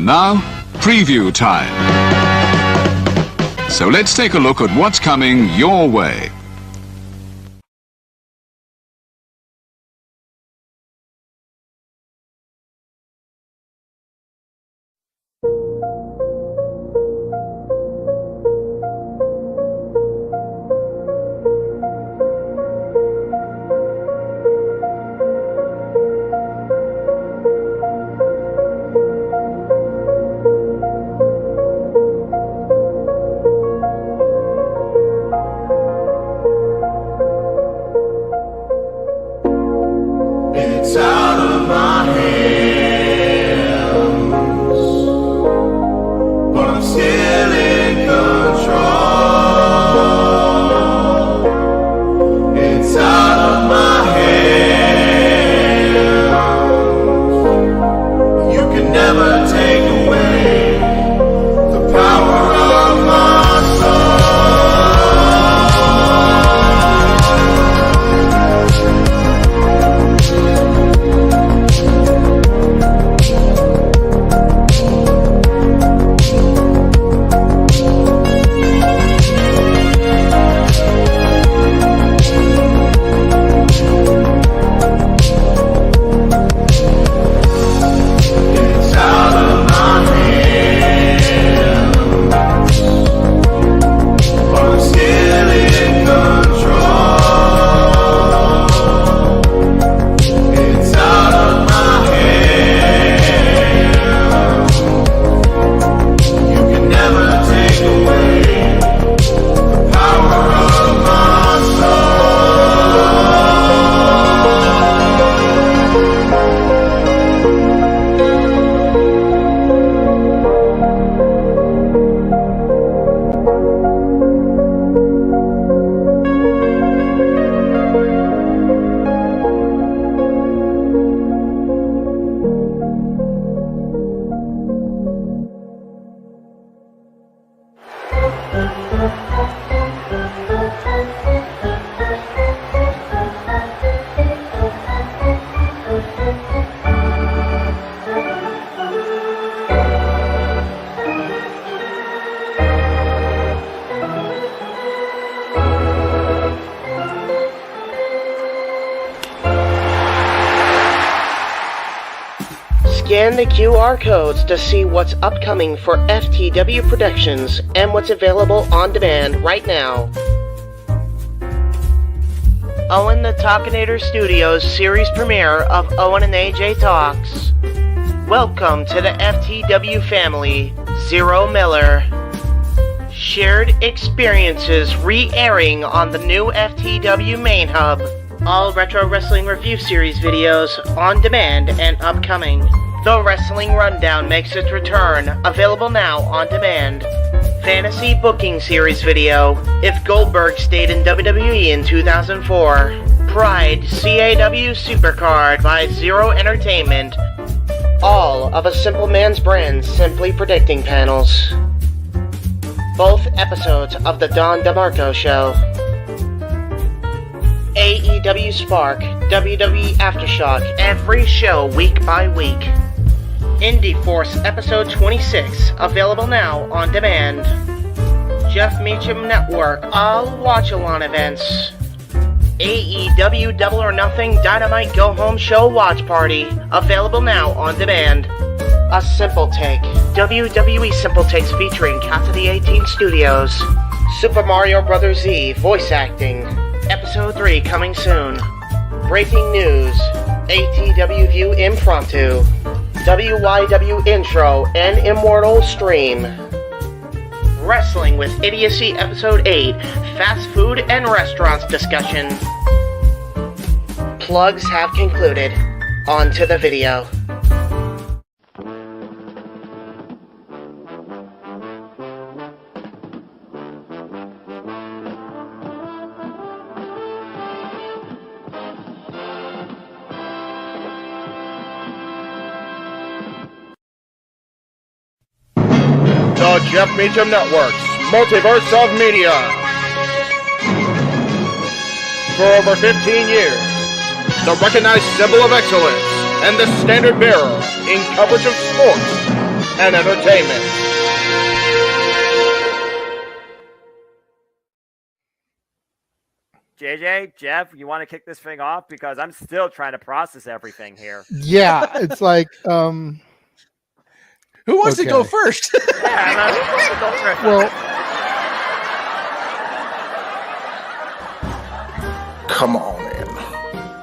And now, preview time. So let's take a look at what's coming your way. It's out of my hands, but I'm still in control. It's out of my hands. You can never take away the power of my soul. Scan the QR codes to see what's upcoming for FTW Productions and what's available on demand right now. Owen the Talkinator Studios series premiere of Owen and AJ Talks. Welcome to the FTW family, Zero Miller. Shared experiences re-airing on the new FTW main hub. All Retro Wrestling Review Series videos on demand and upcoming. The Wrestling Rundown makes its return, available now on demand. Fantasy Booking Series video, If Goldberg Stayed in WWE in 2004. Pride CAW Supercard by Zero Entertainment. All of A Simple Man's Brand Simply Predicting panels. Both episodes of The Don DeMarco Show. AEW Spark, WWE Aftershock, every show week by week. Indie Force Episode 26, available now on demand. Jeff Meacham Network, all watch-along events. AEW Double or Nothing Dynamite Go Home Show Watch Party, available now on demand. A Simple Take, WWE Simple Takes featuring Cats of the 18 Studios. Super Mario Bros. Z voice acting, Episode 3 coming soon. Breaking news, ATW View Impromptu. WYW Intro and Immortal Stream. Wrestling with Idiocy Episode 8, Fast Food and Restaurants discussion. Plugs have concluded. On to the video. The Jeff Meacham Network's Multiverse of Media. For over 15 years, the recognized symbol of excellence and the standard bearer in coverage of sports, and entertainment. JJ, Jeff, you want to kick this thing off? Because I'm still trying to process everything here. Yeah, it's like, who wants to go first? Well, Come on in.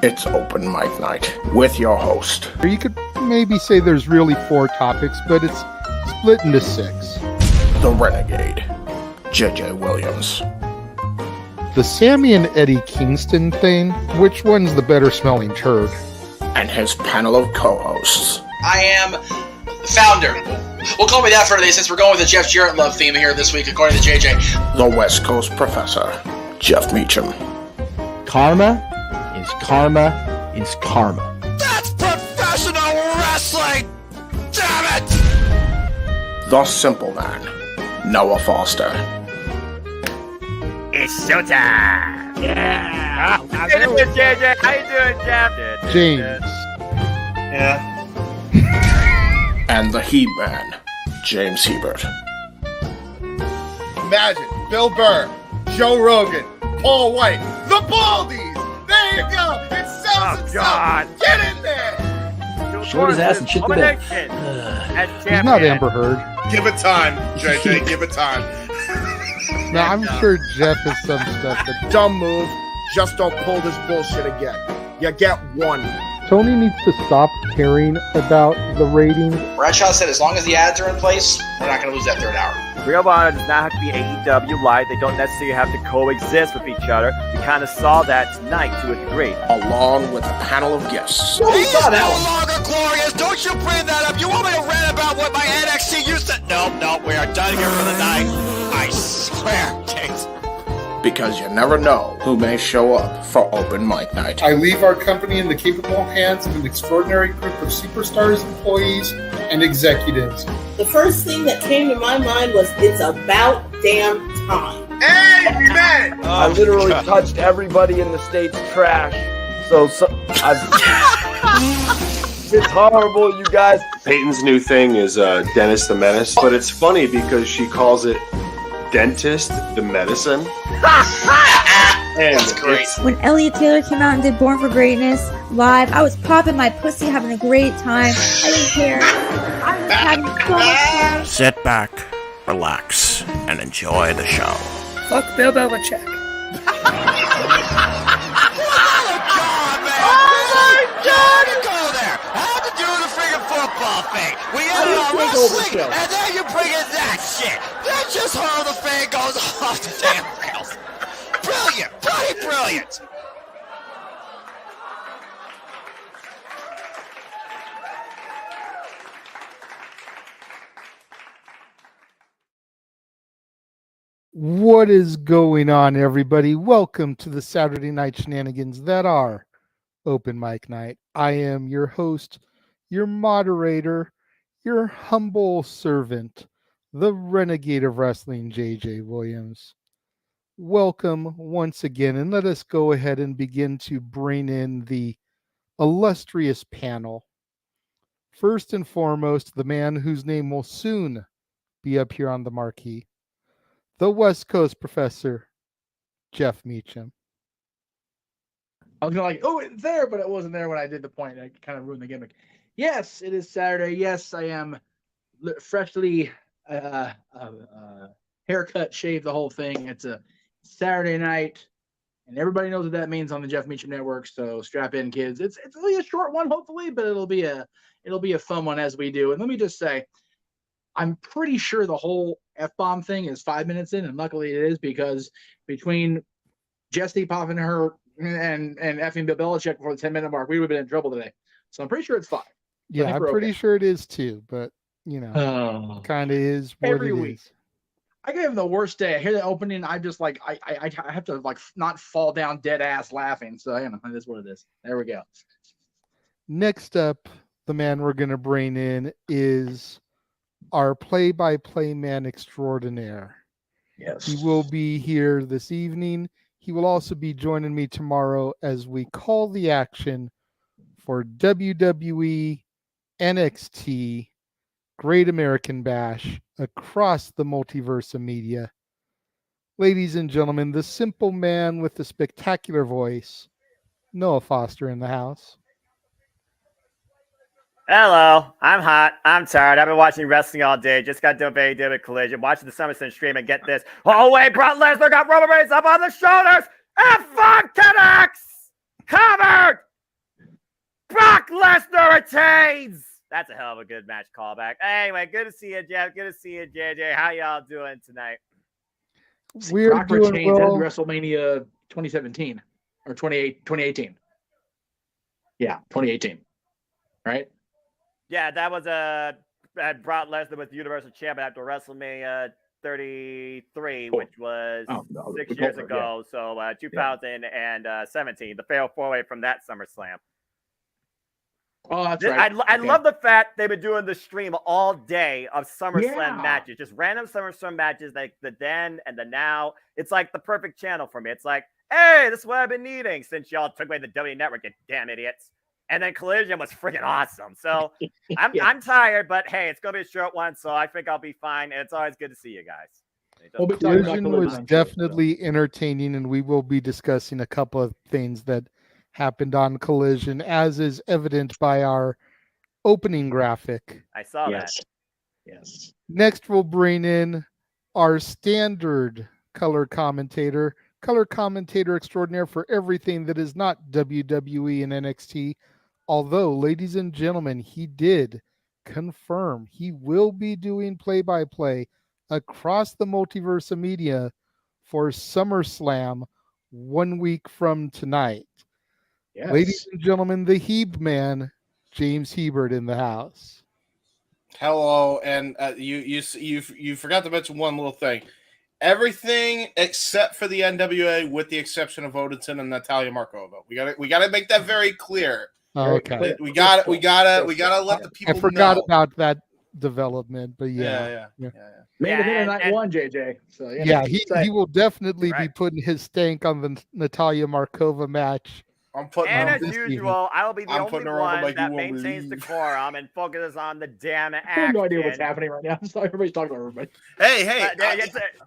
It's open mic night with your host, you could maybe say there's really 4 topics, but it's split into 6. the Renegade, JJ Williams. The Sammy and Eddie Kingston thing, which one's the better smelling turd? And his panel of co-hosts, I am the founder. We'll call me that for today since we're going with the Jeff Jarrett love theme here this week, according to JJ. the West Coast Professor, Jeff Meacham. Karma is karma. That's professional wrestling! Damn it! The Simple Man, Noah Foster. It's showtime! Yeah! How you doing, JJ? How you doing, Jeff? James. Yeah. And the He-Man, James Hebert. Imagine Bill Burr, Joe Rogan, Paul White, the Baldies! There you go! It sells Oh, itself! God. Get in there! Showed his ass and shit the bed. He's not Amber Heard. Give it time, JJ, give it time. Now, I'm sure Jeff has some stuff that Dumb move, just don't pull this bullshit again. You get one. Tony needs to stop caring about the ratings. Bradshaw said as long as the ads are in place, we're not going to lose that third hour. Ring of Honor does not have to be AEW Light. They don't necessarily have to coexist with each other. You kind of saw that tonight to a degree. Along with a panel of guests. He is no longer glorious. Don't you bring that up. You want me to rant about what my NXT used to... No, we are done here for the night. I swear, James. Because you never know who may show up for open mic night. I leave our company in the capable hands of an extraordinary group of superstars, employees, and executives. The first thing that came to my mind was, it's about damn time. Amen! I literally touched everybody in the state's trash. So it's horrible, you guys. Peyton's new thing is Dennis the Menace, but it's funny because she calls it Dentist the Medicine. And That's great. When Elliot Taylor came out and did Born for Greatness live, I was popping my pussy, having a great time. I didn't care. I was having so much fun. Sit back, relax, and enjoy the show. Fuck Bill Belichick. We ended on wrestling, and then you bring in that shit. That's just how the fan goes off the damn rails. Brilliant, bloody brilliant. What is going on, everybody? Welcome to the Saturday night shenanigans that are Open Mic Night. I am your host, your moderator, your humble servant, the Renegade of Wrestling, JJ Williams. Welcome once again, and let us go ahead and begin to bring in the illustrious panel. First and foremost, the man whose name will soon be up here on the marquee, the West Coast Professor, Jeff Meacham. I was gonna it's there, but it wasn't there when I did the point. I kind of ruined the gimmick. Yes, it is Saturday. Yes, I am freshly haircut, shaved, the whole thing. It's a Saturday night, and everybody knows what that means on the Jeff Meacham Network. So strap in, kids. It's only a short one, hopefully, but it'll be a fun one as we do. And let me just say, I'm pretty sure the whole F-bomb thing is 5 minutes in, and luckily it is, because between Jesse popping her and effing Bill Belichick before the 10-minute mark, we would have been in trouble today. So I'm pretty sure it's 5. Yeah, I'm pretty sure it is too, but kind of is what every it week. is. I gave him the worst day. I hear the opening, I just I have to not fall down dead ass laughing. So that's what it is. There we go. Next up, the man we're gonna bring in is our play-by-play man extraordinaire. Yes, he will be here this evening. He will also be joining me tomorrow as we call the action for WWE, NXT, Great American Bash across the multiverse of media. Ladies and gentlemen, the simple man with the spectacular voice, Noah Foster in the house. Hello, I'm hot. I'm tired. I've been watching wrestling all day. Just got done with Collision, watching the SummerSlam stream, and get this. Oh, wait, Brock Lesnar got Roman Reigns up on the shoulders. F5 connects. Covered. Brock Lesnar retains. That's a hell of a good match callback. Anyway, good to see you, Jeff. Good to see you, JJ. How y'all doing tonight? We're Brock doing retains well. at WrestleMania 2017 or 2018. Yeah, 2018. Right? Yeah, that was Brock Lesnar was the Universal Champion after WrestleMania 33, which was 6 years ago. So 2017, the fatal four-way from that SummerSlam. Oh, that's right. I love the fact they've been doing the stream all day of SummerSlam matches, just random SummerSlam matches, like the then and the now. It's like the perfect channel for me. It's like, hey, this is what I've been needing since y'all took away the W Network, you damn idiots. And then Collision was freaking awesome. So I'm tired, but hey, it's gonna be a short one, so I think I'll be fine. And it's always good to see you guys. Collision was definitely entertaining, and we will be discussing a couple of things that happened on Collision, as is evident by our opening graphic. I saw that. Yes. Next, we'll bring in our standard color commentator extraordinaire for everything that is not WWE and NXT. Although, ladies and gentlemen, he did confirm he will be doing play-by-play across the multiverse of media for SummerSlam 1 week from tonight. Yes. Ladies and gentlemen, the Heeb man, James Hebert in the house. Hello, and you forgot to mention one little thing. Everything except for the NWA, with the exception of Odinson and Natalia Markova. We gotta make that very clear. Okay. We gotta let the people know. I forgot about that development, but yeah. Main event night one, JJ. So he will definitely be putting his stank on the Natalia Markova match. And as usual, I will be the only one that maintains decorum and focuses on the damn action. I have no idea what's happening right now. So everybody's talking about everybody. Hey,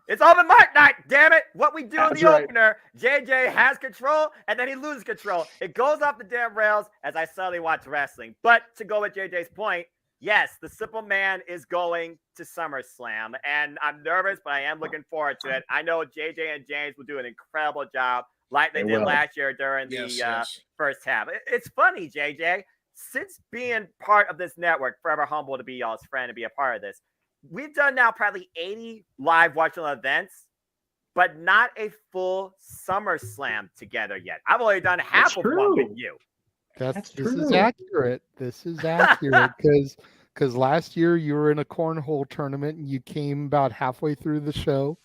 it's open mic night, damn it. What we do in the opener, JJ has control, and then he loses control. It goes off the damn rails as I subtly watch wrestling. But to go with JJ's point, yes, the simple man is going to SummerSlam, and I'm nervous, but I am looking forward to it. I know JJ and James will do an incredible job, like they did last year during the first half. It's funny, JJ. Since being part of this network, forever humble to be y'all's friend and be a part of this, we've done now probably 80 live watching events, but not a full SummerSlam together yet. I've only done half of one with you. This is accurate. This is accurate because last year you were in a cornhole tournament and you came about halfway through the show.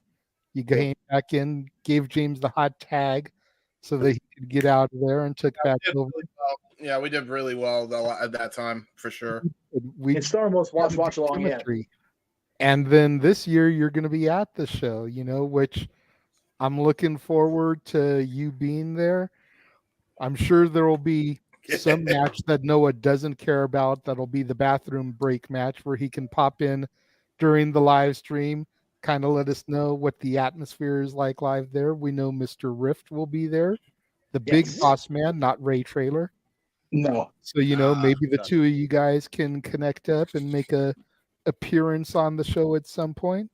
You came back in, gave James the hot tag so that he could get out of there and took back over. Yeah, we did really well at that time, for sure. It's still our most watch along yet. And then this year you're going to be at the show, which I'm looking forward to you being there. I'm sure there will be some match that Noah doesn't care about. That'll be the bathroom break match where he can pop in during the live stream, kind of let us know what the atmosphere is like live there. We know Mr. Rift will be there, the big boss man, not Ray Trailer. No. So, maybe the two of you guys can connect up and make a appearance on the show at some point.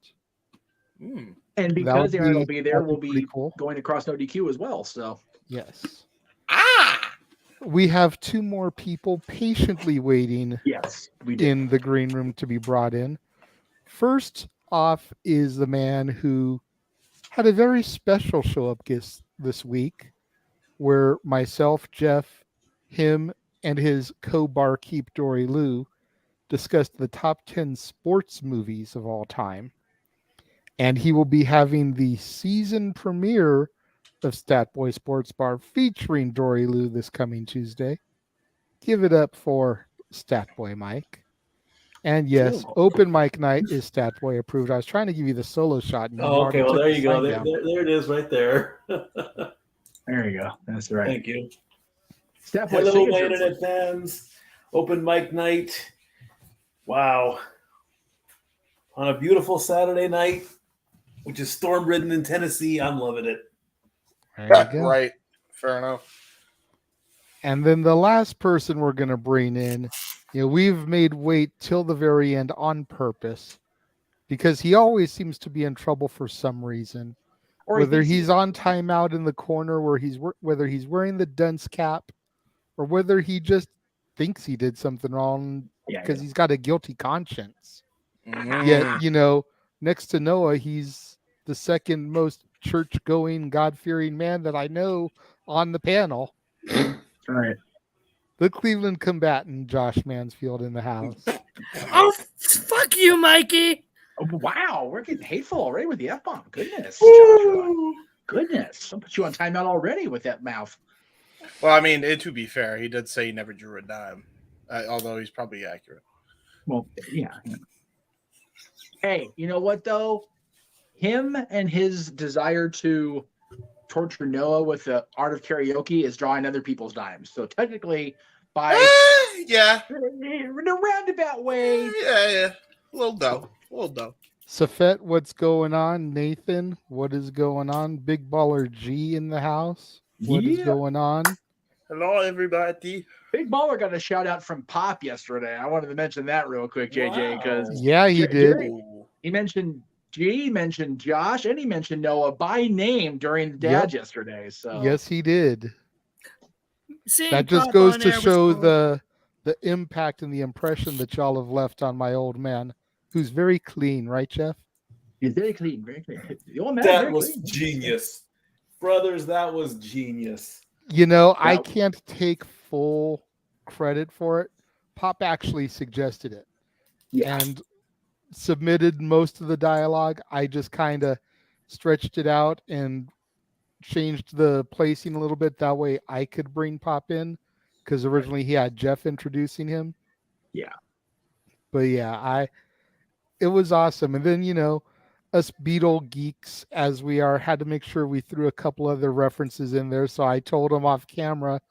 And because Aaron will be there, we'll be going across No DQ as well. So yes. We have two more people patiently waiting in the green room to be brought in. First off is the man who had a very special show up guest this week, where myself, Jeff, him, and his co-barkeep Dory Lou discussed the top 10 sports movies of all time. And he will be having the season premiere of Stat Boy Sports Bar featuring Dory Lou this coming Tuesday. Give it up for Stat Boy Mike. And yes, open mic night is Stat Boy approved. I was trying to give you the solo shot. And okay, well, there you go. There it is right there. There you go. That's right. Thank you. Stat Boy Hello, my internet fans. Open mic night. Wow. on a beautiful Saturday night, which is storm-ridden in Tennessee. I'm loving it. There you go. Right. Fair enough. And then the last person we're going to bring in, we've made wait till the very end on purpose because he always seems to be in trouble for some reason. Or Whether he's on timeout in the corner whether he's wearing the dunce cap or whether he just thinks he did something wrong because he's got a guilty conscience. Yet, next to Noah, he's the second most church-going, God-fearing man that I know on the panel. Right. The Cleveland combatant, Josh Mansfield, in the house. Oh, fuck you, Mikey. Oh, wow, we're getting hateful already with the F-bomb. Goodness, Joshua. Goodness. I'll put you on timeout already with that mouth. Well, I mean, to be fair, he did say he never drew a dime, although he's probably accurate. Well, yeah. Hey, you know what, though? Him and his desire to torture Noah with the art of karaoke is drawing other people's dimes. So technically, by in a roundabout way. Yeah. A little dough. Safet, what's going on? Nathan, what is going on? Big Baller G in the house. What is going on? Hello, everybody. Big Baller got a shout out from Pop yesterday. I wanted to mention that real quick, JJ, because he did. He mentioned G, mentioned Josh, and he mentioned Noah by name during the dads yesterday. So yes, he did. Seeing That just Pop goes on to air show was cool. the impact and the impression that y'all have left on my old man, who's very clean, right, Jeff? He's very clean, very clean. The old man That was genius. Brothers, that was genius. I can't take full credit for it. Pop actually suggested it and submitted most of the dialogue. I just kind of stretched it out and changed the placing a little bit. That way I could bring Pop in because originally he had Jeff introducing him. Yeah. But yeah, it was awesome. And then, us Beatle geeks as we are had to make sure we threw a couple other references in there. So I told him off camera,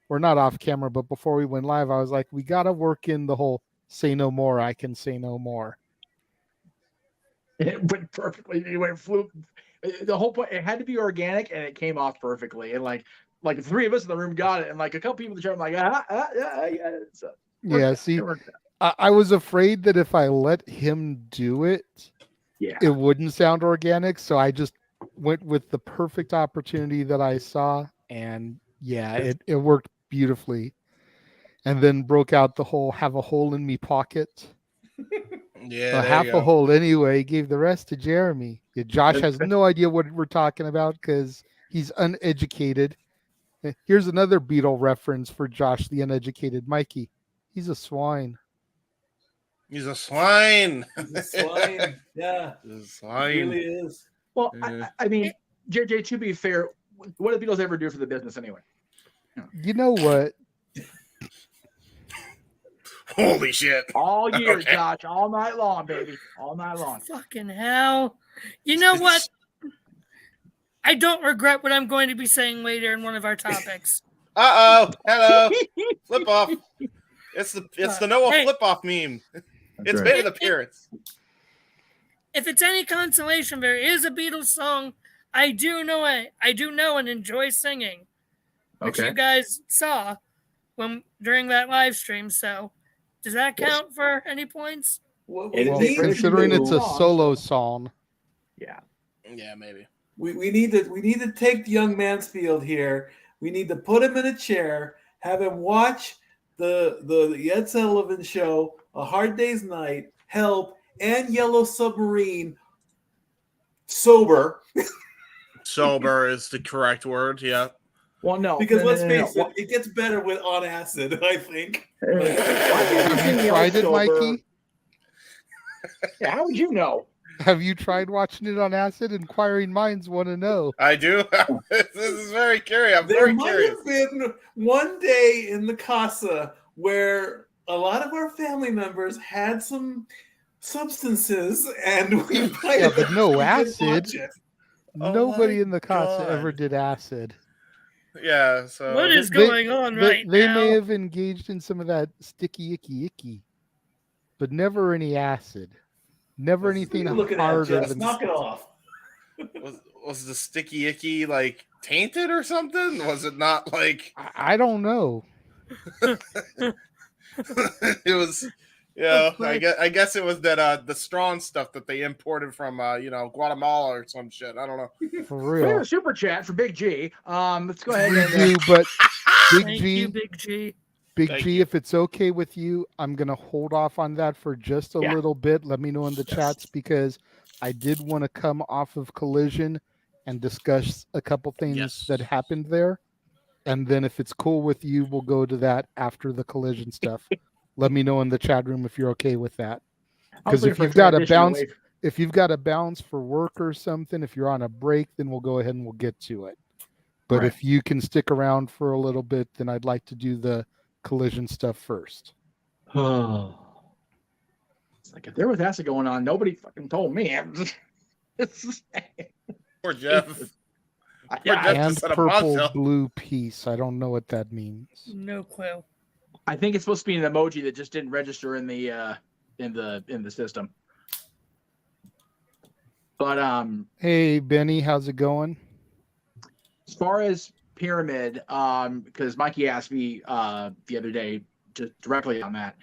or not off camera, but before we went live, I was like, we got to work in the whole say no more. I can say no more. It went perfectly. It went fluke. The whole point, it had to be organic and it came off perfectly. And like the three of us in the room got it. And like a couple people in the chat, I'm like, yeah. So see, I was afraid that if I let him do it, it wouldn't sound organic. So I just went with the perfect opportunity that I saw. And it worked beautifully. And then broke out the whole have a hole in me pocket. Yeah, half a hole anyway. Gave the rest to Jeremy. Josh has no idea what we're talking about because he's uneducated. Here's another Beatle reference for Josh, the uneducated Mikey. He's a swine. He's a swine. He's a swine. Yeah. He's a swine. He really is. Well, I mean, JJ, to be fair, what do the Beatles ever do for the business anyway? You know what? Holy shit. All year, Josh. All night long, baby. All night long. Fucking hell. You know what? I don't regret what I'm going to be saying later in one of our topics. Hello. Flip off. It's the Noah flip off meme. It's made an appearance. If it's any consolation, there is a Beatles song I do know and enjoy singing, which you guys saw during that live stream. So, does that count for any points? Well, considering it's a solo song. Yeah, maybe. We need to take the young Mansfield here. We need to put him in a chair, have him watch the Ed Sullivan Show, A Hard Day's Night, Help, and Yellow Submarine. Sober. Sober is the correct word. Yeah. Well, no, because let's face it, it gets better with on acid. I think. Have you tried it, Mikey? Yeah, how would you know? Have you tried watching it on acid? Inquiring minds want to know. I do. This is very curious. There might have been one day in the casa where a lot of our family members had some substances, and we but no acid. Nobody in the casa ever did acid. Yeah. So what is going on right now? They may have engaged in some of that sticky, icky, but never any acid. Never Was- anything What are you looking at, harder Jeff? than Knock it off. was the sticky icky like tainted or something? Was it not like I don't know. it was? Yeah, I guess it was that the strong stuff that they imported from Guatemala or some shit. I don't know. For We have real. a super chat for Big G. Let's go ahead We and do, but Big Thank G, you, Big G. Big Thank G, you. if it's okay with you, I'm gonna hold off on that for just a Yeah. little bit. Let me know in the chats because I did want to come off of Collision and discuss a couple things that happened there. And then if it's cool with you, we'll go to that after the Collision stuff. Let me know in the chat room if you're okay with that. Because if you've got a bounce, if you've got a bounce for work or something, if you're on a break, then we'll go ahead and we'll get to it. But Right. if you can stick around for a little bit, then I'd like to do the Collision stuff first. Oh. It's like if there was acid going on, nobody fucking told me. Poor Jeff. Poor Jeff And just said a purple bombshell. blue piece. I don't know what that means. No clue. I think it's supposed to be an emoji that just didn't register in the system. But Hey Benny, how's it going? as far as Pyramid, because Mikey asked me the other day just directly on that.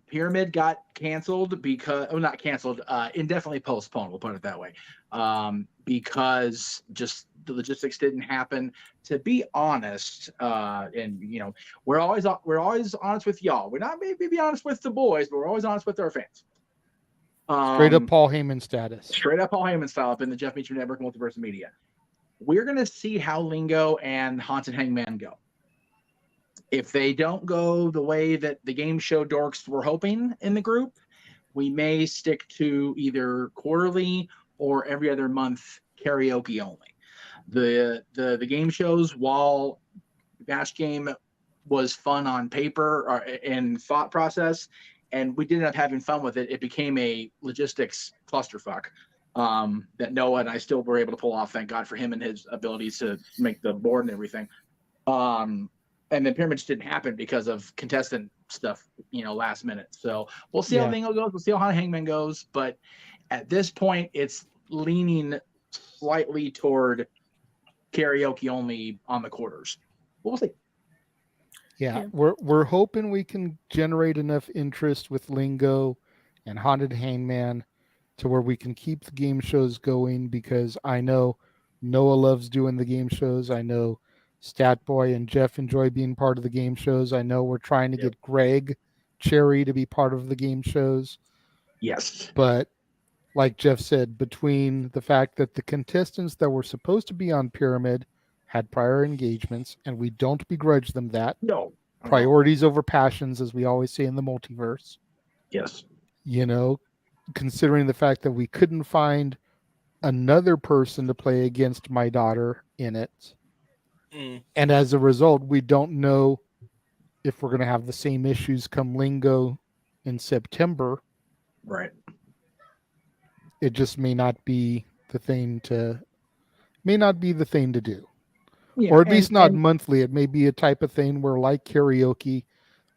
Pyramid got canceled because not canceled, indefinitely postponed, we'll put it that way. Because just the logistics didn't happen. To be honest, and we're always honest with y'all. We're not maybe be honest with the boys, but we're always honest with our fans. Straight up Paul Heyman status. Straight up Paul Heyman style up in the Jeff Meacham Network Multiverse of Media. We're gonna see how Lingo and Haunted Hangman go. If they don't go the way that the game show dorks were hoping in the group, we may stick to either quarterly or every other month karaoke only. The game shows, while Bash Game was fun on paper or in thought process, and we did end up having fun with it, it became a logistics clusterfuck that Noah and I still were able to pull off. Thank God for him and his abilities to make the board and everything. And then Pyramid just didn't happen because of contestant stuff, last minute. So we'll see how Lingo goes. We'll see how Hangman goes. But at this point, it's leaning slightly toward karaoke only on the quarters. We'll see. Yeah, we're hoping we can generate enough interest with Lingo and Haunted Hangman to where we can keep the game shows going, because I know Noah loves doing the game shows. I know Statboy and Jeff enjoy being part of the game shows. I know we're trying to get Greg Cherry to be part of the game shows. Yes. But like Jeff said, between the fact that the contestants that were supposed to be on Pyramid had prior engagements, and we don't begrudge them that. No. Priorities over passions, as we always say in the multiverse. Yes. Considering the fact that we couldn't find another person to play against my daughter in it. And as a result, we don't know if we're going to have the same issues come Lingo in September. Right. It just may not be the thing to do. Yeah, or at least not monthly. It may be a type of thing where, like karaoke,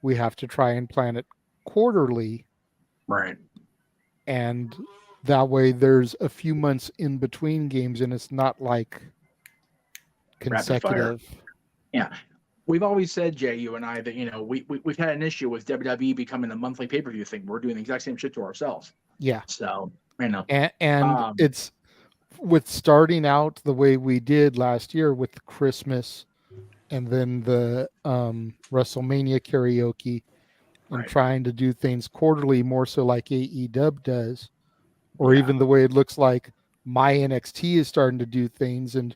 we have to try and plan it quarterly. Right. And that way there's a few months in between games and it's not like consecutive. Yeah. We've always said, Jay, you and I, that, we've had an issue with WWE becoming a monthly pay-per-view thing. We're doing the exact same shit to ourselves. Yeah. So, And it's with starting out the way we did last year with Christmas and then the WrestleMania karaoke and trying to do things quarterly, more so like AEW does, or even the way it looks like my NXT is starting to do things and,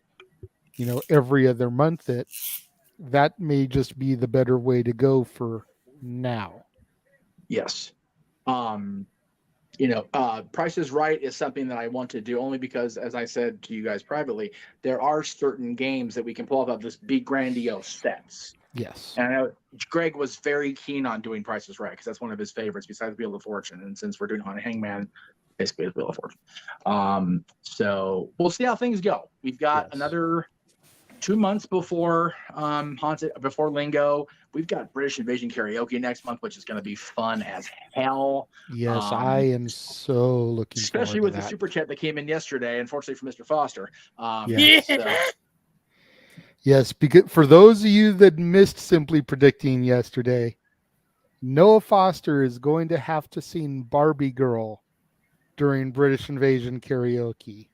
every other month that may just be the better way to go for now. Yes. Price is Right is something that I want to do only because, as I said to you guys privately, there are certain games that we can pull off this big grandiose sets. Yes. And I know Greg was very keen on doing Price is Right because that's one of his favorites besides Wheel of Fortune. And since we're doing Haunted Hangman, basically it's Wheel of Fortune. So we'll see how things go. We've got another 2 months before before Lingo, we've got British Invasion Karaoke next month, which is going to be fun as hell. Yes, I am so looking especially forward with to the that. super chat that came in yesterday, unfortunately for Mr. Foster. Yes. So, Yes, because for those of you that missed Simply Predicting yesterday, Noah Foster is going to have to sing Barbie Girl during British Invasion Karaoke.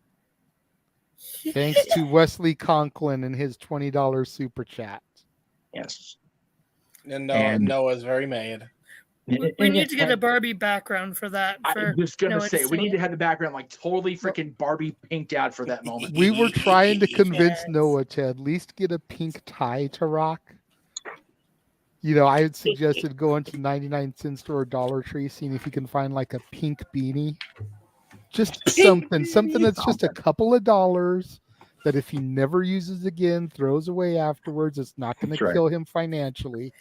Thanks to Wesley Conklin and his $20 super chat. Yes. And And- Noah's very mad. We need to get a Barbie background for that. I was gonna Noah say we need to singing. have the background like totally freaking Barbie pinked out for that moment. We were trying to convince Yes. Noah to at least get a pink tie to rock. You know, I had suggested going to 99-cent store or Dollar Tree, seeing if you can find like a pink beanie. Just something that's just a couple of dollars that if he never uses again, throws away afterwards, it's not going That's to right. kill him financially.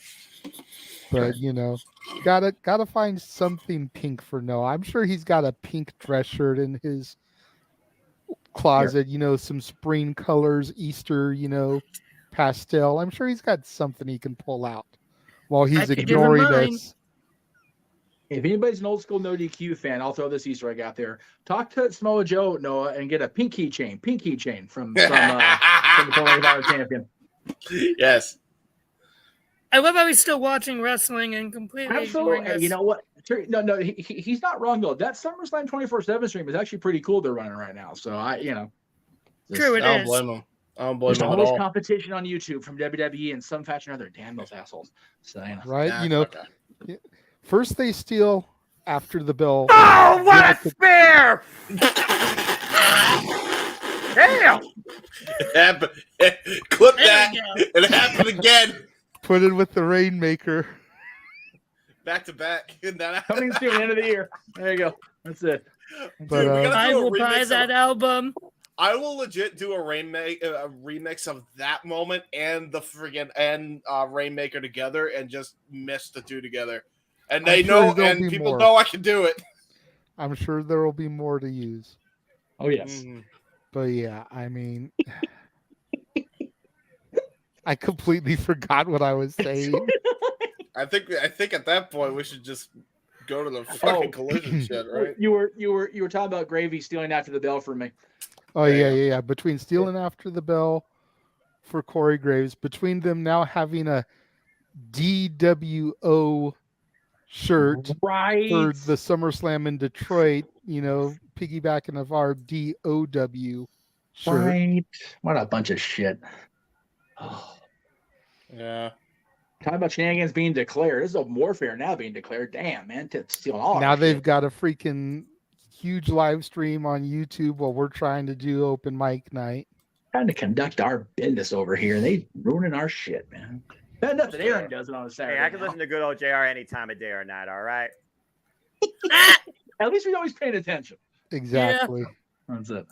But you know, gotta find something pink for Noah. I'm sure he's got a pink dress shirt in his closet. You know, some spring colors, Easter, you know, pastel. I'm sure he's got something he can pull out while he's could give him ignoring mine. us. If anybody's an old school No DQ fan, I'll throw this Easter egg out there. Talk to Samoa Joe, Noah, and get a pink keychain from the former champion. Yes. I love how he's still watching wrestling and completely ignoring Absolutely. us. You know what? No, he's not wrong though. That SummerSlam 24/7 stream is actually pretty cool. They're running right now. So True, it I don't is. blame him. I don't blame there's him at always all. competition on YouTube from WWE in some fashion or other. Damn those assholes. So Right? Yeah, you know, okay. first they steal after the bell. Oh, what a spear! Damn! It happened. Clip There that. we go. It happened again. Put it with the Rainmaker. Back to back. coming soon, end of the year. There you go. That's it. But, Dude, we gotta I do a will buy remix that of- album. I will legit do a remix of that moment and the friggin' Rainmaker together and just mix the two together. And they I'm sure know, there'll and be people more. know I can do it. I'm sure there will be more to use. Oh yes. But yeah, I mean, I completely forgot what I was saying. I think at that point we should just go to the fucking collision shit, right? You were talking about Gravy stealing after the bell from me. Oh yeah. Between stealing after the bell for Corey Graves, between them now having a DWO shirt Right. for the SummerSlam in Detroit, you know, piggybacking of our DOW shirt. Right. What a bunch of shit. Yeah. Talk about shenanigans being declared. This is a warfare now being declared. Damn, man. Stealing all Now our they've shit. got a freaking huge live stream on YouTube while we're trying to do open mic night. Trying to conduct our business over here. They ruining our shit, man. Bad enough that Aaron does it on a Saturday. Hey, I can now. listen to good old JR any time of day or night, all right? At least we know he's paying attention. Exactly. That's it.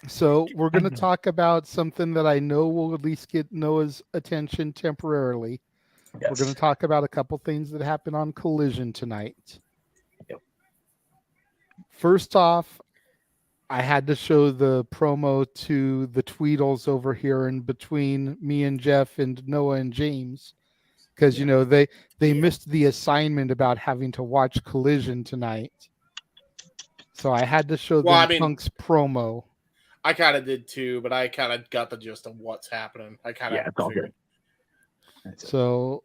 So we're going to talk about something that I know will at least get Noah's attention temporarily. Yes. We're going to talk about a couple things that happened on Collision tonight. Yep. First off, I had to show the promo to the Tweedles over here in between me and Jeff and Noah and James, because you know they missed the assignment about having to watch Collision tonight. So I had to show them Punk's promo. I kind of did too, but I kind of got the gist of what's happening. I kind of figured. So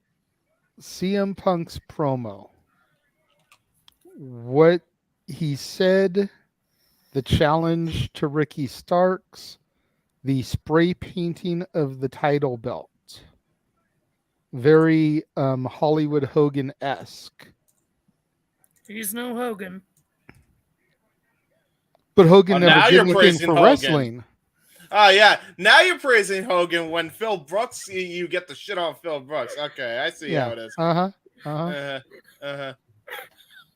CM Punk's promo. What he said, the challenge to Ricky Starks, the spray painting of the title belt. Very Hollywood Hogan-esque. He's no Hogan. But Hogan never now did you're anything praising for Hogan. wrestling. Oh yeah, now you're praising Hogan when Phil Brooks, you get the shit on Phil Brooks. Okay, I see how it is.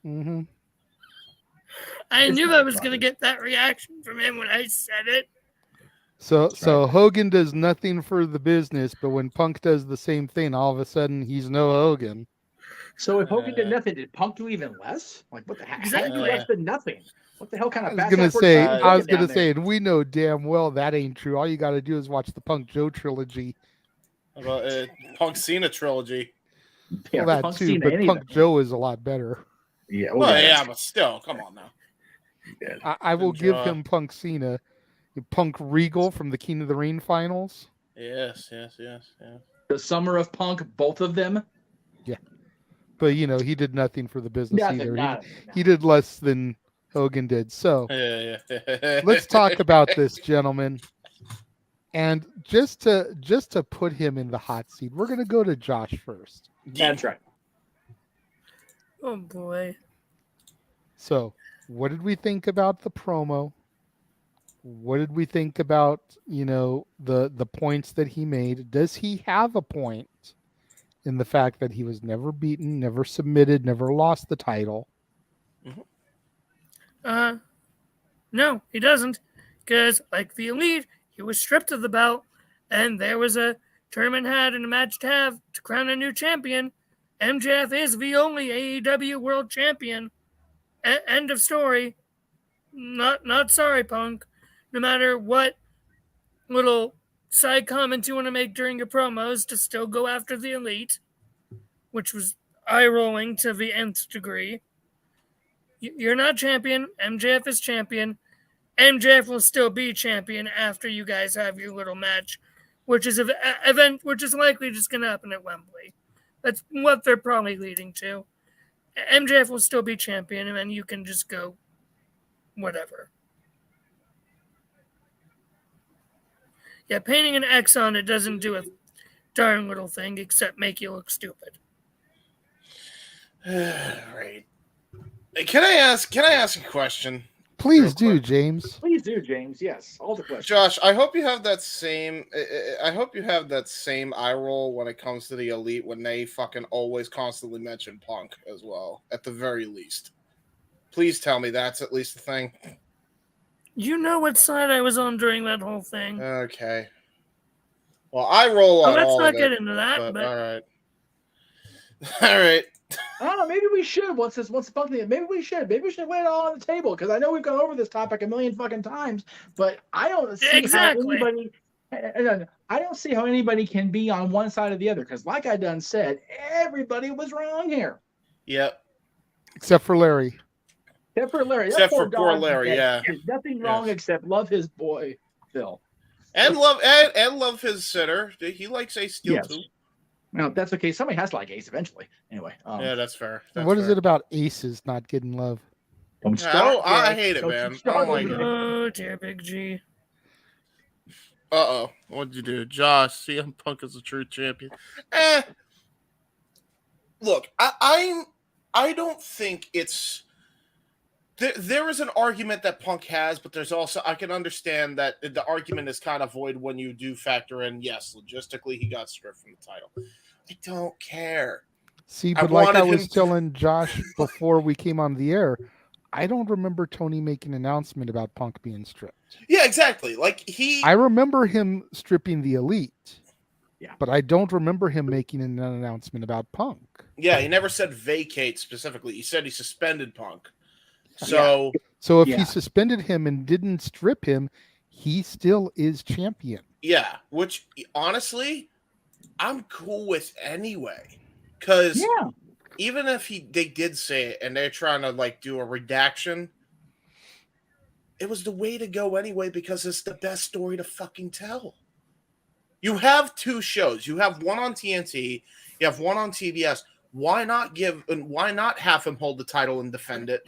Mm-hmm. I knew I was going to get that reaction from him when I said it. So Hogan does nothing for the business, but when Punk does the same thing, all of a sudden he's no Hogan. So if Hogan did nothing, did Punk do even less? Like what the heck? Exactly. Less than nothing. What the hell kind of I was gonna say, there? and we know damn well that ain't true. All you got to do is watch the Punk Joe trilogy. About Punk Cena trilogy. Yeah, Well, that Punk too, Cena, but anything. Punk Joe is a lot better. Yeah, well, yeah, but still, come on now. I will give him Punk Cena, Punk Regal from the King of the Ring finals. Yes. The Summer of Punk, both of them. Yeah, but he did nothing for the business either. Nothing. He did less than Hogan did. So Yeah. let's talk about this, gentlemen. And just to put him in the hot seat, we're gonna go to Josh first. That's right. Oh boy. So, what did we think about the promo? What did we think about, the points that he made? Does he have a point in the fact that he was never beaten, never submitted, never lost the title? No, he doesn't. Because, like the Elite, he was stripped of the belt, and there was a tournament had and a match to have to crown a new champion. MJF is the only AEW World Champion. End of story. Not sorry, Punk. No matter what little side comments you want to make during your promos, to still go after the Elite, which was eye-rolling to the nth degree. You're not champion. MJF is champion. MJF will still be champion after you guys have your little match, which is an event which is likely just going to happen at Wembley. That's what they're probably leading to. MJF will still be champion, and then you can just go whatever. Yeah, painting an X on it doesn't do a darn little thing except make you look stupid. Right. Can I ask a question? Please do, James. Please do, James. Yes, all the questions. Josh, I hope you have that same. I hope you have that same eye roll when it comes to the Elite when they fucking always constantly mention Punk as well. At the very least, please tell me that's at least the thing. You know what side I was on during that whole thing. Okay. Well, I roll on let's all not of get it, into that. But all right. All right. I don't know. Maybe we should once the Punk thing. Maybe we should lay it all on the table because I know we've gone over this topic a million fucking times, but I don't see how anybody. I don't see how anybody can be on one side or the other because, like I done said, everybody was wrong here. Yep. Except for Larry. Except for Larry. Except for poor Larry. Yeah. There's nothing wrong except love his boy Phil. And love his sitter. He likes Ace Steel too. No, that's okay. Somebody has to like Ace eventually. Anyway. Yeah, that's fair. What is it about Aces not getting love? I hate it, man. I don't like it. Oh, dear Big G. Uh-oh. What'd you do? Josh, CM Punk is a true champion. Look, I don't think it's... There is an argument that Punk has, but there's also... I can understand that the argument is kind of void when you do factor in, yes, logistically, he got stripped from the title. I don't care. See, but like I was telling Josh before we came on the air, I don't remember Tony making an announcement about Punk being stripped. Yeah, exactly. I remember him stripping the Elite. Yeah. But I don't remember him making an announcement about Punk. Yeah, he never said vacate specifically. He said he suspended Punk. So if he suspended him and didn't strip him, he still is champion. Yeah, which honestly, I'm cool with anyway. Because even if they did say it and they're trying to do a redaction, it was the way to go anyway because it's the best story to fucking tell. You have two shows. You have one on TNT. You have one on TBS. Why not have him hold the title and defend it,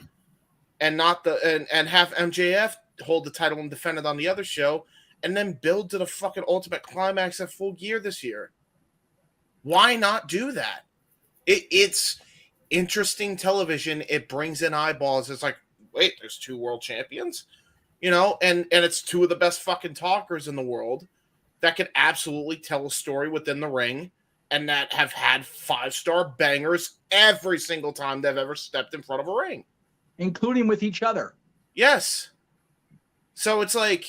and not and have MJF hold the title and defend it on the other show, and then build to the fucking ultimate climax at Full Gear this year? Why not do that? It's interesting television. It brings in eyeballs. It's like, wait, there's two world champions, and it's two of the best fucking talkers in the world that can absolutely tell a story within the ring and that have had 5-star bangers every single time they've ever stepped in front of a ring. Including with each other. Yes. So it's like,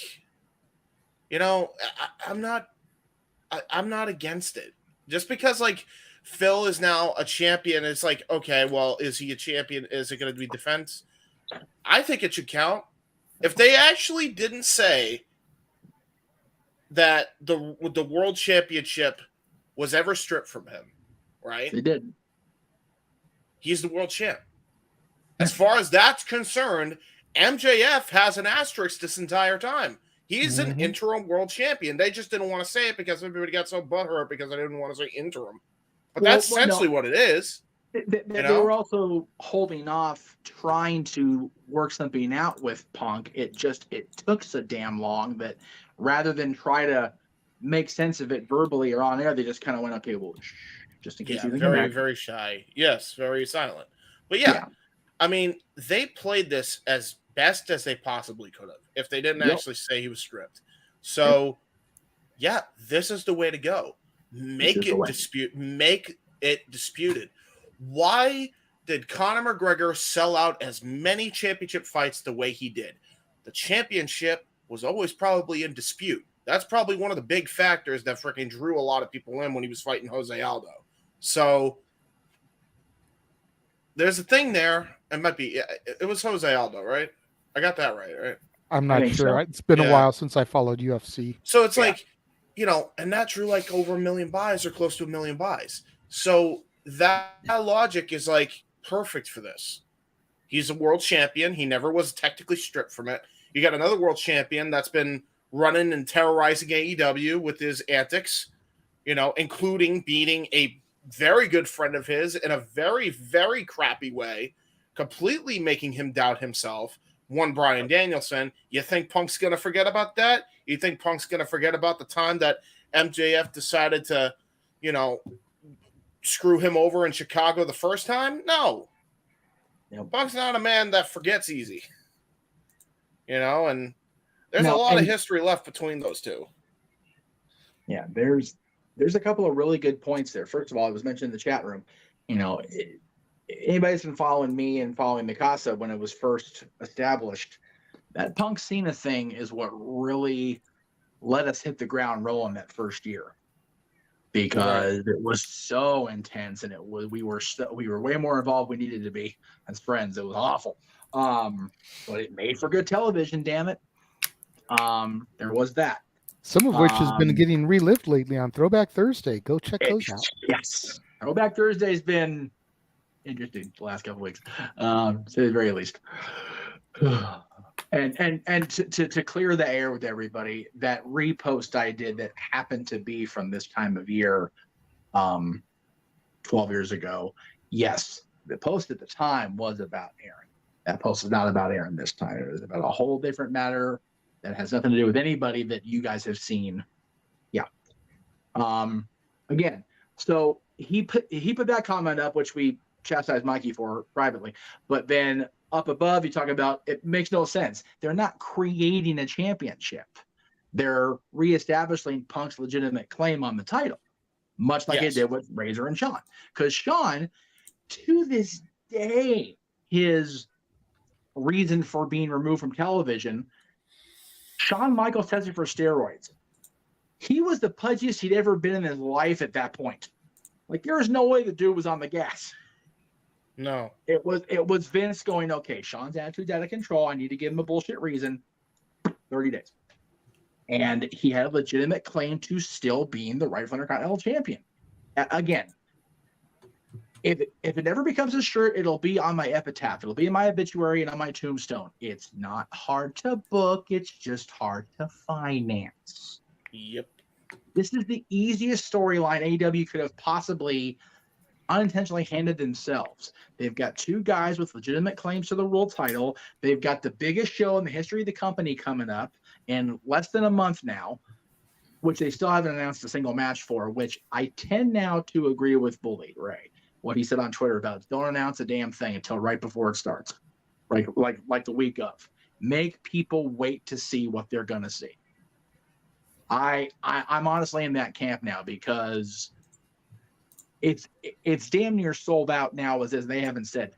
I'm not against it. Just because Phil is now a champion, it's like, okay, well, is he a champion? Is it going to be defense? I think it should count. If they actually didn't say that the world championship was ever stripped from him, right? They did. He's the world champ. As far as that's concerned, MJF has an asterisk this entire time. He's an interim world champion. They just didn't want to say it because everybody got so butthurt because I didn't want to say interim. But that's essentially what it is. They were also holding off trying to work something out with Punk. It took so damn long that rather than try to make sense of it verbally or on air, they just kind of went, okay, well, just in case. Very, very shy. Yes, very silent. But yeah, I mean, they played this as best as they possibly could have if they didn't actually say he was stripped. So, yeah, this is the way to go. Make it disputed. Why did Conor McGregor sell out as many championship fights the way he did? The championship was always probably in dispute. That's probably one of the big factors that freaking drew a lot of people in when he was fighting Jose Aldo. So there's a thing there. It was Jose Aldo, right? I got that right? I'm not sure. So. It's been a while since I followed UFC. So it's like, and that drew like over 1 million buys or close to 1 million buys. So that logic is like perfect for this. He's a world champion. He never was technically stripped from it. You got another world champion that's been running and terrorizing AEW with his antics, including beating a very good friend of his in a very, very crappy way, completely making him doubt himself. One Bryan Danielson. You think Punk's going to forget about that? You think Punk's going to forget about the time that MJF decided to, screw him over in Chicago the first time? No. Punk's not a man that forgets easy. And there's a lot of history left between those two. Yeah, there's a couple of really good points there. First of all, it was mentioned in the chat room. Anybody's been following me and following Mikasa when it was first established, that Punk Cena thing is what really let us hit the ground rolling that first year, because it was so intense and we were way more involved than we needed to be as friends. It was awful, but it made for good television. Damn it, there was that. Some of which has been getting relived lately on Throwback Thursday. Go check those out. Yes, Throwback Thursday's been interesting the last couple weeks, to the very least. And to clear the air with everybody, that repost I did that happened to be from this time of year, 12 years ago. Yes, the post at the time was about Aaron. That post is not about Aaron this time. It was about a whole different matter that has nothing to do with anybody that you guys have seen. Yeah. Again, so he put that comment up, which we chastised Mikey for privately, but then up above, you talk about it makes no sense. They're not creating a championship. They're reestablishing Punk's legitimate claim on the title, much like it did with Razor and Shawn. Because Shawn, to this day, his reason for being removed from television, Shawn Michaels tested for steroids. He was the pudgiest he'd ever been in his life at that point. Like, there was no way the dude was on the gas. No. It was Vince going, okay, Shawn's attitude's out of control. I need to give him a bullshit reason. 30 days. And he had a legitimate claim to still being the rightful Intercontinental Champion. Again, if it ever becomes a shirt, it'll be on my epitaph. It'll be in my obituary and on my tombstone. It's not hard to book. It's just hard to finance. Yep. This is the easiest storyline AEW could have possibly unintentionally handed themselves. They've got two guys with legitimate claims to the world title. They've got the biggest show in the history of the company coming up in less than a month now, which they still haven't announced a single match for, which I tend now to agree with Bully Ray. What he said on Twitter about don't announce a damn thing until right before it starts. Like the week of. Make people wait to see what they're gonna see. I'm honestly in that camp now, because it's damn near sold out now, as they haven't said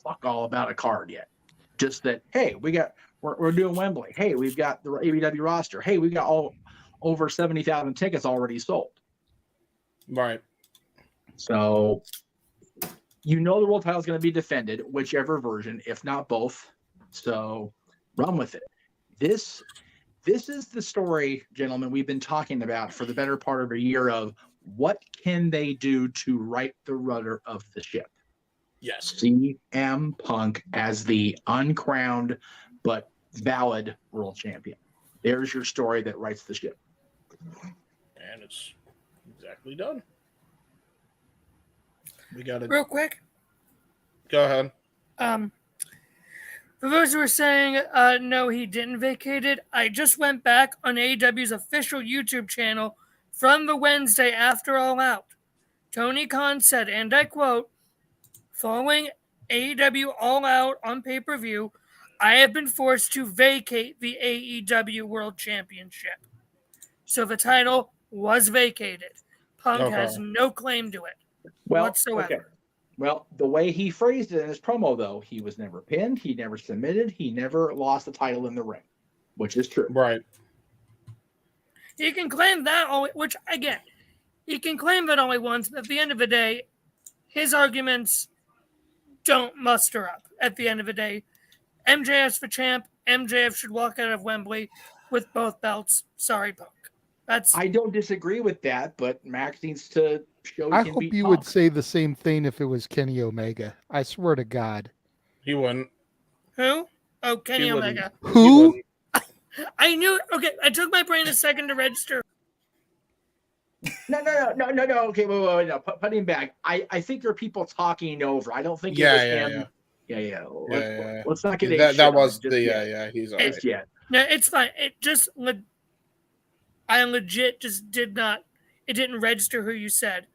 fuck all about a card yet. Just that, hey, we're doing Wembley. Hey, we've got the AEW roster. Hey, we've got all over 70,000 tickets already sold. Right. So the world title is going to be defended, whichever version, if not both. So run with it. This is the story, gentlemen, we've been talking about for the better part of a year of what can they do to right the rudder of the ship. Yes. CM Punk as the uncrowned but valid world champion. There's your story that rights the ship. And it's exactly done. We got it. Real quick. Go ahead. For those who are saying, no, he didn't vacate it, I just went back on AEW's official YouTube channel from the Wednesday after All Out. Tony Khan said, and I quote, following AEW All Out on pay-per-view, I have been forced to vacate the AEW World Championship. So the title was vacated. Punk has no claim to it whatsoever. Okay. Well, the way he phrased it in his promo, though, he was never pinned, he never submitted, he never lost the title in the ring, which is true. Right. He can claim that, which, again, he can claim that only once, but at the end of the day, his arguments don't muster up at the end of the day. MJF's the champ. MJF should walk out of Wembley with both belts. Sorry, Punk. I don't disagree with that, but Max needs to show I hope you would say the same thing if it was Kenny Omega. I swear to God. He wouldn't. Who? Oh, Kenny Omega. Who? I knew. Okay, I took my brain a second to register. No. Okay, wait. No, putting back. I think there are people talking over. I don't think it was him. Yeah. Let's not get that was the he's all right. Yeah. No, it's fine. It just I legit just did not. It didn't register who you said.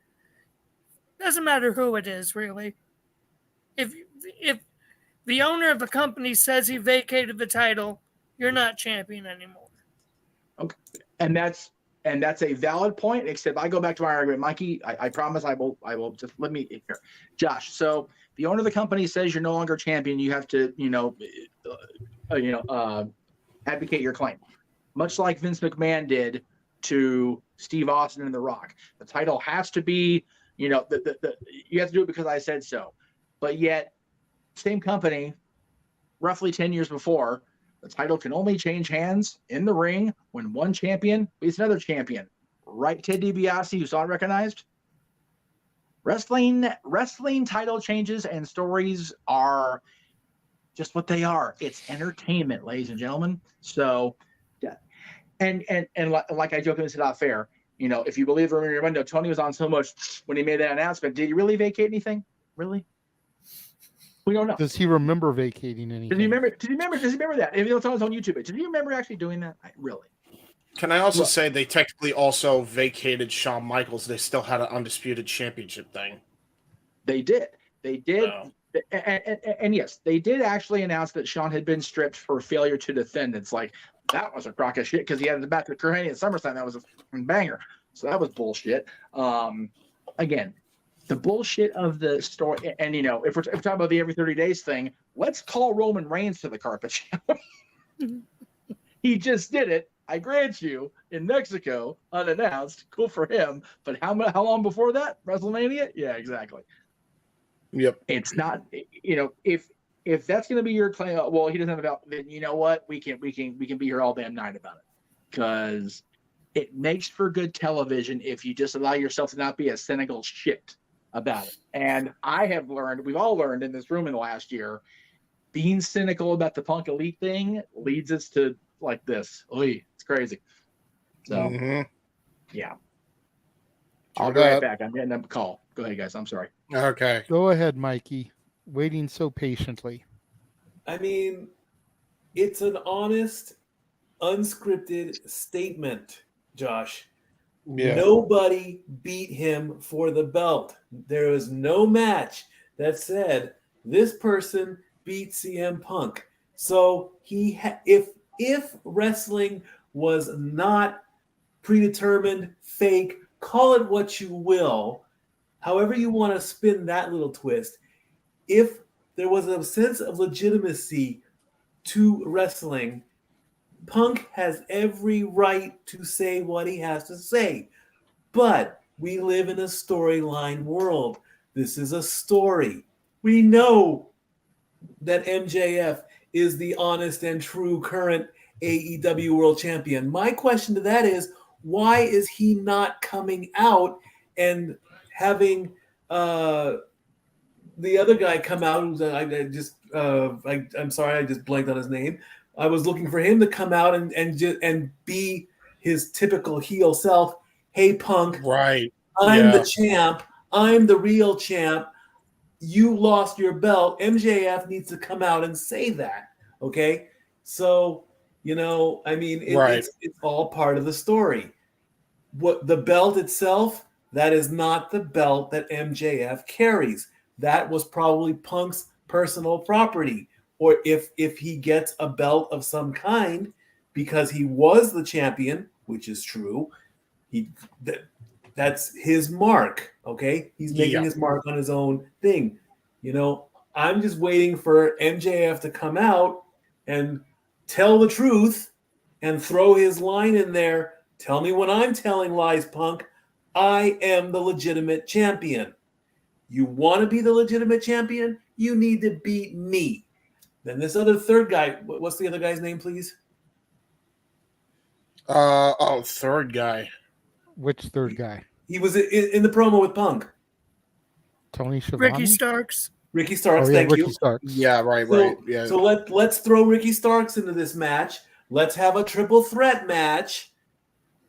Doesn't matter who it is, really. If the owner of the company says he vacated the title, you're not champion anymore. Okay, and that's a valid point. Except I go back to my argument, Mikey. I promise I will just let me here, Josh. So the owner of the company says you're no longer champion. You have to advocate your claim, much like Vince McMahon did to Steve Austin and The Rock. The title has to be, you have to do it because I said so. But yet, same company, roughly 10 years before, the title can only change hands in the ring when one champion beats another champion. Right, Ted DiBiase, who saw it recognized? Wrestling title changes and stories are just what they are. It's entertainment, ladies and gentlemen. So, and like I jokingly said off fair, if you believe in your window, Tony was on so much when he made that announcement. Did he really vacate anything? Really? We don't know. Does he remember vacating anything? Does he remember that? If it's on his own YouTube page, did he remember actually doing that? Really? Can I also say they technically also vacated Shawn Michaels? They still had an undisputed championship thing. They did. No. And yes, they did actually announce that Shawn had been stripped for failure to defend. It's like, that was a crock of shit because he had the back to Kurt Angle at SummerSlam. That was a banger. So that was bullshit. Again, the bullshit of the story. And, if we're talking about the every 30 days thing, let's call Roman Reigns to the carpet. He just did it. I grant you, in Mexico, unannounced. Cool for him. But how long before that? WrestleMania? Yeah, exactly. Yep. It's not, if that's going to be your claim, well, he doesn't have a belt, then you know what? We can be here all damn night about it, because it makes for good television if you just allow yourself to not be a cynical shit about it. And I have learned, we've all learned in this room in the last year, being cynical about the Punk Elite thing leads us to like this. Oy, it's crazy. So, yeah. I'll be right back. I'm getting a call. Go ahead, guys. I'm sorry. Okay. Go ahead, Mikey. Waiting so patiently. I mean, it's an honest, unscripted statement, Josh. Yeah. Nobody beat him for the belt. There was no match that said this person beat CM Punk. So if wrestling was not predetermined, fake, call it what you will, however you want to spin that little twist, if there was a sense of legitimacy to wrestling, Punk has every right to say what he has to say. But we live in a storyline world. This is a story. We know that MJF is the honest and true current AEW World Champion. My question to that is, why is he not coming out and having the other guy come out? Who's I'm sorry, I just blanked on his name. I was looking for him to come out and be his typical heel self. Hey, Punk, Right? I'm the champ. I'm the real champ. You lost your belt. MJF needs to come out and say that. Okay, so I mean, it's all part of the story. What the belt itself? That is not the belt that MJF carries. That was probably Punk's personal property. Or if he gets a belt of some kind because he was the champion, which is true, that's his mark. Okay, he's making his mark on his own thing. I'm just waiting for MJF to come out and tell the truth and throw his line in there. Tell me when I'm telling lies, Punk. I am the legitimate champion. You want to be the legitimate champion? You need to beat me. Then this other third guy, what's the other guy's name, please? Third guy. Which third guy? He was in the promo with Punk. Tony Schiavone? Ricky Starks. Ricky Starks, oh, yeah, thank Ricky you. Starks. Yeah, right. Yeah. So let's throw Ricky Starks into this match. Let's have a triple threat match.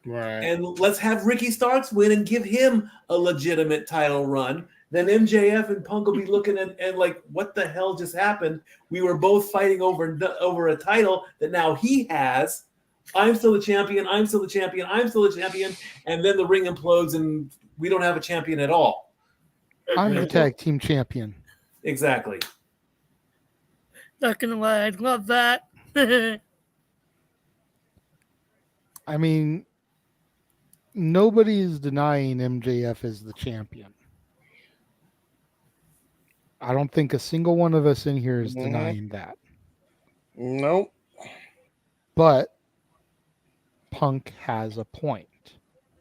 Right. And let's have Ricky Starks win and give him a legitimate title run. Then MJF and Punk will be looking and like, what the hell just happened? We were both fighting over a title that now he has. I'm still the champion. I'm still the champion. I'm still the champion. And then the ring implodes and we don't have a champion at all. I'm the tag team champion. Exactly. Not gonna lie, I'd love that. I mean, nobody is denying MJF is the champion. I don't think a single one of us in here is denying that. Nope. But Punk has a point.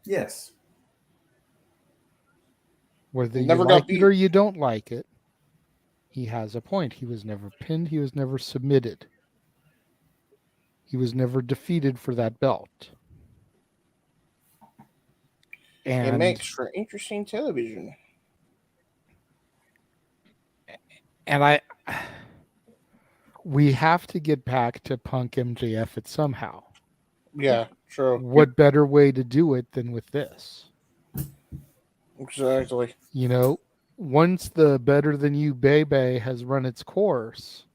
Yes. Whether you like it or you don't like it, he has a point. He was never pinned. He was never submitted. He was never defeated for that belt. And it makes for interesting television. And we have to get back to Punk MJF it somehow. Yeah, true. What better way to do it than with this? Exactly. Once the Better Than You Bebe has run its course,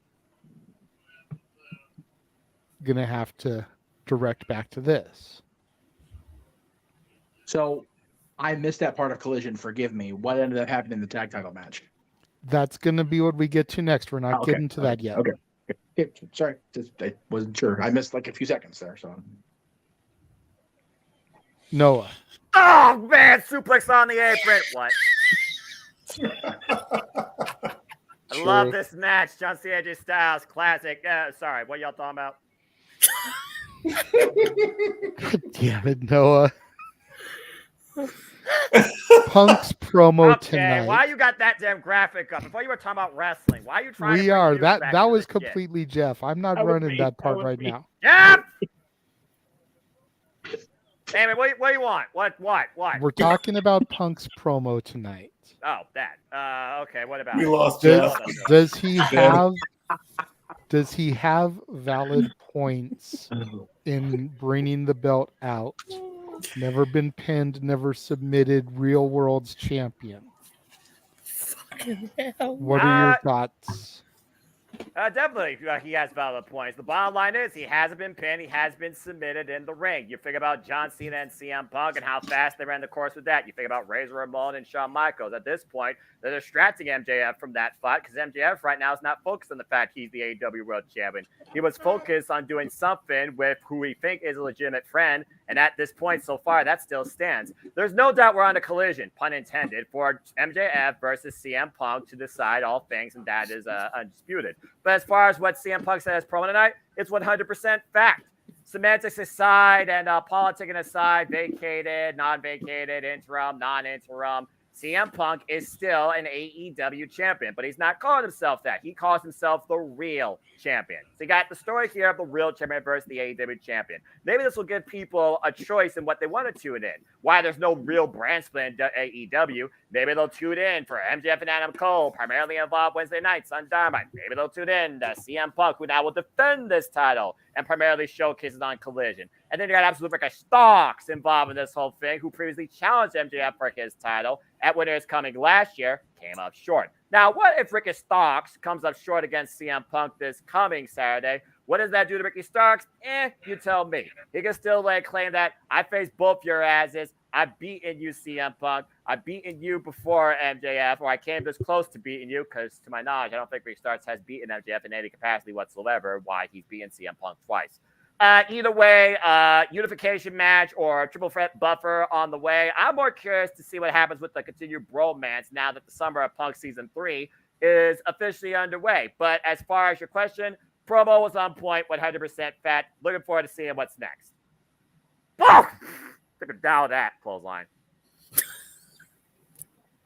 gonna have to direct back to this. So I missed that part of Collision. Forgive me. What ended up happening in the tag title match? That's going to be what we get to next. We're not getting to that yet. Okay. Sorry. I wasn't sure. I missed like a few seconds there. So Noah. Oh, man. Suplex on the apron. What? I love this match. John Cena, AJ Styles. Classic. Sorry. What y'all talking about? God damn it, Noah. Punk's promo tonight. Why you got that damn graphic up? Before you were talking about wrestling. Why are you trying We to are. That was completely shit? Jeff. I'm not running that part right now. Yep. Damn it, what do you want? What? We're talking about Punk's promo tonight. Oh, that. Okay, what about We it? lost Jeff. Does he have valid points in bringing the belt out? Never been pinned, never submitted, real world's champion. Fucking hell. What are your thoughts? Definitely, he has valid points. The bottom line is he hasn't been pinned. He has been submitted in the ring. You think about John Cena and CM Punk and how fast they ran the course with that. You think about Razor Ramon and Shawn Michaels. At this point, they're distracting MJF from that fight because MJF right now is not focused on the fact he's the AEW World Champion. He was focused on doing something with who we think is a legitimate friend. And at this point so far, that still stands. There's no doubt we're on a collision, pun intended, for MJF versus CM Punk to decide all things, and that is undisputed. But as far as what CM Punk said as promo tonight, it's 100% fact. Semantics aside and politicking aside, vacated, non-vacated, interim, non-interim, CM Punk is still an AEW champion, but he's not calling himself that. He calls himself the real champion. So you got the story here of the real champion versus the AEW champion. Maybe this will give people a choice in what they want to tune in. Why there's no real brand split in AEW. Maybe they'll tune in for MJF and Adam Cole, primarily involved Wednesday nights on Dynamite. Maybe they'll tune in to CM Punk, who now will defend this title and primarily showcases on Collision. And then you got Absolute Ricochet Starks involved in this whole thing, who previously challenged MJF for his title at Winners Coming last year, came up short. Now, what if Ricky Starks comes up short against CM Punk this coming Saturday? What does that do to Ricky Starks? You tell me. He can still claim that I faced both your asses. I've beaten you, CM Punk. I've beaten you before MJF, or I came this close to beating you, because to my knowledge, I don't think Ricky Starks has beaten MJF in any capacity whatsoever. Why he's beaten CM Punk twice. Either way, unification match or triple threat buffer on the way. I'm more curious to see what happens with the continued bromance now that the Summer of Punk Season 3 is officially underway. But as far as your question, promo was on point, 100% fat. Looking forward to seeing what's next. Oh! Took a down that clothesline.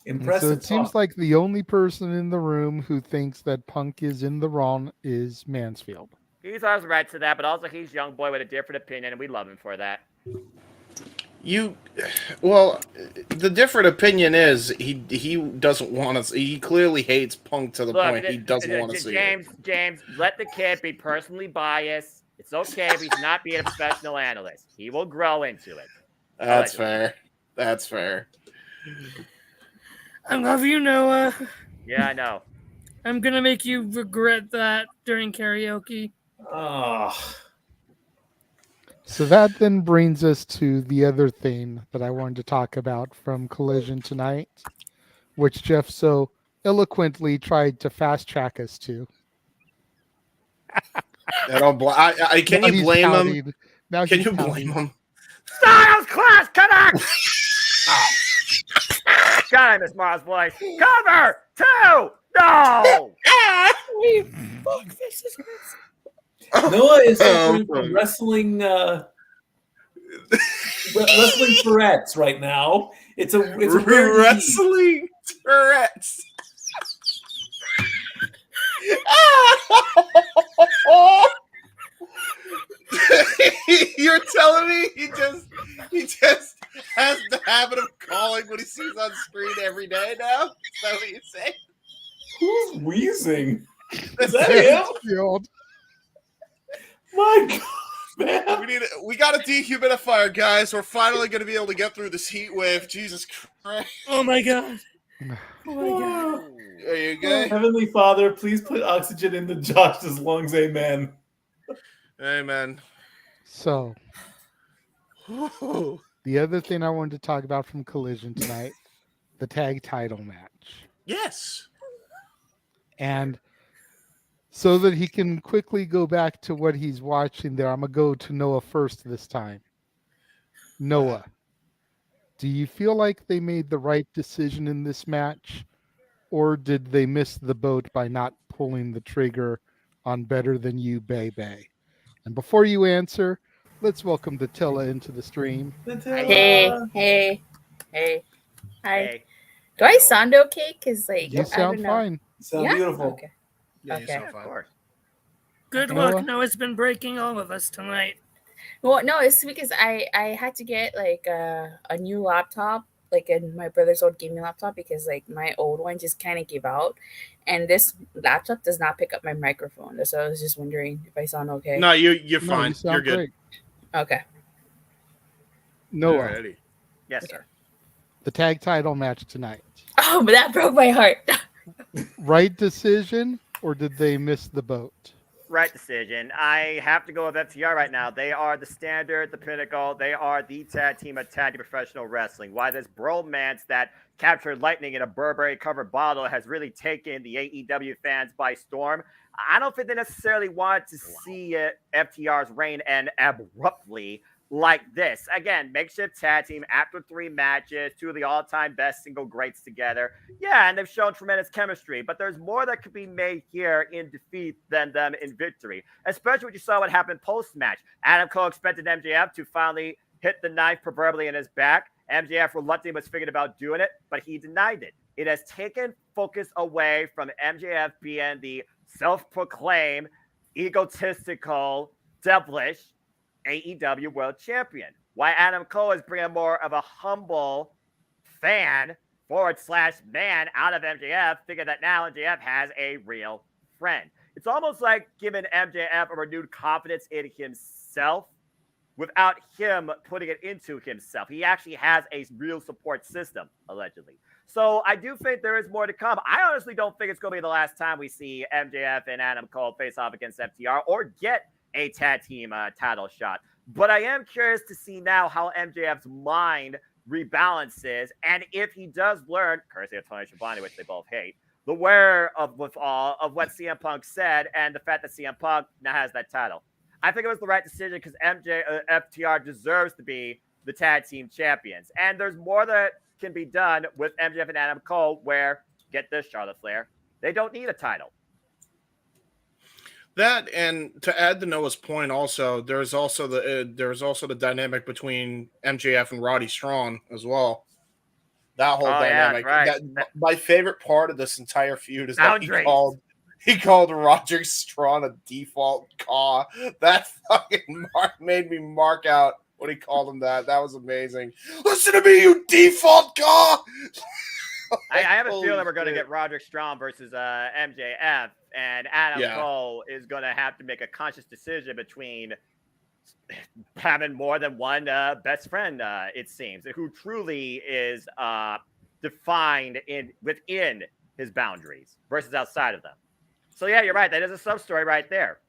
Impressive. So it seems like the only person in the room who thinks that Punk is in the wrong is Mansfield. He's always right to that, but also he's a young boy with a different opinion, and we love him for that. Well, the different opinion is he doesn't want to. He clearly hates Punk to the point he doesn't want to see it. James, let the kid be personally biased. It's okay if he's not being a professional analyst. He will grow into it. That's fair. That's fair. I love you, Noah. Yeah, I know. I'm gonna make you regret that during karaoke. Oh. So that then brings us to the other thing that I wanted to talk about from Collision tonight, which Jeff so eloquently tried to fast track us to. Can you blame him? Now can you blame him? Styles Clash Connect! God, I miss Mars' voice. Cover 2! No! Fuck, this is Noah is suffering from wrestling Tourette's right now. It's a wrestling Tourette's. You're telling me he just has the habit of calling what he sees on screen every day now? Is that what you're saying? Who's wheezing? Is that him? My God, man. We got a dehumidifier, guys. We're finally going to be able to get through this heat wave. Jesus Christ. Oh, my God. Oh, my God. Are you good? Heavenly Father, please put oxygen into Josh's lungs. Amen. Amen. So, the other thing I wanted to talk about from Collision tonight, the tag title match. Yes. And so that he can quickly go back to what he's watching there, I'm going to go to Noah first this time. Noah, do you feel like they made the right decision in this match, or did they miss the boat by not pulling the trigger on Better Than You, Baby? And before you answer, let's welcome Datilla into the stream. Hey. Hi. Do I sound okay? Because, you sound fine. Sound beautiful. Okay. Yeah, okay. you sound fine. Good luck. Noah's been breaking all of us tonight. Well, no, it's because I had to get a new laptop, in my brother's old gaming laptop, because my old one just kind of gave out, and this laptop does not pick up my microphone. So I was just wondering if I sound okay. No, you're fine. You You're good. great. Okay. Noah. Alrighty. Yes, sir. The tag title match tonight. Oh, but that broke my heart. Right decision, or did they miss the boat? Right decision. I have to go with FTR right now. They are the standard, the pinnacle. They are the tag team of tag team professional wrestling. Why this bromance that captured lightning in a Burberry-covered bottle has really taken the AEW fans by storm. I don't think they necessarily wanted to see FTR's reign end abruptly like this. Again, makeshift tag team after 3 matches, 2 of the all-time best single greats together. Yeah, and they've shown tremendous chemistry, but there's more that could be made here in defeat than them in victory, especially when you saw what happened post-match. Adam Cole expected MJF to finally hit the knife proverbially in his back, MJF reluctantly was thinking about doing it, but he denied it. It has taken focus away from MJF being the self-proclaimed, egotistical, devilish AEW World Champion. Why Adam Cole is bringing more of a humble fan / man out of MJF, figure that now MJF has a real friend. It's almost like giving MJF a renewed confidence in himself without him putting it into himself. He actually has a real support system, allegedly. So I do think there is more to come. I honestly don't think it's going to be the last time we see MJF and Adam Cole face off against FTR or get a tag team title shot. But I am curious to see now how MJF's mind rebalances, and if he does learn, courtesy of Tony Schiavone, which they both hate, the wherewithal of what CM Punk said and the fact that CM Punk now has that title. I think it was the right decision because FTR deserves to be the tag team champions. And there's more that can be done with MJF and Adam Cole where, get this, Charlotte Flair, they don't need a title. That, and to add to Noah's point, also there's also the dynamic between MJF and Roddy Strong as well. That whole dynamic. Yeah, right. My favorite part of this entire feud is that he called Roger Strong a default caw. That fucking made me mark out when he called him that. That was amazing. Listen to me, you default caw. I have a feeling we're going to get Roderick Strong versus MJF, and Adam Cole is going to have to make a conscious decision between having more than one best friend, it seems, who truly is defined within his boundaries versus outside of them. So, yeah, you're right. That is a sub-story right there.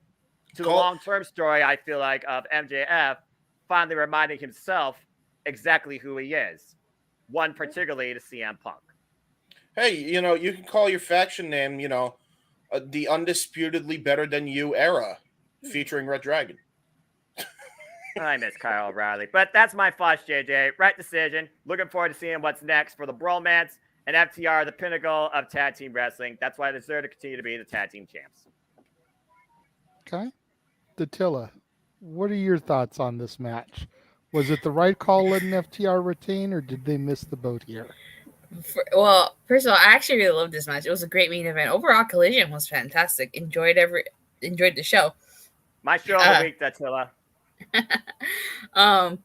To the long-term story, I feel like, of MJF finally reminding himself exactly who he is. One particularly to CM Punk. Hey, you can call your faction name, the Undisputedly Better Than You era, featuring Red Dragon. I miss Kyle O'Reilly. But that's my thoughts, JJ. Right decision. Looking forward to seeing what's next for the Bromance and FTR, the pinnacle of tag team wrestling. That's why they deserve to continue to be the tag team champs. Okay. Dattila, what are your thoughts on this match? Was it the right call letting FTR retain, or did they miss the boat here? Well, first of all, I actually really loved this match. It was a great main event. Overall, Collision was fantastic. Enjoyed the show. My show of the week, Dattila. I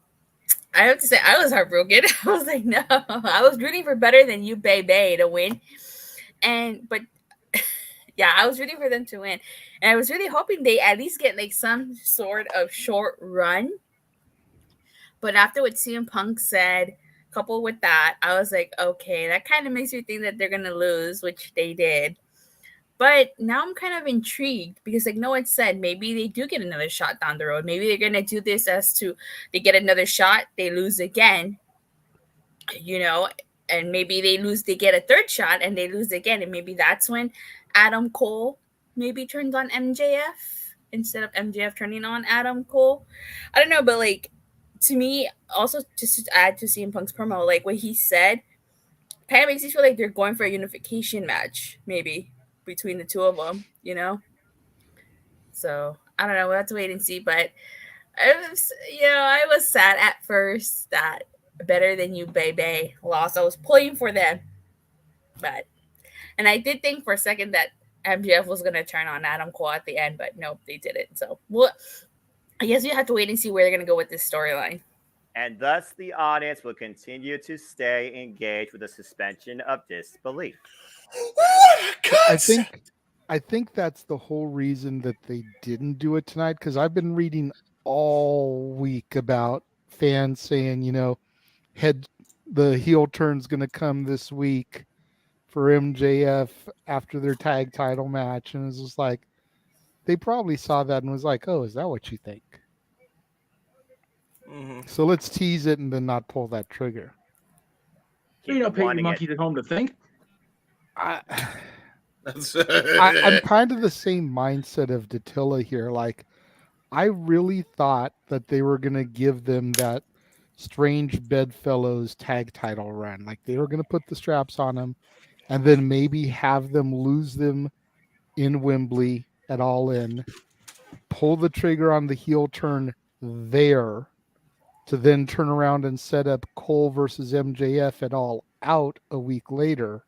have to say, I was heartbroken. I was like, no. I was rooting for Better Than You, baby, to win. But yeah, I was rooting for them to win. And I was really hoping they at least get like some sort of short run. But after what CM Punk said, coupled with that, I was like, okay, that kind of makes me think that they're going to lose, which they did. But now I'm kind of intrigued because, like Noah said, maybe they do get another shot down the road. Maybe they're going to do this as to they get another shot, they lose again, and maybe they get a third shot and they lose again. And maybe that's when Adam Cole maybe turns on MJF instead of MJF turning on Adam Cole. I don't know, but like, to me, also just to add to CM Punk's promo, like what he said kind of makes me feel like they're going for a unification match, maybe, between the two of them, So, I don't know. We'll have to wait and see. But, I was sad at first that Better Than You, baby, lost. I was pulling for them. And I did think for a second that MJF was going to turn on Adam Cole at the end, but nope, they didn't. So, I guess you have to wait and see where they're going to go with this storyline. And thus the audience will continue to stay engaged with a suspension of disbelief. I think that's the whole reason that they didn't do it tonight, because I've been reading all week about fans saying, the heel turn's going to come this week for MJF after their tag title match. And it's just like, they probably saw that and was like, oh, is that what you think? Mm-hmm. So let's tease it and then not pull that trigger. Pay your monkeys at home to think. I'm kind of the same mindset of Dattila here. Like, I really thought that they were going to give them that Strange Bedfellows tag title run. Like, they were going to put the straps on them and then maybe have them lose them in Wembley at All In, pull the trigger on the heel turn there, to then turn around and set up Cole versus MJF at All Out a week later.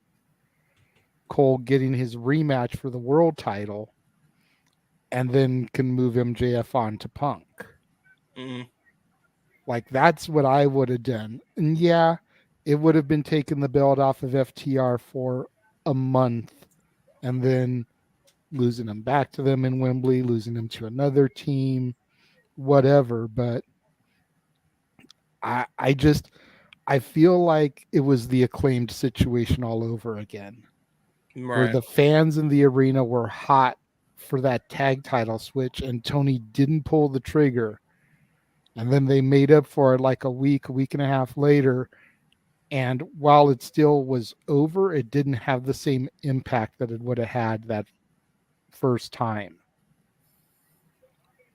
Cole getting his rematch for the world title, and then can move MJF on to Punk. Like, that's what I would have done. And yeah, it would have been taking the belt off of FTR for a month and then losing them back to them in Wembley, losing them to another team, whatever. But I feel like it was the Acclaimed situation all over again. Where Right. the fans in the arena were hot for that tag title switch, and Tony didn't pull the trigger. And then they made up for it like a week and a half later. And while it still was over, it didn't have the same impact that it would have had that first time.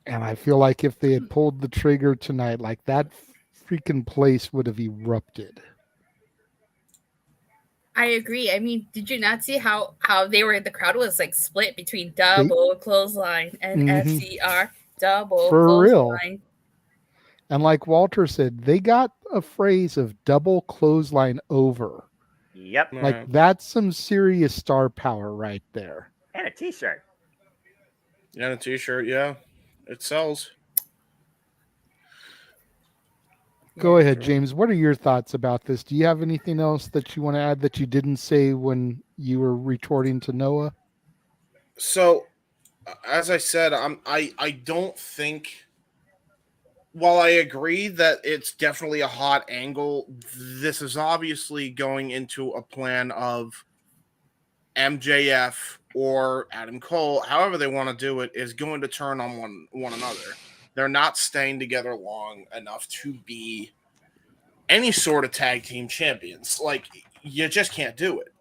And I feel like if they had pulled the trigger tonight, like, that freaking place would have erupted. I agree. I mean, did you not see how the crowd was like split between double clothesline and FCR double For clothesline? real. And like Walter said, they got a phrase of double clothesline over. Yep. Like, that's some serious star power right there. And a t-shirt. Yeah, a t-shirt, yeah. It sells. Go ahead, James. What are your thoughts about this? Do you have anything else that you want to add that you didn't say when you were retorting to Noah? So, as I said, I don't think, while I agree that it's definitely a hot angle, this is obviously going into a plan of MJF or Adam Cole, however they want to do it, is going to turn on one another. They're not staying together long enough to be any sort of tag team champions. Like, you just can't do it.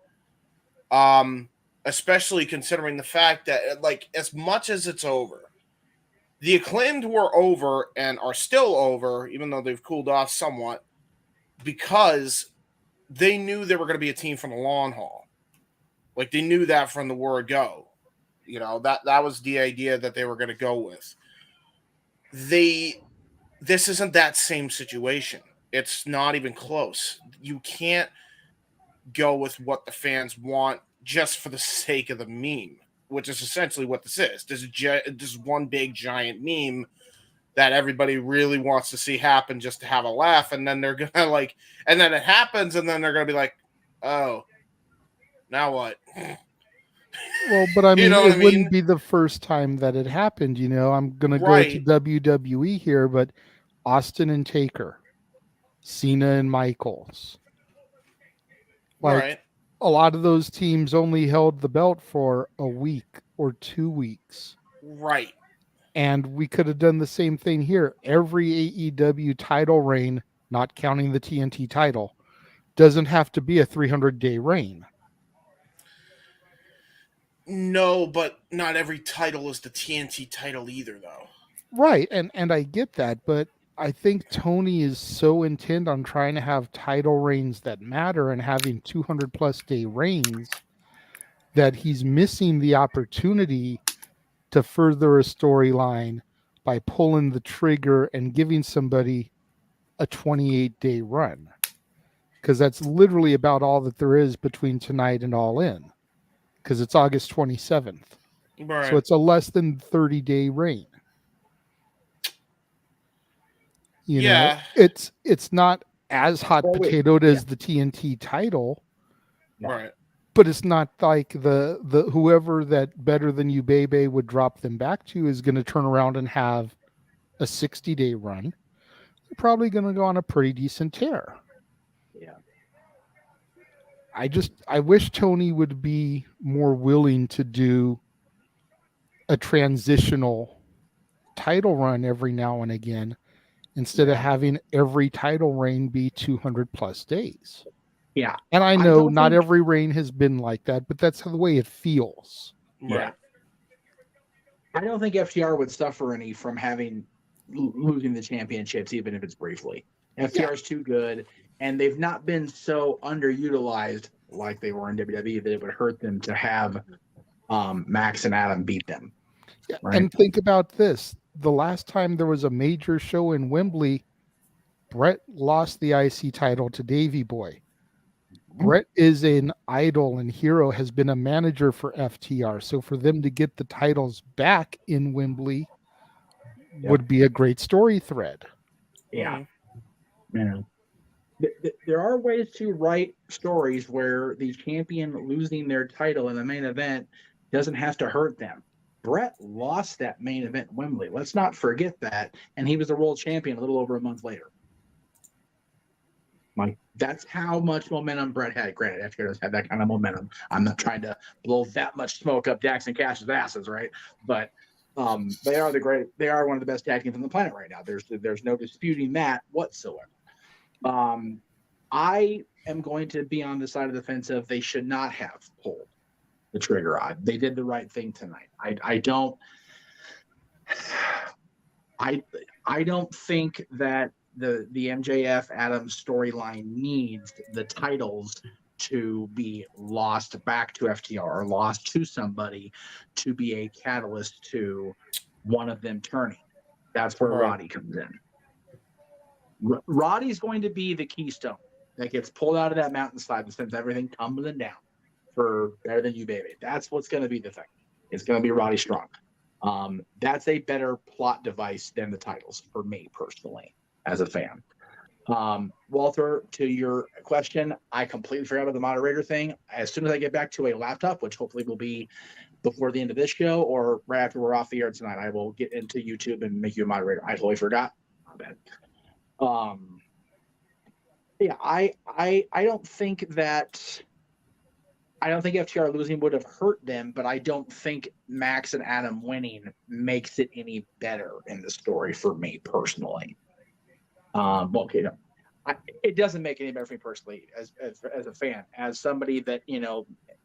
Especially considering the fact that, like, as much as it's over, the Acclaimed were over and are still over, even though they've cooled off somewhat, because they knew they were going to be a team from the long haul. Like, they knew that from the word go. You know, that was the idea that they were going to go with. This isn't that same situation. It's not even close. You can't go with what the fans want just for the sake of the meme, which is essentially what this is. This is one big giant meme that everybody really wants to see happen just to have a laugh, and then they're gonna like, and then it happens, and then they're gonna be like, "Oh, now what?" Well, but I mean, You know what I wouldn't mean? be the first time that it happened. You know, I'm gonna go to Right. WWE here, but Austin and Taker, Cena and Michaels. Like, Right. a lot of those teams only held the belt for a week or 2 weeks. Right. And we could have done the same thing here. Every AEW title reign, not counting the TNT title, doesn't have to be a 300-day reign. No, but not every title is the TNT title either, though. Right, and I get that, but I think Tony is so intent on trying to have title reigns that matter and having 200+ day reigns that he's missing the opportunity to further a storyline by pulling the trigger and giving somebody a 28-day run. Because that's literally about all that there is between tonight and All In. Because it's August 27th. Right. So it's a less than 30-day reign. You know, it's not as hot potatoed as the TNT title. Right. But it's not like the whoever that Better Than You Bebe would drop them back to is going to turn around and have a 60-day run. They're probably going to go on a pretty decent tear. Yeah. I wish Tony would be more willing to do a transitional title run every now and again instead of having every title reign be 200+ days. Yeah. And I know don't not think- every reign has been like that, but that's the way it feels. Yeah. I don't think FTR would suffer any from losing the championships, even if it's briefly. FTR is too good, and they've not been so underutilized like they were in WWE that it would hurt them to have Max and Adam beat them. Right? And think about this. The last time there was a major show in Wembley, Brett lost the IC title to Davey Boy. Brett is an idol and hero, has been a manager for FTR. So for them to get the titles back in Wembley would be a great story thread. Yeah. There are ways to write stories where the champion losing their title in the main event doesn't have to hurt them. Brett lost that main event in Wembley. Let's not forget that. And he was the world champion a little over a month later. Like, that's how much momentum Brett had. Granted, FTR doesn't have that kind of momentum. I'm not trying to blow that much smoke up Dax and Cash's asses, right? But they are one of the best tag teams on the planet right now. There's no disputing that whatsoever. I am going to be on the side of the fence of they should not have pulled the trigger on. They did the right thing tonight. I don't think that the MJF Adams storyline needs the titles to be lost back to FTR or lost to somebody to be a catalyst to one of them turning. That's where Roddy comes in. Roddy's going to be the keystone that gets pulled out of that mountainside and sends everything tumbling down for Better Than You, Baby. That's what's going to be the thing. It's going to be Roddy Strong. That's a better plot device than the titles for me personally as a fan. Walter, to your question, I completely forgot about the moderator thing. As soon as I get back to a laptop, which hopefully will be before the end of this show or right after we're off the air tonight, I will get into YouTube and make you a moderator. I totally forgot. My bad. I don't think FTR losing would have hurt them, but I don't think Max and Adam winning makes it any better in the story for me personally. It doesn't make it any better for me personally as a fan, as somebody that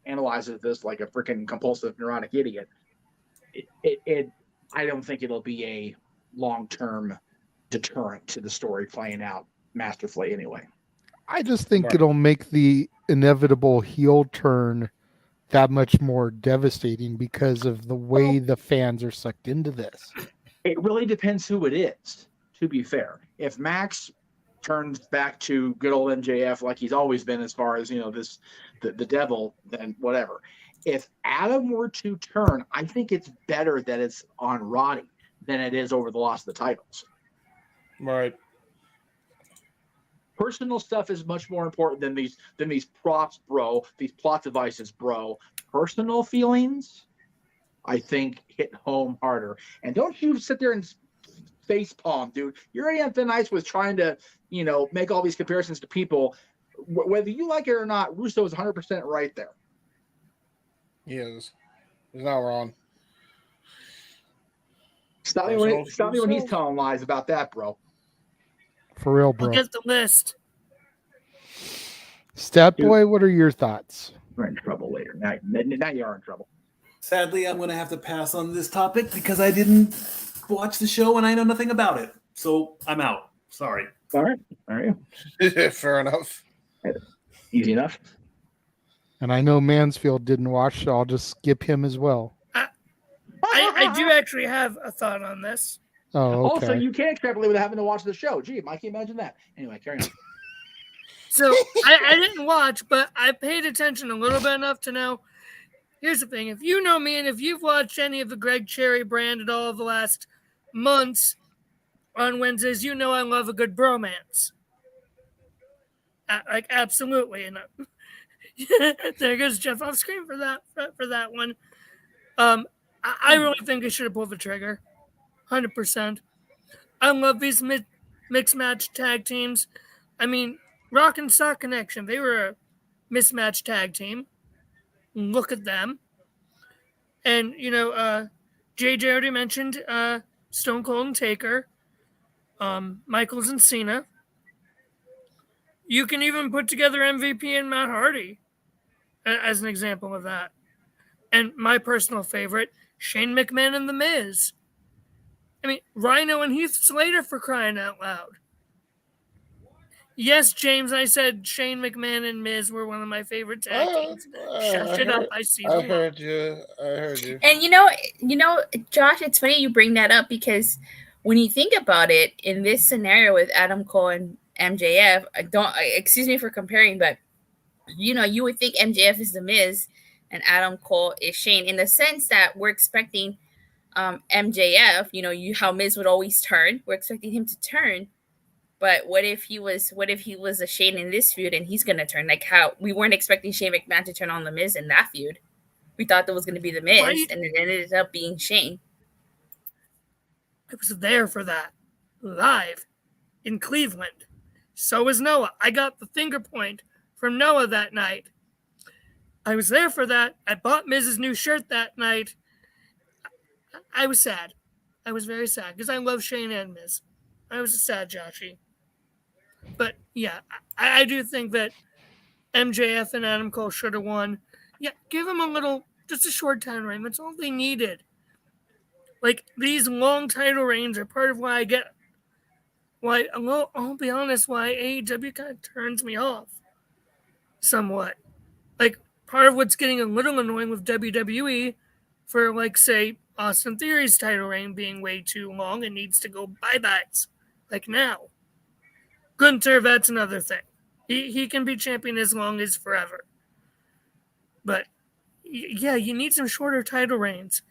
analyzes this like a freaking compulsive neurotic idiot. I don't think it'll be a long-term deterrent to the story playing out masterfully anyway. I just think it'll make the inevitable heel turn that much more devastating because of the way the fans are sucked into this. It really depends who it is, to be fair. If Max turns back to good old MJF like he's always been as far as, the devil, then whatever. If Adam were to turn, I think it's better that it's on Roddy than it is over the loss of the titles. Right. Personal stuff is much more important than these props, bro. These plot devices, bro. Personal feelings, I think, hit home harder. And don't you sit there and face palm, dude. You're already on thin ice with trying to, make all these comparisons to people. Whether you like it or not, Russo is 100% right there. He is. He's not wrong. Stop me when he's telling lies about that, bro. For real, bro. I'll get the list. Stat Boy, what are your thoughts? We're in trouble later. Now you are in trouble. Sadly, I'm going to have to pass on this topic because I didn't watch the show and I know nothing about it. So I'm out. Sorry. All right. All right. Fair enough. Easy enough. And I know Mansfield didn't watch, so I'll just skip him as well. I do actually have a thought on this. Oh, okay. Also, you can't extrapolate without having to watch the show. Gee, Mike, can you imagine that? Anyway, carry on. So I didn't watch, but I paid attention a little bit enough to know. Here's the thing. If you know me and if you've watched any of the Greg Cherry brand at all of the last months on Wednesdays, you know I love a good bromance. Absolutely. And there goes Jeff off screen for that one. I really think they should have pulled the trigger. 100%. I love these mixed match tag teams. I mean, Rock and Sock Connection, they were a mismatched tag team. Look at them. And, JJ already mentioned Stone Cold and Taker, Michaels and Cena. You can even put together MVP and Matt Hardy as an example of that. And my personal favorite, Shane McMahon and The Miz. I mean, Rhino and Heath Slater, for crying out loud. Yes, James, I said Shane McMahon and Miz were one of my favorite tag teams. Shut it up. I see I them. heard you. And Josh, it's funny you bring that up because when you think about it, in this scenario with Adam Cole and MJF, excuse me for comparing, but you would think MJF is the Miz and Adam Cole is Shane, in the sense that we're expecting MJF, how Miz would always turn. We're expecting him to turn. But what if he was a Shane in this feud and he's gonna turn? Like how we weren't expecting Shane McMahon to turn on the Miz in that feud. We thought that was gonna be the Miz, Right? and it ended up being Shane. I was there for that. Live in Cleveland. So was Noah. I got the finger point from Noah that night. I was there for that. I bought Miz's new shirt that night. I was sad. I was very sad because I love Shane and Miz. I was a sad Joshy. But yeah, I do think that MJF and Adam Cole should have won. Yeah, give them just a short time reign. That's all they needed. Like, these long title reigns are part of why I'll be honest, why AEW kind of turns me off somewhat. Like, part of what's getting a little annoying with WWE for, like, say, Austin Theory's title reign being way too long and needs to go bye-byes. Like now. Gunther, that's another thing. He can be champion as long as forever. But, yeah, you need some shorter title reigns.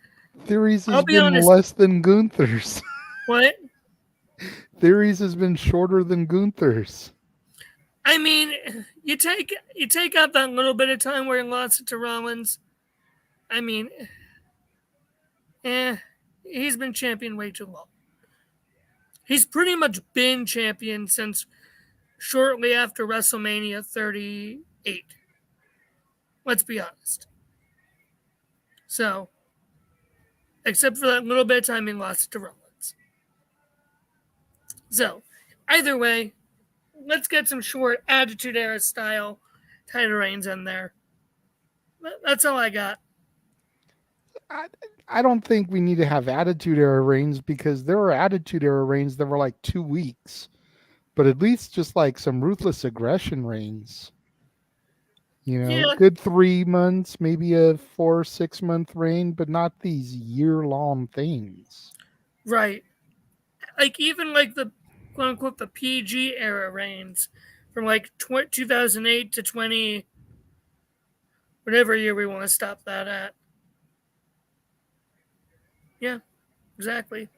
Theories has been less than Gunther's. What? Theories has been shorter than Gunther's. I mean, you take out that little bit of time where he lost it to Rollins. I mean, he's been champion way too long. He's pretty much been champion since shortly after WrestleMania 38. Let's be honest. So, except for that little bit of time he lost it to Rollins. So, either way, let's get some short Attitude Era style title reigns in there. That's all I got. I don't think we need to have Attitude Era reigns because there were Attitude Era reigns that were like 2 weeks. But at least just like some Ruthless Aggression reigns. Good 3 months, maybe a 4 or 6 month reign, but not these year-long things. Right. Like even like the quote unquote the PG era reigns from like 2008 to 20 whatever year we want to stop that at. Yeah, exactly.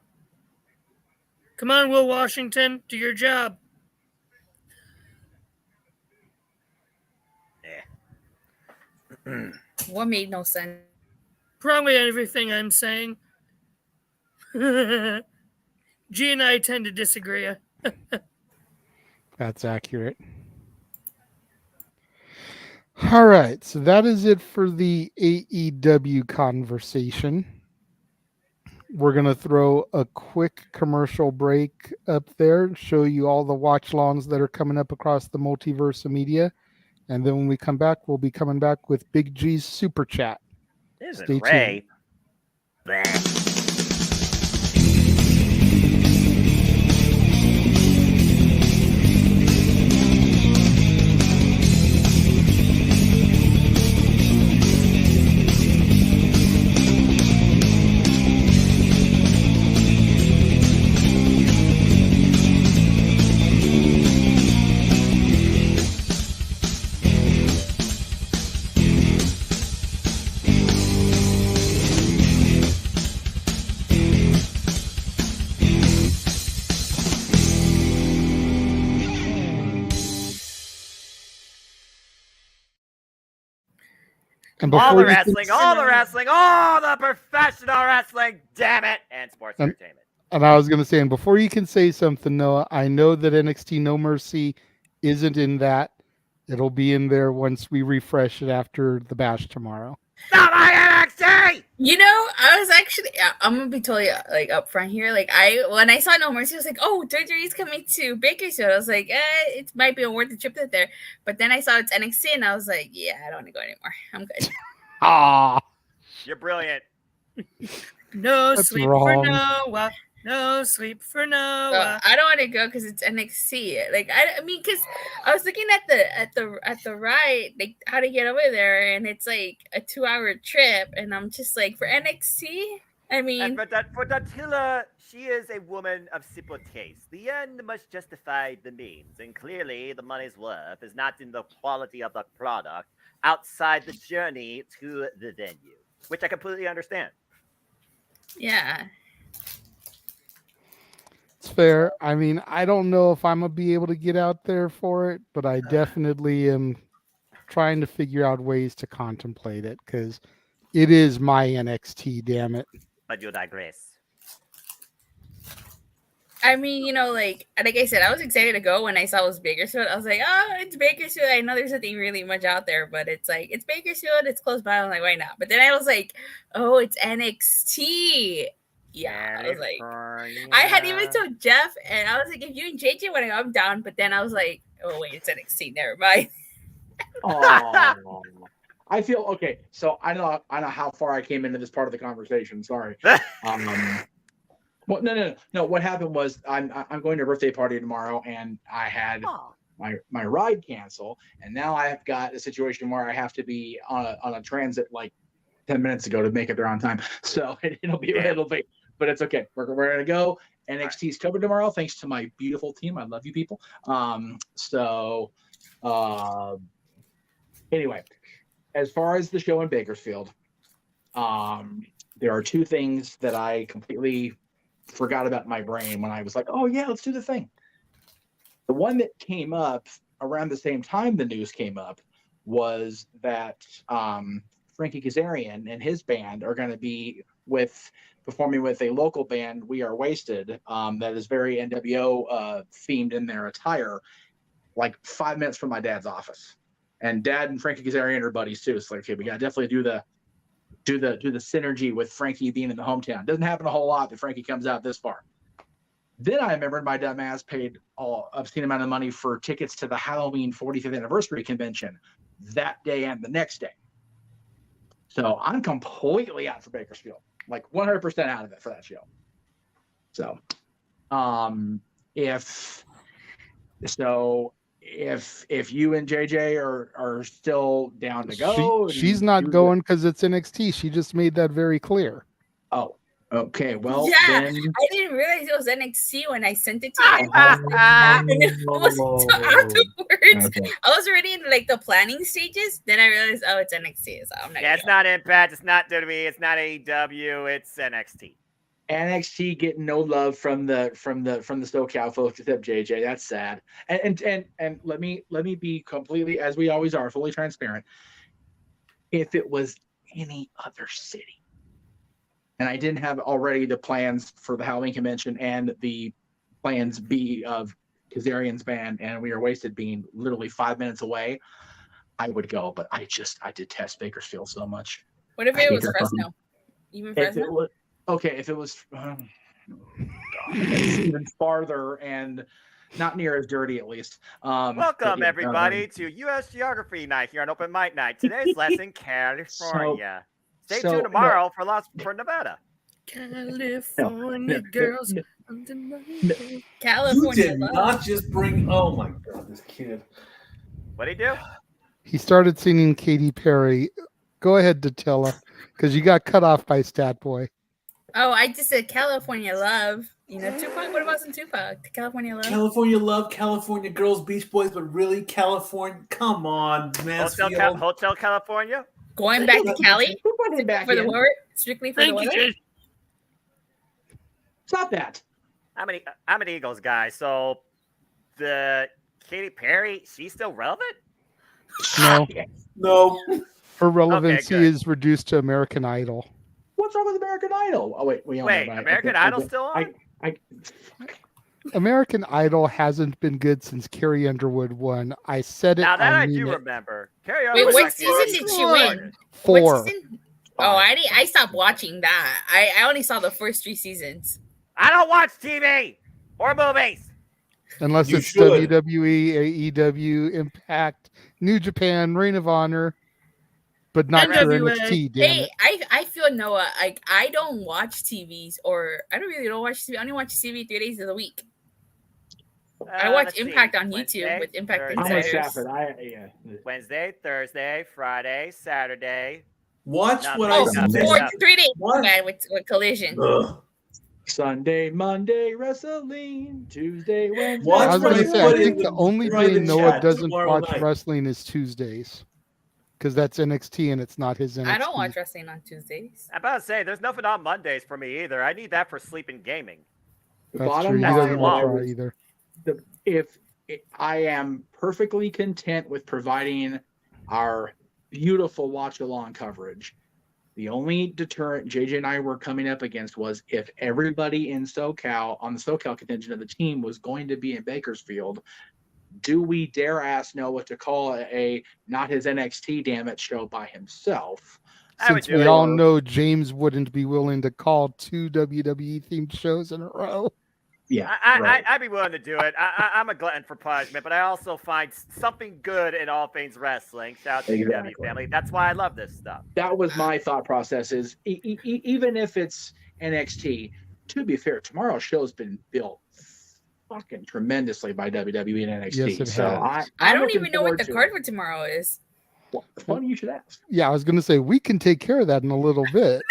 Come on, Will Washington, do your job. What made no sense? Probably everything I'm saying. G and I tend to disagree. That's accurate. All right, so that is it for the AEW conversation. We're going to throw a quick commercial break up there, show you all the watch-alongs that are coming up across the multiverse of media. And then when we come back, we'll be coming back with Big G's Super Chat. Isn't Ray? And all the wrestling, all the professional wrestling, damn it, and sports entertainment. And I was going to say, and before you can say something, Noah, I know that NXT No Mercy isn't in that. It'll be in there once we refresh it after the bash tomorrow. Not my NXT! I was actually, I'm going to be totally like upfront here. Like when I saw No Mercy, I was like, oh, WWE's coming to Bakersfield. I was like, it might be a worth the trip there. But then I saw it's NXT and I was like, yeah, I don't want to go anymore. I'm good. Ah, you're brilliant. No That's sleep wrong. for Noah. No sleep for Noah. I don't want to go because it's NXT. Like I mean, because I was looking at the ride, like how to get over there, and it's like a 2-hour trip, and I'm just like, for NXT, I mean, and for Dattila, she is a woman of simple taste. The end must justify the means, and clearly the money's worth is not in the quality of the product outside the journey to the venue, which I completely understand. yeah. It's fair. I mean, I don't know if I'm gonna be able to get out there for it, but I definitely am trying to figure out ways to contemplate it because it is my NXT. Damn it! But you digress. I mean, like I said, I was excited to go when I saw it was Bakersfield. I was like, oh, it's Bakersfield. I know there's nothing really much out there, but it's like, it's Bakersfield. It's close by. I'm like, why not? But then I was like, oh, it's NXT. Yeah, I was like, I had even told Jeff, and I was like, if you and JJ want to go, I'm down. But then I was like, oh, wait, it's NXT. Never mind. Oh, I feel okay. So I know how far I came into this part of the conversation. Sorry. Well, no. What happened was I'm going to a birthday party tomorrow, and I had my ride cancel, and now I've got a situation where I have to be on a transit like 10 minutes ago to make it there on time. So it'll be, but it's okay. We're gonna go. NXT's covered tomorrow, thanks to my beautiful team. I love you people. Anyway, as far as the show in Bakersfield, there are two things that I completely forgot about in my brain when I was like, oh yeah, let's do the thing. The one that came up around the same time the news came up was that Frankie Kazarian and his band are going to be performing with a local band, We Are Wasted, that is very NWO themed in their attire, like 5 minutes from my dad's office. And Dad and Frankie Kazarian are buddies too. It's like, okay, we got to definitely do the synergy with Frankie being in the hometown. Doesn't happen a whole lot that Frankie comes out this far. Then I remembered my dumb ass paid an obscene amount of money for tickets to the Halloween 45th anniversary convention that day and the next day. So I'm completely out for Bakersfield, like 100% out of it for that show. So, if you and JJ are still down to go, she's not going because it's NXT. She just made that very clear. Oh, okay. Well, yeah, then... I didn't realize it was NXT when I sent it to you. And it was afterwards. Okay. I was already in like the planning stages. Then I realized, oh, it's NXT. So I'm not. Yeah, it's not Impact. It's not WWE. It's not AEW. It's NXT. NXT getting no love from the SoCal folks except JJ. That's sad. And let me be completely, as we always are, fully transparent. If it was any other city, and I didn't have already the plans for the Halloween convention and the plans B of Kazarian's band and We Are Wasted being literally 5 minutes away, I would go. But I detest Bakersfield so much. What if it was Fresno? Even Fresno? If it was even farther and not near as dirty, at least. Welcome, everybody, to U.S. Geography Night here on Open Mic Night. Today's lesson, California. Stay tuned tomorrow for Nevada. California girls. California. You did not just bring. Oh my God, this kid. What'd he do? He started singing Katy Perry. Go ahead, Dattila, because you got cut off by Stat Boy. Oh, I just said California Love. Tupac? What wasn't Tupac? California Love? California Love, California Girls, Beach Boys, but really California? Come on, Mansfield. Hotel California? Going back to Cali? For the word? Strictly for the word? Stop that. I'm an Eagles guy, so the Katy Perry, she's still relevant? No. Her relevancy is reduced to American Idol. What's wrong with American Idol? Oh, wait. American Idol's still on? American Idol hasn't been good since Carrie Underwood won. I said it. Now that I do remember. Carrie Underwood. Wait, what season did she win? 4. Oh, I stopped watching that. I only saw the first 3 seasons. I don't watch TV or movies. Unless it's WWE, AEW, Impact, New Japan, Ring of Honor. But not for NXT, damn it. I feel Noah, like I don't watch TVs, or I don't watch TV. I only watch TV 3 days of the week. I watch Impact on YouTube with Impact Insiders. Wednesday, Thursday, Friday, Saturday. Watch Not what big I enough. suggest. 3 days What? man, with Collision. Ugh. Sunday, Monday, wrestling. Tuesday, Wednesday. Watch I was what going I to say, I put in think the only right day in Noah chat doesn't tomorrow watch night. wrestling is Tuesdays, because that's NXT and it's not his NXT. I don't watch wrestling on Tuesdays. I'm about to say, there's nothing on Mondays for me either. I need that for sleep and gaming. The That's bottom true. He line, doesn't what watch I Raw was- either. I am perfectly content with providing our beautiful watch along coverage. The only deterrent JJ and I were coming up against was if everybody in SoCal, on the SoCal contingent of the team, was going to be in Bakersfield, do we dare ask Noah to call a not his NXT damn it show by himself? Since we all know James wouldn't be willing to call 2 WWE themed shows in a row. Yeah, I'd be willing to do it. I'm a glutton for punishment, but I also find something good in all things wrestling. Shout out to the Exactly. UW family. That's why I love this stuff. That was my thought process. Is even if it's NXT, to be fair, tomorrow's show's been built fucking tremendously by WWE and NXT. Yes, it so has. I I'm don't looking even know what forward the to card it. for tomorrow is. Well, funny you should ask. Yeah, I was going to say, we can take care of that in a little bit.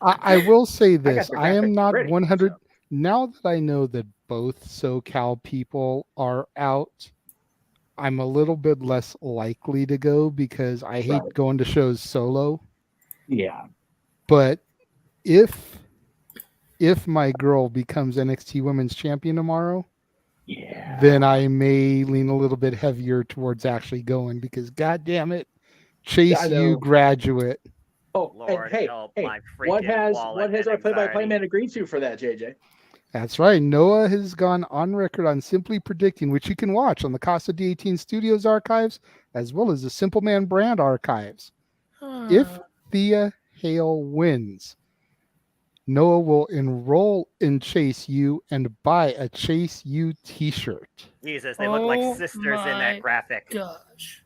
I will say this. the I am graphics not ready, 100. Now that I know that both SoCal people are out, I'm a little bit less likely to go because I hate Right. going to shows solo. Yeah. But if my girl becomes NXT Women's Champion tomorrow, then I may lean a little bit heavier towards actually going because, God damn it, Chase I U know. graduate. Oh, Lord and hey, help hey, my what freaking has wallet our and play-by-play anxiety. man agreed to for that, JJ? That's right. Noah has gone on record on simply predicting, which you can watch on the Casa D18 Studios archives, as well as the Simple Man brand archives. If Thea Hale wins, Noah will enroll in Chase U and buy a Chase U t-shirt. Jesus, they look like Oh sisters in my that graphic. Gosh.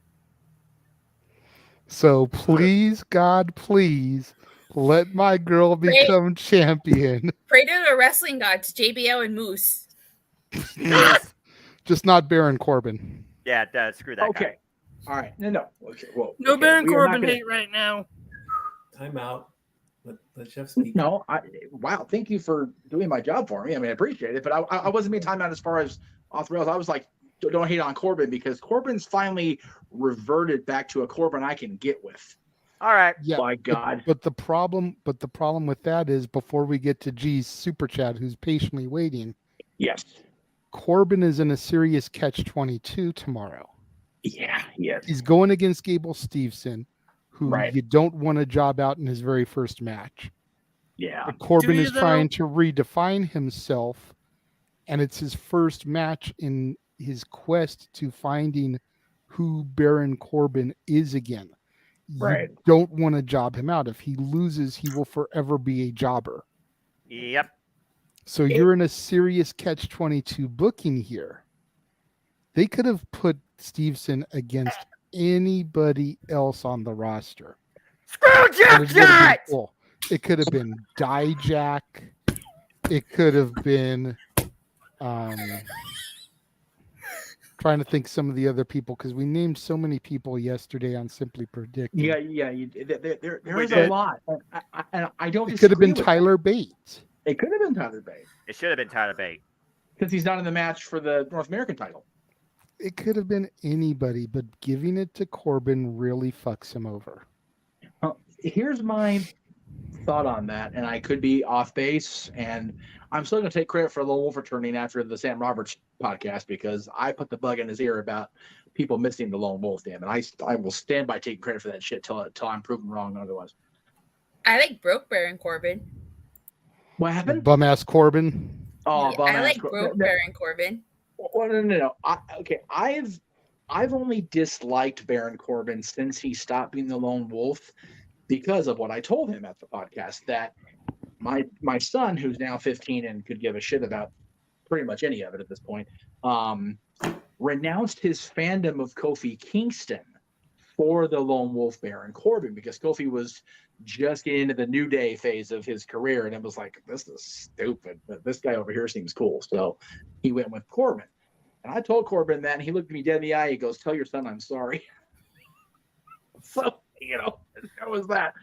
So please, God, please, let my girl become champion. Pray to the wrestling gods, JBL and Moose. Just not Baron Corbin. Yeah, screw that Okay. All right. No. Okay. Whoa. No okay. Baron We are not Corbin gonna- hate right now. Time out. Let Jeff speak. No, wow, thank you for doing my job for me. I mean, I appreciate it, but I wasn't being timed out as far as off the rails. I was like, don't hate on Corbin because Corbin's finally reverted back to a Corbin I can get with. All right. Yeah. My God. But the problem with that is before we get to G's super chat, who's patiently waiting. Yes. Corbin is in a serious catch-22 tomorrow. Yeah. Yes. He's going against Gable Steveson, who Right. you don't want to job out in his very first match. Yeah. But Corbin Do you is though? trying to redefine himself, and it's his first match in his quest to finding who Baron Corbin is again. Right. You don't want to job him out. If he loses, he will forever be a jobber. Yep. So you're in a serious catch-22 booking here. They could have put Steveson against anybody else on the roster. Screw Jeff And it would have been Jarrett! cool. It could have been Dijak. It could have been trying to think some of the other people because we named so many people yesterday on Simply Predicting. Yeah. There We is a did. lot. I don't. It could have been disagree with Tyler Bates. that. It could have been Tyler Bate It should have been Tyler Bate. because he's not in the match for the North American title. It could have been anybody, but giving it to Corbin really fucks him over. Here's my thought on that, and I could be off base, and I'm still going to take credit for Lone Wolf returning after the Sam Roberts podcast because I put the bug in his ear about people missing the Lone Wolf. Damn, and I will stand by taking credit for that shit till I'm proven wrong otherwise. I like broke Baron Corbin. What happened? Bum ass Corbin. Oh, Yeah, bum I ass like Cor- broke no, Baron Corbin. Well, no. I've only disliked Baron Corbin since he stopped being the Lone Wolf because of what I told him at the podcast that my son, who's now 15 and could give a shit about pretty much any of it at this point, renounced his fandom of Kofi Kingston for the Lone Wolf Baron Corbin because Kofi was just getting into the New Day phase of his career and it was like, this is stupid, but this guy over here seems cool. So he went with Corbin. And I told Corbin that, and he looked me dead in the eye. He goes, "Tell your son I'm sorry." So That was that.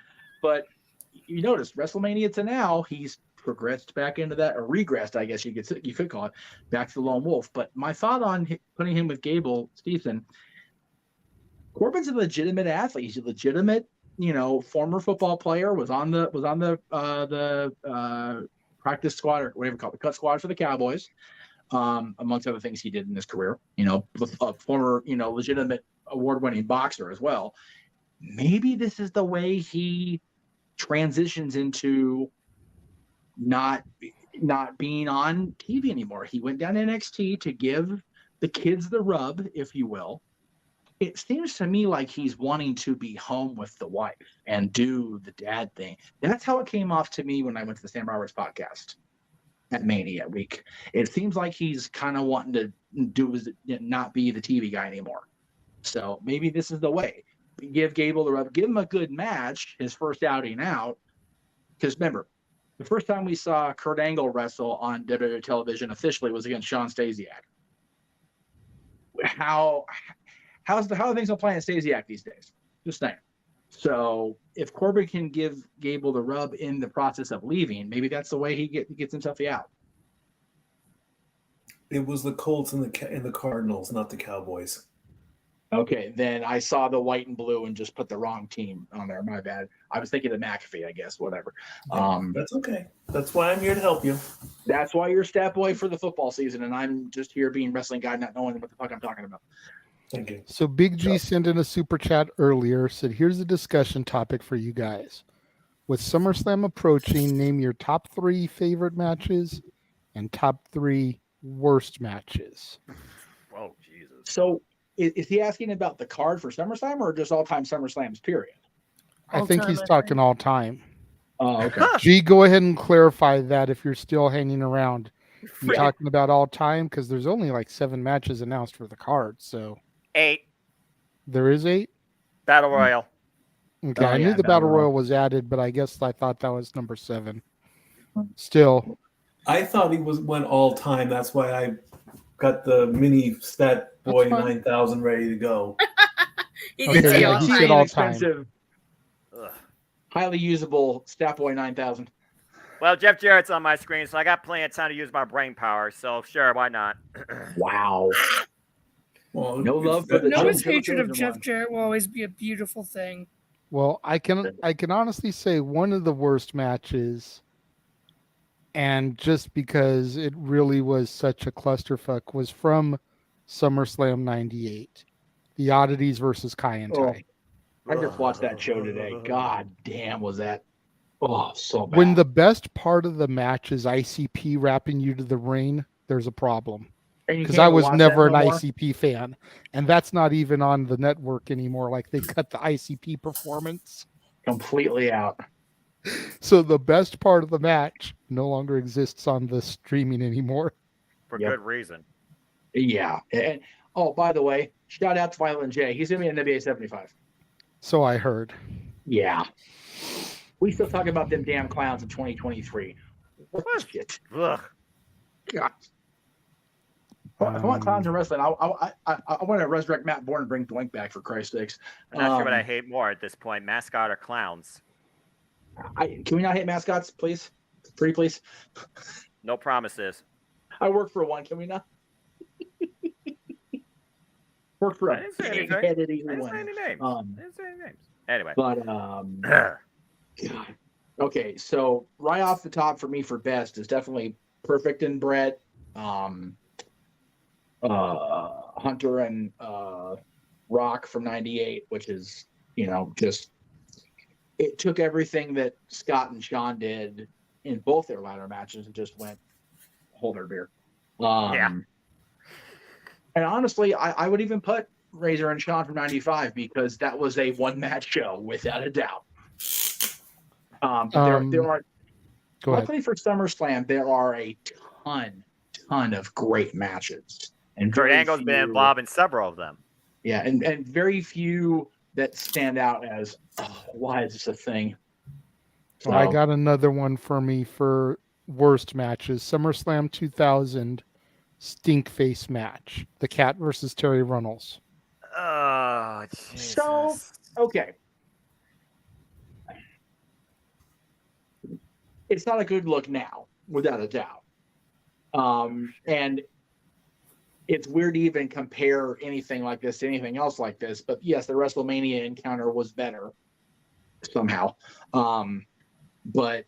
But you notice WrestleMania to now, he's progressed back into that, or regressed, I guess you could call it, back to the Lone Wolf. But my thought on putting him with Gable Steveson, Corbin's a legitimate athlete. He's a legitimate, former football player. Was on the practice squad, or whatever you call it, the cut squad for the Cowboys. Amongst other things he did in his career. A former, legitimate award-winning boxer as well. Maybe this is the way he transitions into not being on TV anymore. He went down to NXT to give the kids the rub, if you will. It seems to me like he's wanting to be home with the wife and do the dad thing. That's how it came off to me when I went to the Sam Roberts podcast at Mania week. It seems like he's kind of wanting to not be the TV guy anymore. So maybe this is the way. Give Gable the rub, give him a good match, his first outing out. Because remember, the first time we saw Kurt Angle wrestle on WWE television officially was against Shawn Stasiak. How are things on Planet Stasiak these days? Just saying. So if Corbin can give Gable the rub in the process of leaving, maybe that's the way he gets himself out. It was the Colts and the Cardinals, not the Cowboys. Okay, then I saw the white and blue and just put the wrong team on there. My bad. I was thinking of McAfee, I guess. Whatever. That's okay. That's why I'm here to help you. That's why you're stat boy for the football season, and I'm just here being wrestling guy, not knowing what the fuck I'm talking about. Thank you. So Big G sent in a super chat earlier, said, here's a discussion topic for you guys. With SummerSlam approaching, name your top 3 favorite matches and top 3 worst matches. Oh, Jesus. So is he asking about the card for SummerSlam or just all-time SummerSlams, period? I think he's talking all time. Oh, okay. G, go ahead and clarify that if you're still hanging around. You're talking about all time? Because there's only like 7 matches announced for the card, so... 8. There is 8? Battle Royal. Okay, I knew the Battle Royal was added, but I guess I thought that was number 7. Still. I thought he went all time. That's why I got the mini Stat Boy 9000 ready to go. He did say all time. Expensive, highly usable Stat Boy 9000. Well, Jeff Jarrett's on my screen, so I got plenty of time to use my brain power. So sure, why not? Wow. Well, no love for the Noah's hatred of Jeff Jarrett will always be a beautiful thing. Well, I can honestly say one of the worst matches, and just because it really was such a clusterfuck, was from SummerSlam 98. The Oddities versus Kai and Tai. I just watched that show today. God damn, was that so bad. When the best part of the match is ICP wrapping you to the ring, there's a problem. Because I was never an ICP fan, and that's not even on the network anymore. Like, they cut the ICP performance completely out. So the best part of the match no longer exists on the streaming anymore. For good reason. Yeah. And by the way, shout out to Violent J. He's gonna be in NBA 75. So I heard. Yeah. We still talk about them damn clowns in 2023. What shit? Ugh. God. If I want clowns in wrestling, I want to resurrect Matt Bourne and bring Doink back, for Christ's sakes. I'm not sure what I hate more at this point, mascot or clowns. Can we not hate mascots, please? Pretty please? No promises. I work for one. Can we not? Work for I didn't say anything. I didn't say any names. Anyway. But, God. Okay, so right off the top for me for best is definitely Perfect and Brett. Hunter and Rock from 98, which is, just it took everything that Scott and Sean did in both their ladder matches and just went hold their beer. And honestly, I would even put Razor and Sean from 95 because that was a one-match show without a doubt. There are luckily for SummerSlam, there are a ton of great matches. And Kurt Angle's been involved in several of them. Yeah, and very few that stand out as, why is this a thing? Well, I got another one for me for worst matches. SummerSlam 2000 stink face match. The Cat versus Terry Runnels. Oh, Jesus. So, okay. it's not a good look now, without a doubt. And it's weird to even compare anything like this to anything else like this. But yes, the WrestleMania encounter was better somehow. But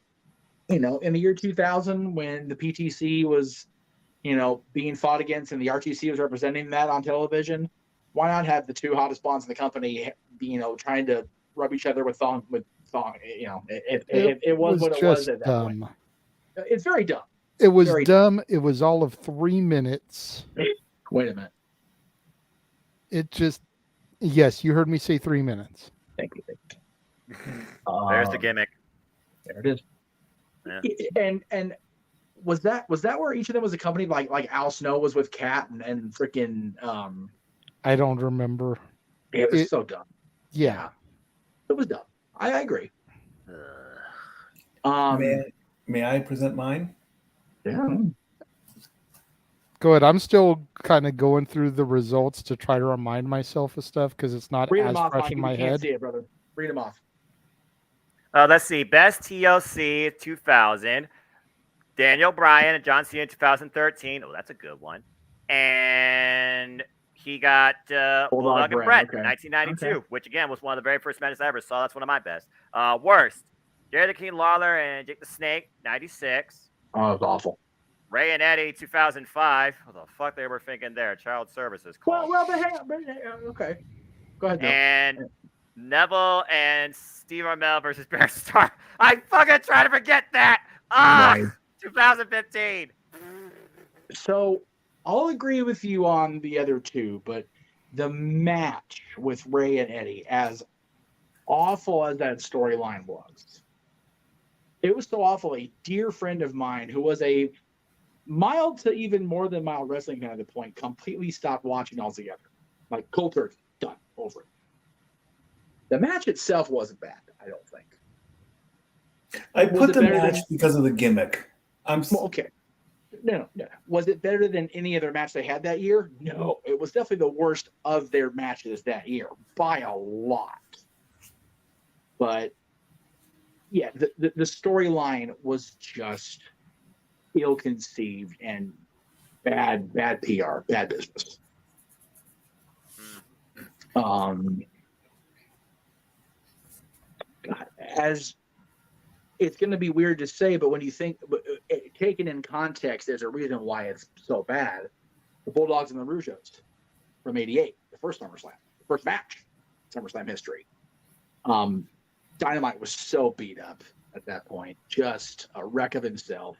in the year 2000, when the PTC was, being fought against and the RTC was representing that on television, why not have the two hottest blondes in the company, trying to rub each other with thong? It was what it was at that point. It's very dumb. It was dumb. It was all of 3 minutes. Wait a minute. Yes, you heard me say 3 minutes. Thank you. There's the gimmick. There it is. Yeah. And was that where each of them was accompanied, like Al Snow was with Kat and freaking I don't remember. It was so dumb. Yeah. It was dumb. I agree. May I present mine? Yeah. Go ahead. I'm still kind of going through the results to try to remind myself of stuff because it's not as fresh in my head. Can't see it, brother. Read them off. Let's see. Best TLC 2000. Daniel Bryan and John Cena in 2013. Oh, that's a good one. And he got Bulldog and Brett in 1992, which again was one of the very first matches I ever saw. That's one of my best. Worst. Jerry the King Lawler and Jake the Snake, 96. Oh, it was awful. Ray and Eddie, 2005. What the fuck they were thinking there? Child services. Well, but hang on. Okay. Go ahead, Bill. And Neville and Steve Amell versus Bear Star. I fucking try to forget that. 2015. So I'll agree with you on the other two, but the match with Ray and Eddie, as awful as that storyline was, it was so awful. A dear friend of mine who was a mild to even more than mild wrestling fan at the point completely stopped watching altogether. Like, cold turkey, done, over it. The match itself wasn't bad, I don't think. I put the match because of the gimmick. Okay. No. Was it better than any other match they had that year? No. It was definitely the worst of their matches that year by a lot. But yeah, the storyline was just ill-conceived and bad PR, bad business. God, as it's going to be weird to say, but when you think, taken in context, there's a reason why it's so bad. The Bulldogs and the Rougeos from '88, the first SummerSlam, the first match, SummerSlam history. Dynamite was so beat up at that point, just a wreck of himself.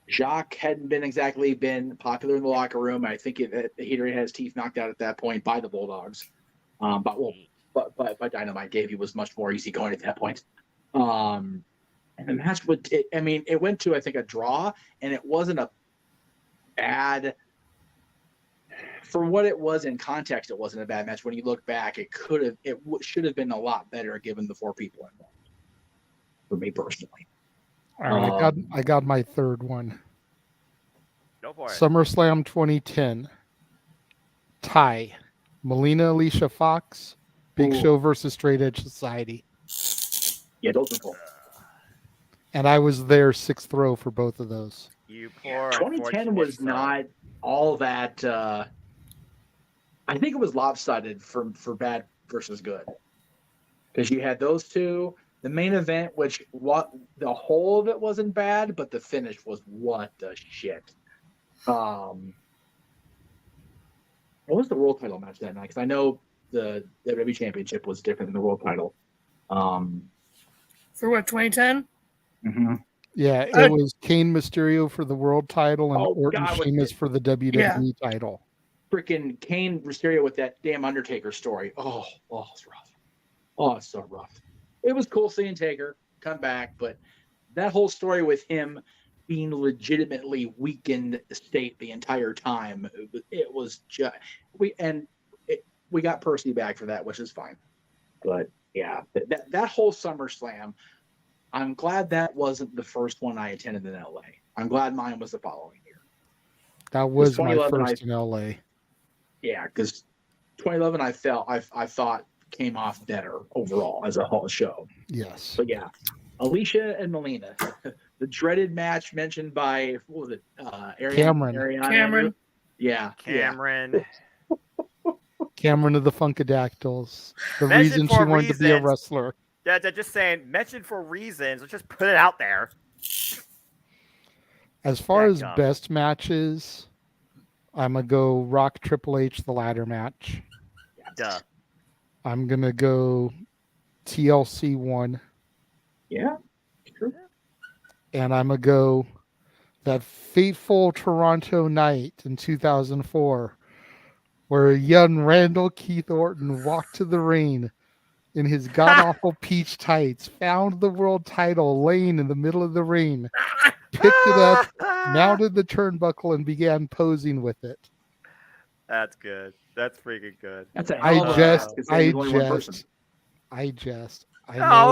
Jacques hadn't been popular in the locker room. I think he'd already had his teeth knocked out at that point by the Bulldogs. But Dynamite. Davey was much more easygoing at that point. And the match it went to, I think, a draw, and it wasn't a bad, for what it was in context, it wasn't a bad match. When you look back, it should have been a lot better given the four people involved. For me personally. All right, I got my third one. Go for it. SummerSlam 2010. Tie. Melina Alicia Fox. Big Show versus Straight Edge Society. Yeah, those are cool. And I was there 6th row for both of those. You poor 2010 was not all that. I think it was lopsided for bad versus good, because you had those two. The main event, the whole of it wasn't bad, but the finish was what the shit. What was the world title match that night? Because I know the WWE Championship was different than the world title. For what, 2010? Mm-hmm. Yeah, it was Kane Mysterio for the world title and Orton Sheamus for the WWE title. Freaking Kane Mysterio with that damn Undertaker story. Oh, it's rough. Oh, it's so rough. It was cool seeing Taker come back, but that whole story with him being legitimately weakened state the entire time, it was just we got Percy back for that, which is fine. But yeah, that whole SummerSlam, I'm glad that wasn't the first one I attended in LA. I'm glad mine was the following year. That was my first in LA. Yeah, because 2011 I thought came off better overall as a whole show. Yes. But yeah, Alicia and Melina. The dreaded match mentioned by, what was it? Cameron. Cameron. Yeah. Cameron. Cameron of the Funkadactyls. The Mentioned reason she for wanted to be a reasons. wrestler. Yeah, they're just saying, mentioned for reasons. Let's just put it out there. As far as That best matches, I'm going to go Rock Triple H, the ladder match. Duh. I'm going to go TLC 1. Yeah. True. And I'm going to go that fateful Toronto night in 2004 where young Randall Keith Orton walked to the ring in his god-awful peach tights, found the world title laying in the middle of the ring, picked it up, mounted the turnbuckle, and began posing with it. That's good. That's freaking good. That's a I know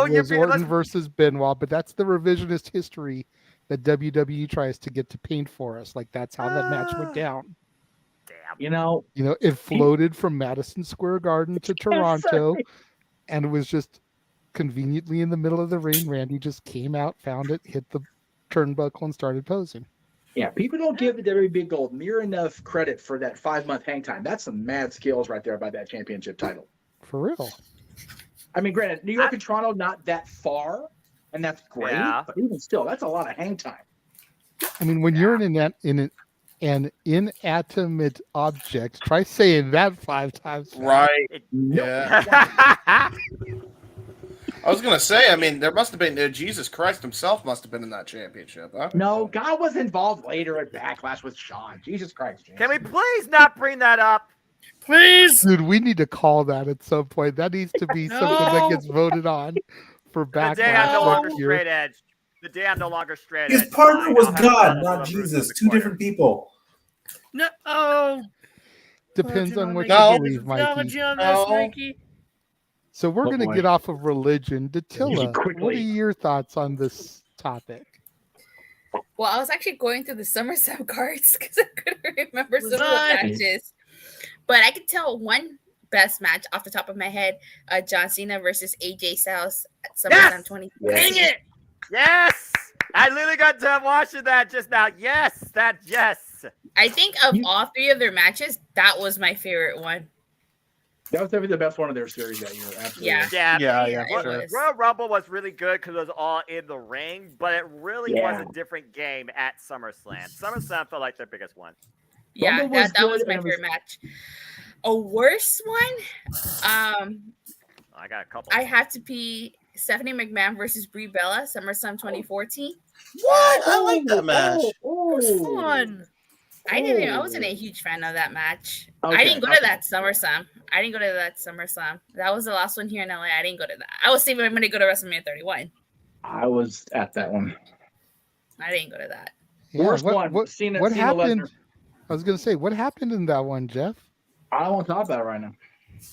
it was Orton versus Benoit, but that's the revisionist history that WWE tries to get to paint for us. Like, that's how that match went down. Damn. It floated from Madison Square Garden to Toronto, and it was just conveniently in the middle of the ring. Randy just came out, found it, hit the turnbuckle, and started posing. Yeah, people don't give the WWE Gold near enough credit for that 5-month hang time. That's some mad skills right there by that championship title. For real. I mean, granted, New York and Toronto not that far, and that's great. Yeah. But even still, that's a lot of hang time. I mean, when you're in an inanimate object, try saying that 5 times. Right. Yeah. I was gonna say, I mean, there must have been Jesus Christ himself must have been in that championship. Huh? No, God was involved later at Backlash with Shawn. Jesus Christ, James. Can we please not bring that up? Please. Dude, we need to call that at some point. That needs to be something that gets voted on for Backlash. The day I'm no longer next year. straight edge. The day I'm no longer straight His edge. partner Fine, was I'll have God, fun not with Jesus. the 2 corner. different people. No. Oh. Depends on what No. you believe, Mikey. Theology on this, Mikey. So we're Oh, going to boy. get off of religion. Datilla, Quickly. what are your thoughts on this topic? Well, I was actually going through the SummerSlam cards because I couldn't remember some of the Right. matches. But I could tell one best match off the top of my head: John Cena versus AJ Styles at SummerSlam 20. Dang it! Yes! I literally got done watching that just now. Yes! Yes! I think of all 3 of their matches, that was my favorite one. That was definitely the best one of their series that year. Absolutely. Yeah. Yeah. it was. Royal Rumble was really good because it was all in the ring, but it really was a different game at SummerSlam. SummerSlam felt like their biggest one. Yeah, Rumble was that was good, my and it was- favorite match. A worse one? I got a couple. I have to be Stephanie McMahon versus Brie Bella, SummerSlam 2014. What? I like that match. It was fun. I wasn't a huge fan of that match. Okay, I didn't go to that SummerSlam. That was the last one here in LA. I didn't go to that. I was saving my money to go to WrestleMania 31. I was at that one. I didn't go to that. Yeah, Worst one. What Cena happened? Lesnar. I was going to say, what happened in that one, Jeff? I don't want to talk about it right now.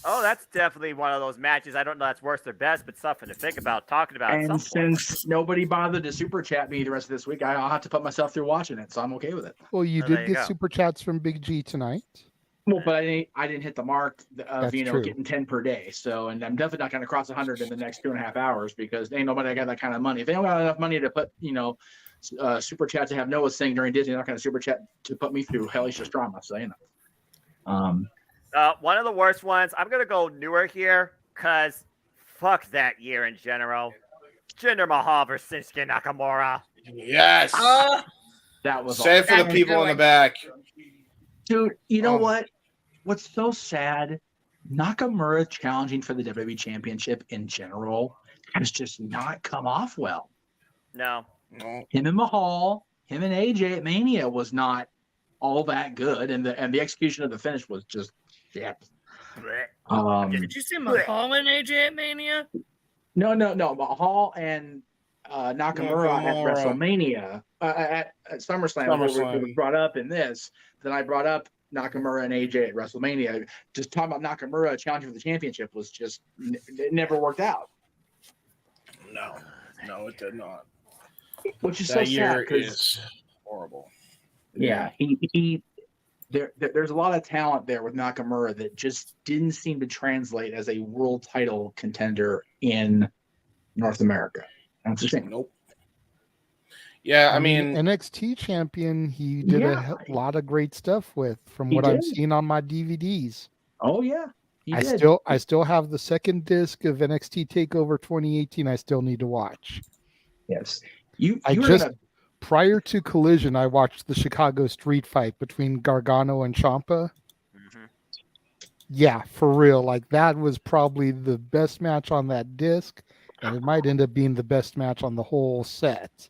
Oh, that's definitely one of those matches. I don't know that's worst or best, but something to think about, talking about. at some And point. since nobody bothered to super chat me the rest of this week, I'll have to put myself through watching it, so I'm okay with it. Well, you Oh, there did you get go. super chats from Big G tonight. Well, but I didn't hit the mark of That's true. getting 10 per day. So, and I'm definitely not going to cross 100 in the next 2.5 hours because ain't nobody got that kind of money. If they don't got enough money to put super chat to have Noah sing during Disney, they're not going to super chat to put me through hellish drama. So One of the worst ones. I'm gonna go newer here because fuck that year in general. Jinder Mahal versus Shinsuke Nakamura. Yes. that was Say it for the That's a people good in the one. back. dude. You know Oh. what? What's so sad? Nakamura challenging for the WWE Championship in general has just not come off well. No. No. Him and Mahal, him and AJ at Mania was not all that good, and the execution of the finish was just shit. Did you see Mahal and AJ at Mania? No. Mahal and Nakamura at WrestleMania at SummerSlam was brought up in this. Then I brought up Nakamura and AJ at WrestleMania. Just talking about Nakamura challenging for the championship was just it never worked out. No, it did not. Which is That so year sad 'cause- is horrible. Yeah, there's a lot of talent there with Nakamura that just didn't seem to translate as a world title contender in North America. That's a shame. Nope. Yeah, I mean NXT champion. He did a lot of great stuff with, from what I'm seeing on my DVDs. Oh yeah, I still have the second disc of NXT Takeover 2018. I still need to watch. Yes, prior to Collision, I watched the Chicago street fight between Gargano and Ciampa. Mm-hmm. Yeah, for real. Like, that was probably the best match on that disc, and it might end up being the best match on the whole set.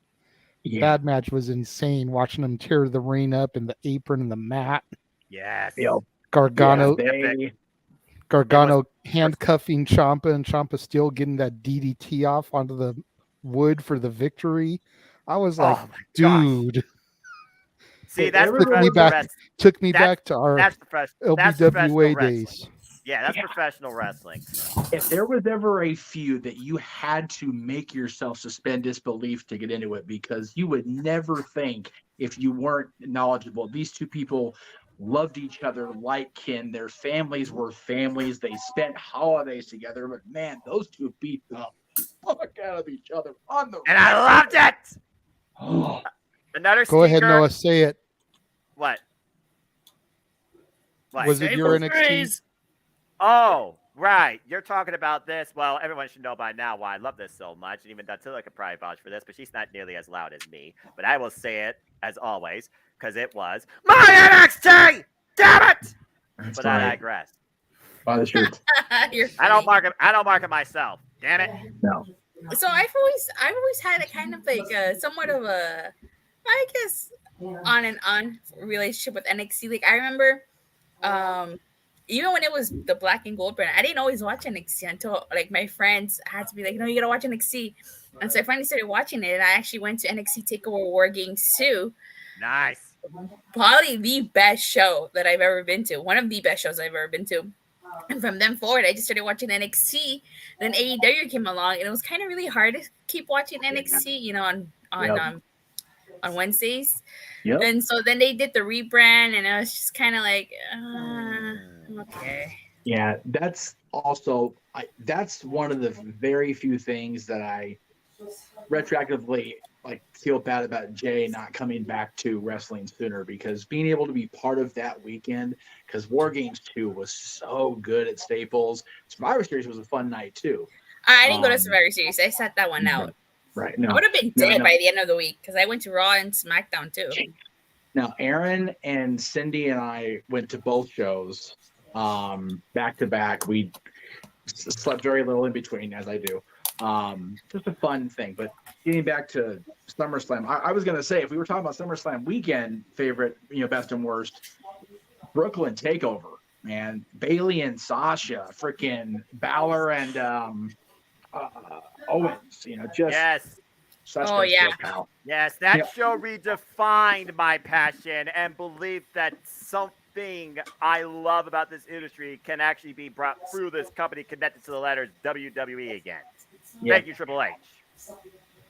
Yeah. That match was insane. Watching them tear the ring up in the apron and the mat. Yes. Gargano. Yeah, Gargano handcuffing Ciampa, and Ciampa still getting that DDT off onto the wood for the victory. I was like, dude. See, that's took me back to our LBWA days. Yeah, that's professional wrestling. If there was ever a feud that you had to make yourself suspend disbelief to get into it, because you would never think, if you weren't knowledgeable, these two people loved each other like kin. Their families were families. They spent holidays together. But man, those two beat the fuck out of each other on the. And I loved it. Another. Go ahead, Noah. Say it. What? Was it your NXT? Oh, right. You're talking about this. Well, everyone should know by now why I love this so much. And even Dattila could probably vouch for this, but she's not nearly as loud as me. But I will say it, as always, because it was my NXT! Damn it! But I digress. By the truth. I don't mark it myself. Damn it. No. So I've always had a kind of like somewhat of a, I guess, on and on relationship with NXT. Like, I remember even when it was the black and gold brand, I didn't always watch NXT until like my friends had to be like, no, you gotta watch NXT. And so I finally started watching it, and I actually went to NXT TakeOver War Games 2. Nice. Probably the best show that I've ever been to. One of the best shows I've ever been to. And from then forward, I just started watching NXT. Then AEW came along, and it was kind of really hard to keep watching NXT, you know, on Wednesdays. Yep. And so then they did the rebrand, and I was just kind of like, okay. Yeah, that's also that's one of the very few things that I retroactively like feel bad about Jay not coming back to wrestling sooner, because being able to be part of that weekend, because War Games 2 was so good at Staples. Survivor Series was a fun night too. I didn't go to Survivor Series. I set that one out. Right. No, I would have been dead by the end of the week, because I went to Raw and SmackDown too. Now, Aaron and Cindy and I went to both shows back to back. We slept very little in between, as I do. Just a fun thing. But getting back to SummerSlam, I was going to say, if we were talking about SummerSlam weekend favorite, best and worst, Brooklyn TakeOver, man. Bailey and Sasha, freaking Balor and Owens, just yes. Oh yeah. Yes, that show redefined my passion and belief that something I love about this industry can actually be brought through this company connected to the letters WWE again. Yeah. Thank you, Triple H.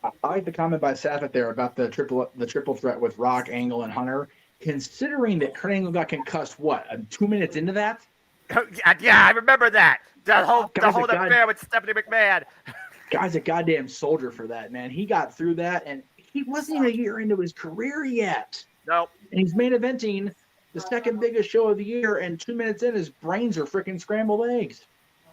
I like the comment by Saffet there about the triple threat with Rock, Angle, and Hunter. Considering that Kurt Angle got concussed, 2 minutes into that? Yeah, I remember that. The whole affair with Stephanie McMahon. Guy's a goddamn soldier for that, man. He got through that, and he wasn't even a year into his career yet. Nope. And he's main eventing the second biggest show of the year, and 2 minutes in, his brains are freaking scrambled eggs.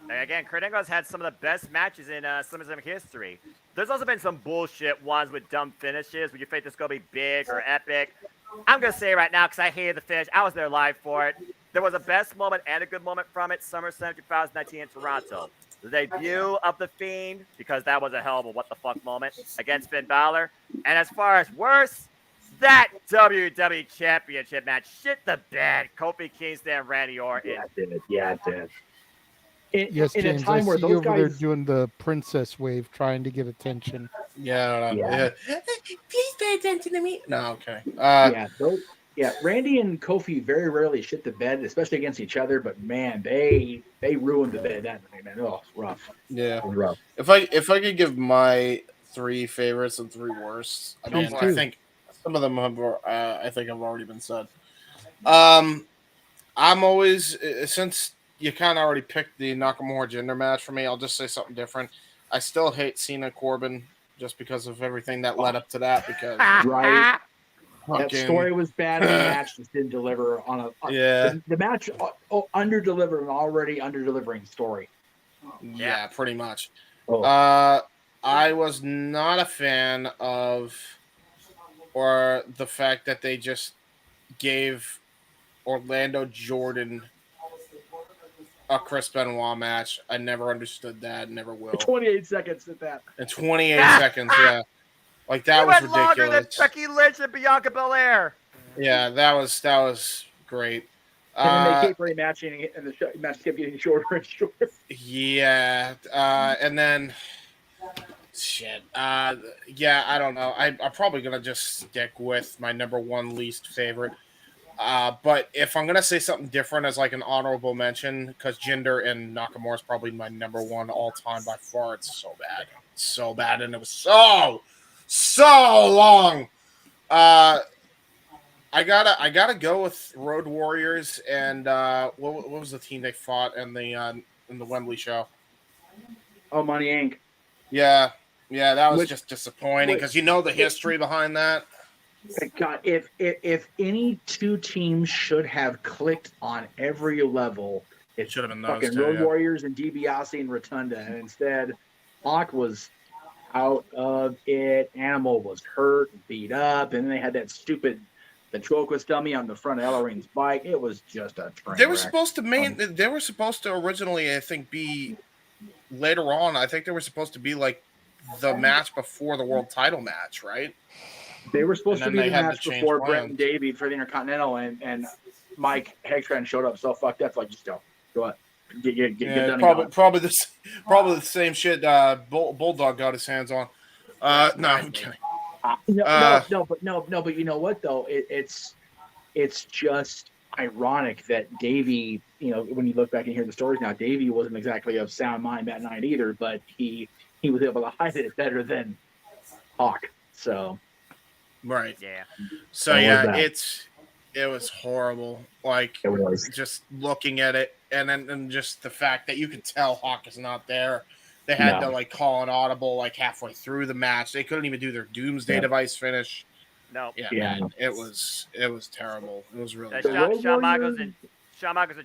Again, Kurt Angle's had some of the best matches in SummerSlam history. There's also been some bullshit ones with dumb finishes. Would you think this is going to be big or epic? I'm going to say right now, because I hated the finish. I was there live for it. There was a best moment and a good moment from it, SummerSlam 2019 in Toronto. The debut of The Fiend, because that was a hell of a what-the-fuck moment, against Finn Balor. And as far as worse, that WWE Championship match shit the bed. Kofi Kingston and Randy Orton. Yeah, it did. Yes, in James, a time I where see those you over there guys doing the princess wave, trying to get attention. Yeah. Please pay attention to me. No, okay. Randy and Kofi very rarely shit the bed, especially against each other. But man, they ruined the bed that night, man. Oh, rough. Yeah, it was rough. If I could give my 3 favorites and 3 worst, I think some of them have already been said. I'm always, since you kind of already picked the Nakamura Jinder match for me, I'll just say something different. I still hate Cena Corbin just because of everything that led up to that. Because Right. That fucking- story was bad, and the match just didn't deliver on a. Yeah. The match under delivered an already under delivering story. Yeah, pretty much. Oh. I was not a fan of, or the fact that they just gave Orlando Jordan a Chris Benoit match. I never understood that. Never will. 28 seconds at that. In 28 seconds, yeah. Like that You was went longer than ridiculous. Becky Lynch and Bianca Belair. Yeah, that was great. And then they keep rematching, and the match kept getting shorter and shorter. Yeah, and then shit. Yeah, I don't know. I'm probably gonna just stick with my number one least favorite. But if I'm gonna say something different as like an honorable mention, because Jinder and Nakamura is probably my number one all time by far. It's so bad, and it was so long. I gotta go with Road Warriors and what was the team they fought in the Wembley show? Oh, Money Inc. Yeah, that was just disappointing because you know the history behind that. God, if any two teams should have clicked on every level, it should have been those fucking two, Road yeah. Warriors and DiBiase and Rotunda, and instead, Hawk was out of it. Animal was hurt, beat up, and then they had that stupid ventriloquist dummy on the front of Ellerine's bike. It was just a train They were wreck. supposed to originally, I think, be later on. I think they were supposed to be like the match before the world title match, right? They were supposed to And be then the they had match to change before plans. Brett and Davey for the Intercontinental, and Mike Hagstrand showed up so fucked up. Like, just go up, get done. and gone. Probably the same shit. Bulldog got his hands on. No, I'm kidding. No, but you know what though? It's just ironic that Davey, when you look back and hear the stories now, Davey wasn't exactly of sound mind that night either, but he was able to hide it better than Hawk. So, right, yeah. So yeah, it was horrible. Like it was. Just looking at it, and just the fact that you could tell Hawk is not there. They had to like call an audible like halfway through the match. They couldn't even do their Doomsday Device finish. No. Yeah, Yeah. man, it was terrible. It was really Shawn Michaels and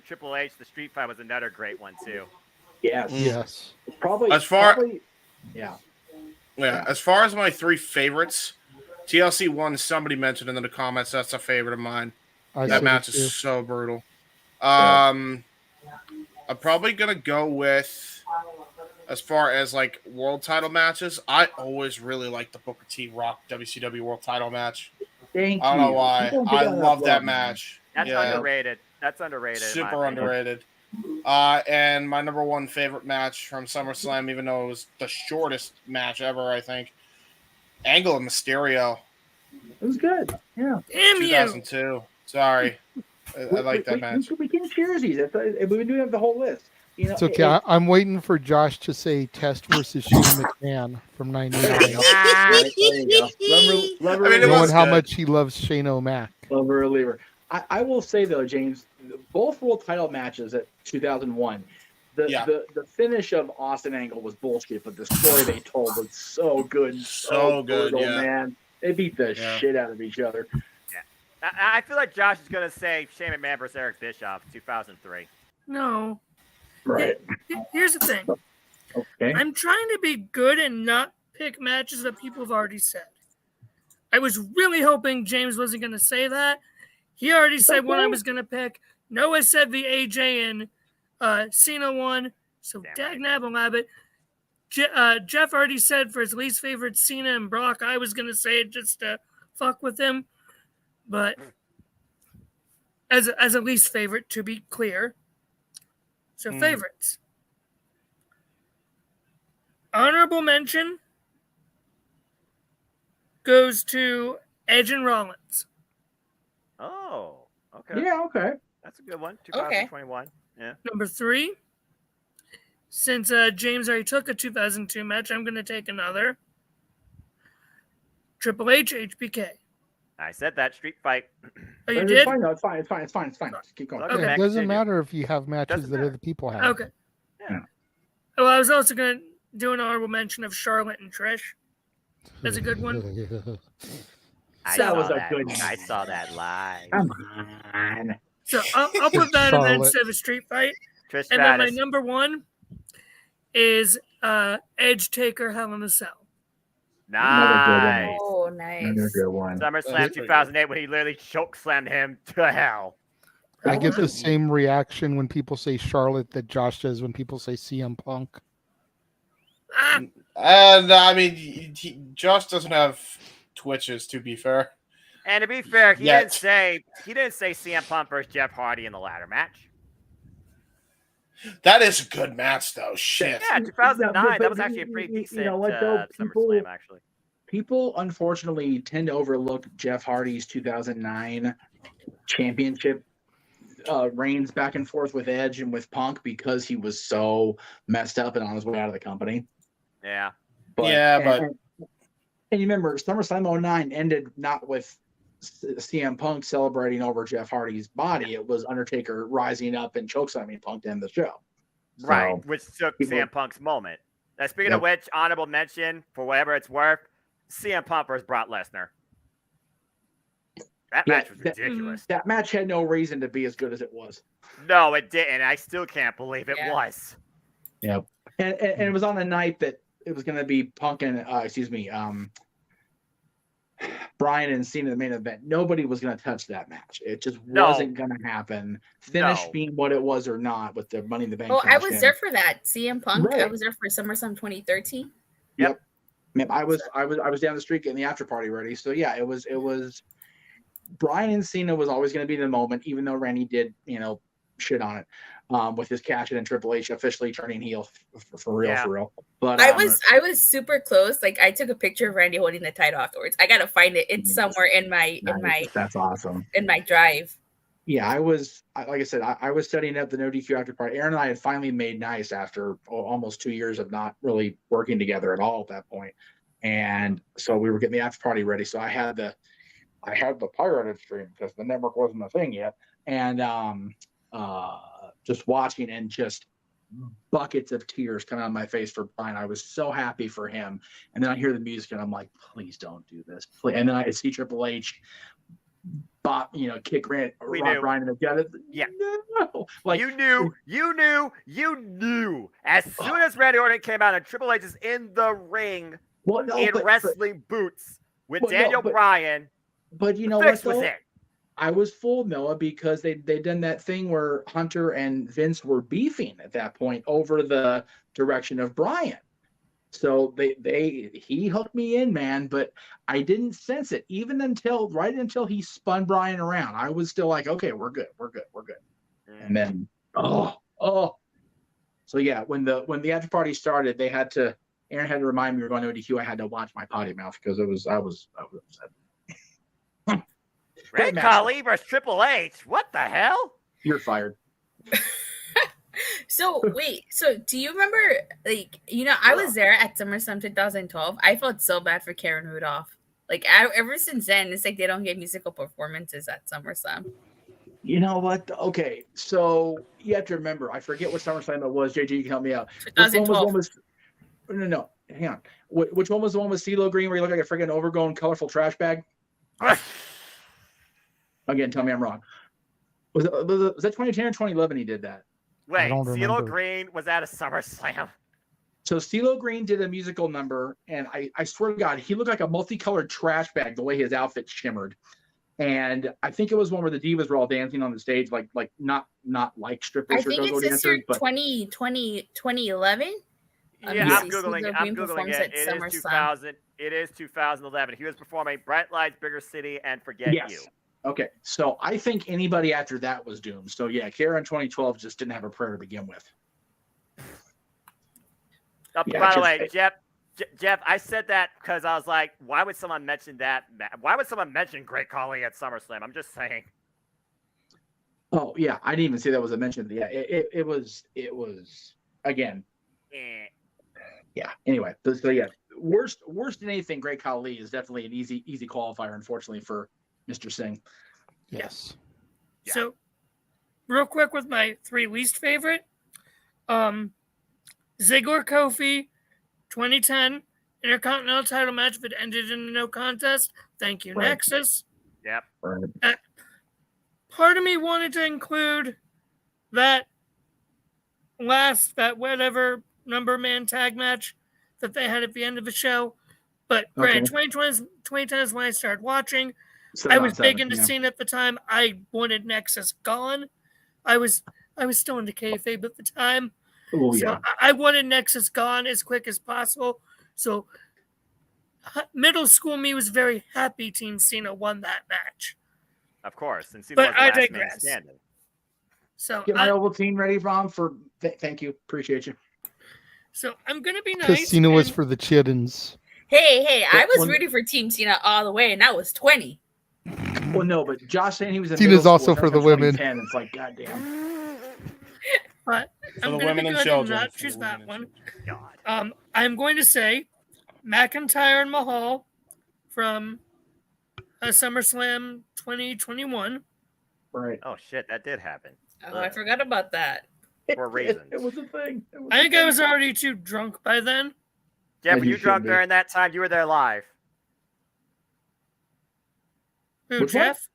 Triple H, the street fight was another great one too. Yes. Yes. Probably. Yeah. Yeah, as far as my three favorites, TLC 1, somebody mentioned in the comments, that's a favorite of mine. That match is so brutal. I'm probably going to go with, as far as like world title matches, I always really like the Booker T Rock WCW world title match. Thank you. I don't know why. I love that match. That's underrated. That's underrated. Super underrated. And my number one favorite match from SummerSlam, even though it was the shortest match ever, I think, Angle and Mysterio. It was good. Yeah. Damn you. 2002. Sorry. I like that match. We can cheers these. We do have the whole list. It's okay. I'm waiting for Josh to say Test versus Shane McMahon from '99. There you go. Knowing how much he loves Shane O'Mac. Lover reliever. I will say though, James, both world title matches at 2001, the finish of Austin Angle was bullshit, but the story they told was so good, so good, brutal, man. They beat the shit out of each other. Yeah, I feel like Josh is gonna say Shane McMahon versus Eric Bischoff, 2003. No. Right. Here's the thing. Okay. I'm trying to be good and not pick matches that people have already said. I was really hoping James wasn't going to say that. He already said what I was going to pick. Noah said the AJ and Cena one. So dag-nab-a-labbit. Jeff already said for his least favorite Cena and Brock. I was going to say it just to fuck with him. But as a least favorite, to be clear. So favorites. Honorable mention goes to Edge and Rollins. Oh, okay. Yeah, okay. That's a good one. 2021. Yeah. Number 3, since James already took a 2002 match, I'm going to take another. Triple H, HBK. I said that street fight. Oh, you It's did? fine. No, it's fine. Just keep going. Okay. Yeah, it doesn't matter if you have matches that other people have. Okay. Yeah. Oh, I was also going to do an honorable mention of Charlotte and Trish. That's a good one. I So- saw that. I saw that live. Come on. So I'll put that in Charlotte. instead of a street fight. Trish And then my Stratus. number one is Edge Taker Hell in a Cell. Another good one. Nice. Oh, nice. Another good one. SummerSlam 2008 when he literally choke slammed him to hell. I get the same reaction when people say Charlotte that Josh does when people say CM Punk. And I mean, Josh doesn't have twitches, to be fair. And to be fair, he Yet. didn't say CM Punk versus Jeff Hardy in the ladder match. That is a good match, though. Shit. Yeah, 2009. Yeah, but That was actually a pretty decent you know what, though? SummerSlam, actually. People unfortunately tend to overlook Jeff Hardy's 2009 championship reigns back and forth with Edge and with Punk because he was so messed up and on his way out of the company. Yeah. And you remember SummerSlam 09 ended not with CM Punk celebrating over Jeff Hardy's body. It was Undertaker rising up and chokeslamming Punk to end the show. Right, So, which took people- CM Punk's moment. Now, speaking of which, honorable mention, for whatever it's worth, CM Punk versus Brock Lesnar. That match was ridiculous. That match had no reason to be as good as it was. No, it didn't. I still can't believe it was. Yep. And it was on the night that it was going to be Punk and Bryan and Cena in the main event. Nobody was going to touch that match. It just wasn't going to happen. Finish being what it was or not with the Money in the Bank. Oh, I cash was in. there for that. CM Punk. I Right. was there for SummerSlam 2013. Yep. Man, I was down the street getting the after party ready. So yeah, it was Bryan and Cena was always going to be the moment, even though Randy did, shit on it with his cash in and Triple H officially turning heel for real. But I was super close. Like I took a picture of Randy holding the title afterwards. I gotta find it. It's somewhere in my that's awesome. in my drive. Yeah, I was like I said, I was setting up the no DQ after party. Aaron and I had finally made nice after almost 2 years of not really working together at all at that point. And so we were getting the after party ready. So I had the pirated stream because the network wasn't a thing yet. And just watching and just buckets of tears coming out of my face for Bryan. I was so happy for him. And then I hear the music and I'm like, please don't do this. Please. And then I see Triple H kick Bryan in the gut. Yeah. No. Like you knew. As soon as Randy Orton came out and Triple H is in the ring wrestling boots with Daniel Bryan. But you know what? Was though? it. I was fooled, Noah, because they done that thing where Hunter and Vince were beefing at that point over the direction of Bryan. So he hooked me in, man, but I didn't sense it even until he spun Bryan around. I was still like, okay, we're good. And then so yeah, when the after party started, Aaron had to remind me we were going to ODQ. I had to watch my potty mouth because I was upset. Ray Khali versus Triple H. What the hell? You're fired. So wait, so do you remember I was there at SummerSlam 2012. I felt so bad for Karen Rudolph. Ever since then, it's like they don't get musical performances at SummerSlam. You know what? Okay, so you have to remember. I forget what SummerSlam it was. JJ, you can help me out. 2012. No, hang on. Which one was the one with CeeLo Green where you look like a freaking overgrown, colorful trash bag? Again, tell me I'm wrong. Was that 2010 or 2011 he did that? Wait, CeeLo Green was at a SummerSlam. So CeeLo Green did a musical number, and I swear to God, he looked like a multicolored trash bag the way his outfit shimmered. And I think it was one where the divas were all dancing on the stage, like not like strippers I or think go-go it's dancers. But 2011. Yeah, I'm Googling it. It is 2011. He was performing Bright Lights, Bigger City, and Forget You. Okay, so I think anybody after that was doomed. So yeah, Kara in 2012 just didn't have a prayer to begin with. By the way, Jeff, I said that because I was like, why would someone mention that? Why would someone mention Great Khali at SummerSlam? I'm just saying. Oh yeah, I didn't even say that was a mention. Yeah, it was again. Yeah. Anyway, so yeah, worst than anything. Great Khali is definitely an easy qualifier, unfortunately for Mr. Singh. Yes. Yeah. So, real quick with my 3 least favorite, Ziggler Kofi, 2010, Intercontinental title match if it ended in a no contest. Thank you, Right. Nexus. Yep. Part of me wanted to include that whatever number man tag match that they had at the end of the show. But granted, 2010 is when I started watching. I was big into scene at the time. I wanted Nexus gone. I was still into kayfabe at the time. Oh, so yeah. I wanted Nexus gone as quick as possible. So middle school me was very happy Team Cena won that match. Of course. And Cena But was the I last man digress. standing. So Get my Ovaltine ready, Ron, for thank you. Appreciate you. So I'm going to be Because nice. Cena was for the chittens. Hey, I was rooting for Team Cena all the way, and I was 20. Well, no, but Josh saying he was in Cena's middle also school, for that's the in women. 2010, it's like, goddamn. But For I'm the going to women be and good and children. not For choose the that women one. I'm going to say McIntyre and Mahal from SummerSlam 2021. Right. Oh, shit. That did happen. Oh, I forgot about that. For reasons. It was a thing. I think I was already too drunk by then. Jeff, As were you you drunk should be. during that time? You were there live. Who, Which one? Jeff?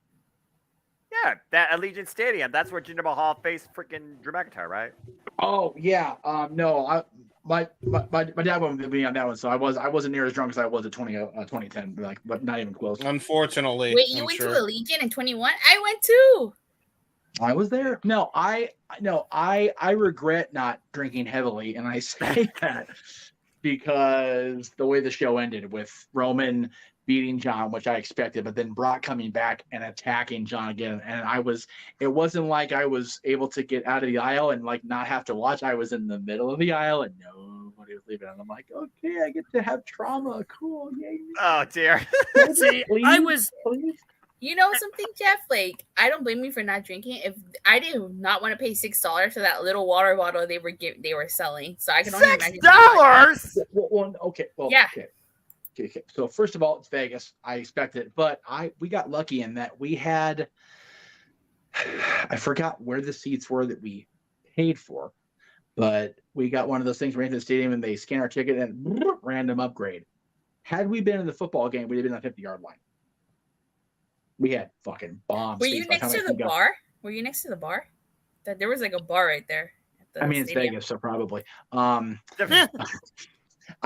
Yeah, that Allegiant Stadium. That's where Jinder Mahal faced freaking Drew McIntyre, right? Oh yeah. No, my dad went with me on that one, so I wasn't near as drunk as I was at 2010, but not even close. Unfortunately. Wait, you I'm went sure. to a Legion in 21? I went too. I was there. No, I regret not drinking heavily, and I say that because the way the show ended with Roman beating John, which I expected, but then Brock coming back and attacking John again, and it wasn't like I was able to get out of the aisle and like not have to watch. I was in the middle of the aisle and nobody was leaving, and I'm like, okay, I get to have trauma. Cool, yay. Oh dear. See, Please, I was. please. You know something, Jeff? Like, I don't blame you for not drinking. If I did not want to pay $6 for that little water bottle they were selling, so I can only imagine. $6? Well, okay. Well, Yeah. Okay. So first of all, it's Vegas. I expect it, but we got lucky in that we had. I forgot where the seats were that we paid for, but we got one of those things. We went to the stadium and they scan our ticket and random upgrade. Had we been in the football game, we'd have been on the 50-yard line. We had fucking bombs. Were you next to the bar? Were you next to the bar? That there was like a bar right there. At the I mean, it's stadium. Vegas, so probably. I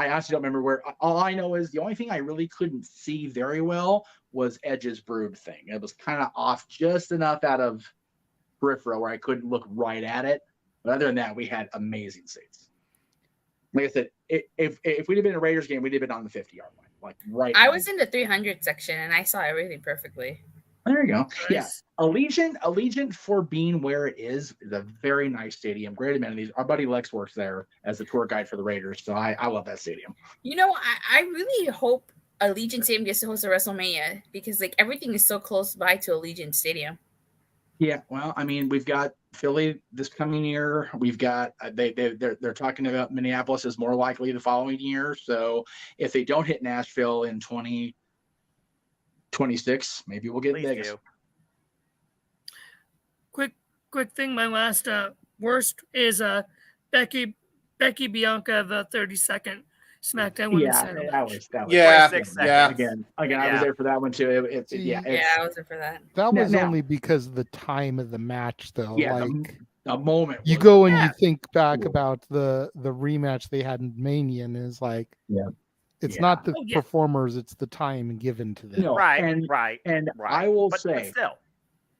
honestly don't remember where. All I know is the only thing I really couldn't see very well was Edge's Brood thing. It was kind of off just enough out of peripheral where I couldn't look right at it. But other than that, we had amazing seats. Like I said, if we'd have been in a Raiders game, we'd have been on the 50-yard line, like right. I was in the 300 section and I saw everything perfectly. There you go. Nice. Yeah, Allegiant for being where it is a very nice stadium, great amenities. Our buddy Lex works there as the tour guide for the Raiders, so I love that stadium. You know, I really hope Allegiant Stadium gets to host a WrestleMania because like everything is so close by to Allegiant Stadium. Yeah, well, I mean, we've got Philly this coming year. We've got they're talking about Minneapolis is more likely the following year. So if they don't hit Nashville in 2026, maybe we'll get Please Vegas. do. Quick thing. My last worst is Becky Bianca, the 32nd SmackDown Women's title match. That was Yeah, 26 yeah. seconds. Again, I was there for that one too. Yeah, I was there for that. That was Now- only because of the time of the match, though. Yeah, like a moment. you was- go and Yeah. you think back about the rematch they had in Mania, and is like, Yeah. it's Yeah. not the Oh, yeah. performers; it's the time given to them. No, Right, and right. I will but say, still.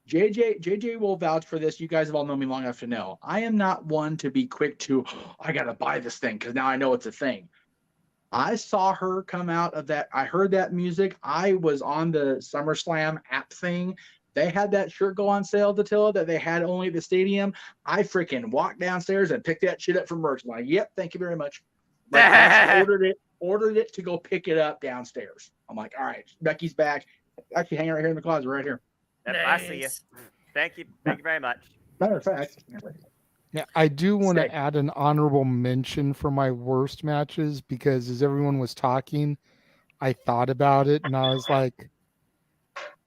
JJ will vouch for this. You guys have all known me long enough to know I am not one to be quick to, I gotta buy this thing because now I know it's a thing. I saw her come out of that. I heard that music. I was on the SummerSlam app thing. They had that shirt go on sale, Datilla, that they had only at the stadium. I freaking walked downstairs and picked that shit up from merch. I'm like, yep, thank you very much. Like, I ordered it to go pick it up downstairs. I'm like, all right, Becky's back. Actually, hanging right here in the closet, right here. Yep, I see you. Nice. Thank you very much. Matter of fact, Yeah, I do want Stay. to add an honorable mention for my worst matches because as everyone was talking, I thought about it and I was like,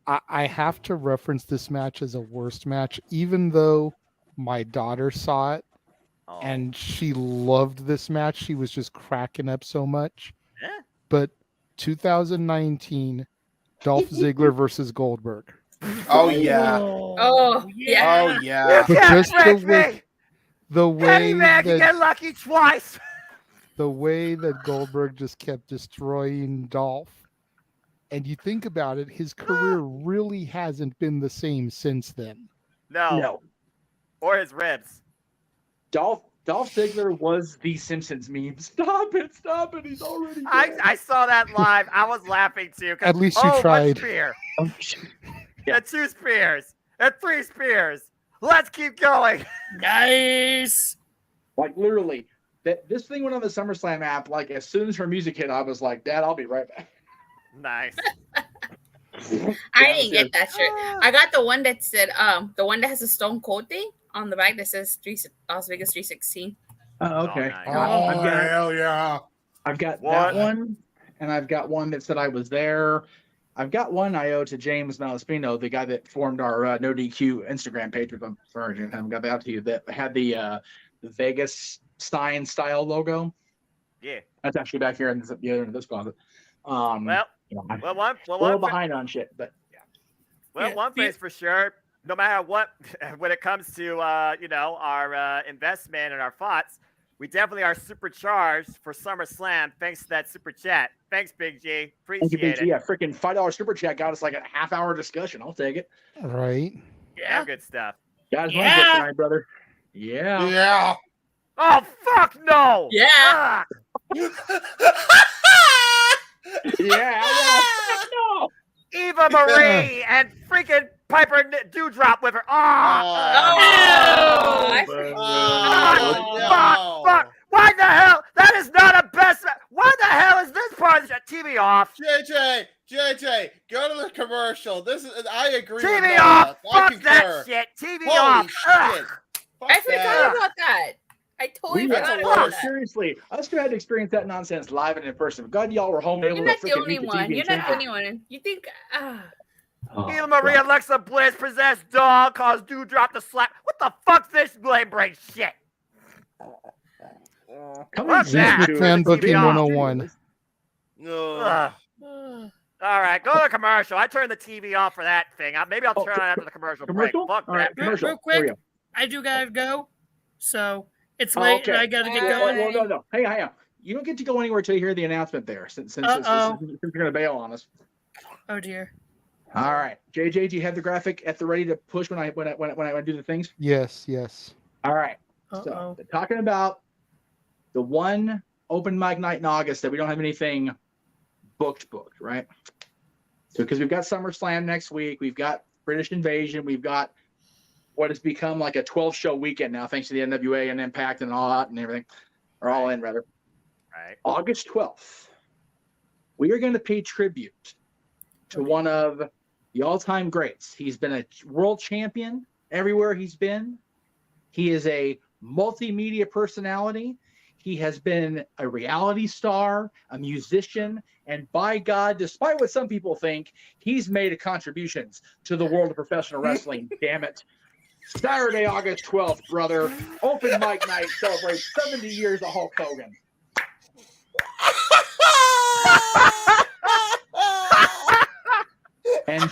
I have to reference this match as a worst match, even though my daughter saw it Oh. and she loved this match. She was just cracking up so much. Eh? but 2019 Dolph Ziggler versus Goldberg. Oh yeah. Oh yeah. Oh yeah. But just the Kenny way Man can get that lucky twice. the way that Goldberg just kept destroying Dolph. And you think about it, his career really hasn't been the same since then. No. Or his ribs. Dolph Ziggler was the Simpsons meme. Stop it! He's already dead. I saw that live. I was laughing too. At least you tried. One spear. Yeah. And 2 spears. And 3 spears. Let's keep going. Nice. Like literally, this thing went on the SummerSlam app. Like as soon as her music hit, I was like, "Dad, I'll be right back." Nice. I didn't get that shirt. I got the one that said the one that has a Stone Cold thing on the back that says Las Vegas 316. Oh, okay. Oh, hell yeah. I've got that one, and I've got one that said I was there. I've got one I owe to James Malaspino, the guy that formed our No DQ Instagram page. I'm sorry, I haven't got that out to you. That had the Vegas Stein style logo. Yeah. That's actually back here in this closet. I'm a little behind on shit, but yeah. Well, one thing's for sure. No matter what, when it comes to our investment and our thoughts, we definitely are supercharged for SummerSlam thanks to that super chat. Thanks, Big G. Appreciate it. Yeah, freaking $5 super chat got us like a half-hour discussion. I'll take it. Right. Yeah, good stuff. Guys, one good tonight, brother. Yeah. Yeah. Oh fuck no. Yeah. Yeah. No. Eva Marie and freaking Piper Dewdrop with her. Fuck! Why the hell? That is not a best. Why the hell is this part of the TV off? JJ, go to the commercial. I agree. TV with off. I Fuck that shit. TV Holy off. Shit. I forgot about that. I totally forgot about that. Seriously, us two had to experience that nonsense live and in person. God, y'all were home able You're to not the freaking only meet the one. TV You're and not the only one. You think? Eva Marie Alexa Bliss possessed dog caused Dewdrop to slap. What the fuck's this blame break shit? Vince McMahon booking 101. All right, go to the commercial. I turned the TV off for that thing. Maybe I'll turn it on after the commercial break. Fuck that. Real quick, I do gotta go. So it's late and I gotta get going. Well, no. Hang on. You don't get to go anywhere until you hear the announcement there, since you're gonna bail on us. Oh dear. All right, JJ, do you have the graphic at the ready to push when I do the things? Yes. All right. So they're talking about the one open mic night in August that we don't have anything booked, right? So because we've got SummerSlam next week, we've got British Invasion, we've got what has become like a 12-show weekend now, thanks to the NWA and Impact and all that and everything, or All In rather. Right. August 12th, we are going to pay tribute to one of the all-time greats. He's been a world champion everywhere he's been. He is a multimedia personality. He has been a reality star, a musician, and by God, despite what some people think, he's made contributions to the world of professional wrestling. Damn it. Saturday, August 12th, brother. Open mic night celebrates 70 years of Hulk Hogan. And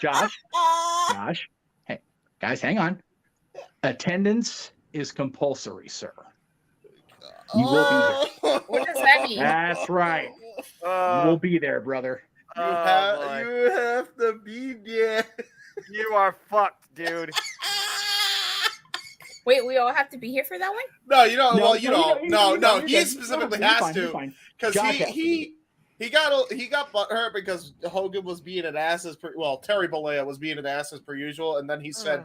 Josh, hey, guys, hang on. Attendance is compulsory, sir. You will be there. What does that mean? That's right. You will be there, brother. You have to be there. You are fucked, dude. Wait, we all have to be here for that one? No, you don't. Well, you don't. No. He specifically has to because he got butthurt because Hogan was being an ass Terry Bollea was being an ass as per usual, and then he said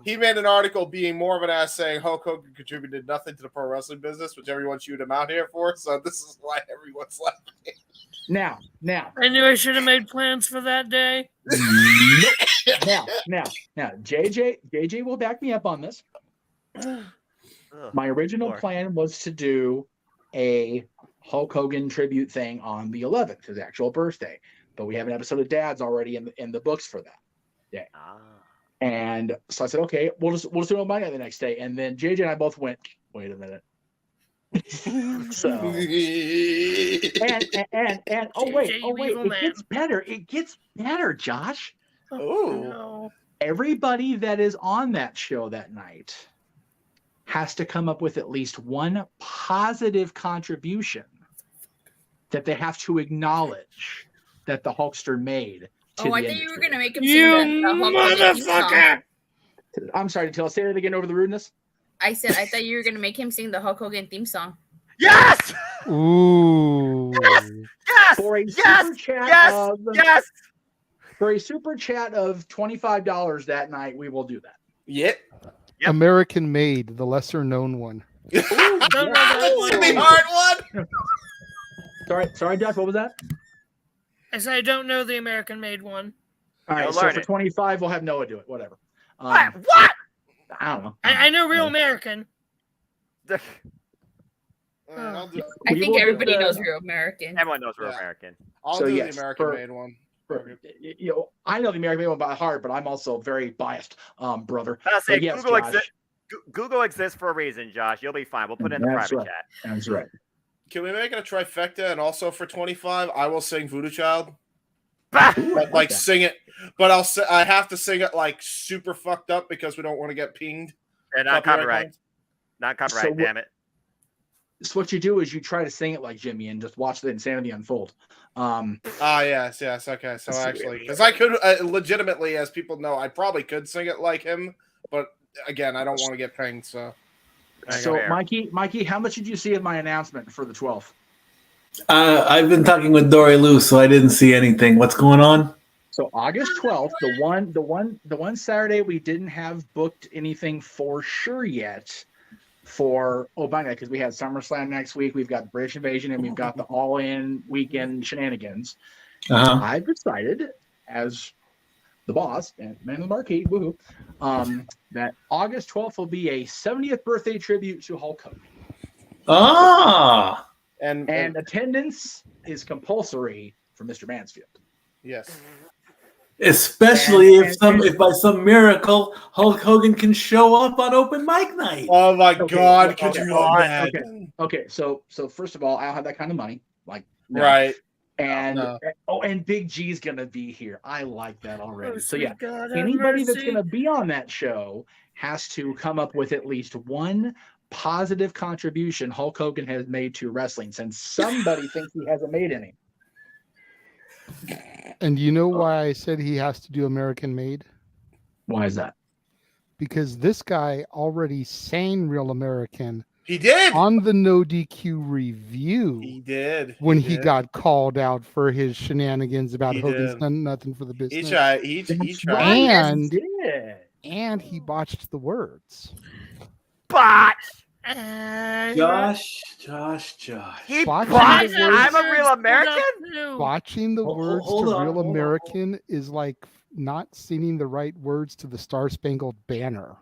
he made an article being more of an ass saying Hulk Hogan contributed nothing to the pro wrestling business, which everyone chewed him out here for. So this is why everyone's laughing. Now. I knew I should have made plans for that day. Now, JJ will back me up on this. My original plan was to do a Hulk Hogan tribute thing on the 11th, his actual birthday, but we have an episode of Dad's already in the books for that day. And so I said, okay, we'll just do it on Monday the next day. And then JJ and I both went, wait a minute. So and oh wait, it gets better. It gets better, Josh. No. Everybody that is on that show that night has to come up with at least one positive contribution that they have to acknowledge that the Hulkster made to I the thought you were industry. gonna make him sing the Hulk Hogan theme song. I'm sorry, Till. Say it again over the rudeness. I said I thought you were gonna make him sing the Hulk Hogan theme song. Yes! Ooh. Yes! For a Yes! super chat Yes! of Yes! for a super chat of $25 that night, we will do that. Yep. American Made, the lesser known one. That's the hard one. Sorry, Josh. What was that? I said I don't know the American made one. All right, You'll so learn for it. 25, we'll have Noah do it. Whatever. What? I don't know. I know Real American. I'll do, I think everybody knows Real American. Everyone knows Real American. I'll So do yes, the American made one. I know the American made one by heart, but I'm also very biased, brother. I'll say But yes, Google Josh, exists. Google exists for a reason, Josh. You'll be fine. We'll put it in the That's private right. chat. That's right. Can we make it a trifecta? And also for 25, I will sing Voodoo Child. Ooh, But, like sing it, but I have to sing it like super fucked up because we don't want to get pinged. And not copyright. claims. Not copyright, damn it. So what you do is you try to sing it like Jimmy and just watch the insanity unfold. Yes. Okay. So actually, because I could legitimately, as people know, I probably could sing it like him, but again, I don't want to get pinged. So Mikey, how much did you see of my announcement for the 12th? I've been talking with Dory Lou, so I didn't see anything. What's going on? So August 12th, the one Saturday we didn't have booked anything for sure yet for because we had SummerSlam next week, we've got British Invasion, and we've got the all-in weekend shenanigans. I've decided, as the boss and man of the marquee, woohoo, that August 12th will be a 70th birthday tribute to Hulk Hogan. And attendance is compulsory for Mr. Mansfield. Yes. Especially if by some miracle Hulk Hogan can show up on open mic night. Oh my God! Could you imagine? Okay. So first of all, I don't have that kind of money. Like no. Right. And and Big G's gonna be here. I like that already. So yeah, God, have anybody that's mercy. gonna be on that show has to come up with at least one positive contribution Hulk Hogan has made to wrestling, since somebody thinks he hasn't made any. And you know why I said he has to do American Made? Why is that? Because this guy already sang Real American. He did on the No DQ review. He did when he got called out for his shenanigans about He Hogan's did. done nothing for the business. He tried. He tried. And he botched the words. Botch. Josh. He Botching botched. the words- I'm a Real American. Botching the words hold to on, Real hold on. American is like not singing the right words to the Star Spangled Banner.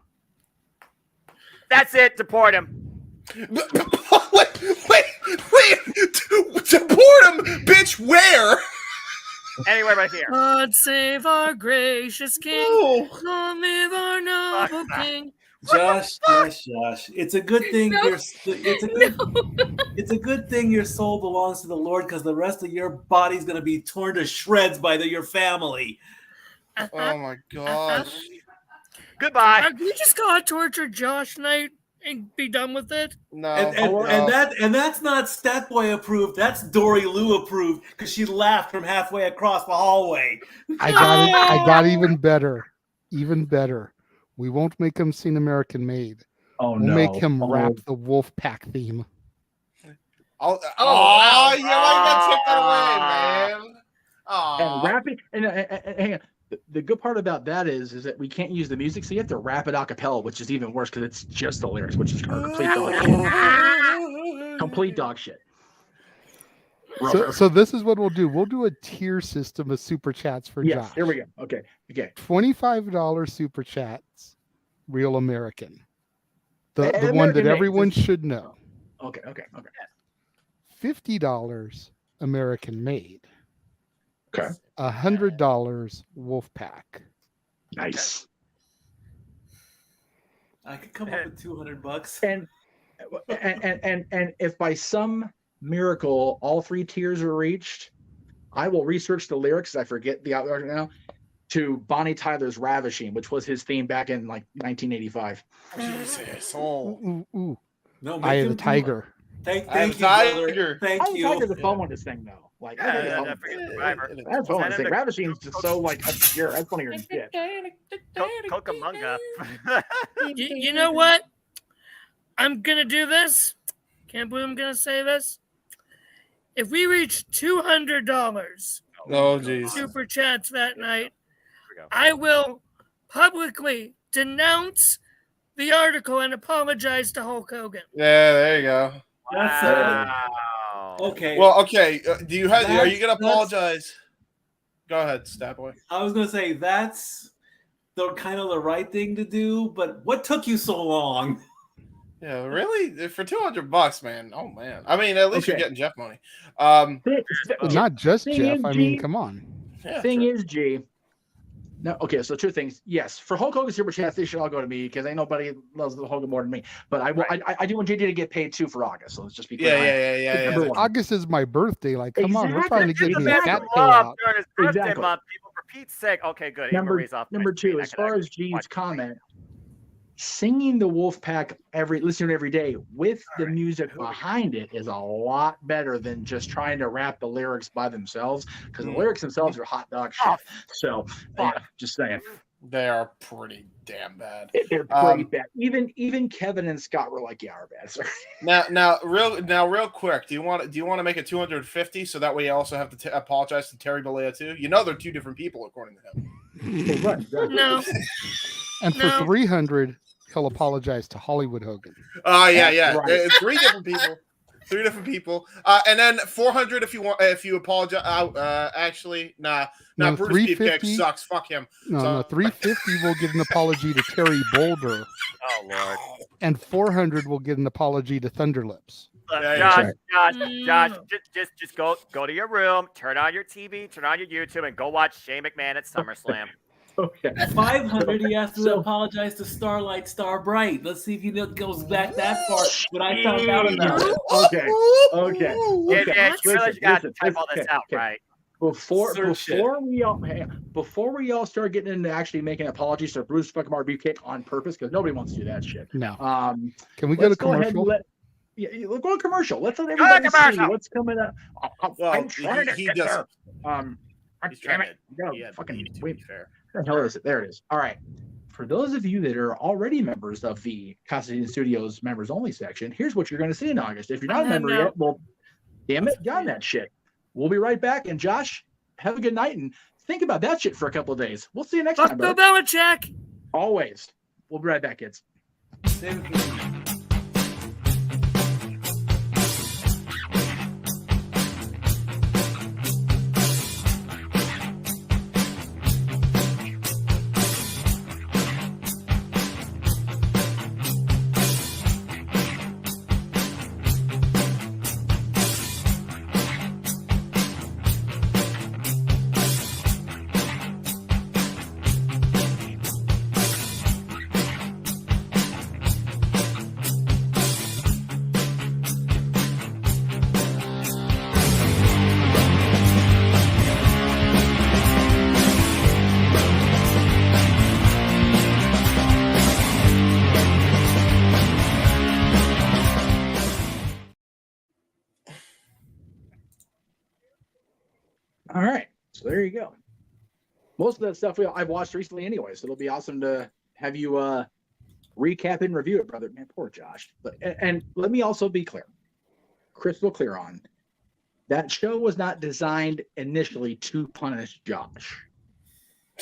That's it. Deport him. Wait! Deport him, bitch. Where? Anywhere but here. God save our gracious King. Long live our noble King. Josh. It's a good thing it's a good thing your soul belongs to the Lord, because the rest of your body's gonna be torn to shreds by your family. Oh my gosh. Goodbye. Can we just call it Torture Josh Night and be done with it? No. And that's not Stat Boy approved. That's Dory Lou approved, because she laughed from halfway across the hallway. I got even better. Even better. We won't make him sing American Made. Oh, we'll no. make him rap the Wolfpack theme. Wow. You might not take that away, man. And rapping, and hang on. The good part about that is that we can't use the music, so you have to rap it a cappella, which is even worse because it's just the lyrics, which is complete dog shit. Complete dog shit. So this is what we'll do. We'll do a tier system of super chats for Yes, Josh. here we go. Okay. $25 super chats, Real American. The American one that Made. everyone should know. Okay. $50 American Made. Okay. $100 Wolfpack. Nice. I could come up with $200. And and if by some miracle all 3 tiers are reached, I will research the lyrics. I forget the outlet now. To Bonnie Tyler's "Ravishing," which was his theme back in like 1985. Jesus. Ooh. No, Eye of the Tiger. Thank Eye of you, the Tiger. brother. Thank Eye of the you. Tiger is a fun one to sing though. Like I forget Survivor. that's fun to sing. "Ravishing" is just so like obscure. That's funny as shit. Cucamonga. You know what? I'm gonna do this. Can't believe I'm gonna say this. If we reach $200 Oh, jeez. super chats that night, I will publicly denounce the article and apologize to Hulk Hogan. Yeah, there you go. Wow. Okay. Well, okay. Do you have? Are you gonna apologize? Go ahead, Stat Boy. I was gonna say that's the kind of the right thing to do, but what took you so long? Yeah, really? For $200, man. Oh man. I mean, at least you're getting Jeff money. Not just Thing Jeff. is, I mean, G- come on. Yeah, Thing is, G. No, okay, so 2 things. Yes, for Hulk Hogan super chats, they should all go to me because ain't nobody loves the Hogan more than me. But I will. I do want JD to get paid too for August. So let's just be clear. Yeah. August is my birthday. Like, come on, we're trying to get Give me the a man cat some love payout. during his birthday Exactly. month, people. For Pete's sake. Okay, good. Number 2, I as could far as actually G's watch comment, singing the Wolfpack listening every day with the music behind it is a lot better than just trying to rap the lyrics by themselves because the lyrics themselves are hot dog shit. So yeah, just saying. They are pretty damn bad. They're pretty bad. Even Kevin and Scott were like, "Yeah, we're bad." Sorry. Now, real quick. Do you want to make it 250 so that way you also have to apologize to Terry Bollea too? You know they're 2 different people according to him. Right. No. And for 300, he'll apologize to Hollywood Hogan. Oh yeah. Right. 3 different people. 3 different people. And then 400 if you apologize. Actually, nah. No, Bruce Beefcake 350 sucks. Fuck him. No, 350 will get an apology to Terry Boulder, Oh Lord. and 400 will get an apology to Thunderlips. Josh, just go to your room, turn on your TV, turn on your YouTube, and go watch Shane McMahon at SummerSlam. Okay. 500. He has to apologize to Starlight Starbright. Let's see if he goes back that far. What I found out about it. Okay. Yeah, you realize you gotta type all this out, right? Before we all start getting into actually making apologies to Bruce fucking Beefcake on purpose, because nobody wants to do that shit. No. Can we go to commercial? Let's go to commercial. Let's let everybody see what's coming up. I'm trying to get there. Damn it. Wait. What the hell is it? There it is. All right. For those of you that are already members of the Constantine Studios members only section, here's what you're going to see in August. If you're not a member yet, well, damn it, get on that shit. We'll be right back. And Josh, have a good night and think about that shit for a couple of days. We'll see you next time. Bill Belichick. Always. We'll be right back, kids. All right, so there you go. Most of that stuff I've watched recently anyway, so it'll be awesome to have you recap and review it, brother. Man, poor Josh. And let me also be clear, crystal clear on that show was not designed initially to punish Josh.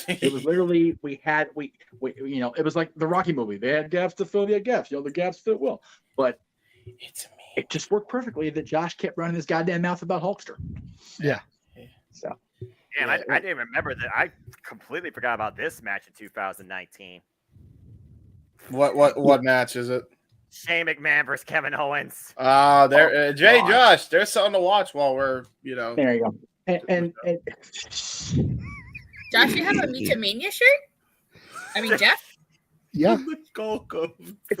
It was literally we it was like the Rocky movie. They had gaps to fill the gaps. The gaps fit well, but it just worked perfectly that Josh kept running his goddamn mouth about Hulkster. Yeah. So. And I didn't even remember that. I completely forgot about this match in 2019. What match is it? Shane McMahon versus Kevin Owens. Josh, there's something to watch while we're There you go. And Josh, you have a Meekamania shirt? I mean, Jeff? Yeah.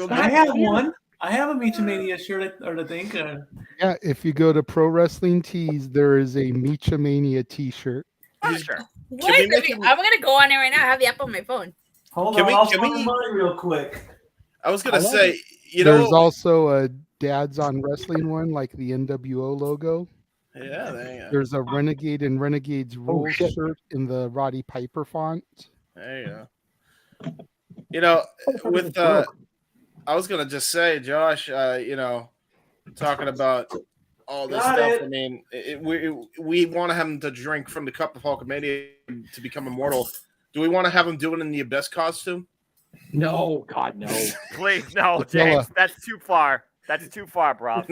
I have one. I have a Meechamania shirt, I think. Yeah, if you go to Pro Wrestling Tees, there is a Meechamania T-shirt. Oh, sure. What? I'm gonna go on there right now. I have the app on my phone. Hold Can on, we- I'll can find we- mine real quick. I was I gonna love say, it. There's also a Dads on Wrestling one, like the NWO logo. Yeah, there you go. There's a Renegade and Renegade's Rules shit. shirt in the Roddy Piper font. There you go. You know, with I was gonna just say, Josh, you know, talking about all this Got stuff. it. I mean, we want him to drink from the cup of Hulkamania to become immortal. Do we want to have him do it in the Abyss costume? No, God, no. Please, no, Attila. James. That's too far. That's too far, bro.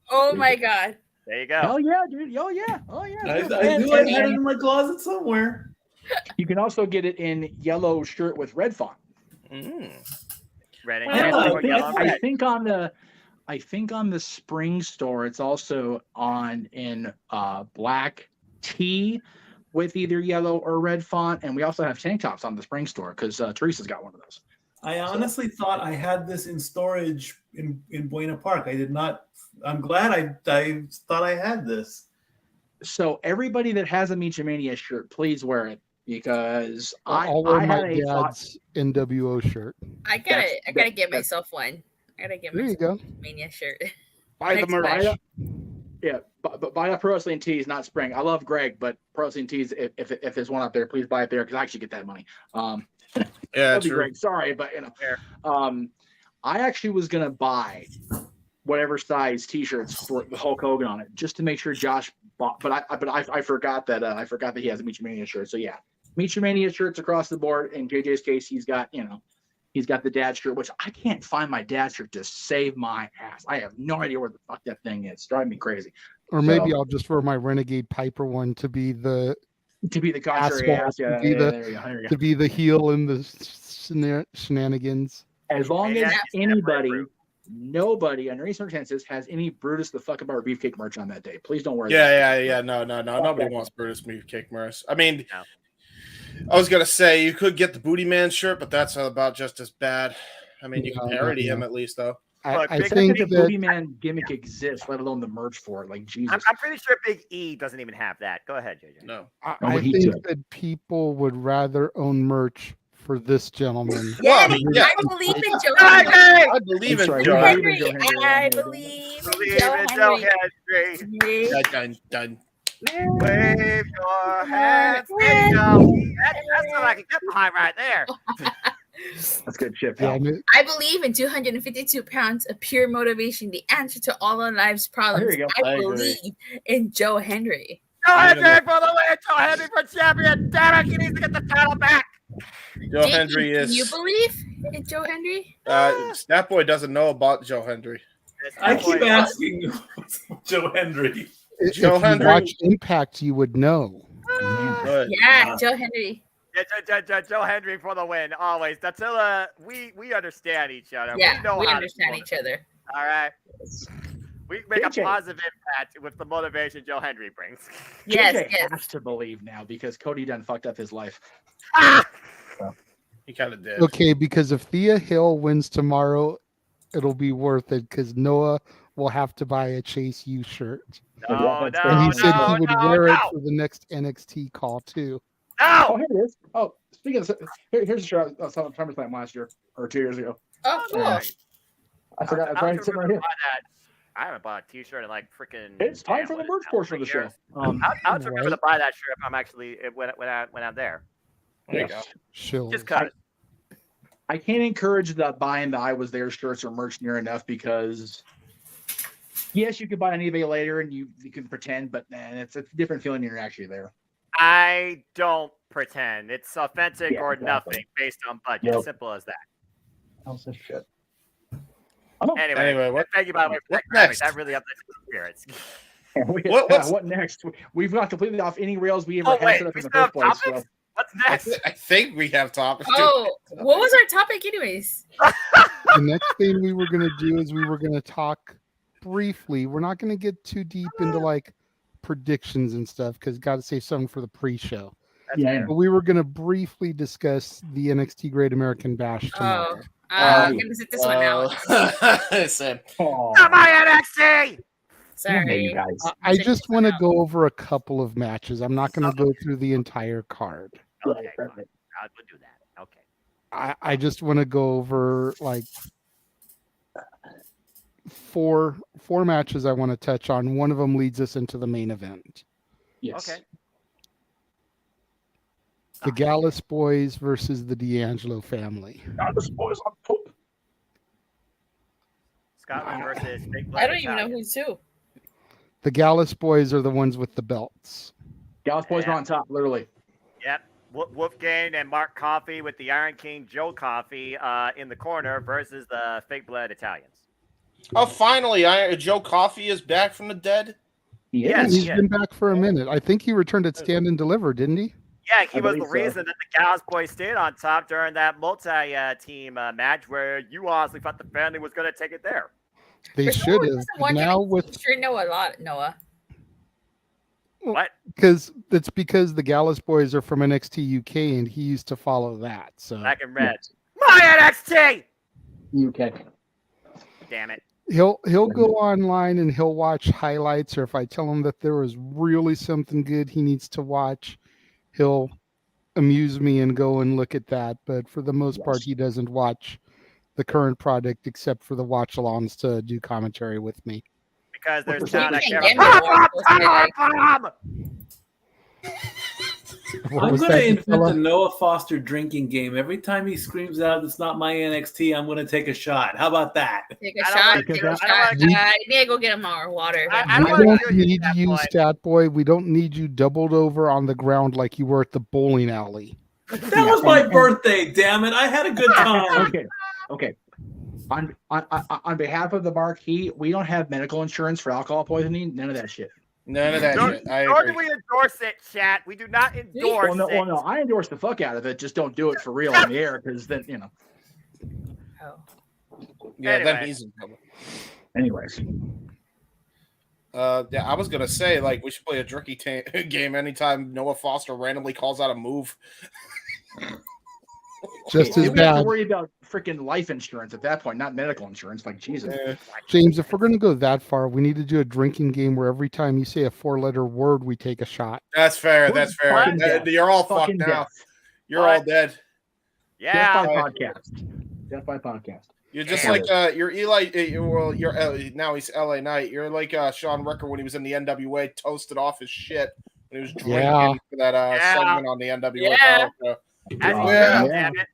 Oh my god. There you go. Oh yeah, dude. Oh yeah. Oh yeah. I And- knew I and- had it and in my closet somewhere. You can also get it in yellow shirt with red font. Red and And yellow, yellow and I red. think on the spring store, it's also on in black tee with either yellow or red font, and we also have tank tops on the spring store because Teresa's got one of those. I honestly thought I had this in storage in Buena Park. I did not. I'm glad I thought I had this. So everybody that has a Meechamania shirt, please wear it because I'll wear I my had a thought. dad's NWO shirt. I gotta get myself one. I gotta get There you myself go. a Mania shirt. Buy Next the match. Yeah, but buy a Pro Wrestling Tees, not Spring. I love Greg, but Pro Wrestling Tees, if there's one out there, please buy it there because I actually get that money. Yeah, that'd be true. great. Sorry, but you know, I actually was gonna buy whatever size T-shirts for the Hulk Hogan on it, just to make sure Josh bought. But I forgot that he has a Meechamania shirt. So yeah, Meechamania shirts across the board. In JJ's case, he's got the dad shirt, which I can't find my dad shirt to save my ass. I have no idea where the fuck that thing is. It's driving me crazy. Or maybe I'll just wear my Renegade Piper one to be the contrary asshole, ass. Yeah, to be yeah, the there you go, there you go. to be the heel in the shenanigans. As long as nobody under any circumstances has any Brutus the fuck about beefcake merch on that day, please don't wear that. Yeah. No. Nobody wants Brutus Beefcake merch. I mean, I was gonna say you could get the Booty Man shirt, but that's about just as bad. I mean, you can parody him at least, though. I Look, think the that Booty Man gimmick exists, let alone the merch for it. Like Jesus. I'm pretty sure Big E doesn't even have that. Go ahead, JJ. No. I think that people would rather own merch for this gentleman. Yeah, Yeah. I believe in Joe Henry. Henry. I believe in Sorry, Joe Henry. Henry. I believe in Joe Joe Henry. Henry. Done. Wave your hands. There you go. That's what I can get behind right there. That's good shit. Yeah, I believe in 252 pounds of pure motivation, the answer to all our life's problems. There you go. I I agree. believe in Joe Henry. Joe Henry for the win. Joe Henry for champion. Damn it, he needs to get the title back. Joe JP, Henry do is. you believe in Joe Henry? Snap Boy doesn't know about Joe Henry. I keep asking you, Joe Henry. If Joe you Henry. watch Impact, you would know. Good. Yeah, Joe Henry. Yeah, Joe Henry for the win. Always. That's we understand each other. Yeah, we know we how understand to each other. All right. We make a JJ. positive impact with the motivation Joe Henry brings. Yes, JJ yes. has to believe now because Cody done fucked up his life. He kind of did. Okay, because if Thea Hill wins tomorrow, it'll be worth it because Noah will have to buy a Chase U shirt. No, And he said he would wear it no. for the next NXT call too. Oh, No. here it is. Oh, speaking of, here's a shirt I saw on SummerSlam last year or 2 years ago. Oh, cool. I forgot. It's right sitting right here. I haven't bought a T-shirt in like freaking. It's time for the merch portion of the show. I'll remember to buy that shirt if I'm actually when I'm there. There you go. Sure. Just cut. I can't encourage the buying the I was there shirts or merch near enough because yes, you could buy on eBay later and you can pretend, but man, it's a different feeling when you're actually there. I don't pretend. It's authentic Yeah, or exactly. nothing based on budget. Yep. Simple as that. How's this shit? Anyway, thank you by the way for what that graphic. next? That really uplifts the spirits. What's- What next? We've not completely off any rails we ever Oh had wait, set up we in the still have first place. So. topics? What's next? I think we have topics. Oh, what was our topic, anyways? The next thing we were going to do is we were going to talk briefly. We're not going to get too deep into like predictions and stuff because got to save something for the pre-show. Yeah. But we were going to briefly discuss the NXT Great American Bash tonight. Oh, I'm gonna sit this one out. Same. Not my NXT. Sorry, you guys. I just want to go over a couple of matches. I'm not going to go through the entire card. Okay, fine. We'll do that. Okay. I just want to go over like four matches I want to touch on. One of them leads us into the main event. Yes. Okay. The Gallus Boys versus the D'Angelo family. Gallus Boys on top. Scotland versus Big Blood I don't even know Italians. who's who. The Gallus Boys are the ones with the belts. Gallus Boys are on top, literally. Yep. Wolfgang and Mark Coffey with the Iron King Joe Coffey in the corner versus the Fake Blood Italians. Oh, finally, Joe Coffey is back from the dead. Yes, He's yes. been back for a minute. I think he returned at Stand and Deliver, didn't he? Yeah, he I was the believe so. reason that the Gallus Boys stayed on top during that multi-team match where you honestly thought the family was going to take it there. They should have. Now with Sure know a lot, Noah. What? because the Gallus Boys are from NXT UK and he used to follow that. So Black and red. My NXT! UK. Damn it. he'll go online and he'll watch highlights, or if I tell him that there was really something good he needs to watch, he'll amuse me and go and look at that. But for the most part, he doesn't watch the current product except for the watch-alongs to do commentary with me. Because there's You talent I can't care get me about. more. Bomb! What I'm was going to that, invent Priscilla? a Noah Foster drinking game. Every time he screams out, "It's not my NXT," I'm going to take a shot. How about that? Take a I don't shot. like Take it. a I don't shot. like I need to go get him more water. I We don't wanna don't kill you, need Stat you, Boy. Stat Boy. We don't need you doubled over on the ground like you were at the bowling alley. That was my birthday, damn it. I had a good time. Okay. On behalf of the Marquee, we don't have medical insurance for alcohol poisoning. None of that shit. None of that shit. I Nor do agree. we endorse it, chat. We do not endorse Well, it. no, I endorse the fuck out of it. Just don't do it for real on the air, because then Yeah, Anyway. then he's in trouble. Anyways, Yeah, I was gonna say like we should play a jerky game anytime Noah Foster randomly calls out a move. Just as we have to bad. worry about freaking life insurance at that point, not medical insurance. Like Jesus. James, if we're going to go that far, we need to do a drinking game where every time you say a 4-letter word, we take a shot. That's fair. That's fair. Fucking death. You're all fucked Fucking now. death. You're all dead. Yeah. Death by podcast. Death by podcast. You're just Damn. like you're Eli. Well, you're now he's LA Knight. You're like Sean Ricker when he was in the NWA, toasted off his shit when he was drinking Yeah. for that segment on the NWA. Yeah. Show. As he Yeah. should, damn it.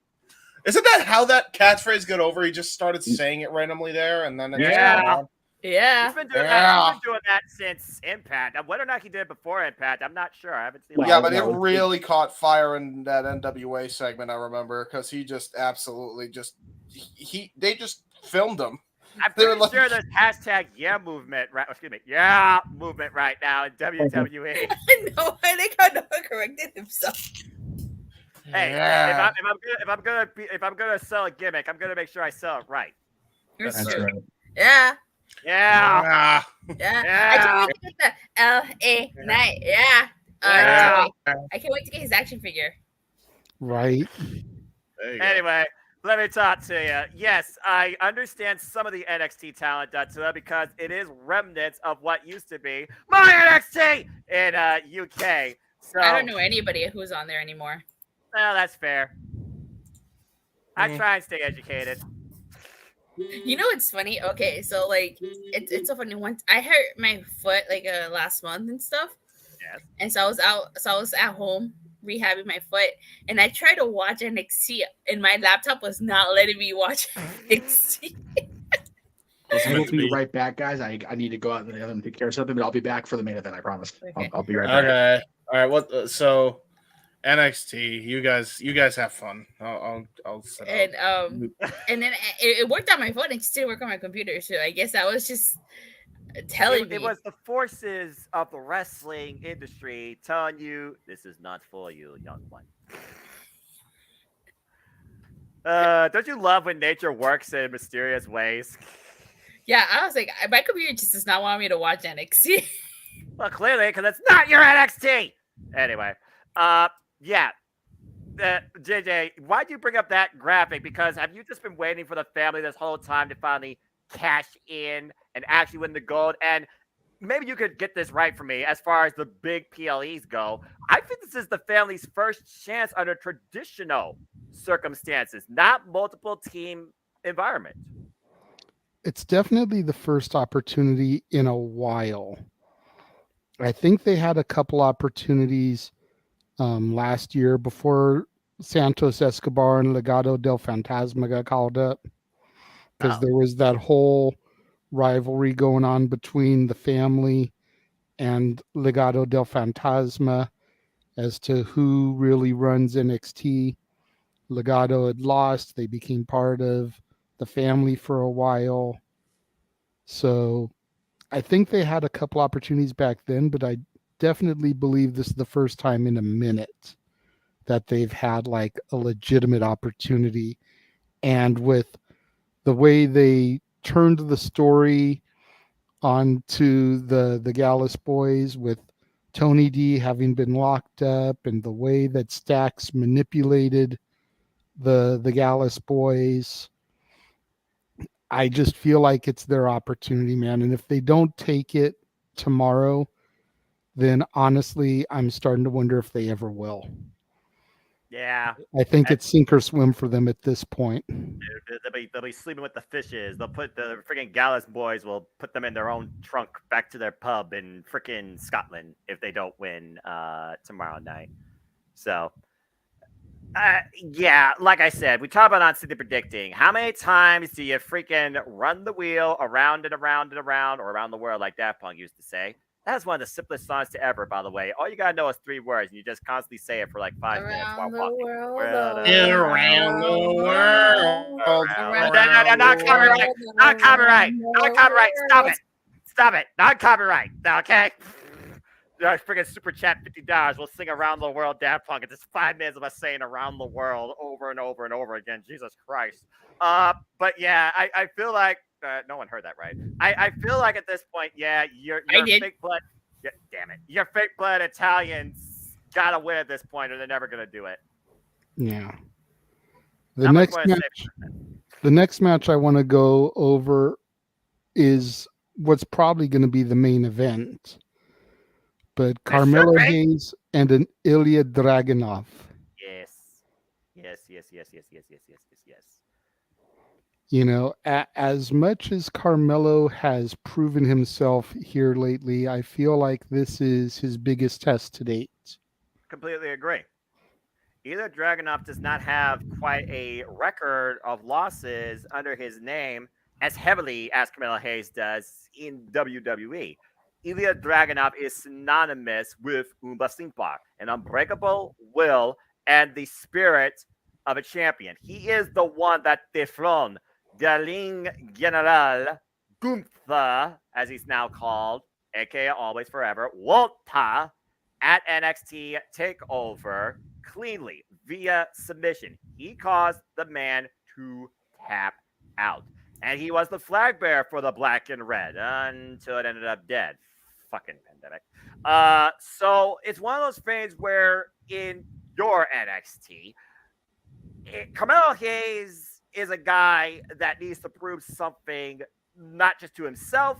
Isn't that how that catchphrase got over? He just started saying it randomly there, and then it just Yeah. went on. Yeah. He's been doing that. He's been doing that since Impact. Whether or not he did it before Impact, I'm not sure. I haven't seen. Yeah, but it really caught fire in that NWA segment. I remember because he just absolutely they just filmed him. I'm They were pretty like- sure there's hashtag movement right now in WWE. No, I think I Noah corrected himself. Hey, Yeah. if I'm gonna sell a gimmick, I'm gonna make sure I sell it right. That's That's true. right. Yeah. Yeah. Yeah. I can't wait to get the LA Knight. Yeah. Yeah. I can't wait to get his action figure. Right? Anyway, let me talk to you. Yes, I understand some of the NXT talent, Datsua, because it is remnants of what used to be my NXT in UK. So I don't know anybody who's on there anymore. Well, that's fair. I try and stay educated. You know what's funny? Okay, so like it's so funny. Once I hurt my foot like last month and stuff. Yes. And so I was at home rehabbing my foot, and I tried to watch NXT, and my laptop was not letting me watch NXT. I will be right back, guys. I need to go out and take care of something, but I'll be back for the main event. I promise. I'll be right back. Okay. All right. What? So NXT. You guys have fun. I'll set up. And then it worked on my phone. It still worked on my computer. So I guess I was just telling me. It was the forces of the wrestling industry telling you this is not for you, young one. Don't you love when nature works in mysterious ways? Yeah, I was like, my computer just does not want me to watch NXT. Well, clearly, because it's not your NXT. Anyway, yeah. JJ, why'd you bring up that graphic? Because have you just been waiting for the family this whole time to finally cash in and actually win the gold? And maybe you could get this right for me as far as the big PLEs go. I think this is the family's first chance under traditional circumstances, not multiple team environment. It's definitely the first opportunity in a while. I think they had a couple opportunities last year before Santos Escobar and Legado del Fantasma got called up, because there was that whole rivalry going on between the family and Legado del Fantasma as to who really runs NXT. Legado had lost. They became part of the family for a while. So I think they had a couple opportunities back then, but I definitely believe this is the first time in a minute that they've had like a legitimate opportunity. And with the way they turned the story onto the Gallus boys, with Tony D having been locked up, and the way that Stax manipulated the Gallus boys, I just feel like it's their opportunity, man. And if they don't take it tomorrow, then honestly, I'm starting to wonder if they ever will. Yeah. I think it's sink or swim for them at this point. They'll be sleeping with the fishes. They'll put the freaking Gallus boys will put them in their own trunk back to their pub in freaking Scotland if they don't win tomorrow night. So, yeah, like I said, we talk about on City predicting. How many times do you freaking run the wheel around and around and around, or around the world, like Daft Punk used to say? That's one of the simplest songs to ever, by the way. All you gotta know is 3 words, and you just constantly say it for like 5 minutes while walking. Around the world. Not copyright. Not copyright. Not copyright. Stop it. Stop it. Not copyright. Okay. Freaking super chat $50. We'll sing Around the World Daft Punk. It's just 5 minutes of us saying Around the World over and over and over again. Jesus Christ. But yeah, I feel like no one heard that right. I feel like at this point, yeah, you're fake blood. Yeah, damn it. Your fake blood Italians gotta win at this point, or they're never gonna do it. Yeah. The next match I want to go over is what's probably going to be the main event. But Carmelo Hayes and an Ilya Dragunov. Yes. You know, as much as Carmelo has proven himself here lately, I feel like this is his biggest test to date. Completely agree. Ilya Dragunov does not have quite a record of losses under his name as heavily as Carmelo Hayes does in WWE. Ilya Dragunov is synonymous with Umba Simpa, an unbreakable will and the spirit of a champion. He is the one that dethroned Galing General Gunther, as he's now called, aka Always Forever, Walter, at NXT TakeOver cleanly via submission. He caused the man to tap out. And he was the flag bearer for the Black and Red until it ended up dead. Fucking pandemic. So it's one of those things where in your NXT, Carmelo Hayes is a guy that needs to prove something, not just to himself,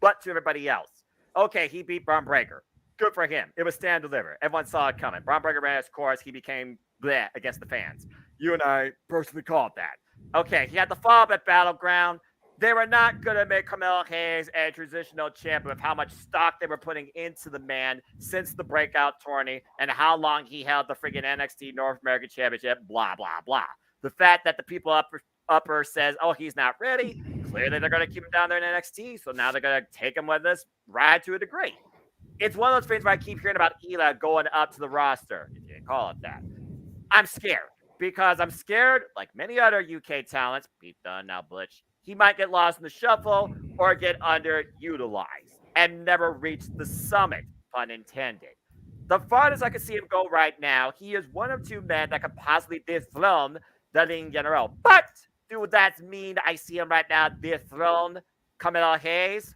but to everybody else. Okay, he beat Braun Breaker. Good for him. It was stand delivered. Everyone saw it coming. Braun Breaker ran his course. He became bleh against the fans. You and I personally called that. Okay, he had the fall at Battleground. They were not going to make Carmelo Hayes a transitional champion with how much stock they were putting into the man since the breakout tourney and how long he held the friggin' NXT North American Championship, blah, blah, blah. The fact that the people upper says, oh, he's not ready, clearly they're going to keep him down there in NXT, so now they're going to take him with this ride to a degree. It's one of those things where I keep hearing about Ela going up to the roster, if you can call it that. I'm scared because I'm scared, like many other UK talents, Pete Dunne, now Butch, he might get lost in the shuffle or get underutilized and never reach the summit, pun intended. The farthest I can see him go right now, he is one of 2 men that could possibly dethrone the Ligue General. But do that mean I see him right now dethrone Carmelo Hayes?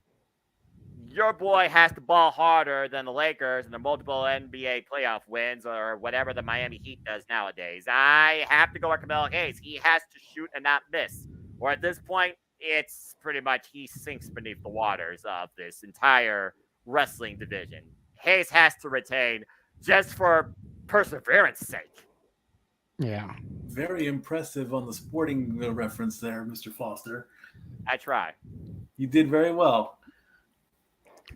your boy has to ball harder than the Lakers and the multiple NBA playoff wins or whatever the Miami Heat does nowadays. I have to go with Carmelo Hayes. He has to shoot and not miss. Or at this point, it's pretty much he sinks beneath the waters of this entire wrestling division. Hayes has to retain just for perseverance sake. Yeah. Very impressive on the sporting reference there, Mr. Foster. I try. You did very well.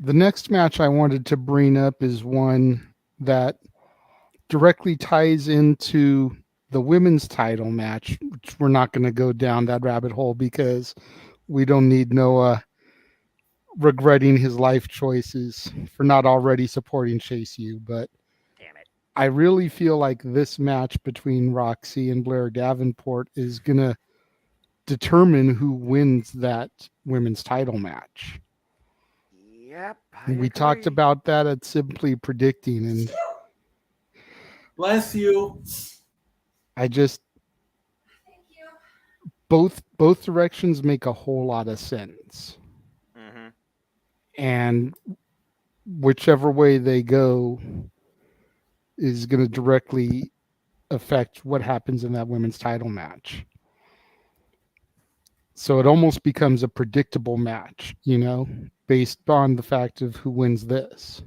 The next match I wanted to bring up is one that directly ties into the women's title match, which we're not going to go down that rabbit hole because we don't need Noah regretting his life choices for not already supporting Chase U. But damn it, I really feel like this match between Roxy and Blair Davenport is going to determine who wins that women's title match. Yep. We talked about that at Simply Predicting, and bless you. I just both directions make a whole lot of sense. Mm-hmm. And whichever way they go is going to directly affect what happens in that women's title match. So it almost becomes a predictable match, based on the fact of who wins this.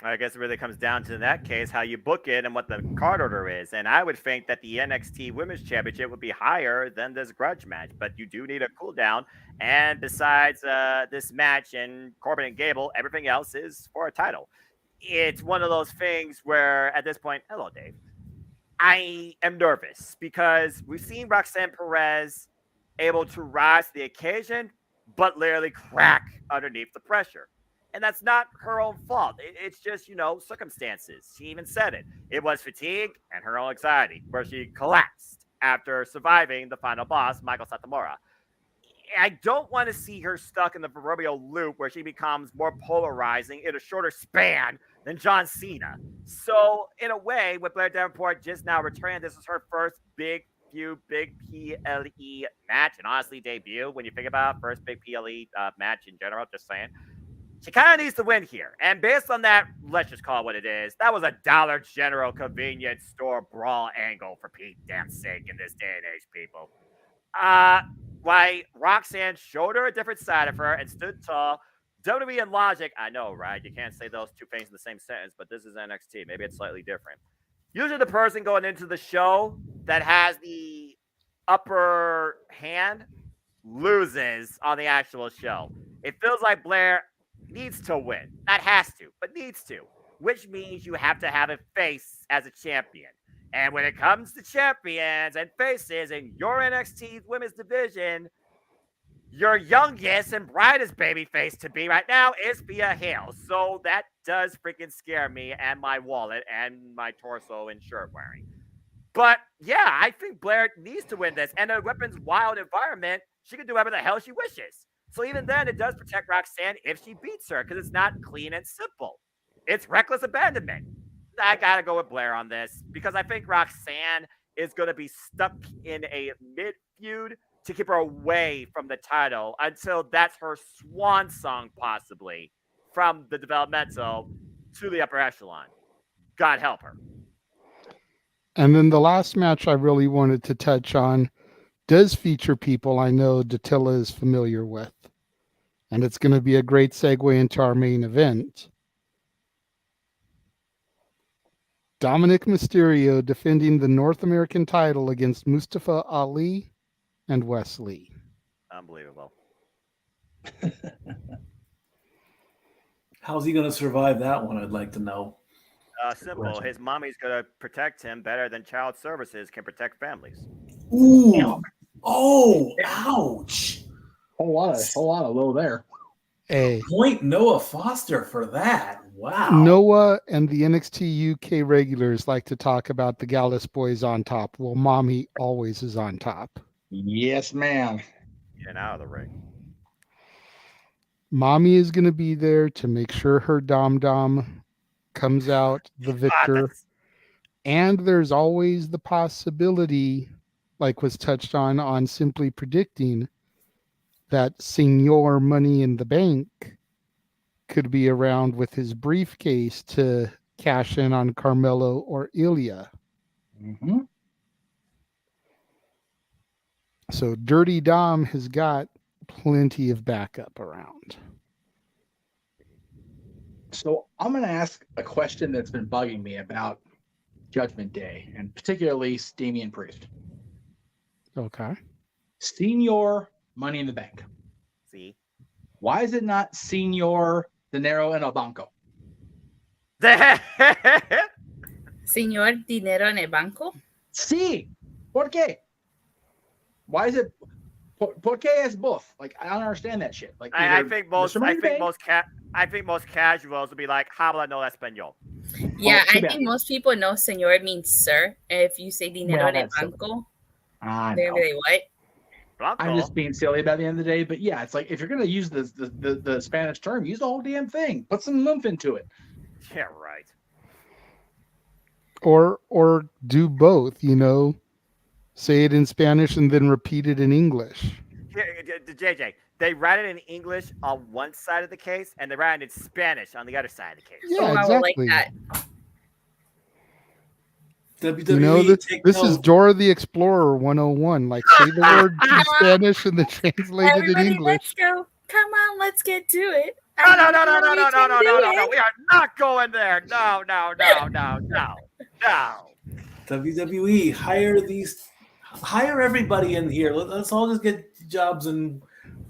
I guess it really comes down to, in that case, how you book it and what the card order is. And I would think that the NXT Women's Championship would be higher than this grudge match, but you do need a cooldown. And besides this match and Corbin and Gable, everything else is for a title. It's one of those things where, at this point, hello, Dave, I am nervous because we've seen Roxanne Perez able to rise to the occasion, but literally crack underneath the pressure. And that's not her own fault. It's just, circumstances. She even said it. It was fatigue and her own anxiety, where she collapsed after surviving the final boss, Michael Satomura. I don't want to see her stuck in the proverbial loop where she becomes more polarizing in a shorter span than John Cena. So, in a way, with Blair Davenport just now returning, this is her first big PLE match, and honestly, debut. When you think about first big PLE match in general, just saying. She kind of needs to win here. And based on that, let's just call it what it is. That was a Dollar General convenience store brawl angle, for Pete's damn sake, in this day and age, people. Why Roxanne showed her a different side of her and stood tall. WWE and Logic, I know, right? You can't say those two things in the same sentence, but this is NXT. Maybe it's slightly different. Usually the person going into the show that has the upper hand loses on the actual show. It feels like Blair needs to win. Not has to, but needs to. Which means you have to have a face as a champion. And when it comes to champions and faces in your NXT women's division, your youngest and brightest babyface to be right now is Thea Hale. So that does freaking scare me and my wallet and my torso and shirt wearing. But yeah, I think Blair needs to win this. And in a weapons wild environment, she can do whatever the hell she wishes. So even then, it does protect Roxanne if she beats her because it's not clean and simple. It's reckless abandonment. I got to go with Blair on this because I think Roxanne is going to be stuck in a mid-feud to keep her away from the title until that's her swan song, possibly, from the developmental to the upper echelon. God help her. And then the last match I really wanted to touch on does feature people I know Dattila is familiar with. And it's going to be a great segue into our main event. Dominic Mysterio defending the North American title against Mustafa Ali and Wesley. Unbelievable. How's he going to survive that one? I'd like to know. Simple. His mommy's going to protect him better than child services can protect families. Ooh. Oh, ouch. Whole lot of low there. Hey. Point Noah Foster for that. Wow. Noah and the NXT UK regulars like to talk about the Gallus boys on top. Well, mommy always is on top. Yes, ma'am. Get out of the ring. Mommy is going to be there to make sure her dom-dom comes out the victor. And there's always the possibility, like was touched on Simply Predicting, that Senior Money in the Bank could be around with his briefcase to cash in on Carmelo or Ilya. Mm-hmm. So Dirty Dom has got plenty of backup around. So I'm going to ask a question that's been bugging me about Judgment Day, and particularly Damian Priest. Okay. Senior Money in the Bank. See? Why is it not Senior Dinero en el Banco? Señor Dinero en el Banco? Sí. ¿Por qué? Why is it? ¿Por qué es both? Like, I don't understand that shit. Like, I think most casuals would be like, habla no español. Yeah, I think most people know señor means sir. If you say dinero en el banco, they're gonna be like, what? I'm just being silly by the end of the day, but yeah, it's like if you're gonna use the Spanish term, use the whole damn thing. Put some lymph into it. Yeah, right. Or do both, say it in Spanish and then repeat it in English. JJ, they write it in English on one side of the case, and they write it in Spanish on the other side of the case. Yeah, exactly. I would like that. WWE, this is Dora the Explorer 101. Like, say the word in Spanish and then translate it in English. Let's go. Come on, let's get to it. No. We are not going there. No. WWE, hire everybody in here. Let's all just get jobs and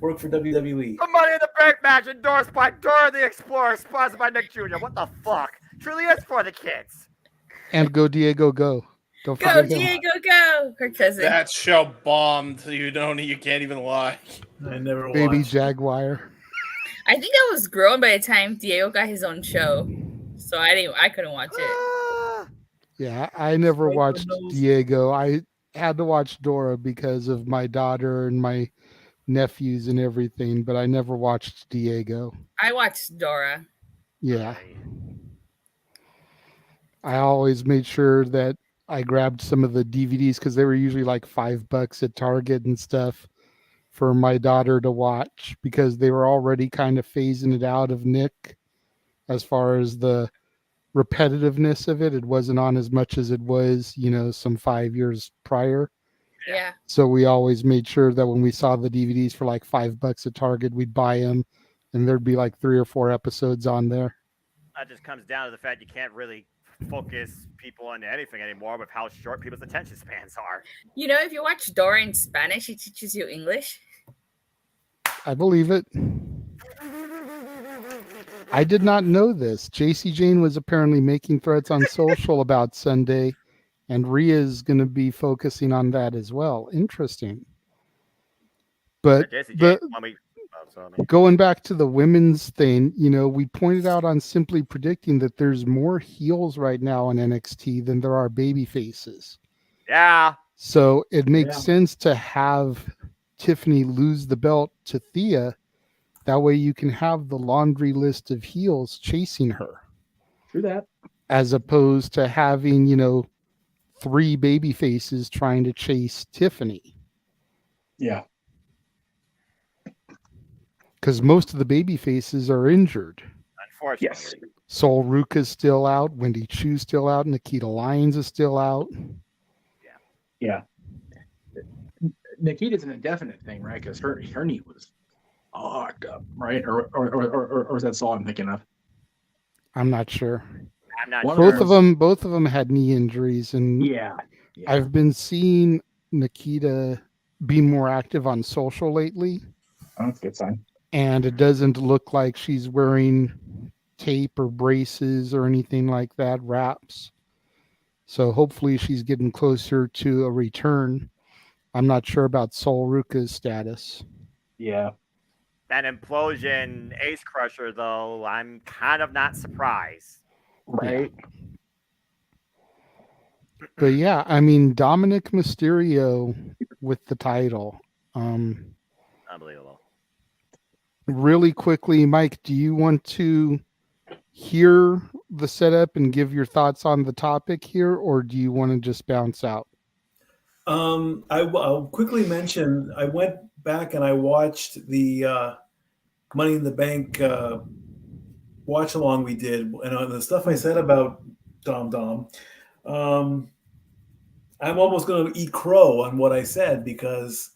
work for WWE. The Money in the Bank match endorsed by Dora the Explorer, sponsored by Nick Jr. What the fuck? Truly is for the kids. And go Diego, go! Don't go forget Diego, go! Her cousin. That show bombed. You can't even lie. I never Baby watched. Jaguar. I think I was grown by the time Diego got his own show, so I couldn't watch it. Yeah, I never watched Diego. I had to watch Dora because of my daughter and my nephews and everything, but I never watched Diego. I watched Dora. Yeah. I always made sure that I grabbed some of the DVDs because they were usually like $5 at Target and stuff for my daughter to watch because they were already kind of phasing it out of Nick as far as the repetitiveness of it. It wasn't on as much as it was, some 5 years prior. Yeah. So we always made sure that when we saw the DVDs for like $5 at Target, we'd buy them and there'd be like 3 or 4 episodes on there. That just comes down to the fact you can't really focus people on anything anymore with how short people's attention spans are. If you watch Dora in Spanish, it teaches you English. I believe it. I did not know this. JC Jane was apparently making threats on social about Sunday, and Rhea's going to be focusing on that as well. Interesting. But going back to the women's thing, we pointed out on Simply Predicting that there's more heels right now in NXT than there are baby faces. Yeah. So it makes sense to have Tiffany lose the belt to Thea. That way you can have the laundry list of heels chasing her. True that. As opposed to having, 3 baby faces trying to chase Tiffany. Yeah. Because most of the baby faces are injured. Unfortunately. Yes. Sol Ruka's still out. Wendy Chu's still out. Nikita Lyons is still out. Yeah. Nikita's an indefinite thing, right? Because her knee was fucked up, right? Or is that Sol I'm thinking of? I'm not sure. I'm not both of them had knee injuries, and yeah. I've been seeing Nikita be more active on social lately. Oh, that's a good sign. And it doesn't look like she's wearing tape or braces or anything like that, wraps. So hopefully she's getting closer to a return. I'm not sure about Sol Ruka's status. Yeah. That implosion Ace Crusher, though, I'm kind of not surprised. Right. But yeah, I mean, Dominic Mysterio with the title. Unbelievable. Really quickly, Mike, do you want to hear the setup and give your thoughts on the topic here, or do you want to just bounce out? I'll quickly mention, I went back and I watched the Money in the Bank watch along we did, and the stuff I said about Dom, I'm almost going to eat crow on what I said because,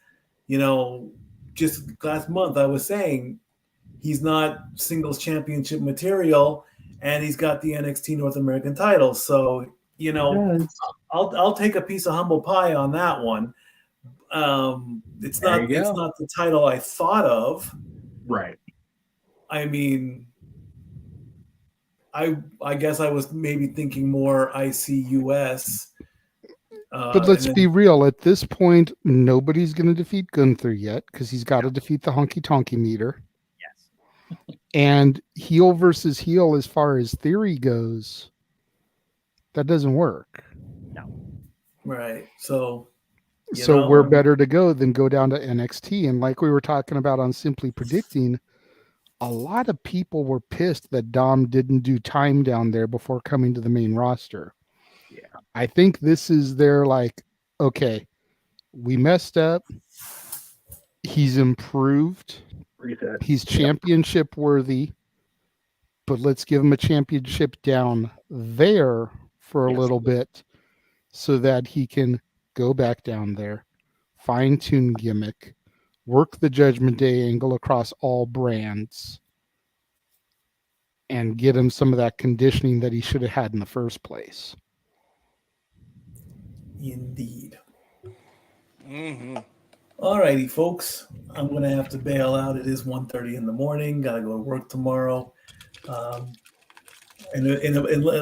just last month I was saying he's not singles championship material, and he's got the NXT North American title. So, I'll take a piece of humble pie on that one. It's not the title I thought of. Right. I mean, I guess I was maybe thinking more ICUS. But let's be real. At this point, nobody's going to defeat Gunther yet because he's got to defeat the Honky Tonky Meter. Yes. And heel versus heel, as far as theory goes, that doesn't work. No. Right. So we're better to go than go down to NXT. And like we were talking about on Simply Predicting, a lot of people were pissed that Dom didn't do time down there before coming to the main roster. Yeah. I think this is their okay, we messed up. He's improved. He's championship worthy, but let's give him a championship down there for a little bit so that he can go back down there, fine-tune gimmick, work the Judgment Day angle across all brands, and get him some of that conditioning that he should have had in the first place. Indeed. Mm-hmm. All righty, folks. I'm going to have to bail out. It is 1:30 in the morning. Got to go to work tomorrow. In a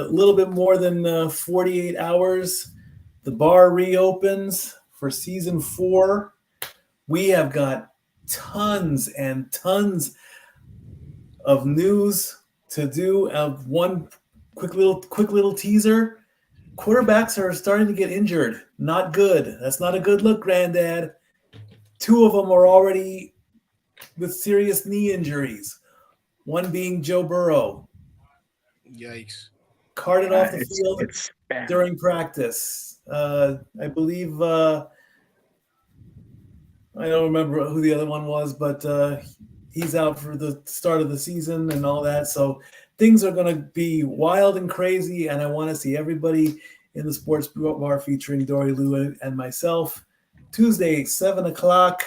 little bit more than 48 hours, the bar reopens for season 4. We have got tons and tons of news to do. One quick little teaser. Quarterbacks are starting to get injured. Not good. That's not a good look, Granddad. 2 of them are already with serious knee injuries. One being Joe Burrow. Yikes. Carted off the field during practice. I believe, I don't remember who the other one was, but he's out for the start of the season and all that. So things are going to be wild and crazy, and I want to see everybody in the sports bar featuring Dory Lou and myself. Tuesday, 7 o'clock.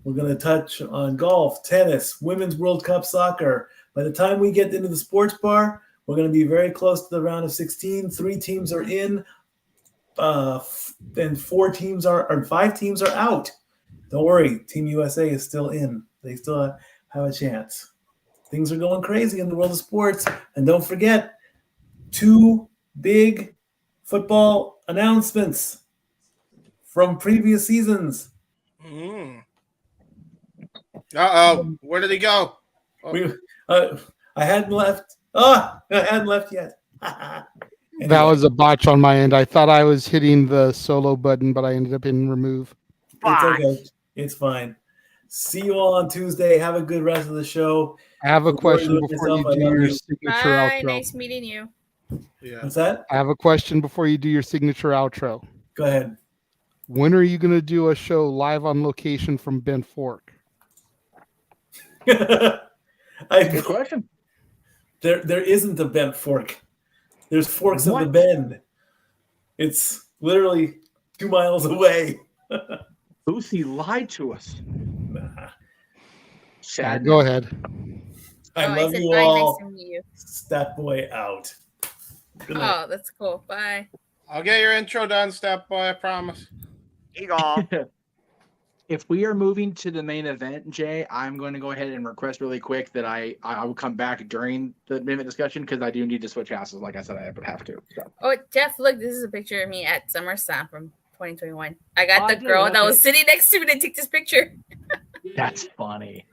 We're going to touch on golf, tennis, Women's World Cup soccer. By the time we get into the sports bar, we're going to be very close to the round of 16. 3 teams are in, and 5 teams are out. Don't worry, Team USA is still in. They still have a chance. Things are going crazy in the world of sports. And don't forget, 2 big football announcements from previous seasons. Uh-oh. Where did he go? I hadn't left. I hadn't left yet. Anyway. That was a botch on my end. I thought I was hitting the solo button, but I ended up hitting remove. It's okay. It's fine. See you all on Tuesday. Have a good rest of the show. I have a question before you do your signature outro. Nice meeting you. Yeah. What's that? I have a question before you do your signature outro. Go ahead. When are you going to do a show live on location from Bent Fork? Good question. There isn't a Bent Fork. There's Forks of the Bend. It's literally 2 miles away. Lucy lied to us. Sad. Go ahead. I love you bye. all. Nice to meet you. Stat Boy out. Good night. Oh, that's cool. Bye. I'll get your intro done, Step Boy, I promise. Eagle. If we are moving to the main event, Jay, I'm going to go ahead and request really quick that I will come back during the minute discussion because I do need to switch houses. Like I said, I have to. So. Oh, Jeff, look, this is a picture of me at SummerSlam from 2021. I got the girl that was sitting next to me to take this picture. That's funny.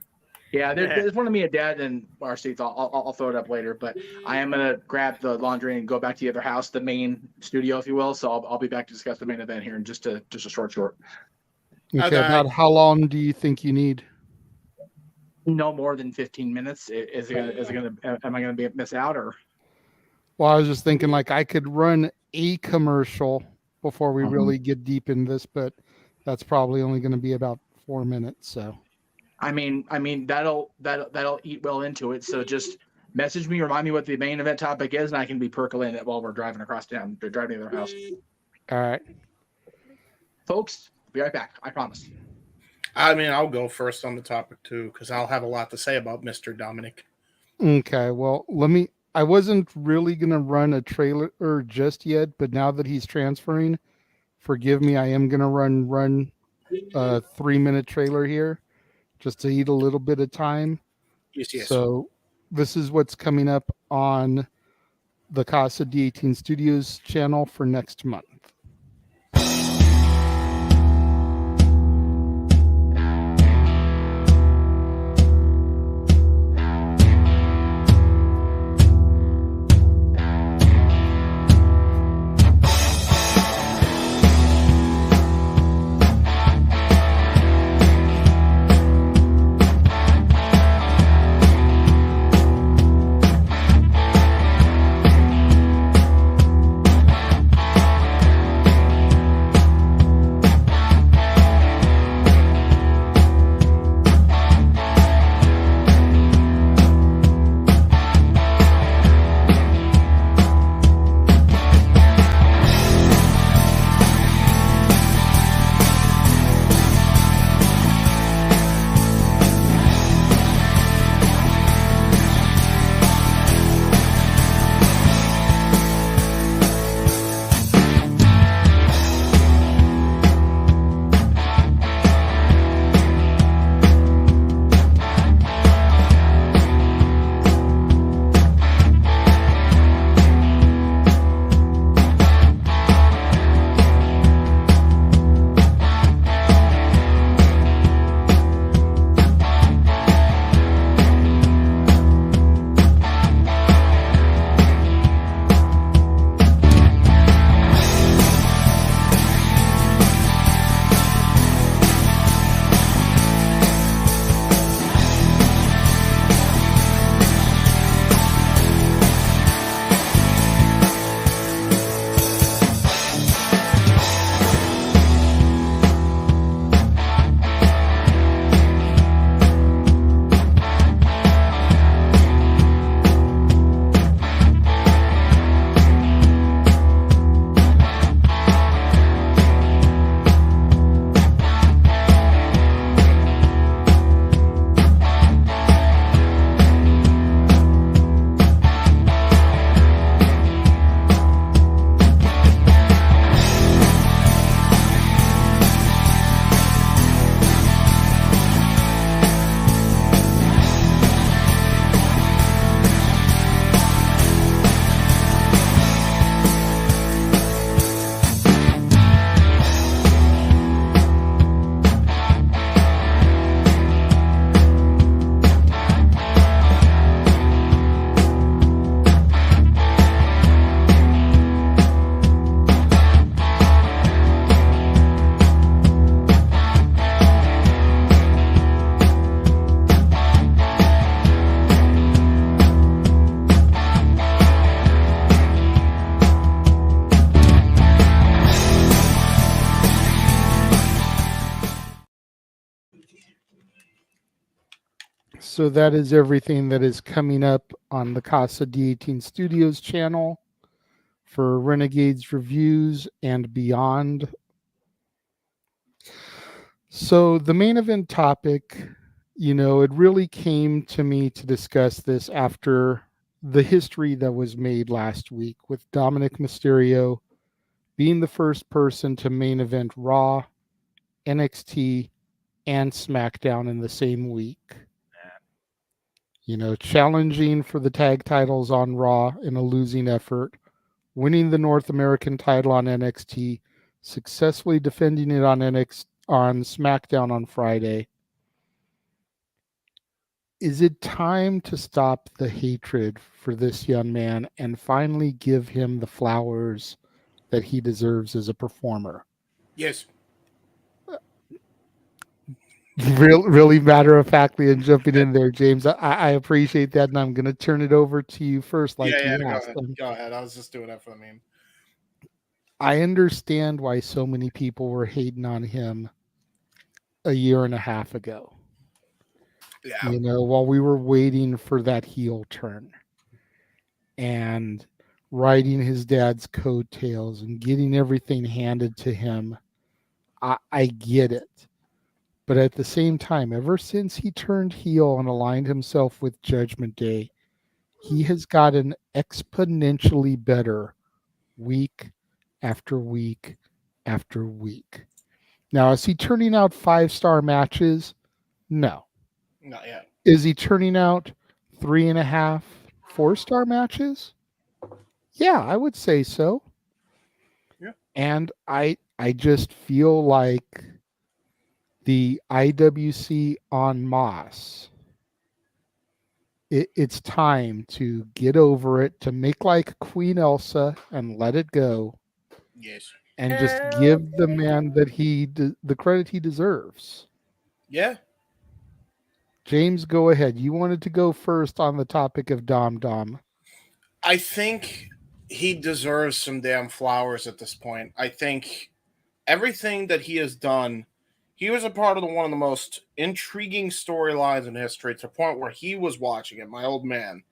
Yeah, there's one of me and Dad in our seats. I'll throw it up later, but I am gonna grab the laundry and go back to the other house, the main studio, if you will. So I'll be back to discuss the main event here in just a short. Okay, about how long do you think you need? No more than 15 minutes. Am I gonna miss out or? Well, I was just thinking like I could run a commercial before we really get deep in this, but that's probably only going to be about 4 minutes. So, I mean that'll eat well into it. So just message me, remind me what the main event topic is, and I can be percolating it while we're driving across town. They're driving to their house. All right. Folks, I'll be right back. I promise. I mean, I'll go first on the topic too, because I'll have a lot to say about Mr. Dominic. Okay, well, I wasn't really going to run a trailer just yet, but now that he's transferring, forgive me, I am going to run a 3-minute trailer here just to eat a little bit of time. Yes. So this is what's coming up on the Casa D18 Studios channel for next month. So that is everything that is coming up on the Casa D18 Studios channel for Renegade's reviews and beyond. So the main event topic, it really came to me to discuss this after the history that was made last week with Dominic Mysterio being the first person to main event Raw, NXT, and SmackDown in the same week. Challenging for the tag titles on Raw in a losing effort, winning the North American title on NXT, successfully defending it on SmackDown on Friday. Is it time to stop the hatred for this young man and finally give him the flowers that he deserves as a performer? Yes. Really matter-of-factly and jumping in there, James. I appreciate that, and I'm going to turn it over to you first. Go ahead. I was just doing that for the meme. I understand why so many people were hating on him a year and a half ago. Yeah. While we were waiting for that heel turn. and riding his dad's coattails and getting everything handed to him. I get it. But at the same time, ever since he turned heel and aligned himself with Judgment Day, he has gotten exponentially better week after week after week. Now, is he turning out 5-star matches? No. Not yet. Is he turning out 3.5, 4-star matches? Yeah, I would say so. Yeah. And I just feel like the IWC en masse, it's time to get over it, to make like Queen Elsa and let it go. Yes. And just give the man that the credit he deserves. Yeah. James, go ahead. You wanted to go first on the topic of Dom. I think he deserves some damn flowers at this point. I think everything that he has done, he was a part of one of the most intriguing storylines in history, to the point where he was watching it, my old man.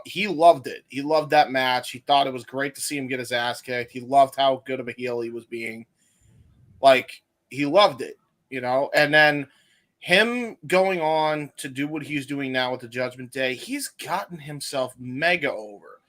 He loved it. He loved that match. He thought it was great to see him get his ass kicked. He loved how good of a heel he was being. Like, he loved it, And then him going on to do what he's doing now with the Judgment Day, he's gotten himself mega over.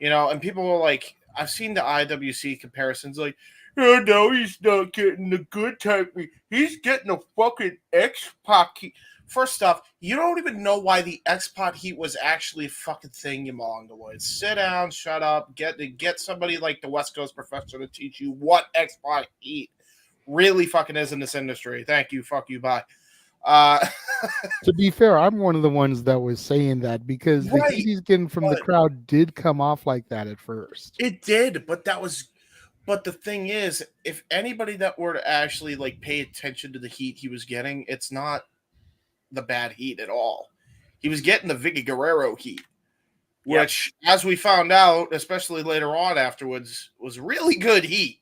And people are like, I've seen the IWC comparisons, like, oh, no, he's not getting the good type. He's getting a fucking X-Pac heat. First off, you don't even know why the X-Pac heat was actually a fucking thing, you mongoloid. Sit down, shut up, get somebody like the West Coast professor to teach you what X-Pac heat really fucking is in this industry. Thank you, fuck you, bye. To be fair, I'm one of the ones that was saying that, because the heat he's getting from the crowd did come off like that at first. It did, but the thing is, if anybody that were to actually like pay attention to the heat he was getting, it's not the bad heat at all. He was getting the Vicky Guerrero heat, which, as we found out, especially later on afterwards, was really good heat.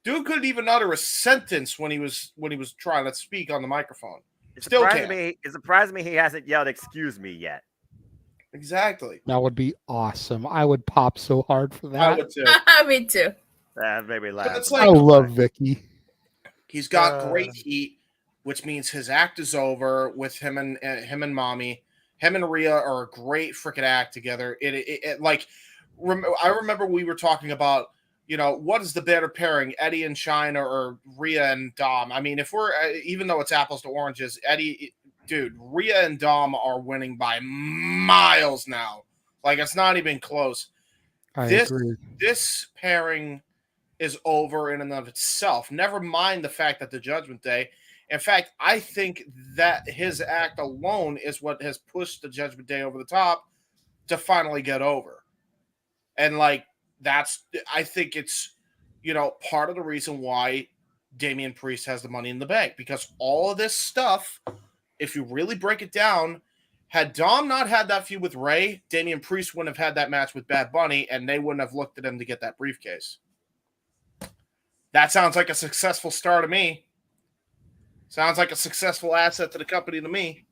Dude couldn't even utter a sentence when he was trying to speak on the microphone. It surprised me he hasn't yelled "excuse me" yet. Exactly. That would be awesome. I would pop so hard for that. I would too. Me too. That made me laugh. I love Vicky. He's got great heat, which means his act is over with him and Mommy. Him and Rhea are a great freaking act together. I remember we were talking about, what is the better pairing, Eddie and Shine or Rhea and Dom? I mean, if we're, even though it's apples to oranges, Rhea and Dom are winning by miles now. Like, it's not even close. I agree. This pairing is over in and of itself. Never mind the fact that the Judgment Day. In fact, I think that his act alone is what has pushed the Judgment Day over the top to finally get over. And I think it's, part of the reason why Damian Priest has the Money in the Bank, because all of this stuff, if you really break it down, had Dom not had that feud with Ray, Damian Priest wouldn't have had that match with Bad Bunny, and they wouldn't have looked at him to get that briefcase. That sounds like a successful star to me. Sounds like a successful asset to the company to me.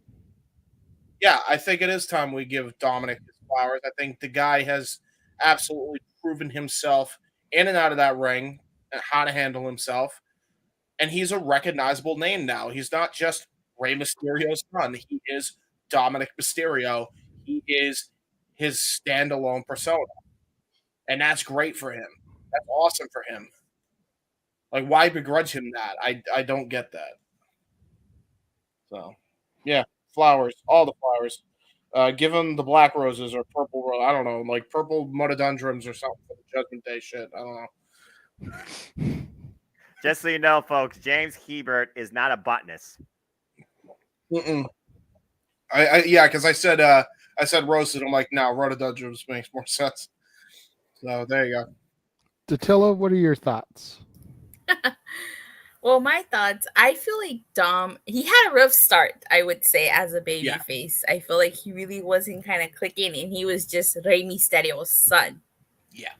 Yeah, I think it is time we give Dominic his flowers. I think the guy has absolutely proven himself in and out of that ring and how to handle himself. And he's a recognizable name now. He's not just Rey Mysterio's son. He is Dominic Mysterio. He is his standalone persona. And that's great for him. That's awesome for him. Like, why begrudge him that? I don't get that. So, yeah, flowers, all the flowers. Give him the black roses or purple rose. I don't know, like purple monodendrons or something for the Judgment Day shit. I don't know. Just so you know, folks, James Hebert is not a botanist. Because I said roses. I'm like, no, rhododendrons makes more sense. So there you go. Datilla, what are your thoughts? Well, my thoughts, I feel like Dom, he had a rough start, I would say, as a baby face. I feel like he really wasn't kind of clicking, and he was just Rey Mysterio's son. Yeah.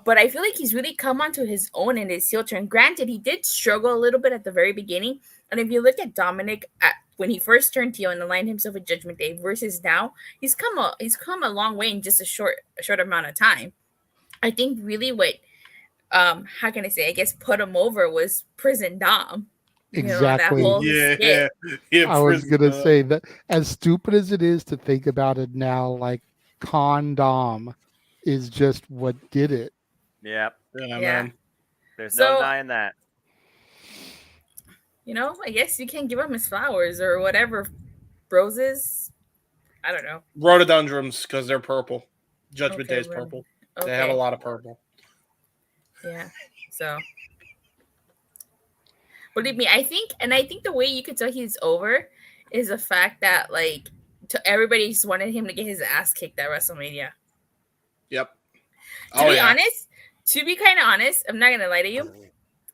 But I feel like he's really come onto his own in his heel turn. Granted, he did struggle a little bit at the very beginning. And if you look at Dominic when he first turned heel and aligned himself with Judgment Day versus now, he's come a long way in just a short amount of time. I think really what how can I say, I guess put him over was Prison Dom. Exactly. That whole skit. I was gonna say that, as stupid as it is to think about it now, like Condom is just what did it. Yep. Yeah, man. There's no denying that. I guess you can't give him his flowers or whatever. Roses. I don't know. Rhododendrons, because they're purple. Judgment Day is purple. They have a lot of purple. Yeah. So, believe me, I think the way you could tell he's over is the fact that everybody just wanted him to get his ass kicked at WrestleMania. Yep. To be kind of honest, I'm not gonna lie to you.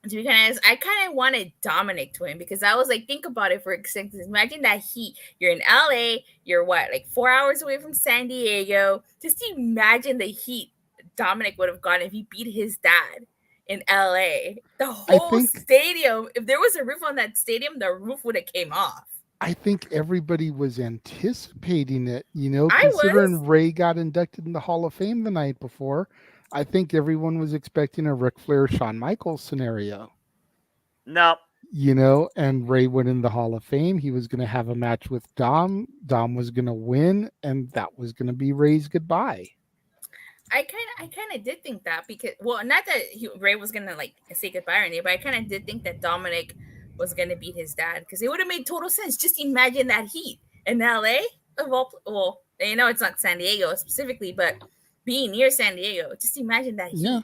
To be kind of honest, I kind of wanted Dominic to win because I was like, think about it for a second. Imagine that heat. You're in LA. You're 4 hours away from San Diego. Just imagine the heat Dominic would have gotten if he beat his dad in LA. The whole stadium. If there was a roof on that stadium, the roof would have came off. I think everybody was anticipating it, considering Ray got inducted in the Hall of Fame the night before. I think everyone was expecting a Ric Flair, Shawn Michaels scenario. No. And Ray went in the Hall of Fame. He was going to have a match with Dom. Dom was going to win, and that was going to be Ray's goodbye. I kind of did think that because, not that Ray was going to say goodbye or anything, but I kind of did think that Dominic was going to beat his dad because it would have made total sense. Just imagine that heat in LA. It's not San Diego specifically, but being near San Diego, just imagine that heat. Yeah.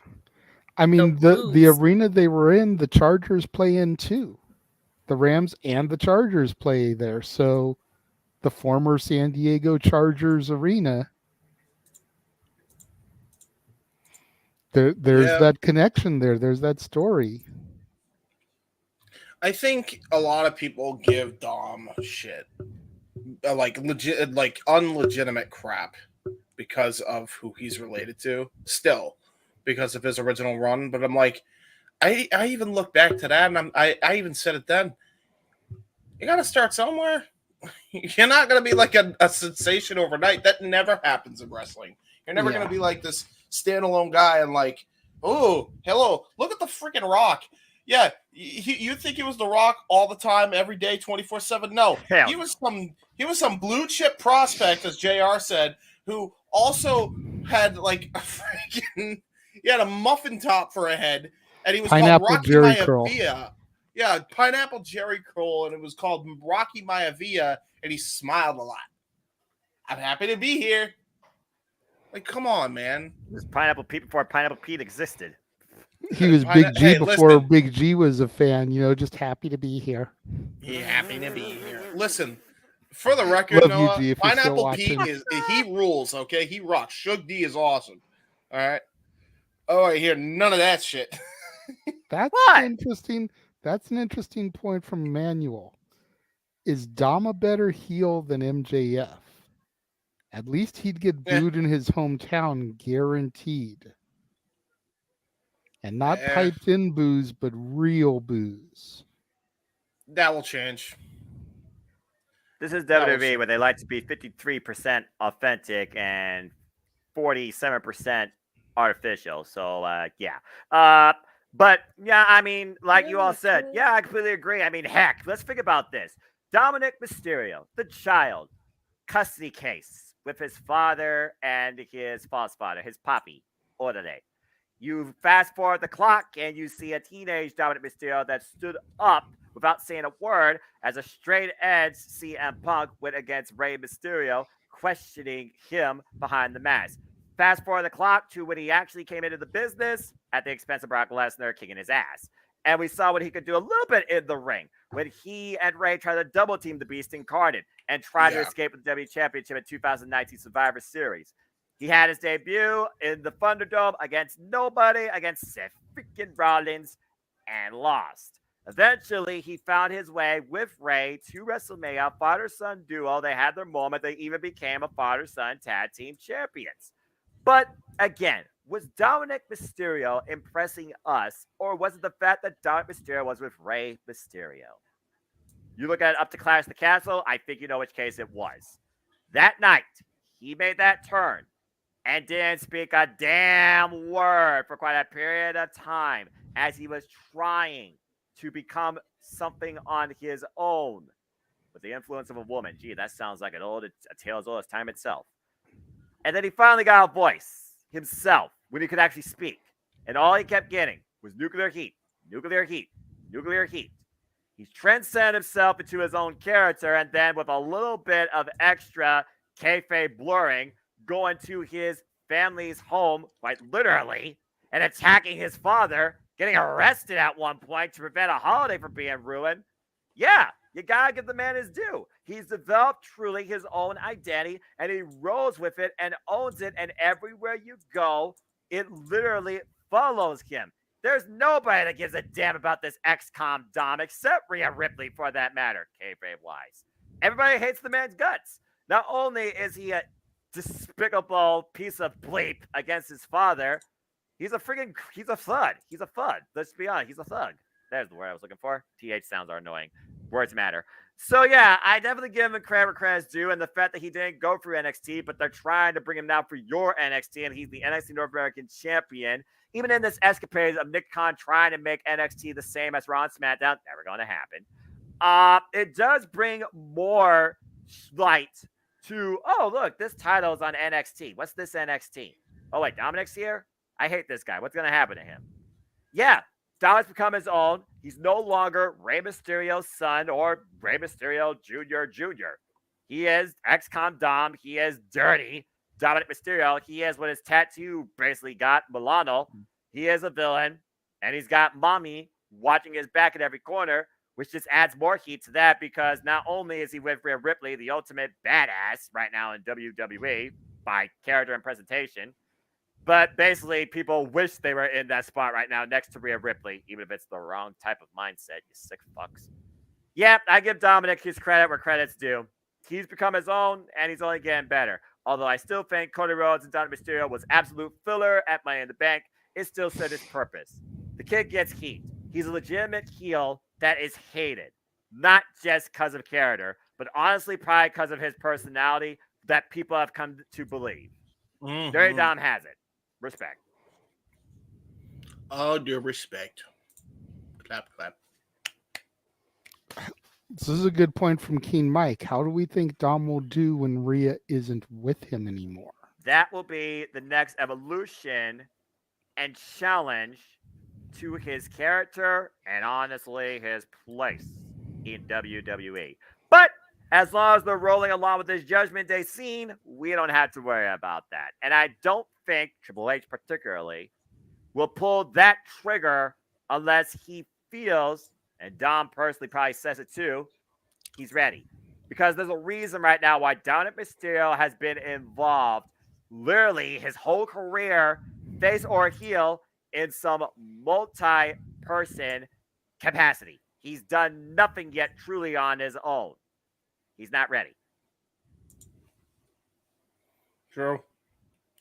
I mean, the arena they were in, the Chargers play in too. The Rams and the Chargers play there. So the former San Diego Chargers arena, there's that connection there. There's that story. I think a lot of people give Dom shit, unlegitimate crap, because of who he's related to, still, because of his original run. But I'm like, I even look back to that, and I even said it then. You got to start somewhere. You're not going to be like a sensation overnight. That never happens in wrestling. You're never going to be like this standalone guy and oh, hello, look at the freaking Rock. Yeah, you think he was the Rock all the time, every day, 24/7? No, he was some blue chip prospect, as JR said, who also had he had a muffin top for a head, and he was Pineapple called Rocky Jerry Maivia. Curl. Yeah, Pineapple Jerry Curl, and it was called Rocky Maivia, and he smiled a lot. I'm happy to be here. Come on, man. It was Pineapple Pete before Pineapple Pete existed. He was Big G before Big G was a fan, just happy to be here. Yeah, happy to be here. Listen, for the record, Noah, you, G, Pineapple Pete he rules, okay? He rocks. Shug D is awesome. All right. Oh, I hear none of that shit. That's interesting. That's an interesting point from Emmanuel. Is Dom a better heel than MJF? At least he'd get booed in his hometown, guaranteed. And not piped in boos, but real boos. That will change. This is WWE, where they like to be 53% authentic and 47% artificial. So, yeah. But, yeah, I mean, like you all said, yeah, I completely agree. I mean, heck, let's think about this. Dominic Mysterio, the child, custody case with his father and his false father, his papi, Orderly. You fast forward the clock and you see a teenage Dominic Mysterio that stood up without saying a word as a straight edge CM Punk went against Rey Mysterio, questioning him behind the mask. Fast forward the clock to when he actually came into the business at the expense of Brock Lesnar kicking his ass. And we saw what he could do a little bit in the ring when he and Ray tried to double team the Beast Incarnate and tried to escape with the WWE Championship in 2019 Survivor Series. He had his debut in the Thunderdome against nobody, against Seth freaking Rollins, and lost. Eventually, he found his way with Ray to WrestleMania, father-son duo. They had their moment. They even became a father-son tag team champions. But again, was Dominic Mysterio impressing us, or was it the fact that Dominic Mysterio was with Rey Mysterio? You look at it up to Clash the Castle, I think you know which case it was. That night, he made that turn and didn't speak a damn word for quite a period of time as he was trying to become something on his own with the influence of a woman. Gee, that sounds like a tale as old as time itself. And then he finally got a voice himself when he could actually speak. And all he kept getting was nuclear heat, nuclear heat, nuclear heat. He's transcended himself into his own character, and then with a little bit of extra kayfabe blurring, going to his family's home, quite literally, and attacking his father, getting arrested at one point to prevent a holiday from being ruined. Yeah, you gotta give the man his due. He's developed truly his own identity, and he rolls with it and owns it, and everywhere you go, it literally follows him. There's nobody that gives a damn about this XCOM Dom except Rhea Ripley, for that matter, kayfabe-wise. Everybody hates the man's guts. Not only is he a despicable piece of bleep against his father, he's a thug. He's a thug. Let's be honest, he's a thug. There's the word I was looking for. TH sounds are annoying. Words matter. So yeah, I definitely give him credit where credit's due, and the fact that he didn't go through NXT, but they're trying to bring him now for your NXT, and he's the NXT North American champion. Even in this escapade of Nick Khan trying to make NXT the same as Raw and SmackDown, never going to happen. It does bring more light to, oh, look, this title is on NXT. What's this NXT? Oh, wait, Dominic's here? I hate this guy. What's going to happen to him? Yeah, Dominic's become his own. He's no longer Rey Mysterio's son or Rey Mysterio Jr. He is XCOM Dom. He is dirty Dominic Mysterio. He is what his tattoo basically got, Milano. He is a villain, and he's got mommy watching his back at every corner, which just adds more heat to that because not only is he with Rhea Ripley, the ultimate badass right now in WWE by character and presentation, but basically people wish they were in that spot right now next to Rhea Ripley, even if it's the wrong type of mindset, you sick fucks. Yep, I give Dominic his credit where credit's due. He's become his own, and he's only getting better. Although I still think Cody Rhodes and Dominic Mysterio was absolute filler at Money in the Bank, it still served its purpose. The kid gets heat. He's a legitimate heel that is hated, not just because of character, but honestly probably because of his personality that people have come to believe. Dirty Dom has it. Respect. Oh, dear respect. Clap, clap. This is a good point from Keen Mike. How do we think Dom will do when Rhea isn't with him anymore? That will be the next evolution and challenge to his character and honestly his place in WWE. But as long as they're rolling along with this Judgment Day scene, we don't have to worry about that. And I don't think Triple H particularly will pull that trigger unless he feels, and Dom personally probably says it too, he's ready. Because there's a reason right now why Dominic Mysterio has been involved literally his whole career, face or heel, in some multi-person capacity. He's done nothing yet truly on his own. He's not ready. True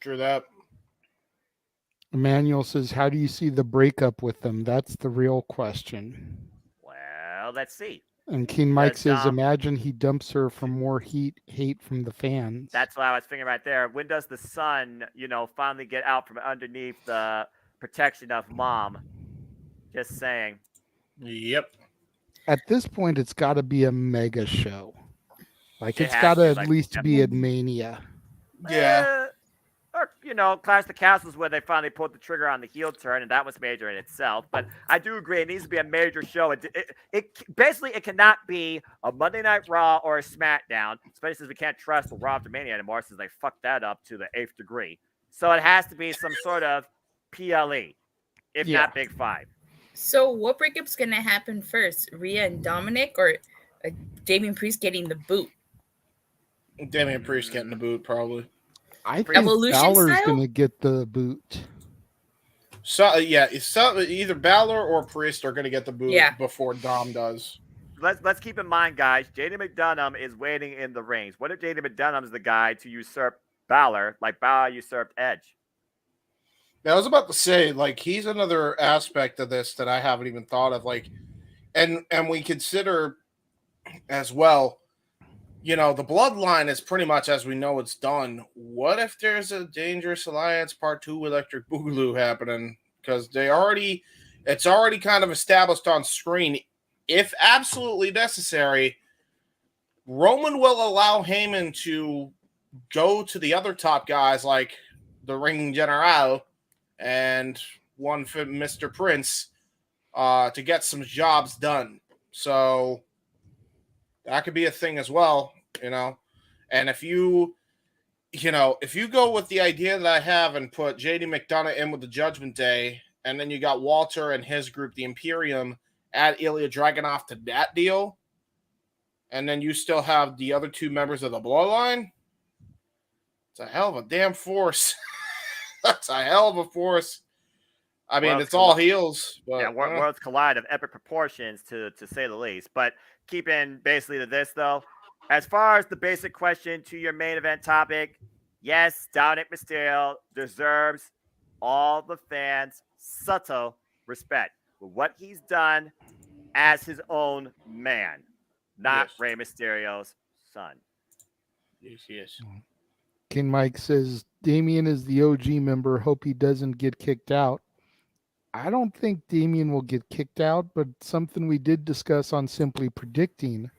that. Emmanuel says, how do you see the breakup with them? That's the real question. Well, let's see. And King Mike says, imagine he dumps her for more hate from the fans. That's what I was thinking right there. When does the son, finally get out from underneath the protection of mom? Just saying. Yep. At this point, it's got to be a mega show. Like, it's got to at least be at Mania. Yeah. Or, Clash the Castles where they finally pulled the trigger on the heel turn, and that was major in itself. But I do agree, it needs to be a major show. It cannot be a Monday Night Raw or a SmackDown, especially since we can't trust the Raw after Mania anymore since they fucked that up to the 8th degree. So it has to be some sort of PLE, if not Big Five. So what breakup's going to happen first? Rhea and Dominic or Damian Priest getting the boot? Damian Priest getting the boot, probably. I think Balor's going to get the boot. So either Balor or Priest are going to get the boot before Dom does. Let's keep in mind, guys, JD McDonough is waiting in the rings. What if JD McDonough is the guy to usurp Balor, like Balor usurped Edge? Now, I was about to say, like, he's another aspect of this that I haven't even thought of. Like, and we consider as well. You know, the bloodline is pretty much as we know it's done. What if there's a Dangerous Alliance Part 2 Electric Boogaloo happening? Because it's already kind of established on screen. If absolutely necessary, Roman will allow Heyman to go to the other top guys like the Ring General and one for Mr. Prince to get some jobs done. So that could be a thing as well, you know. And if you go with the idea that I have and put JD McDonough in with the Judgment Day, and then you got Walter and his group, the Imperium, add Ilya Dragunov to that deal, and then you still have the other two members of the Bloodline, it's a hell of a damn force. That's a hell of a force. I mean, it's all heels. But, yeah, worlds collide of epic proportions, to say the least. But keeping basically to this, though, as far as the basic question to your main event topic, yes, Dominic Mysterio deserves all the fans' subtle respect for what he's done as his own man, not Rey Mysterio's son. Yes. King Mike says Damian is the OG member. Hope he doesn't get kicked out. I don't think Damian will get kicked out, but something we did discuss on Simply Predicting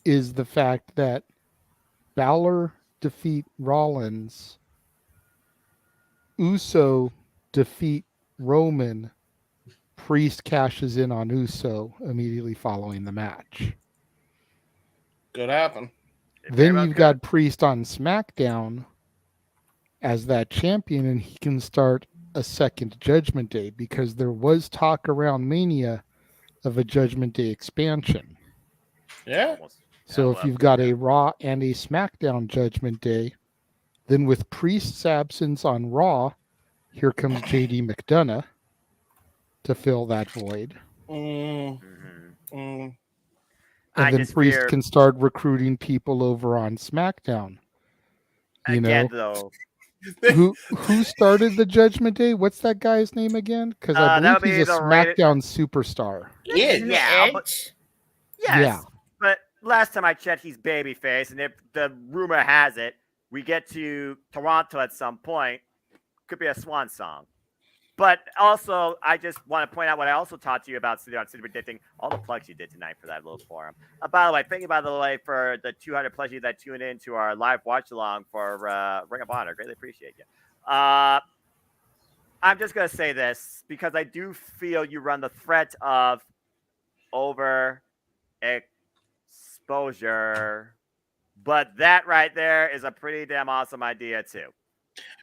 is the fact that Balor defeat Rollins, Uso defeat Roman, Priest cashes in on Uso immediately following the match. Could happen. Then you've got Priest on SmackDown as that champion, and he can start a second Judgment Day, because there was talk around Mania of a Judgment Day expansion. Yeah. So if you've got a Raw and a SmackDown Judgment Day, then with Priest's absence on Raw, here comes JD McDonough to fill that void. And then Priest can start recruiting people over on SmackDown. You again, know, though, who started the Judgment Day? What's that guy's name again? Because I believe he's a SmackDown superstar. Yeah. Edge? Yes. Yeah. But last time I checked, he's babyface, and if the rumor has it, we get to Toronto at some point, could be a swan song. But also, I just want to point out what I also taught you about City Predicting, all the plugs you did tonight for that little forum. By the way, thank you, by the way, for the 200 plus you that tuned in to our live watch along for Ring of Honor. Greatly appreciate you. I'm just going to say this because I do feel you run the threat of overexposure, but that right there is a pretty damn awesome idea, too.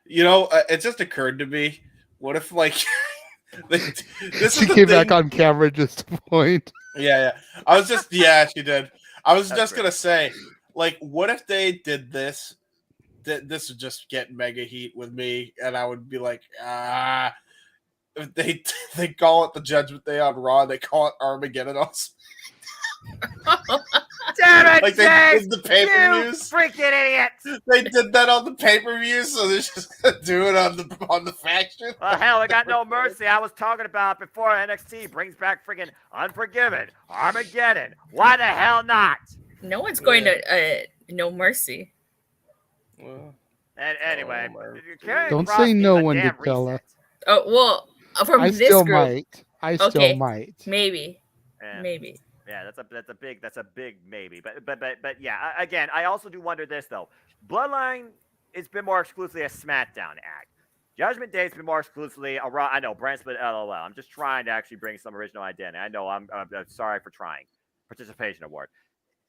You know, it just occurred to me. What if, like, she came back on camera just to point. Yeah. She did. I was just going to say, like, what if they did this? This would just get mega heat with me, and I would be like, if they call it the Judgment Day on Raw, they call it Armageddon also. Damn it, like they did the pay-per-views. You freaking idiot! They did that on the pay-per-views, so they're just gonna do it on the faction. Well, hell, I got no mercy. I was talking about before NXT brings back freaking Unforgiven, Armageddon. Why the hell not? No one's going to No Mercy. Well, and anyway, don't say no one, Dictella. Oh well, from I this still group, might. I still might. Maybe. Yeah, that's a big maybe. But yeah, again, I also do wonder this though. Bloodline, it's been more exclusively a SmackDown act. Judgment Day's been more exclusively a Raw. I know, brand split, LOL. I'm just trying to actually bring some original identity. I know I'm sorry for trying. Participation award.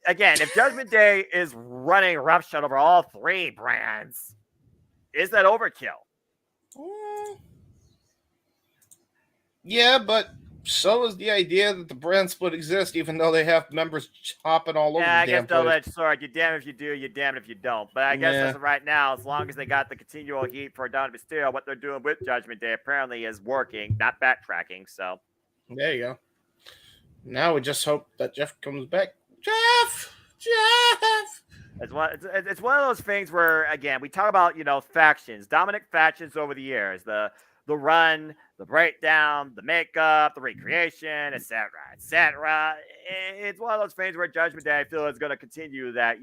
Again, if Judgment Day is running roughshod over all three brands, is that overkill? Yeah, but so is the idea that the brand split exists, even though they have members hopping all over the damn I guess place. double-edged sword. You're damned if you do, you're damned if you don't. But I guess as of right now, as long as they got the continual heat for Dominic Mysterio, what they're doing with Judgment Day apparently is working, not backtracking. So there you go. Now we just hope that Jeff comes back. Jeff. It's one of those things where, again, we talk about, factions, dominant factions over the years. The the run, the breakdown, the makeup, the recreation, etc., etc. It's one of those things where Judgment Day, I feel, is going to continue that,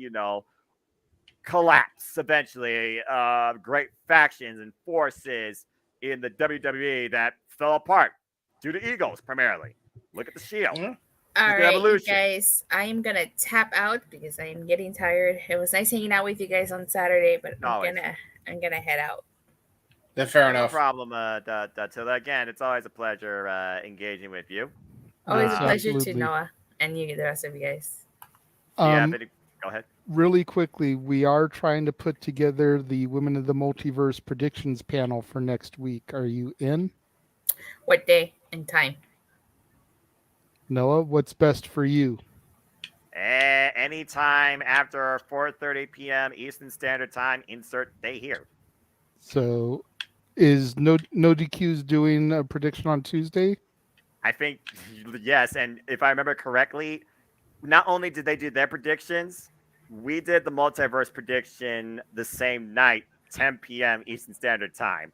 collapse eventually of great factions and forces in the WWE that fell apart due to egos primarily. Look at the Shield. All Look at right, you Evolution. guys, I am gonna tap out because I am getting tired. It was nice hanging out with you guys on Saturday, but I'm gonna head out. Then fair No enough. problem, Dattila. Again, it's always a pleasure engaging with you. Always a pleasure to absolutely. Noah and you, the rest of you guys. Go ahead. Really quickly, we are trying to put together the Women of the Multiverse predictions panel for next week. Are you in? What day and time? Noah, what's best for you? Anytime after 4:30 p.m. Eastern Standard Time, insert day here. So is no DQ's doing a prediction on Tuesday? I think, yes. And if I remember correctly, not only did they do their predictions, we did the multiverse prediction the same night, 10 p.m. Eastern Standard Time.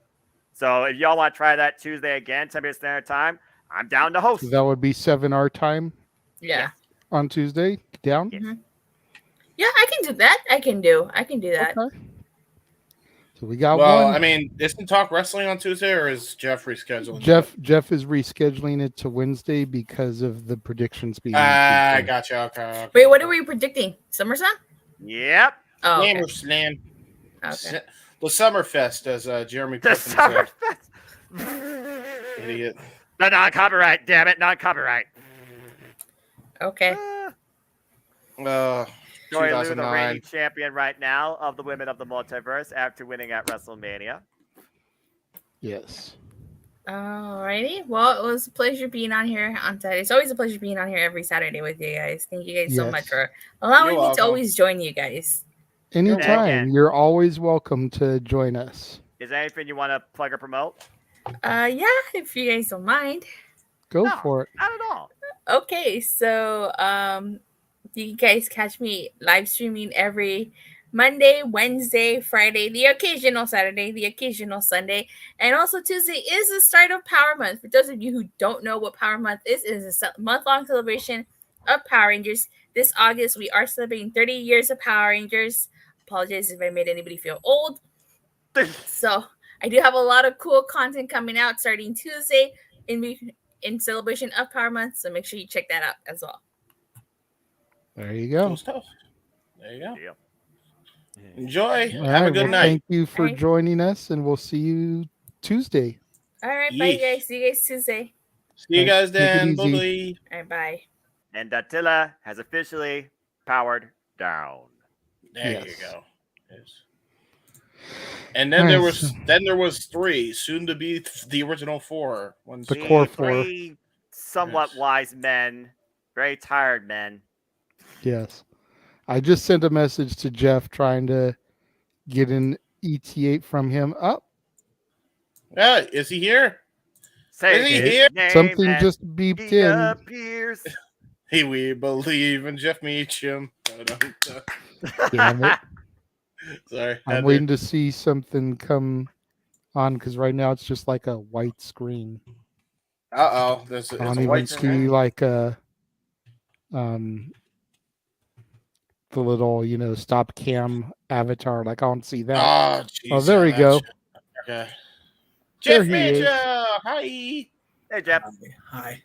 So if y'all want to try that Tuesday again, 10 p.m. Standard Time, I'm down to host. So that would be 7 our time Yeah. on Tuesday. Down? Mm-hmm. Yeah, I can do that. I can do that. Okay. So we got well, one. I mean, isn't Talk Wrestling on Tuesday, or is Jeff rescheduling? Jeff is rescheduling it to Wednesday because of the predictions being. I gotcha. Okay. Wait, what are we predicting? SummerSlam? Yep. Oh, okay. Slam. Okay. The Summerfest, as Jeremy The Pippen Summerfest. said. Idiot. The non-copyright, damn it, non-copyright. Okay. Joy Lou, the 2009. reigning champion right now of the Women of the Multiverse after winning at WrestleMania. Yes. Alrighty. Well, it was a pleasure being on here on Saturday. It's always a pleasure being on here every Saturday with you guys. Thank you guys so Yes. much for allowing You're me to welcome. always join you guys. Anytime. You're always welcome to join us. Is there anything you want to plug or promote? Yeah, if you guys don't mind. Go for it. Not at all. Okay, so you guys catch me live streaming every Monday, Wednesday, Friday, the occasional Saturday, the occasional Sunday, and also Tuesday is the start of Power Month. For those of you who don't know what Power Month is, it is a month-long celebration of Power Rangers. This August, we are celebrating 30 years of Power Rangers. Apologize if I made anybody feel old. So I do have a lot of cool content coming out starting Tuesday in celebration of Power Month. So make sure you check that out as well. There you go. Cool stuff. There you go. Enjoy. All Have a right, good well, night. Thank you for joining us, and we'll see you Tuesday. All right, bye guys. See you guys Tuesday. See you guys Take it then. easy. Bye. All right, bye. And Dattila has officially powered down. There you go. Yes. And then there was 3, soon to be the original 4. The core 4. 3 somewhat wise men, very tired men. Yes. I just sent a message to Jeff trying to get an ET8 from him. Oh, Yeah, is he here? Say is he his here? name something and just beeped he in. appears. Hey, we believe in Jeff Meacham. Damn it. Sorry. I'm waiting to see something come on because right now it's just like a white screen. Uh-oh. I It's don't a even white see screen. like a the little stop cam avatar. Like I don't see that. Oh, Oh, jeez, there we yeah, go. Okay. There Jeff he is. Meacham. Hi. Hey, Jeff. Hi.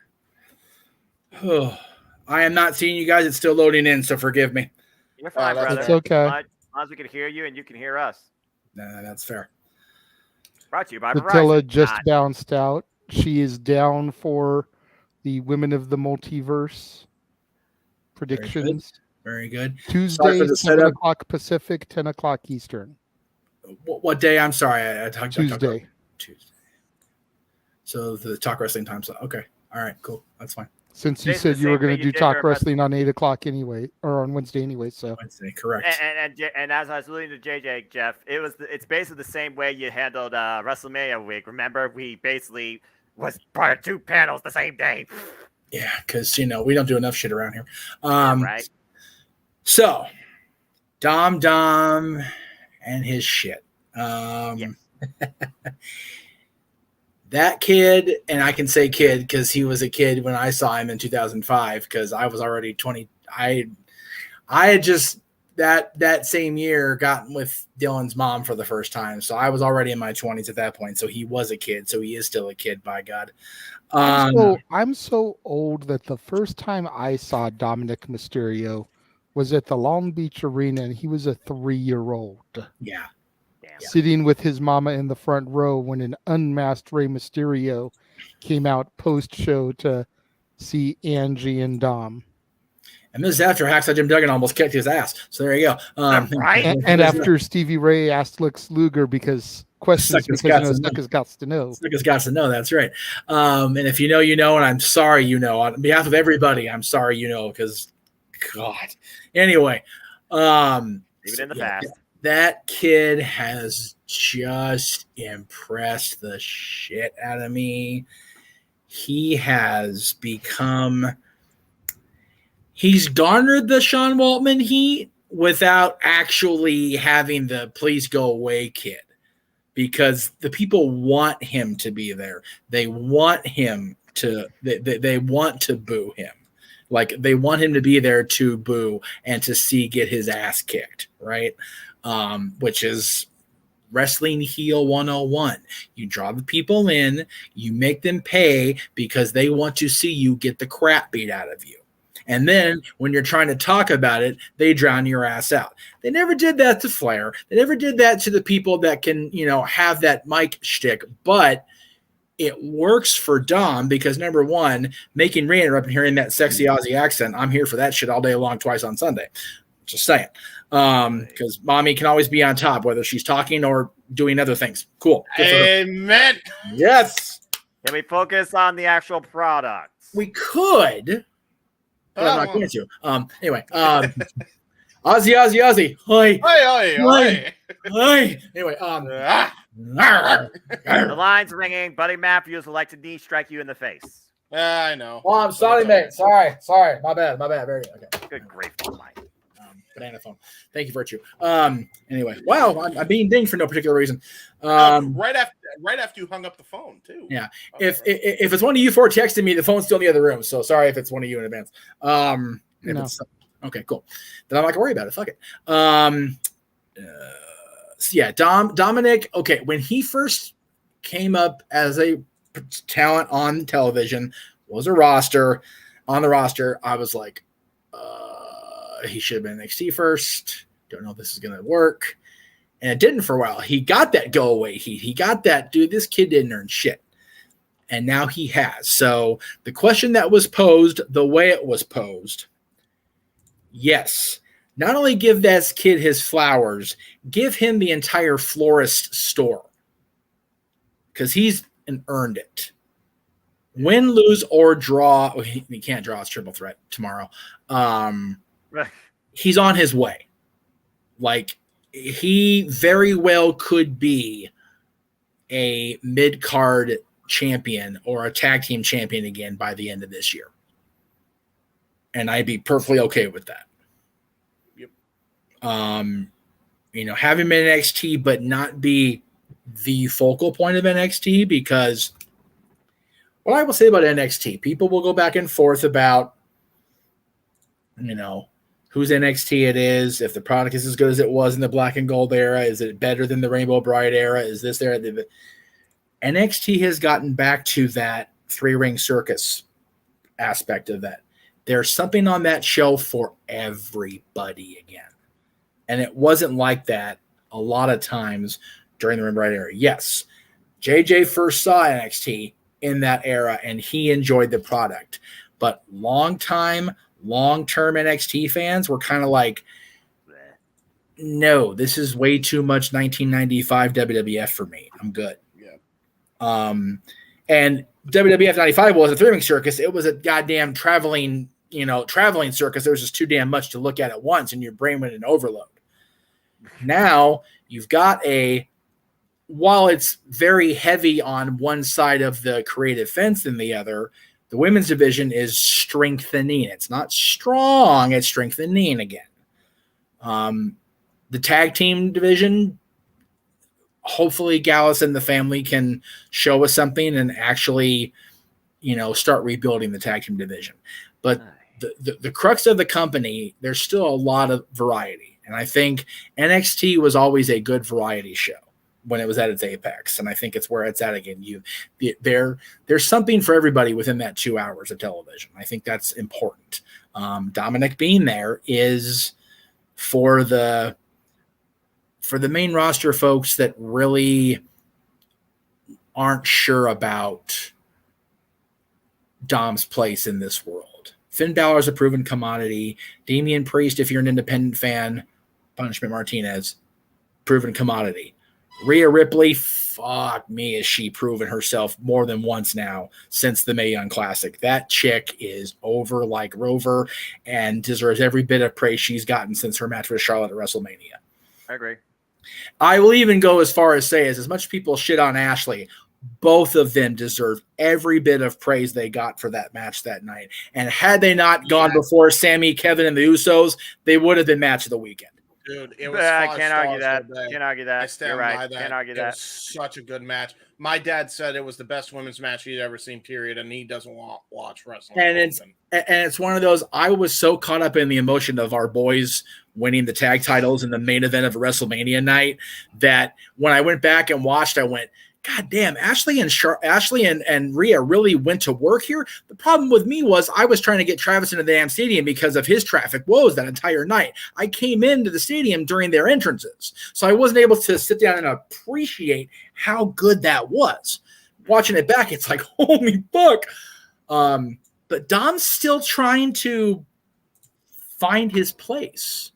I am not seeing you guys. It's still loading in, so forgive me. You're fine, that's brother. It's okay. As long as we can hear you and you can hear us. Nah, that's fair. Brought to you by Attila Verizon. just Not- bounced out. She is down for the Women of the Multiverse predictions. Very good. Sorry Tuesday, for the 7 setup. o'clock Pacific, 10 o'clock Eastern. What day? I'm sorry. I talked Tuesday. Tuesday. So the Talk Wrestling time slot. Okay. All right. Cool. That's fine. Since you It's said the you were same going thing to you do did Talk for Wrestling on 8 o'clock anyway, or on Wednesday anyway. So Wednesday, correct. And as I was alluding to JJ, Jeff, it's basically the same way you handled WrestleMania week. Remember, we basically was part of 2 panels the same day. Yeah, because we don't do enough shit around here. Right. So, Dom and his shit. That kid, and I can say kid because he was a kid when I saw him in 2005 because I was already 20. I had just that same year gotten with Dylan's mom for the first time. So I was already in my 20s at that point. So he was a kid. So he is still a kid, by God. I'm so old that the first time I saw Dominic Mysterio was at the Long Beach Arena, and he was a 3-year-old. Yeah. Sitting with his mama in the front row when an unmasked Rey Mysterio came out post-show to see Angie and Dom. And this is after Hacksaw Jim Duggan almost kicked his ass. So there you go. Right. And after Stevie Ray asked Lex Luger because Snuka's got to know. Snuka's got to know. That's right. And if you know, you know, and I'm sorry, you know, on behalf of everybody, I'm sorry, you know, because God. Anyway, leave it in the past. That kid has just impressed the shit out of me. He has become. He's garnered the Sean Waltman heat without actually having the please go away kid, because the people want him to be there. They want him to, they want to boo him. Like they want him to be there to boo and to see get his ass kicked, right? Which is wrestling heel 101. You draw the people in, you make them pay because they want to see you get the crap beat out of you. And then when you're trying to talk about it, they drown your ass out. They never did that to Flair. They never did that to the people that can, you know, have that mic shtick. But it works for Dom because, number one, making Ray interrupt and hearing that sexy Aussie accent, I'm here for that shit all day long, twice on Sunday. Just saying. Because mommy can always be on top, whether she's talking or doing other things. Cool. Amen. Yes. Can we focus on the actual product? We could. But I'm not going to. Anyway, Aussie. Hi. Anyway, the line's ringing. Buddy Matthews would like to knee strike you in the face. I know. Oh, I'm sorry, mate. Sorry. My bad. Very good. Okay. Good grief, Mike. Banana phone. Thank you, Virtue. Anyway, wow, I'm being dinged for no particular reason. Right after you hung up the phone, too. Yeah. If it's one of you four texting me, the phone's still in the other room. So sorry if it's one of you in advance. No. Okay, cool. Then I'm not gonna worry about it. Fuck it. So yeah, Dominic. Okay, when he first came up as a talent on television, was on the roster. I was like, he should have been NXT first. Don't know if this is going to work. And it didn't for a while. He got that go away heat. He got that, dude, this kid didn't earn shit. And now he has. So the question that was posed, the way it was posed, yes. Not only give that kid his flowers, give him the entire florist store. Because he's earned it. Win, lose, or draw. Oh, he can't draw. It's triple threat tomorrow. He's on his way. Like, he very well could be a mid-card champion or a tag team champion again by the end of this year. And I'd be perfectly okay with that. Yep. You know, have him in NXT, but not be the focal point of NXT, because what I will say about NXT, people will go back and forth about, you know, whose NXT it is, if the product is as good as it was in the black and gold era, is it better than the Rainbow Bride era, is this there? NXT has gotten back to that three-ring circus aspect of that. There's something on that show for everybody again. And it wasn't like that a lot of times during the Rainbow Bride era. Yes, JJ first saw NXT in that era, and he enjoyed the product. But long-term NXT fans were kind of like, no, this is way too much 1995 WWF for me. I'm good. Yeah. And WWF 95 was a three-ring circus. It was a goddamn traveling circus. There was just too damn much to look at once, and your brain went in overload. Now you've got while it's very heavy on one side of the creative fence than the other, the women's division is strengthening. It's not strong, it's strengthening again. The tag team division, hopefully Gallus and the family can show us something and actually, start rebuilding the tag team division. But the crux of the company, there's still a lot of variety. And I think NXT was always a good variety show when it was at its apex. And I think it's where it's at again. There's something for everybody within that 2 hours of television. I think that's important. Dominic being there is for the main roster folks that really aren't sure about Dom's place in this world. Finn Balor's a proven commodity. Damian Priest, if you're an independent fan, Punishment Martinez, proven commodity. Rhea Ripley, fuck me, is she proven herself more than once now since the Mae Young Classic. That chick is over like Rover and deserves every bit of praise she's gotten since her match with Charlotte at WrestleMania. I agree. I will even go as far as say as much people shit on Ashley, both of them deserve every bit of praise they got for that match that night. And had they not gone before Sammy, Kevin, and the Usos, they would have been match of the weekend. Dude, it was I 5 can't argue stars that. that day. Can't argue that. I stand You're right. by that. Can't argue It that. was such a good match. My dad said it was the best women's match he'd ever seen, period, and he doesn't watch wrestling. And it's one of those, I was so caught up in the emotion of our boys winning the tag titles in the main event of a WrestleMania night that when I went back and watched, I went, God damn, Ashley and Rhea really went to work here. The problem with me was I was trying to get Travis into the damn stadium because of his traffic woes that entire night. I came into the stadium during their entrances, so I wasn't able to sit down and appreciate how good that was. Watching it back, it's like, holy fuck. But Dom's still trying to find his place,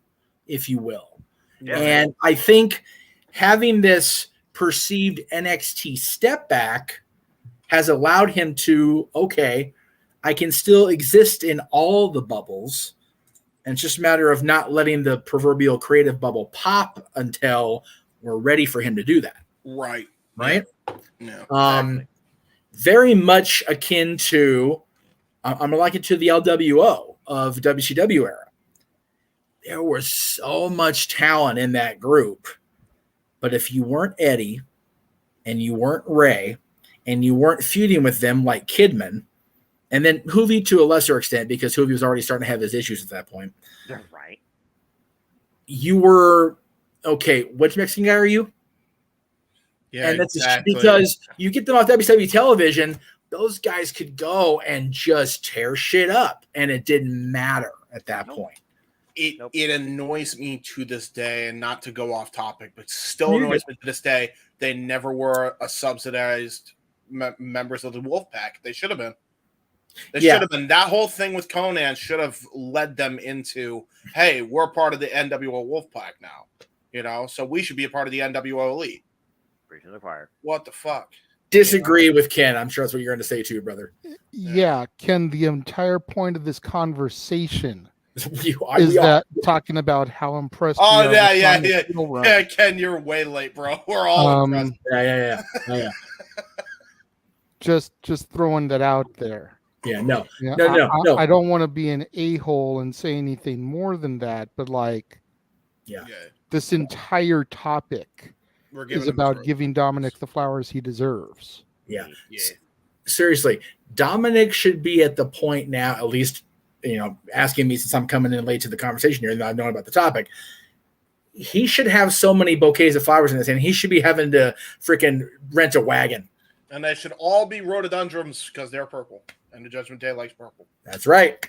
if you will. Yeah. And I think having this perceived NXT step back has allowed him to, okay, I can still exist in all the bubbles. And it's just a matter of not letting the proverbial creative bubble pop until we're ready for him to do that. Right. Right? Yeah. Exactly. Very much akin to, I'm going to like it to the LWO of WCW era. There was so much talent in that group. But if you weren't Eddie and you weren't Ray and you weren't feuding with them like Kidman, and then Hoovy to a lesser extent because Hoovy was already starting to have his issues at that point. They're right. You were, okay, which Mexican guy are you? Yeah, and that's exactly. because you get them off WWE television, those guys could go and just tear shit up, and it didn't matter at that point. It annoys me to this day, and not to go off topic, but still annoys me to this day. They never were a subsidized members of the Wolfpack. They should have been. They should have been. That whole thing with Conan should have led them into, hey, we're part of the NWO Wolfpack now. So we should be a part of the NWO Elite. Preaching to the choir. What the fuck? Disagree with Ken. I'm sure that's what you're going to say too, brother. Yeah, Ken, the entire point of this conversation is that talking about how impressed we Oh, are yeah. with Sonic's heel run. Yeah, Ken, you're way late, bro. We're all impressed. Yeah. Just throwing that out there. Yeah, no. I don't want to be an a-hole and say anything more than that, but this entire topic is about giving Dominic the flowers he deserves. Yeah. Seriously, Dominic should be at the point now, at least, asking me since I'm coming in late to the conversation here and not knowing about the topic. He should have so many bouquets of flowers in his hand. He should be having to freaking rent a wagon. And they should all be rhododendrons because they're purple. And the Judgment Day likes purple. That's right.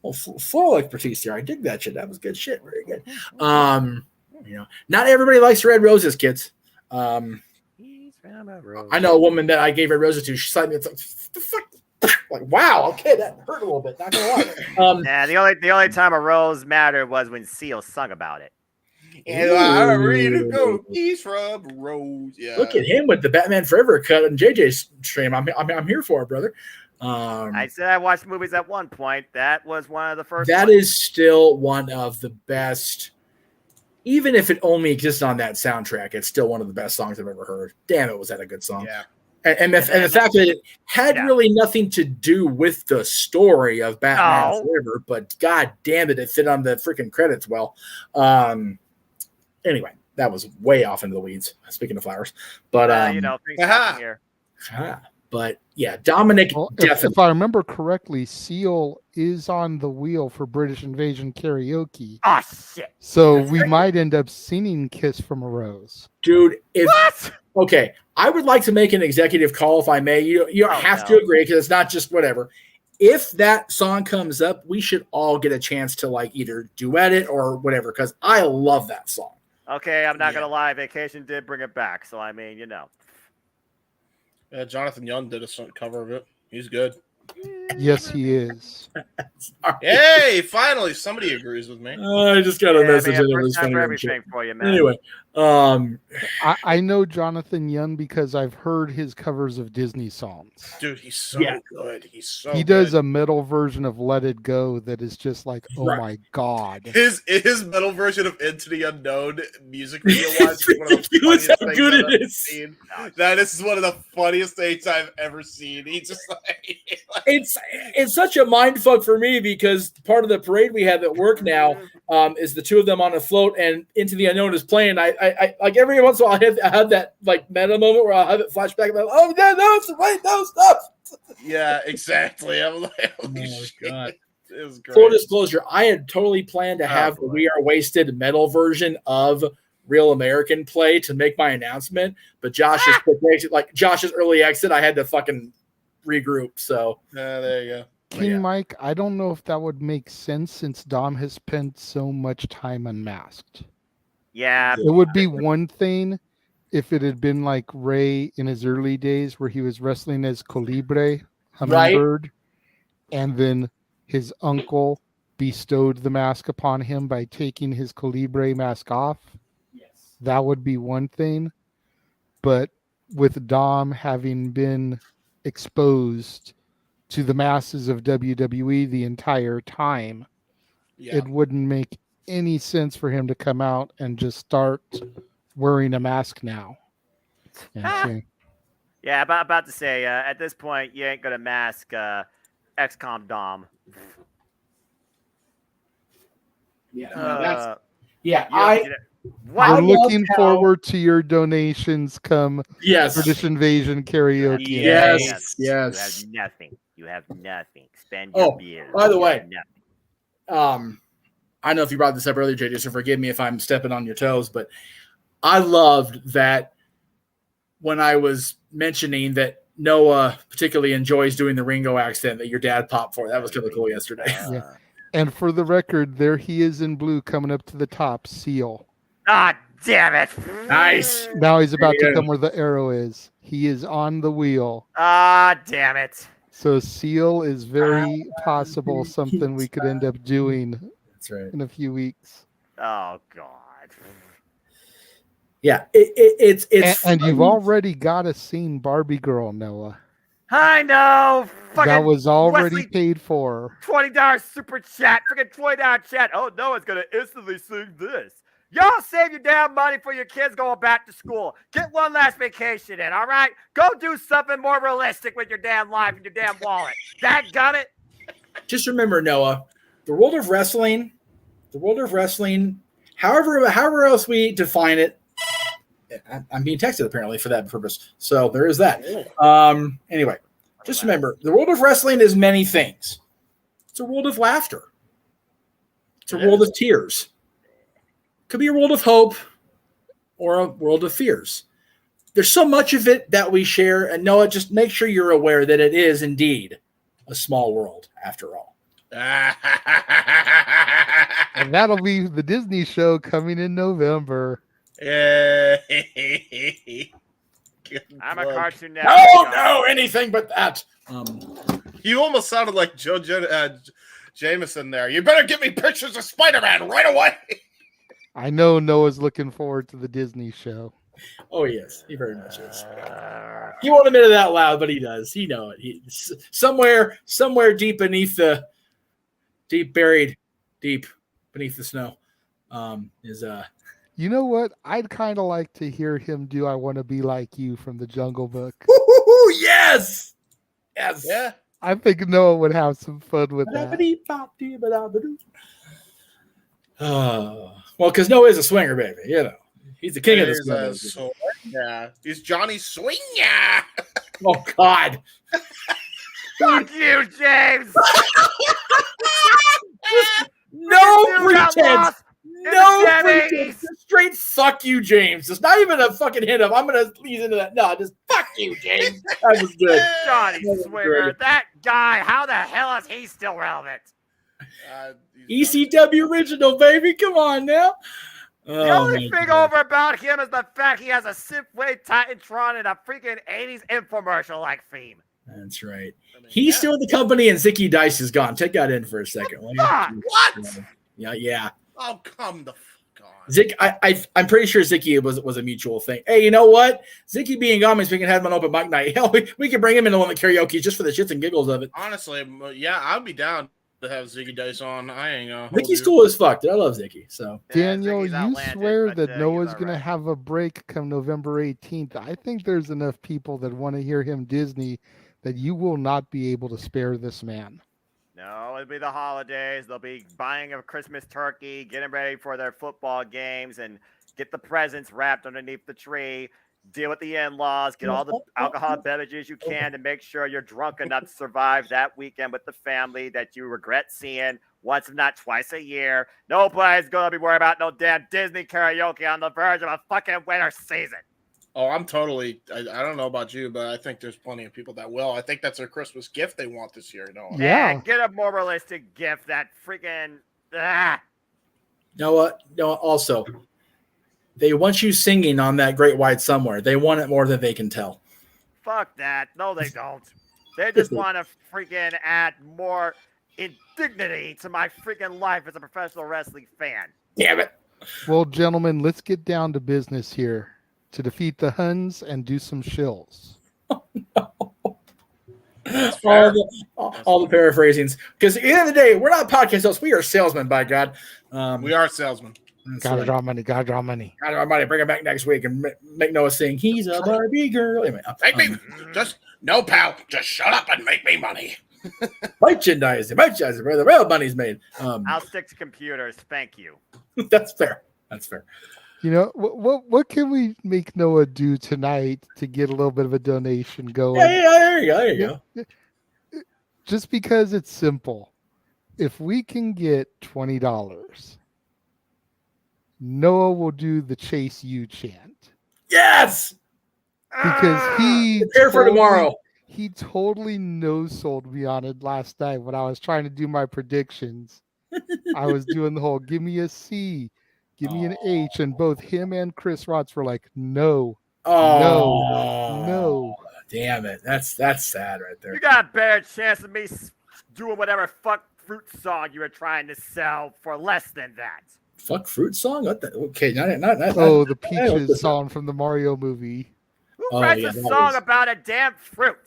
Well, full expertise here. I dig that shit. That was good shit. Very good. Not everybody likes red roses, kids. I know a woman that I gave red roses to. She said, "It's like, the fuck." Like, wow, okay, that hurt a little bit. Not gonna lie. The only time a rose mattered was when Seal sung about it. And I'm ready to go. Keys from Rose. Yeah. Look at him with the Batman Forever cut on JJ's stream. I'm here for it, brother. I said I watched movies at one point. That was one of the first. That is still one of the best. Even if it only exists on that soundtrack, it's still one of the best songs I've ever heard. Damn it, was that a good song? Yeah. And the fact that it had really nothing to do with the story of Batman Forever, but god damn it, it fit on the freaking credits well. Anyway, that was way off into the weeds. Speaking of flowers, but things happen here. But yeah, Dominic. Well, definitely. if I remember correctly, Seal is on the wheel for British Invasion Karaoke. Ah, shit. So we might end up singing "Kiss from a Rose." Dude, okay, I would like to make an executive call if I may. You don't have to agree because it's not just whatever. If that song comes up, we should all get a chance to like either duet it or whatever because I love that song. Okay, I'm not gonna lie. Vacation did bring it back, so I mean, Yeah, Jonathan Young did a cover of it. He's good. Yes, he is. Hey, finally, somebody agrees with me. I just got a message. Man, that first was time funny for and everything shit. for you, man. Anyway, I know Jonathan Young because I've heard his covers of Disney songs. Dude, he's so good. He's so He does a metal version of "Let It Go" that is just like, oh my god. His metal version of Into the Unknown music video wise is one of the funniest how things good I've it ever is. seen. That is one of the funniest things I've ever seen. He just it's such a mind fuck for me because part of the parade we have at work now is the two of them on a float and Into the Unknown is playing. I like every once in a while I have that like meta moment where I'll have it flash back. Oh yeah, no, stop. Yeah, exactly. I'm like, holy shit. God. It was great. Full disclosure, I had totally planned to have the We Are Wasted metal version of Real American play to make my announcement, but Josh's Josh's early exit, I had to fucking regroup. So there you go. King Mike, I don't know if that would make sense since Dom has spent so much time unmasked. Yeah. It would be one thing if it had been like Ray in his early days where he was wrestling as Colibre, Hummingbird, and then his uncle bestowed the mask upon him by taking his Colibre mask off. Yes. That would be one thing. But with Dom having been exposed to the masses of WWE the entire time, it wouldn't make any sense for him to come out and just start wearing a mask now. Yeah, about to say, at this point, you ain't gonna mask XCOM Dom. We're What? looking forward to your donations come British Invasion Karaoke. Yes. You have nothing. You have nothing. Spend your beer. By the way, I know if you brought this up earlier, JJ, so forgive me if I'm stepping on your toes, but I loved that when I was mentioning that Noah particularly enjoys doing the Ringo accent that your dad popped for. That was kind of cool yesterday. Yeah. And for the record, there he is in blue coming up to the top, Seal. Ah, damn it. Nice. Now he's about to come where the arrow is. He is on the wheel. Ah, damn it. So Seal is very possible something we could end up doing in a few weeks. Oh, God. Yeah, it's and you've already got a scene Barbie Girl, Noah. I know. That was already paid for. $20 super chat. Freaking $20 chat. Oh, Noah's going to instantly sing this. Y'all save your damn money for your kids going back to school. Get one last vacation in, all right? Go do something more realistic with your damn life and your damn wallet. Got it? Just remember, Noah, the world of wrestling, however else we define it, I'm being texted apparently for that purpose. So there is that. Anyway, just remember, the world of wrestling is many things. It's a world of laughter. It's a world of tears. Could be a world of hope or a world of fears. There's so much of it that we share. And Noah, just make sure you're aware that it is indeed a small world after all. And that'll be the Disney show coming in November. Yeah. I'm a Cartoon No, Network. no, anything but that. You almost sounded like Joe Jameson there. You better give me pictures of Spider-Man right away. I know Noah's looking forward to the Disney show. Oh, yes, he very much is. He won't admit it out loud, but he does. He knows it. Somewhere deep beneath the buried beneath the snow is You know what? I'd kind of like to hear him do "I Want to Be Like You" from the Jungle Book. Ooh, yes. Yeah. I think Noah would have some fun with that. Well, because Noah is a swinger, baby. You know, He's the king of the He's swing. a swing. Yeah, he's Johnny Swing. Yeah. Oh God. Fuck you, James. No Dude got pretense. lost in No the damn pretense. 80s. Just straight fuck you, James. It's not even a fucking hint of I'm gonna ease into that. No, just fuck you, James. That was good. Johnny That was Swinger. good. That guy. How the hell is he still relevant? ECW original, baby. Come on now. The only thing over about him is the fact he has a Synthwave Titantron and a freaking 80s infomercial-like theme. That's right. He's still in the company, and Zicky Dice is gone. Take that in for a second. Will you? What? Yeah. Oh, come the fuck on. Zick, I'm pretty sure Zicky was a mutual thing. Hey, you know what? Zicky being gone means we can have him on open mic night. Hell, we can bring him into one of the karaoke just for the shits and giggles of it. Honestly, yeah, I'd be down to have Ziggy Dice on. I ain't gonna. Zicky's cool as fuck, dude. I love Zicky. So Daniel, you swear that Noah's all going to right. have a break come November 18th. I think there's enough people that want to hear him Disney that you will not be able to spare this man. No, it'll be the holidays. They'll be buying a Christmas turkey, getting ready for their football games, and get the presents wrapped underneath the tree. Deal with the in-laws. Get all the alcoholic beverages you can to make sure you're drunk enough to survive that weekend with the family that you regret seeing once, if not twice a year. Nobody's going to be worried about no damn Disney karaoke on the verge of a fucking winter season. Oh, I'm totally. I don't know about you, but I think there's plenty of people that will. I think that's their Christmas gift they want this year. No. Yeah. Get a more realistic gift. That freaking. Noah, also, they want you singing on that Great Wide Somewhere. They want it more than they can tell. Fuck that. No, they don't. They just want to freaking add more indignity to my freaking life as a professional wrestling fan. Damn it. Well, gentlemen, let's get down to business here to defeat the Huns and do some shills. All the paraphrasings. Because at the end of the day, we're not podcast hosts. We are salesmen, by God. We are salesmen. Gotta draw money. Gotta draw money. Gotta draw money. Bring it back next week and make Noah sing, he's a Barbie girl. Anyway, Make me just no, pal. Just shut up and make me money. merchandising, where the real money's made. I'll stick to computers. Thank you. That's fair. That's fair. You know, what can we make Noah do tonight to get a little bit of a donation going? Yeah, there you go. Just because it's simple. If we can get $20, Noah will do the Chase You chant. Yes! Because he prepare for tomorrow. He totally no-sold me on it last night when I was trying to do my predictions. I was doing the whole give me a C, give me an H, and both him and Chris Rotz were like, no. Damn it. That's sad right there. You got a better chance of me doing whatever fuck fruit song you were trying to sell for less than that. Fuck fruit song? What the? Okay, not the Peaches song from the Mario movie. Who writes a song about a damn fruit?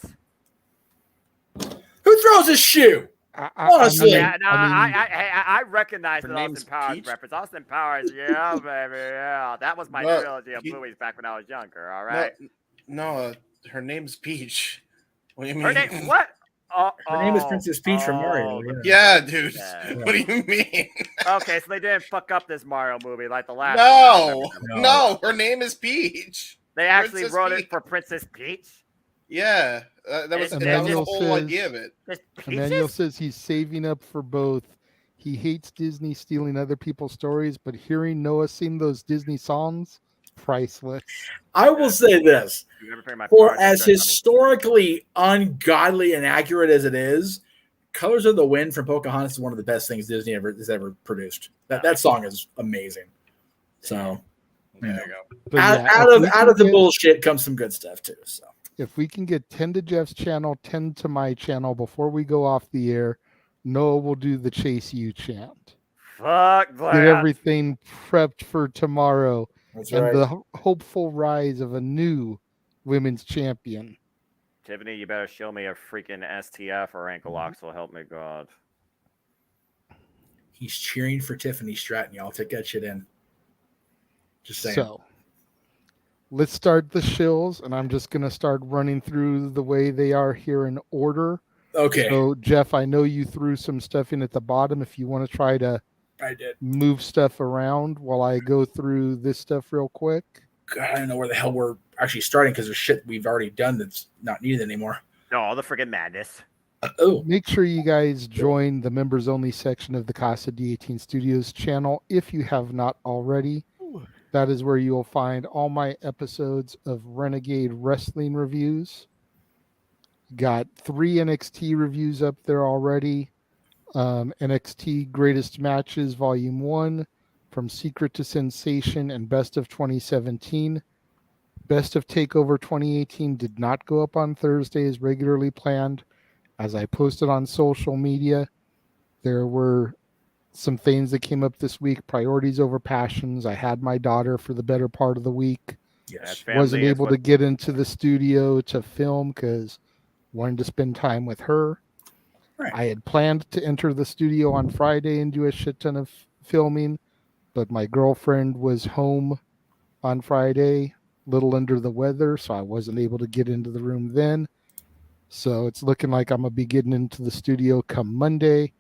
Who throws a shoe? Honestly. I recognize the Austin Powers reference. Austin Powers, yeah, baby, yeah. That was my trilogy of movies back when I was younger, all right? No, her name's Peach. What do you mean? Her name, what? Her name is Princess Peach from Mario. Yeah, dude. Yeah. What do you mean? Okay, so they didn't fuck up this Mario movie like the last one. No, her name is Peach. They actually wrote it for Princess Peach? Yeah, that was the whole idea of it. Emmanuel says he's saving up for both. He hates Disney stealing other people's stories, but hearing Noah sing those Disney songs, priceless. I will say this. For as historically ungodly and accurate as it is, Colors of the Wind from Pocahontas is one of the best things Disney has ever produced. That song is amazing. So there you go. Out of the bullshit comes some good stuff too. So if we can get 10 to Jeff's channel, 10 to my channel before we go off the air, Noah will do the Chase You chant. Fuck that. Get everything prepped for tomorrow. That's and right. The hopeful rise of a new women's champion. Tiffany, you better show me a freaking STF or ankle lock, so help me God. He's cheering for Tiffany Stratton, y'all. Take that shit in. Just saying. So, let's start the shills, and I'm just going to start running through the way they are here in order. Okay. So, Jeff, I know you threw some stuff in at the bottom. If you want to try to I did. move stuff around while I go through this stuff real quick? God, I don't know where the hell we're actually starting because there's shit we've already done that's not needed anymore. No, all the friggin' madness. Make sure you guys join the members only section of the Casa D18 Studios channel if you have not already. That is where you will find all my episodes of Renegade Wrestling reviews. Got 3 NXT reviews up there already. NXT Greatest Matches Volume 1, From Secret to Sensation, and Best of 2017. Best of TakeOver 2018 did not go up on Thursday as regularly planned. As I posted on social media, there were some things that came up this week, priorities over passions. I had my daughter for the better part of the week. Yes. Wasn't able to get into the studio to film because wanted to spend time with her. Right. I had planned to enter the studio on Friday and do a shit ton of filming, but my girlfriend was home on Friday, little under the weather, so I wasn't able to get into the room then. So it's looking like I'm going to be getting into the studio come Monday,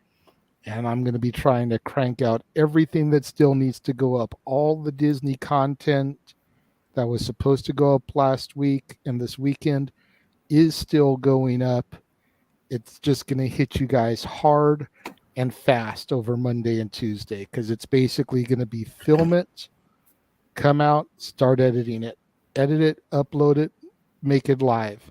and I'm going to be trying to crank out everything that still needs to go up. All the Disney content that was supposed to go up last week and this weekend is still going up. It's just going to hit you guys hard and fast over Monday and Tuesday because it's basically going to be film it, come out, start editing it, edit it, upload it, make it live.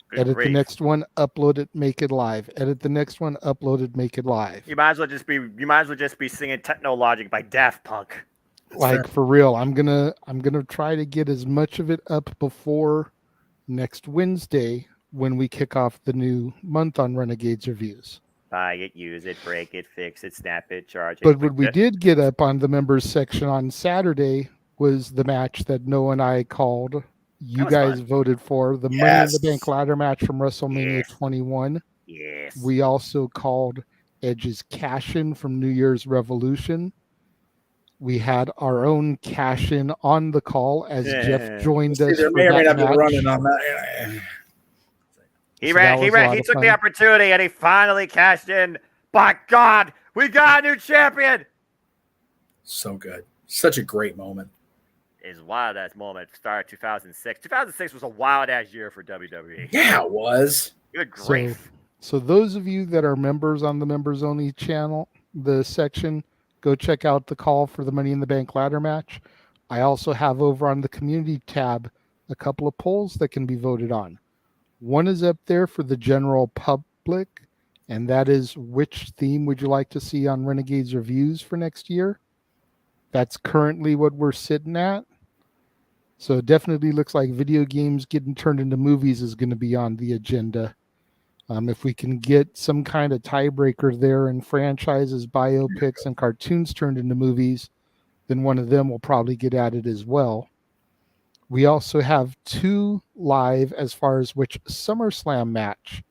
Good Edit grief. the next one, upload it, make it live. Edit the next one, upload it, make it live. You might as well just be singing Technologic by Daft Punk. Like for real, I'm gonna try to get as much of it up before next Wednesday when we kick off the new month on Renegades reviews. Buy it, use it, break it, fix it, snap it, charge it. But what we did get up on the members section on Saturday was the match that Noah and I called. You guys voted for the Money in the Bank ladder match from WrestleMania 21. Yes. We also called Edge's cash-in from New Year's Revolution. We had our own cash-in on the call as Jeff joined us. There for may or may that not be match. running on that. He took the opportunity and he finally cashed in. By God, we got a new champion. So good. Such a great moment. Is wild ass moment. Started 2006. 2006 was a wild ass year for WWE. Yeah, it was. Good grief. So those of you that are members on the members only channel, the section, go check out the call for the Money in the Bank ladder match. I also have over on the community tab a couple of polls that can be voted on. One is up there for the general public, and that is which theme would you like to see on Renegades reviews for next year? That's currently what we're sitting at. So it definitely looks like video games getting turned into movies is going to be on the agenda. If we can get some kind of tiebreaker there and franchises, biopics, and cartoons turned into movies, then one of them will probably get added as well. We also have 2 live as far as which SummerSlam match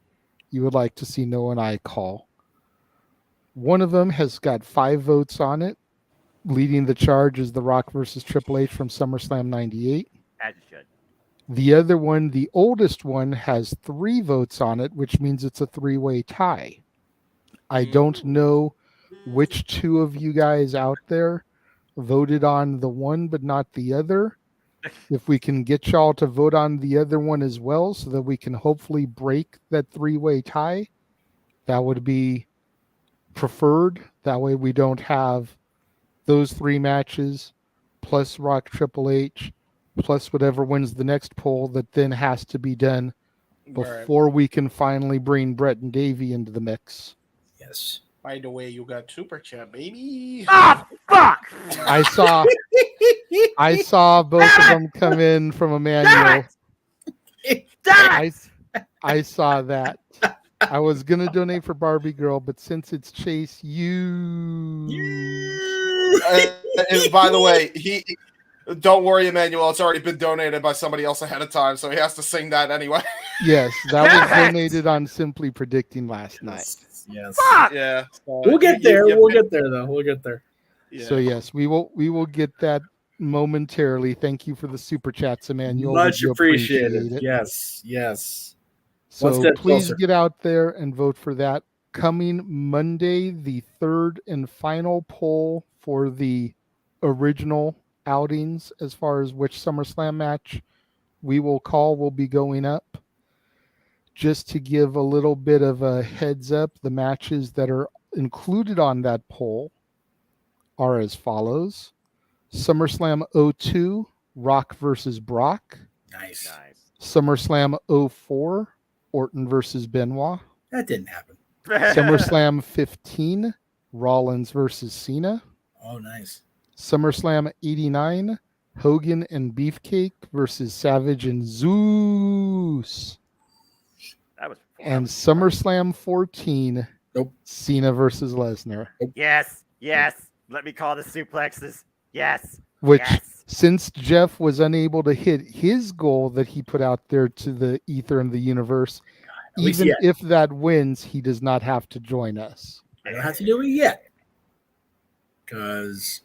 you would like to see Noah and I call. One of them has got 5 votes on it. Leading the charge is The Rock versus Triple H from SummerSlam 98. As it should. The other one, the oldest one, has 3 votes on it, which means it's a 3-way tie. I don't know which 2 of you guys out there voted on the one but not the other. If we can get y'all to vote on the other one as well so that we can hopefully break that 3-way tie, that would be preferred. That way we don't have those 3 matches plus Rock Triple H plus whatever wins the next poll that then has to be done before we can finally bring Brett and Davey into the mix. Yes. By the way, you got super chat, baby. Ah, fuck! I saw both of them come in from Emmanuel. I saw that. I was gonna donate for Barbie Girl, but since it's Chase, and by the way, don't worry, Emmanuel. It's already been donated by somebody else ahead of time, so he has to sing that anyway. Yes, that was donated on Simply Predicting last night. Yes. Yeah. We'll get there. We'll get there, though. We'll get there. Yeah. So yes, we will get that momentarily. Thank you for the super chats, Emmanuel. Much We appreciated. appreciate it. Yes. So please closer. get out there and vote for that coming Monday, the third and final poll for the original outings as far as which SummerSlam match we will call will be going up. Just to give a little bit of a heads up, the matches that are included on that poll are as follows. SummerSlam 02, Rock versus Brock. Nice. SummerSlam 04, Orton versus Benoit. That didn't happen. SummerSlam 15, Rollins versus Cena. Oh, nice. SummerSlam 89, Hogan and Beefcake versus Savage and Zeus. That was And SummerSlam 14, nope. Cena versus Lesnar. Yes. Let me call the suplexes. Yes. Which, yes. Since Jeff was unable to hit his goal that he put out there to the ether and the universe, even if that wins, he does not have to join us. I don't have to do it yet. Because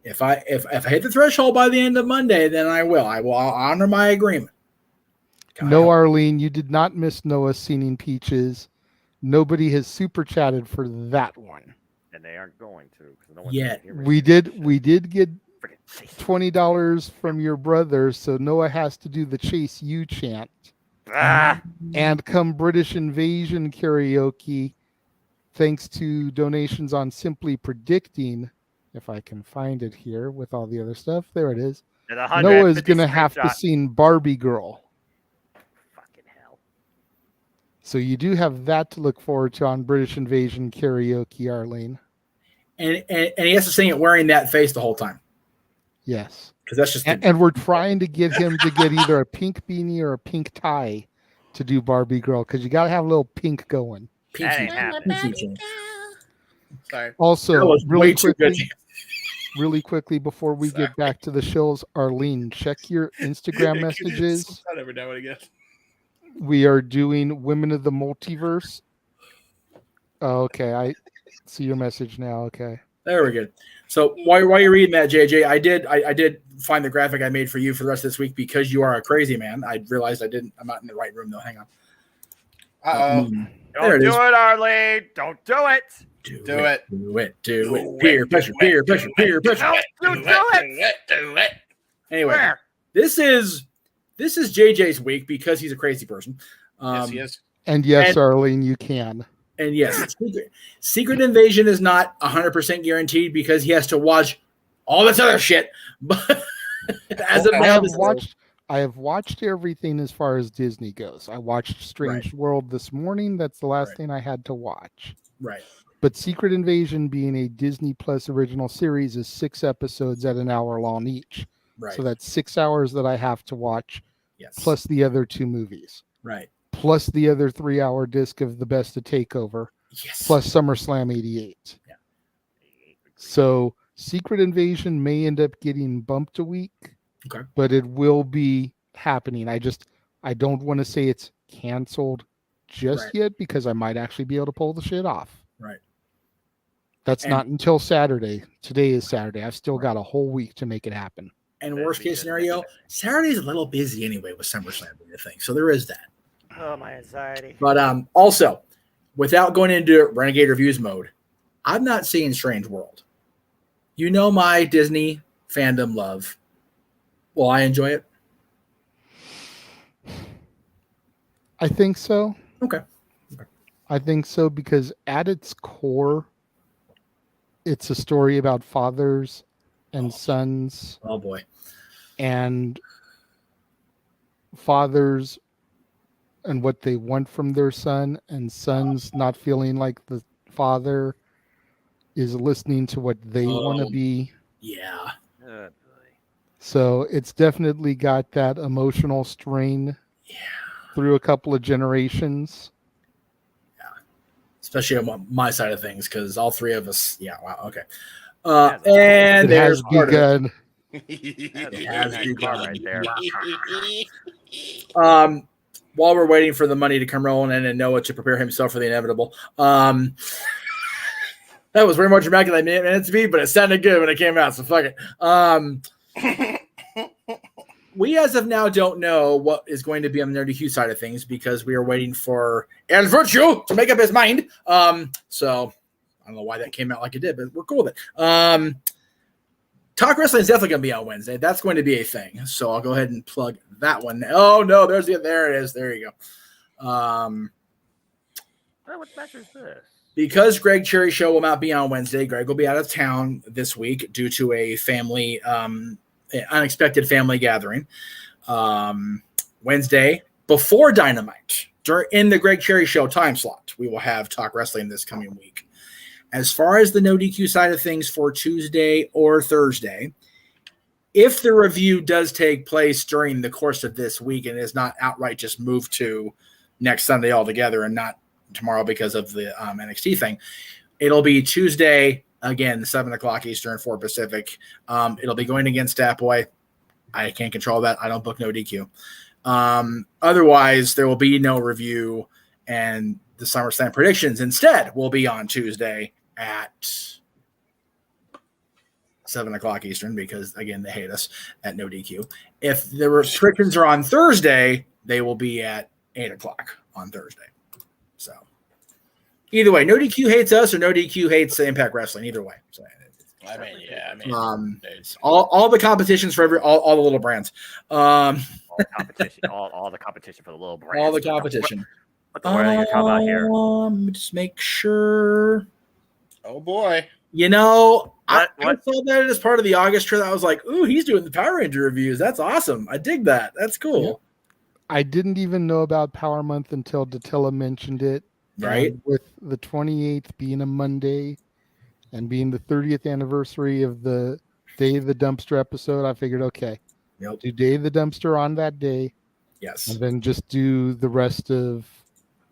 if I hit the threshold by the end of Monday, then I will. I'll honor my agreement. No, Arlene, you did not miss Noah Singing Peaches. Nobody has super chatted for that one. And they aren't going to. No one's Yet. We did get $20 from your brother, so Noah has to do the Chase You chant. And come British Invasion karaoke, thanks to donations on Simply Predicting, if I can find it here with all the other stuff. There it is. Noah's going to have to sing Barbie Girl. Fucking hell. So you do have that to look forward to on British Invasion karaoke, Arlene. And he has to sing it wearing that face the whole time. Yes. Because that's just and we're trying to get him to get either a pink beanie or a pink tie to do Barbie Girl, because you got to have a little pink going. Pinky. Sorry. Also, really quickly before we get back to the shows, Arlene, check your Instagram messages. Every now and again. We are doing Women of the Multiverse. Oh, okay, I see your message now. Okay. There we go. So while you're reading that, JJ, I did find the graphic I made for you for the rest of this week because you are a crazy man. I realized I'm not in the right room though. Hang on. Don't do it, Arlene. Don't do it. Do it. Peer pressure. Don't do it. Anyway, this is JJ's week because he's a crazy person. Yes, he is. And yes, Arlene, you can. And yes, Secret Invasion is not 100% guaranteed because he has to watch all this other shit. But as of now, I have watched everything as far as Disney goes. I watched Strange World this morning. That's the last thing I had to watch. Right. But Secret Invasion, being a Disney Plus original series, is 6 episodes at an hour long each. Right. So that's 6 hours that I have to watch, yes, plus the other 2 movies. Right. Plus the other 3-hour disc of The Best of Takeover. Yes. Plus SummerSlam 88. Yeah. So Secret Invasion may end up getting bumped a week. Okay. But it will be happening. I don't want to say it's canceled just yet because I might actually be able to pull the shit off. Right. That's not until Saturday. Today is Saturday. I've still got a whole week to make it happen. And worst case scenario, Saturday's a little busy anyway with SummerSlam being a thing. So there is that. Oh, my anxiety. But also, without going into Renegade Reviews mode, I'm not seeing Strange World. You know my Disney fandom love. Will I enjoy it? I think so. Okay. I think so because at its core, it's a story about fathers and sons. Oh, boy. And fathers and what they want from their son, and sons not feeling like the father is listening to what they want to be. Yeah. So it's definitely got that emotional strain through a couple of generations. Yeah. Especially on my side of things, because all 3 of us, wow, okay. And there's begun. It has begun right there. While we're waiting for the money to come rolling in and Noah to prepare himself for the inevitable, that was way more dramatic than I meant it to be, but it sounded good when it came out, so fuck it. we as of now don't know what is going to be on the NerdQ side of things because we are waiting for El Virtue to make up his mind. So I don't know why that came out like it did, but we're cool with it. Talk Wrestling is definitely going to be on Wednesday. That's going to be a thing. So I'll go ahead and plug that one. Oh no, there it is. There you go. What match is this? Because Greg Cherry Show will not be on Wednesday, Greg will be out of town this week due to a family, unexpected family gathering. Wednesday, before Dynamite, in the Greg Cherry Show time slot, we will have Talk Wrestling this coming week. As far as the no DQ side of things for Tuesday or Thursday, if the review does take place during the course of this week and is not outright just moved to next Sunday altogether and not tomorrow because of the NXT thing, it'll be Tuesday again, 7:00 Eastern, 4 Pacific. It'll be going against Statboy. I can't control that. I don't book no DQ. Otherwise, there will be no review, and the SummerSlam predictions instead will be on Tuesday at 7:00 Eastern because again they hate us at no DQ. If the restrictions are on Thursday, they will be at 8:00 on Thursday. So either way, no DQ hates us or no DQ hates Impact Wrestling. Either way, so, all the competitions for all the little brands. All the competition, all the competition for the little brands. All the competition. What the word are you talking about here? Just make sure. Oh boy. I saw that as part of the August trip. I was like, ooh, he's doing the Power Ranger reviews. That's awesome. I dig that. That's cool. Yeah. I didn't even know about Power Month until Datilla mentioned it. Right. And with the 28th being a Monday and being the 30th anniversary of the Day of the Dumpster episode, I figured, okay, do Day of the Dumpster on that day. Yes. And then just do the rest of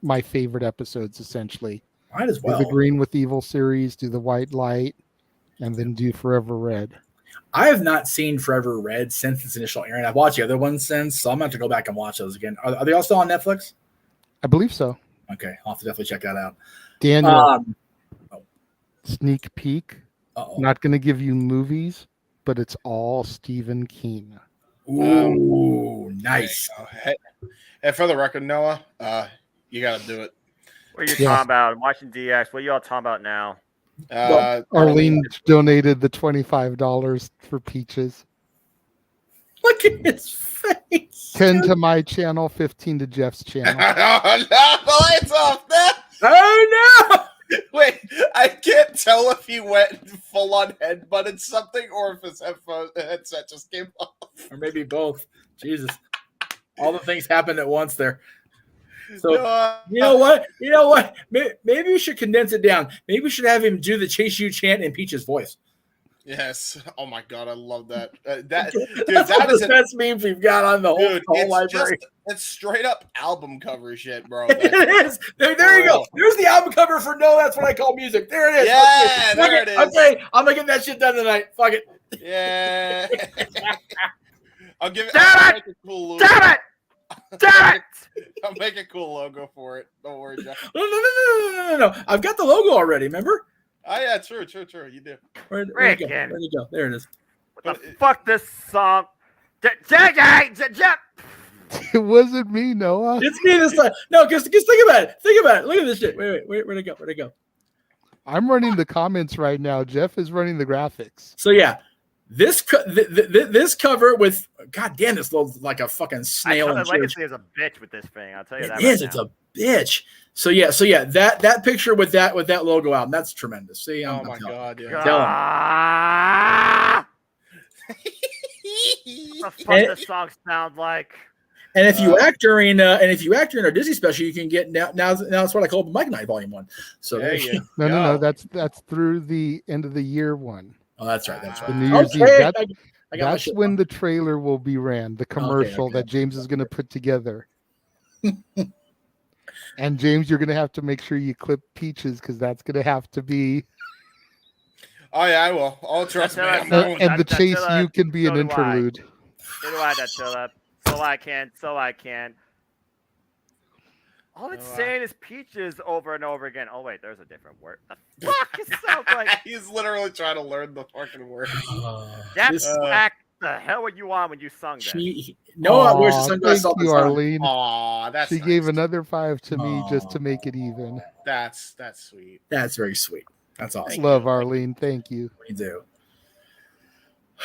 my favorite episodes, essentially. Might as well. Do the Green with Evil series, do the White Light, and then do Forever Red. I have not seen Forever Red since its initial airing. I've watched the other ones since, so I'm going to have to go back and watch those again. Are they all still on Netflix? I believe so. Okay, I'll have to definitely check that out. Daniel, sneak peek. Not going to give you movies, but it's all Stephen King. Ooh, nice. And for the record, Noah, you got to do it. What are you talking about? I'm watching DX. What are y'all talking about now? Arlene donated the $25 for Peaches. Look at his face. 10 to my channel, 15 to Jeff's channel. Oh no! Lights off that. Oh no! Wait, I can't tell if he went full on headbutted something or if his headset just came off. Or maybe both. Jesus. All the things happened at once there. So you know what? Maybe we should condense it down. Maybe we should have him do the Chase U chant in Peach's voice. Yes. Oh my god, I love that. Dude, That's that is the best memes we've got on the whole library. It's straight up album cover shit, bro. It is. There you go. There's the album cover for No, That's What I Call Music. There it is. Yeah, there it is. Okay, I'm gonna get that shit done tonight. Fuck it. Yeah. I'll give it. Damn it! Make a cool logo. Damn it! Damn it! I'll make a cool logo for it. Don't worry, Jeff. No. I've got the logo already. Remember? Oh yeah, true. You do. Where'd it go? There it is. What the fuck this song? Jeff! It wasn't me, Noah. It's me this time. No, because think about it. Look at this shit. Wait. Where'd it go? I'm running the comments right now. Jeff is running the graphics. So yeah, this cover with goddamn, this looks like a fucking snail. Legacy is a bitch with this thing. I'll tell you that. It is. It's a bitch. So yeah, that picture with that logo out, that's tremendous. See, oh my god, yeah. What the fuck does song sound like? And if you act during our Disney special, you can get now it's what I call Mike Night Volume 1. So there you go. No, that's through the end of the year one. Oh, that's right. The New Year's Eve. That's when the trailer will be ran, the commercial that James is going to put together. And James, you're going to have to make sure you clip Peaches because that's going to have to be. Oh yeah, I will. Oh, trust me. And the Chase U can be an interlude. So do I, Datilla. So I can. All it's saying is Peaches over and over again. Oh wait, there's a different word. The fuck? It sounds like he's literally trying to learn the fucking word. That's whack. the hell were you on when you sung that? Noah wears the sunglasses all thank the you, time. Arlene. Aw, that's She nice. gave another 5 to me just to make it even. That's sweet. That's very sweet. That's awesome. Love Arlene. Thank you. We do.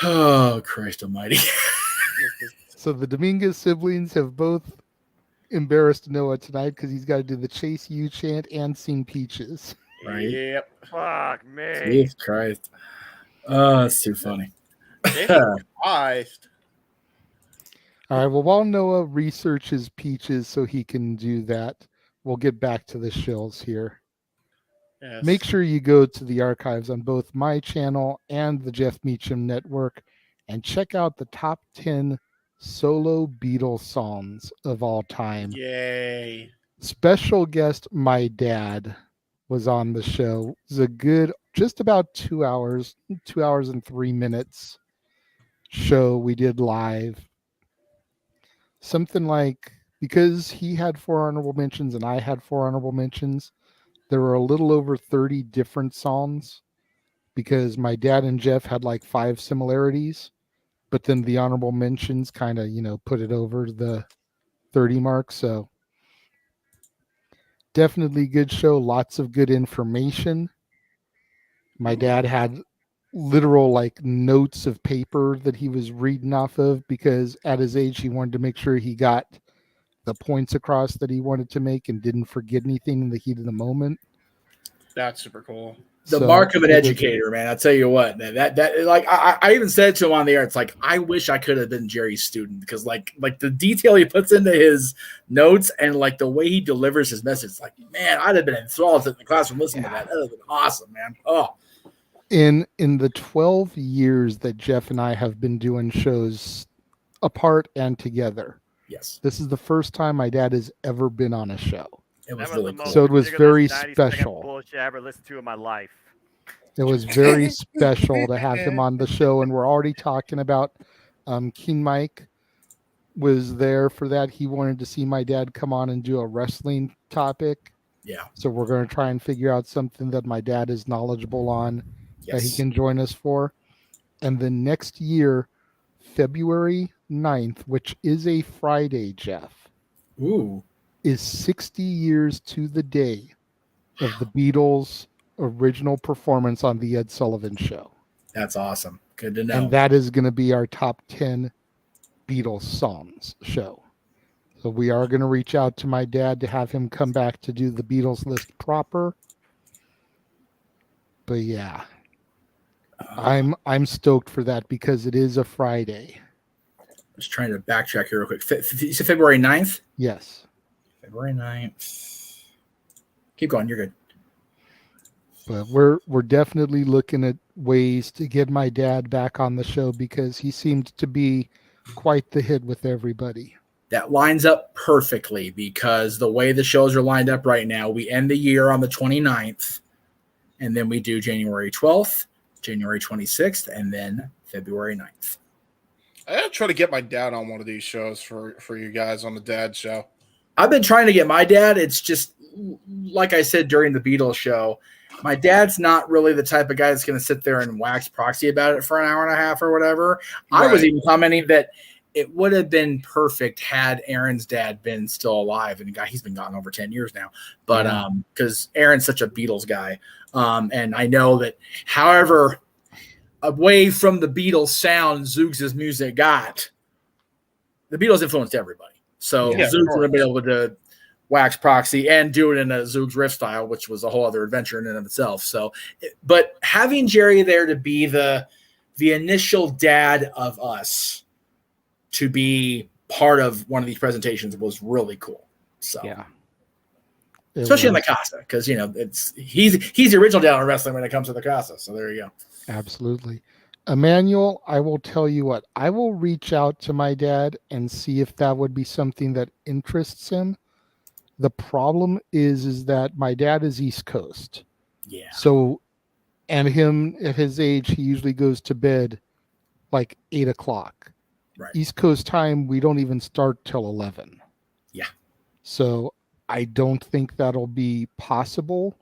Oh, Christ almighty. So the Dominguez siblings have both embarrassed Noah tonight because he's got to do the Chase U chant and sing Peaches. Right? Yep. Fuck me. Jesus Christ. Oh, that's too funny. Christ. All right. Well, while Noah researches Peaches so he can do that, we'll get back to the shills here. Yes. Make sure you go to the archives on both my channel and the Jeff Meacham Network and check out the top 10 solo Beatles songs of all time. Yay. Special guest, my dad, was on the show. It was a good, just about 2 hours and 3 minutes show we did live. Something like, because he had 4 honorable mentions and I had 4 honorable mentions, there were a little over 30 different songs because my dad and Jeff had like 5 similarities, but then the honorable mentions kind of, put it over the 30 mark. So definitely good show. Lots of good information. My dad had literal like notes of paper that he was reading off of because at his age, he wanted to make sure he got the points across that he wanted to make and didn't forget anything in the heat of the moment. That's super cool. The mark of an educator, man. I'll tell you what, man, that like I even said to him on the air, it's like I wish I could have been Jerry's student because like the detail he puts into his notes and like the way he delivers his message, like man, I'd have been enthralled in the classroom listening to that. That would have been awesome, man. Oh. In the 12 years that Jeff and I have been doing shows apart and together, yes, this is the first time my dad has ever been on a show. It was really cool. So it was very special. Bullshit I ever listened to in my life. It was very special to have him on the show, and we're already talking about King Mike was there for that. He wanted to see my dad come on and do a wrestling topic. Yeah. So we're going to try and figure out something that my dad is knowledgeable on that he can join us for. And then next year, February 9th, which is a Friday, Jeff. Ooh. Is 60 years to the day of the Beatles' original performance on the Ed Sullivan Show. That's awesome. Good to know. And that is going to be our top 10 Beatles songs show. So we are going to reach out to my dad to have him come back to do the Beatles list proper. But yeah, I'm stoked for that because it is a Friday. Just trying to backtrack here real quick. You said February 9th? Yes. February 9th. Keep going. You're good. But we're definitely looking at ways to get my dad back on the show because he seemed to be quite the hit with everybody. That lines up perfectly because the way the shows are lined up right now, we end the year on the 29th, and then we do January 12th, January 26th, and then February 9th. I gotta try to get my dad on one of these shows for you guys on the dad show. I've been trying to get my dad. It's just like I said during the Beatles show, my dad's not really the type of guy that's going to sit there and wax proxy about it for an hour and a half or whatever. Right. I was even commenting that it would have been perfect had Aaron's dad been still alive. And he's been gone over 10 years now. But because Aaron's such a Beatles guy. And I know that however away from the Beatles sound Zoogs' music got, the Beatles influenced everybody. So Zoogs would have been able to wax proxy and do it in a Zoogs riff style, which was a whole other adventure in and of itself. So, but having Jerry there to be the initial dad of us to be part of one of these presentations was really cool. So yeah, especially in the Casa, because he's the original dad on wrestling when it comes to the Casa. So there you go. Absolutely. Emmanuel, I will tell you what, I will reach out to my dad and see if that would be something that interests him. The problem is that my dad is East Coast. Yeah. So, and him at his age, he usually goes to bed like 8 o'clock. Right. East Coast time, we don't even start till 11. Yeah. So I don't think that'll be possible.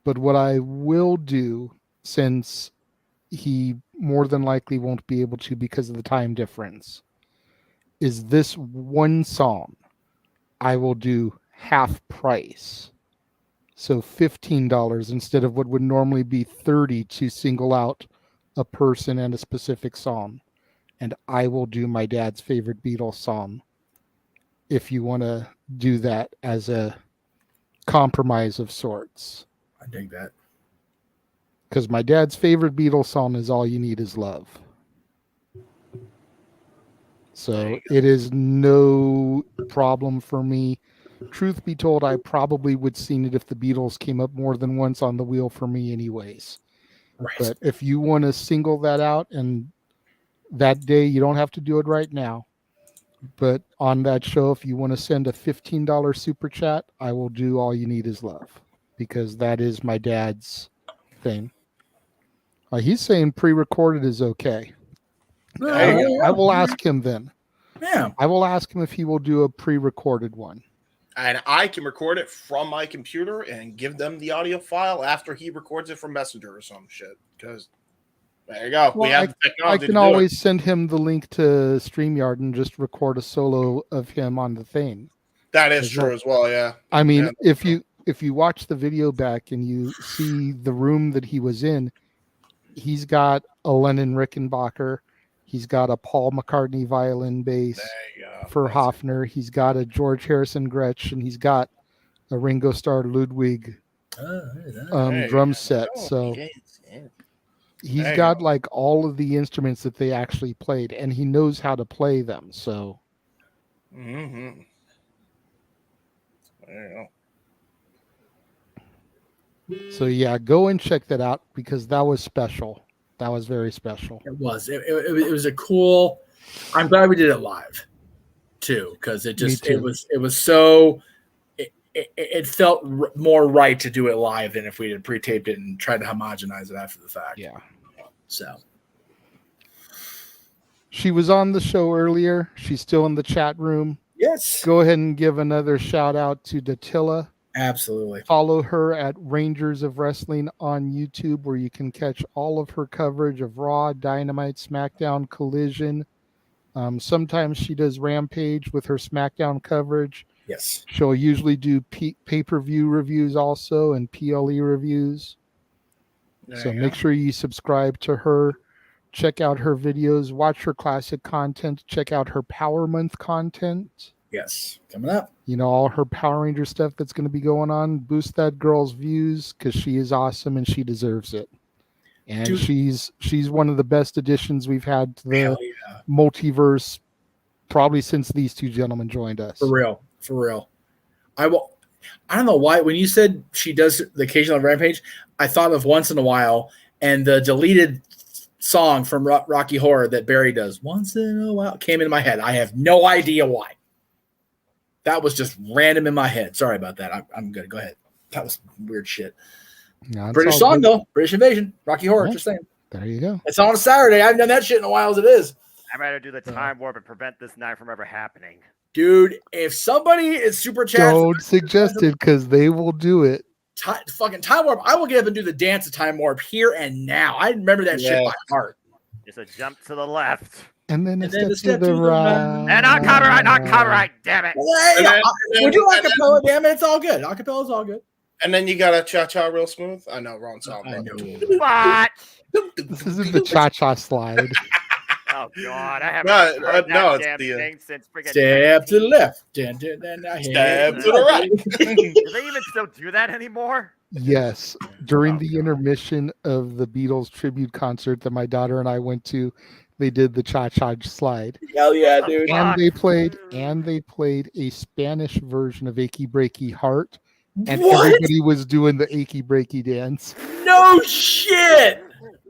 But what I will do, since he more than likely won't be able to because of the time difference, is this one song I will do half price. So $15 instead of what would normally be $30 to single out a person and a specific song. And I will do my dad's favorite Beatles song if you want to do that as a compromise of sorts. I dig that. Because my dad's favorite Beatles song is All You Need Is Love. So it is no problem for me. Truth be told, I probably would have seen it if the Beatles came up more than once on the wheel for me anyways. Right. But if you want to single that out, and that day, you don't have to do it right now. But on that show, if you want to send a $15 super chat, I will do All You Need Is Love. Because that is my dad's thing. He's saying pre-recorded is okay. I will ask him then. Yeah. I will ask him if he will do a pre-recorded one. And I can record it from my computer and give them the audio file after he records it from Messenger or some shit. Because there you go. Well, we have the technology. I can always send him the link to StreamYard and just record a solo of him on the thing. That is true as well, yeah. I mean, if you watch the video back and you see the room that he was in, he's got a Lennon Rickenbacker. He's got a Paul McCartney violin bass for Hofner. He's got a George Harrison Gretsch, and he's got a Ringo Starr Ludwig drum set. So he's got like all of the instruments that they actually played, and he knows how to play them. So there you go. So yeah, go and check that out because that was special. That was very special. It was. It was a cool. I'm glad we did it live, too, because it was so. It felt more right to do it live than if we had pre-taped it and tried to homogenize it after the fact. Yeah. So. She was on the show earlier. She's still in the chat room. Yes. Go ahead and give another shout out to Datilla. Absolutely. Follow her at Rangers of Wrestling on YouTube, where you can catch all of her coverage of Raw, Dynamite, SmackDown, Collision. Sometimes she does Rampage with her SmackDown coverage. Yes. She'll usually do pay-per-view reviews also and PLE reviews. So make sure you subscribe to her. Check out her videos. Watch her classic content. Check out her Power Month content. Yes, coming up. You know, all her Power Ranger stuff that's going to be going on. Boost that girl's views because she is awesome and she deserves it. And Dude. she's one of the best additions we've had to the multiverse probably since these two gentlemen joined us. For real. I don't know why. When you said she does the occasional Rampage, I thought of Once in a While and the deleted song from Rocky Horror that Barry does. Once in a While came into my head. I have no idea why. That was just random in my head. Sorry about that. I'm good. Go ahead. That was weird shit. No, British song, though. British Invasion. Rocky Horror. Yeah. Just saying. There you go. It's on a Saturday. I haven't done that shit in a while as it is. I'd rather do the time warp and prevent this night from ever happening. Dude, if somebody is super chat, Don't suggest it because they will do it. Fucking time warp, I will get up and do the dance of time warp here and now. I remember that shit by heart. Just a jump to the left. And then a step to the right. And not copyright, damn it. Would you acapella? Damn it, it's all good. Acapella's all good. And then you got a cha-cha real smooth. I know, wrong song. I know. What? This isn't the cha-cha slide. Oh God, I haven't heard that damn thing since freaking. Step to the left. Step to the right. Do they even still do that anymore? Yes. During the intermission of the Beatles tribute concert that my daughter and I went to, they did the cha-cha slide. Hell yeah, dude. And they played a Spanish version of Achy Breaky Heart. And What? everybody was doing the Achy Breaky dance. No shit.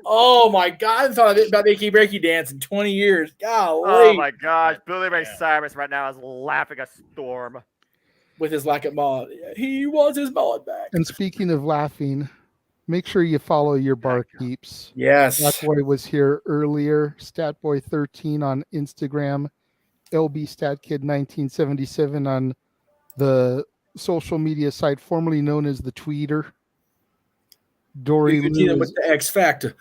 Oh my God. I haven't thought about the Achy Breaky dance in 20 years. Golly. Oh my gosh. Billy Ray Cyrus right now is laughing a storm. With his lack of mullet. He wants his mullet back. And speaking of laughing, make sure you follow your barkeeps. Yes. Statboy was here earlier. Statboy13 on Instagram. LB Statkid 1977 on the social media site formerly known as the Tweeter. Dory Lou Lou with the X Factor.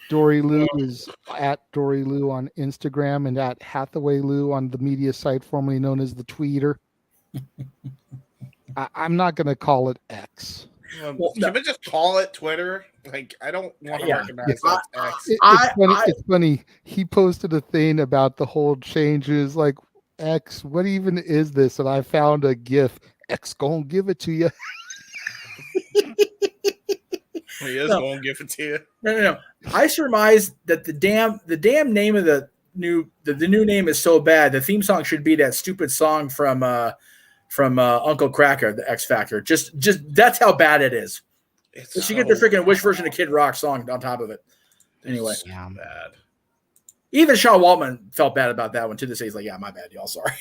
Dory Lou is at Dory Lou on Instagram and at Hathaway Lou on the media site formerly known as the Tweeter. I'm not going to call it X. Can we just call it Twitter? Like, I don't want to recognize that X. It's funny. He posted a thing about the whole changes, like X. What even is this? And I found a GIF. X gonna give it to you. He is going to give it to you. No. I surmise that the damn name of the new name is so bad. The theme song should be that stupid song from Uncle Kracker, the X Factor. Just that's how bad it is. You should get the freaking Wish version of Kid Rock song on top of it. Anyway, bad. Even Sean Waltman felt bad about that one to this day. He's like, "Yeah, my bad, y'all. Sorry."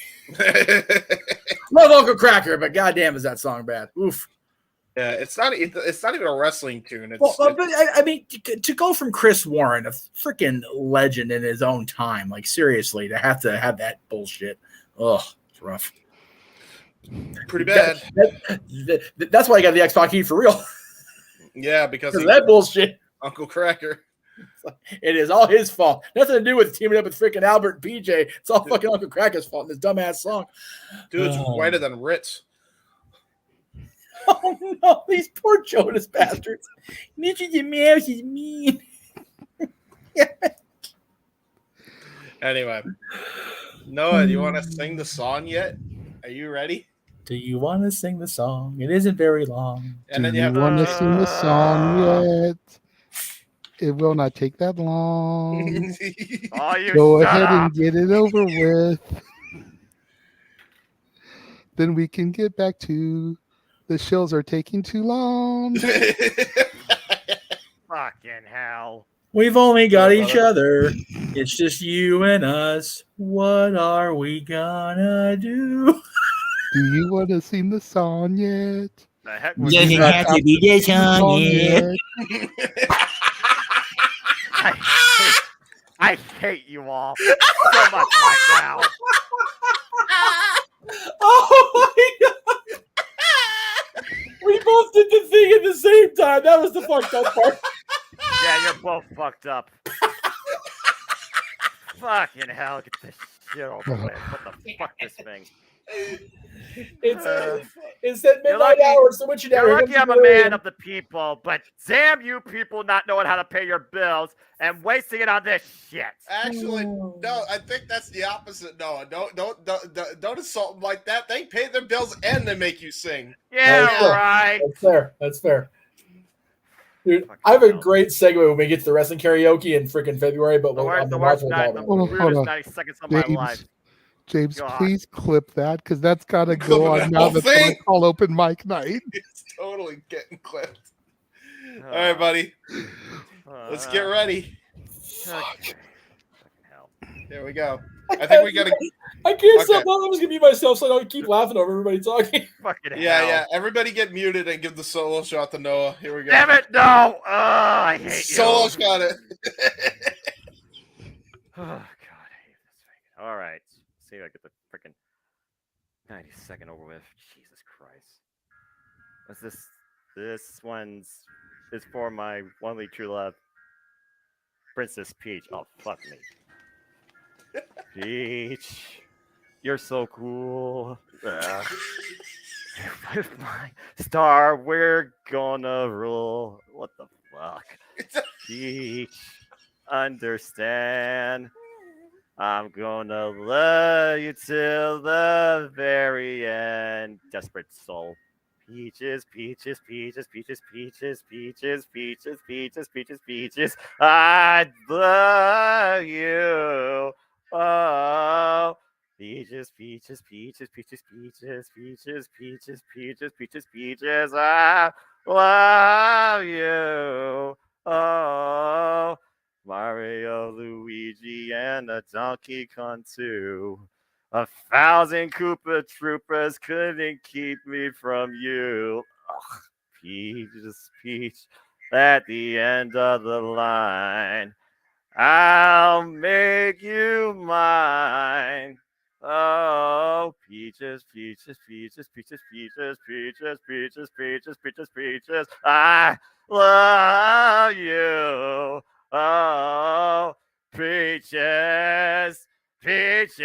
Love Uncle Kracker, but goddamn, is that song bad? Oof. Yeah, it's not even a wrestling tune. But I mean, to go from Chris Warren, a freaking legend in his own time, like seriously, to have that bullshit, it's rough. Pretty bad. That's why I got the X-Pac heat for real. Yeah, because of that bullshit. Uncle Kracker. It is all his fault. Nothing to do with teaming up with freaking Albert and PJ. It's all fucking Uncle Cracker's fault in this dumbass song. Dude, it's whiter than Ritz. Oh no, these poor Jonas bastards. Mr. Mouse is mean. Anyway, Noah, do you want to sing the song yet? Are you ready? Do you want to sing the song? It isn't very long. And then Do you want to sing the song yet? It will not take that long. Go ahead and get it over with. Then we can get back to the shows are taking too long. Fucking hell. We've only got each other. It's just you and us. What are we gonna do? Do you want to sing the song yet? The heck Doesn't have to be the song yet. I hate you all so much right now. Oh my god! We both did the thing at the same time. That was the fucked up part. Yeah, you're both fucked up. Fucking hell, get this shit over with. What the fuck, this thing? It's that midnight hour, so what you know? You're lucky I'm a man of the people, but damn you people not knowing how to pay your bills and wasting it on this shit. Actually, no, I think that's the opposite. No, don't insult them like that. They pay their bills and they make you sing. Yeah, right. That's fair. Dude, I have a great segue when we get to the wrestling karaoke in freaking February, but the worst 90 seconds of my life. James, please clip that because that's got to go on now. That's what I call open mic night. It's totally getting clipped. All right, buddy. Let's get ready. Okay. There we go. I think we got to. I can't stop. I'm just gonna mute myself so I don't keep laughing over everybody talking. Fucking yeah. Everybody get muted and give the solo shot to Noah. Here we go. Damn it, no! I hate you. Solo shot it. Oh God, I hate this thing. All right. See if I get the freaking 90-second over with. Jesus Christ. What's this? This one's is for my only true love, Princess Peach. Oh, fuck me. Peach, you're so cool. With my star, we're gonna rule. What the fuck? Peach, understand. I'm gonna love you till the very end. Desperate soul. Peaches, peaches, peaches, peaches, peaches, peaches, peaches, peaches, peaches, peaches. I love you. Oh, peaches, peaches, peaches, peaches, peaches, peaches, peaches, peaches, peaches, peaches. I love you. Oh. Mario, Luigi, and a Donkey Kong 2. 1,000 Koopa Troopers couldn't keep me from you. Ugh, Peach, at the end of the line. I'll make you mine. Oh, peaches, peaches, peaches, peaches, peaches, peaches, peaches, peaches, peaches, peaches. I love you. Oh, peaches, peaches,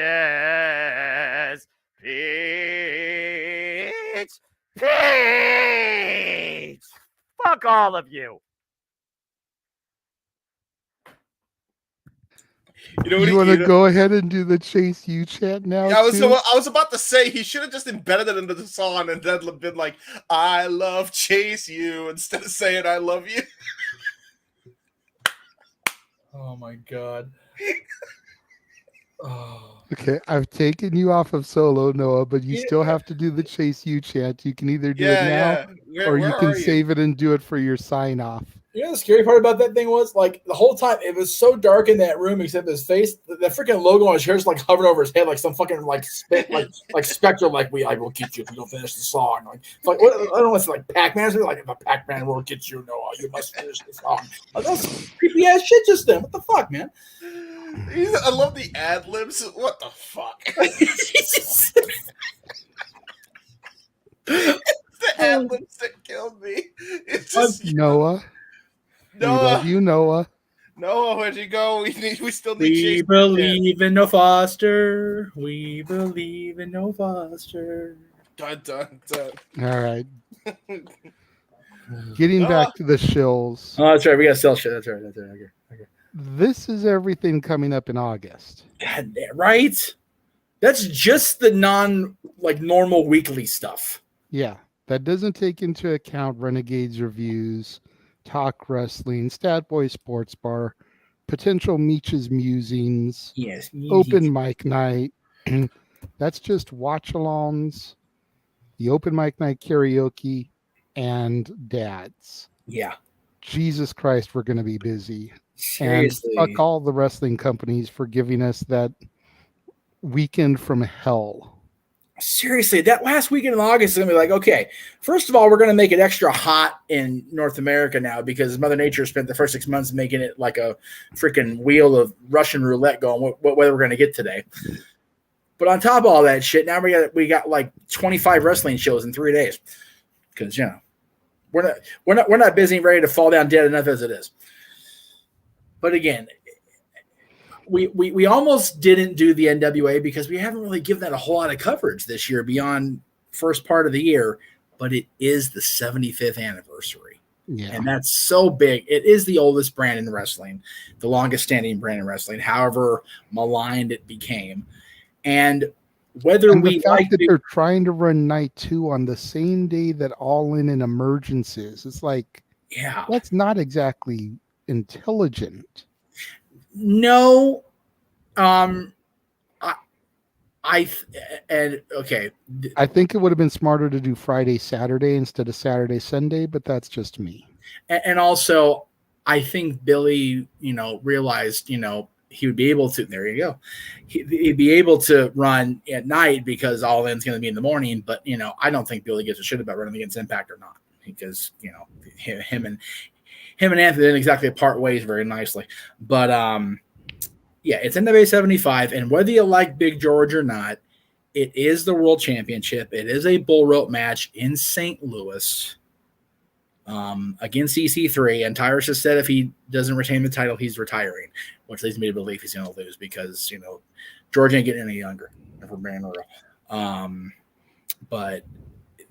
peach, peach. Fuck all of you. You know what You want to go ahead and do the Chase U chant now? I too? was about to say he should have just embedded it into the song and then been like, "I love Chase You" instead of saying "I love you." Oh my god. Oh. Okay, I've taken you off of solo, Noah, but you Yeah. still have to do the Chase U chant. You can either do Yeah, it now, yeah. or Where you can are you? save it and do it for your sign off. You know the scary part about that thing was, like, the whole time it was so dark in that room except his face. The freaking logo on his hair is like hovering over his head like some fucking like specter, like I will get you if you don't finish the song. Like what, I don't know, it's like Pac-Man. Like if a Pac-Man will get you, Noah, you must finish the song. Like, that's creepy ass shit just then. What the fuck, man? I love the ad libs. What the fuck? The ad libs that killed me. It's just Noah. We love you, Noah. Noah, where'd you go? We still need We Chase. believe in no Foster. We believe in no Foster. Dun dun dun. All right. Getting back to the shills. Oh, that's right. We got to sell shit. That's right. Okay. This is everything coming up in August. God damn, right? That's just the normal weekly stuff. Yeah, that doesn't take into account Renegade's reviews, Talk Wrestling, Stat Boy Sports Bar, potential Meech's musings, yes, open mic night. That's just watch-alongs, the open mic night karaoke, and dads. Yeah. Jesus Christ, we're going to be busy. Seriously. And fuck all the wrestling companies for giving us that weekend from hell. Seriously, that last weekend in August is going to be like, okay, first of all, we're going to make it extra hot in North America now because Mother Nature spent the first 6 months making it like a freaking wheel of Russian roulette going, what weather we're going to get today. But on top of all that shit, now we got like 25 wrestling shows in 3 days because, you know, we're not busy and ready to fall down dead enough as it is. But again, we almost didn't do the NWA because we haven't really given that a whole lot of coverage this year beyond first part of the year, but it is the 75th anniversary. Yeah. And that's so big. It is the oldest brand in wrestling, the longest standing brand in wrestling, however maligned it became. And whether and we the fact like that they're trying to run night 2 on the same day that All In and Emergence is, it's like, yeah, that's not exactly intelligent. No, I think it would have been smarter to do Friday, Saturday instead of Saturday, Sunday, but that's just me. And also, I think Billy, realized, he would be able to. There you go. He'd be able to run at night because All In's going to be in the morning. But I don't think Billy gives a shit about running against Impact or not because him and Anthony didn't exactly part ways very nicely. But yeah, it's NWA 75, and whether you like Big George or not, it is the World Championship. It is a bull rope match in St. Louis against EC3. And Tyrus has said if he doesn't retain the title, he's retiring, which leads me to believe he's going to lose because George ain't getting any younger. If we're being real. But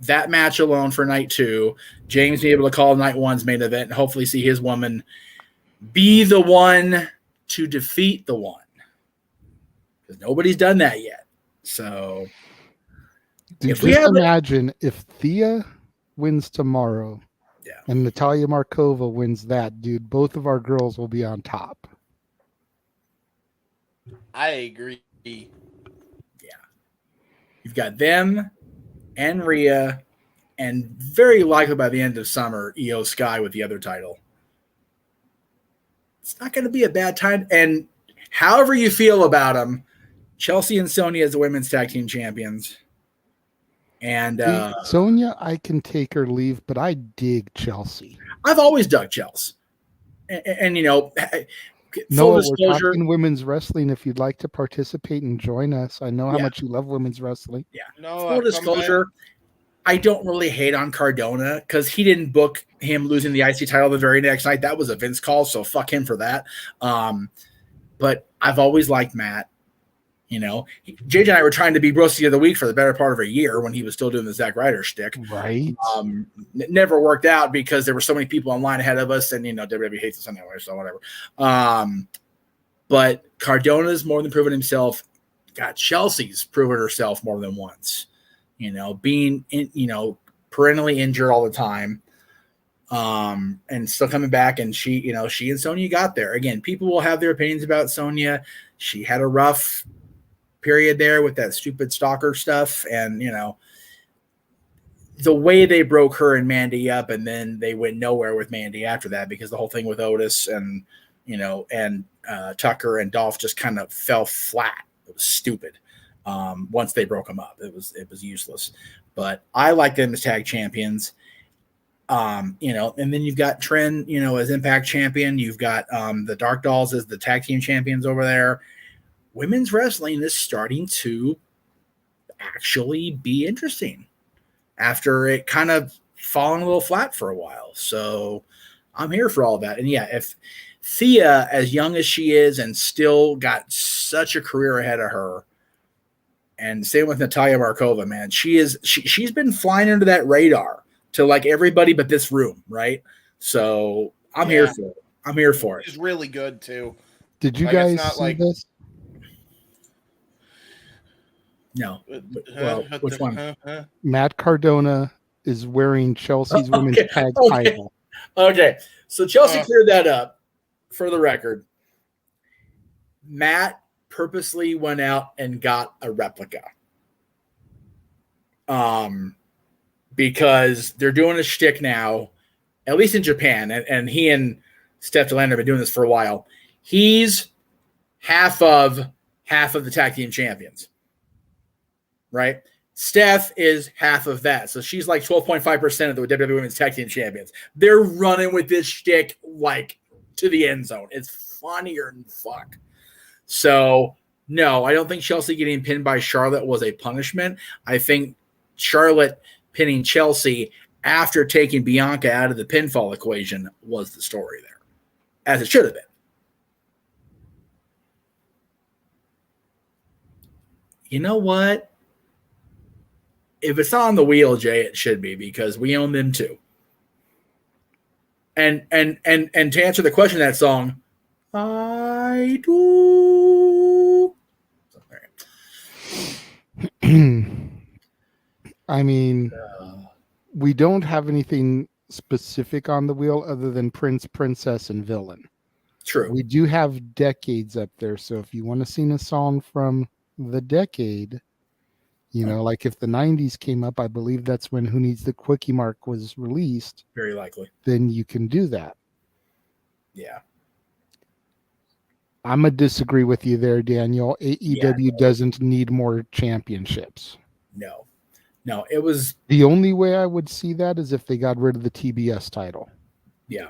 that match alone for night 2, James be able to call night 1's main event and hopefully see his woman be the one to defeat the one. Because nobody's done that yet. So Dude, just imagine if Thea wins tomorrow and Natalia Markova wins that, dude, both of our girls will be on top. I agree. Yeah. You've got them and Rhea, and very likely by the end of summer, Io Sky with the other title. It's not going to be a bad time. And however you feel about them, Chelsea and Sonya as the women's tag team champions. And Sonya, I can take or leave, but I dig Chelsea. I've always dug Chelsea. And full Noah, disclosure, we're talking women's wrestling. If you'd like to participate and join us, I know how much you love women's wrestling. Yeah. Full disclosure, I don't really hate on Cardona because he didn't book him losing the IC title the very next night. That was a Vince call, so fuck him for that. But I've always liked Matt. You know, JJ and I were trying to be Roasty of the Week for the better part of a year when he was still doing the Zack Ryder shtick. Right. It never worked out because there were so many people in line ahead of us, and WWE hates us anyway, so whatever. But Cardona's more than proven himself. God, Chelsea's proven herself more than once. Being perennially injured all the time, and still coming back. And she and Sonya got there. Again, people will have their opinions about Sonya. She had a rough period there with that stupid stalker stuff, and the way they broke her and Mandy up, and then they went nowhere with Mandy after that because the whole thing with Otis and Tucker and Dolph just kind of fell flat. It was stupid. Once they broke them up, it was useless. But I like them as tag champions. And then you've got Trin, as Impact champion. You've got the Dark Dolls as the tag team champions over there. Women's wrestling is starting to actually be interesting after it kind of falling a little flat for a while. So I'm here for all that. And yeah, if Thea, as young as she is and still got such a career ahead of her, and same with Natalia Markova, man, she's been flying under that radar to like everybody but this room, right? So I'm here for it. I'm here for it. She's really good too. Did you guys see this? No. Well, which one? Matt Cardona is wearing Chelsea's women's tag title. Okay. So Chelsea cleared that up for the record. Matt purposely went out and got a replica. Because they're doing a shtick now, at least in Japan, and he and Steph Delander have been doing this for a while. He's half of the tag team champions. Right? Steph is half of that. So she's like 12.5% of the WWE Women's Tag Team Champions. They're running with this shtick like to the end zone. It's funnier than fuck. So, no, I don't think Chelsea getting pinned by Charlotte was a punishment. I think Charlotte pinning Chelsea after taking Bianca out of the pinfall equation was the story there, as it should have been. You know what? If it's not on the wheel, Jay, it should be because we own them too. And to answer the question of that song, I do. I mean, we don't have anything specific on the wheel other than Prince, Princess, and Villain. True. We do have decades up there. So if you want to sing a song from the decade, like if the 90s came up, I believe that's when Who Needs the Quickie Mark was released. Very likely. Then you can do that. Yeah. I'm going to disagree with you there, Daniel. AEW doesn't need more championships. No, it was... The only way I would see that is if they got rid of the TBS title. Yeah.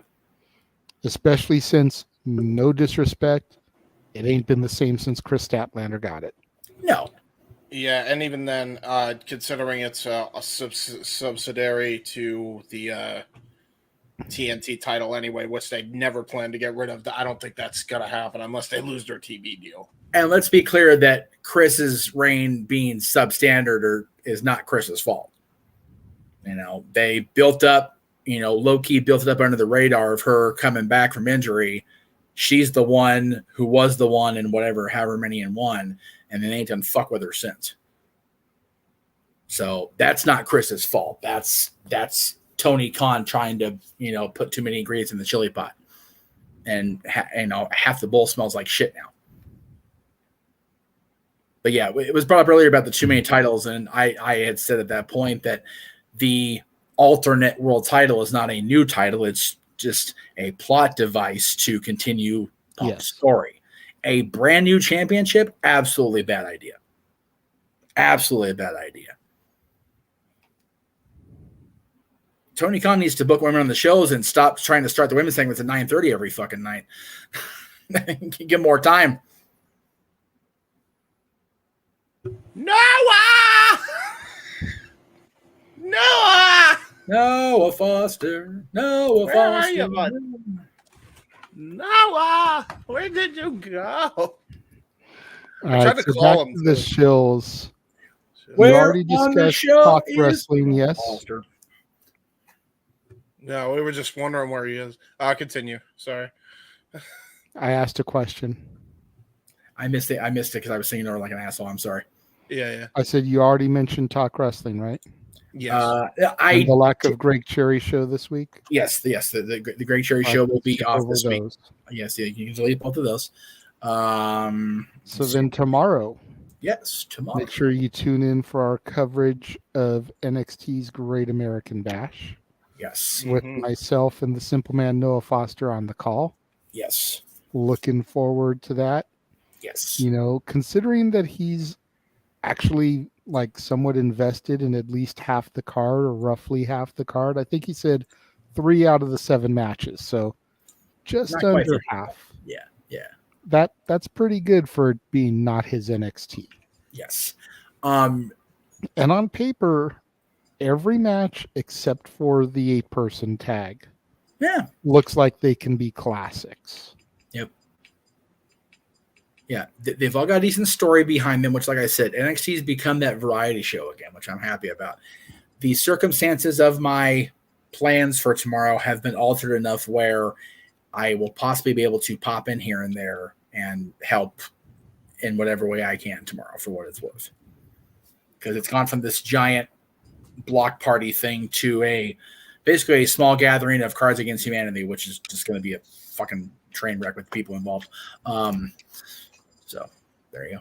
Especially since, no disrespect, it ain't been the same since Chris Statlander got it. No. Yeah, and even then, considering it's a subsidiary to the TNT title anyway, which they never plan to get rid of, I don't think that's going to happen unless they lose their TV deal. And let's be clear that Chris's reign being substandard is not Chris's fault. They built up, low-key built it up under the radar of her coming back from injury. She's the one who was the one in however many in one. And then they ain't done fuck with her since. So that's not Chris's fault. That's Tony Khan trying to, put too many ingredients in the chili pot. And, half the bowl smells like shit now. But yeah, it was brought up earlier about the too many titles. And I had said at that point that the alternate world title is not a new title. It's just a plot device to continue Punk's story. A brand new championship, absolutely bad idea. Absolutely a bad idea. Tony Khan needs to book women on the shows and stop trying to start the women's segments at 9:30 every fucking night. Give more time. Noah! Noah Foster. Noah Where are Foster. you, bud? Noah, where did you go? All I right, tried to so call back him. to the shills. You Where already on the discussed show Talk is Wrestling, yes? Foster? No, we were just wondering where he is. Continue. Sorry. I asked a question. I missed it because I was singing over like an asshole. I'm sorry. Yeah. I said you already mentioned Talk Wrestling, right? Yes. And the lack of Greg Cherry show this week. Yes. The Greg Cherry All show right, will be skip off over this week. those. Yes, you can delete both of those. So then tomorrow. Yes, tomorrow. Make sure you tune in for our coverage of NXT's Great American Bash. Yes. With myself and the Simple Man Noah Foster on the call. Yes. Looking forward to that. Yes. You know, considering that he's actually like somewhat invested in at least half the card or roughly half the card. I think he said 3 out of the 7 matches. So just Not quite under 50. half. Yeah. That's pretty good for it being not his NXT. Yes. And on paper, every match except for the 8-person tag. Yeah. Looks like they can be classics. Yep. Yeah, they've all got a decent story behind them, which, like I said, NXT's become that variety show again, which I'm happy about. The circumstances of my plans for tomorrow have been altered enough where I will possibly be able to pop in here and there and help in whatever way I can tomorrow for what it's worth. Because it's gone from this giant block party thing to basically a small gathering of Cards Against Humanity, which is just going to be a fucking train wreck with people involved. So there you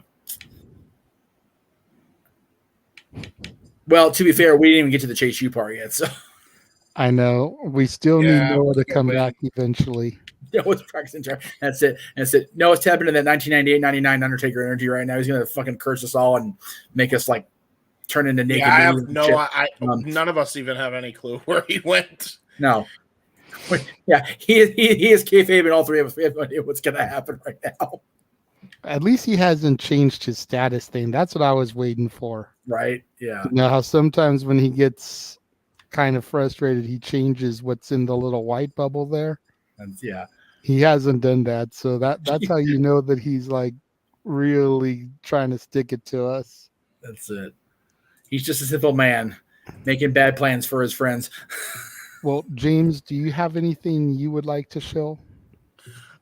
go. Well, to be fair, we didn't even get to the Chase U part yet. So I know we still need Noah to come back eventually. Noah's practicing. That's it. Noah's tapping into that 1998-99 Undertaker energy right now. He's gonna fucking curse us all and make us like turn into naked. Yeah, I have none of us even have any clue where he went. No. Yeah, he is kayfabe, and all three of us we have no idea what's gonna happen right now. At least he hasn't changed his status thing. That's what I was waiting for. Right? Yeah. You know how sometimes when he gets kind of frustrated, he changes what's in the little white bubble there. Yeah. He hasn't done that. So that's how you know that he's like really trying to stick it to us. That's it. He's just a simple man making bad plans for his friends. Well, James, do you have anything you would like to show?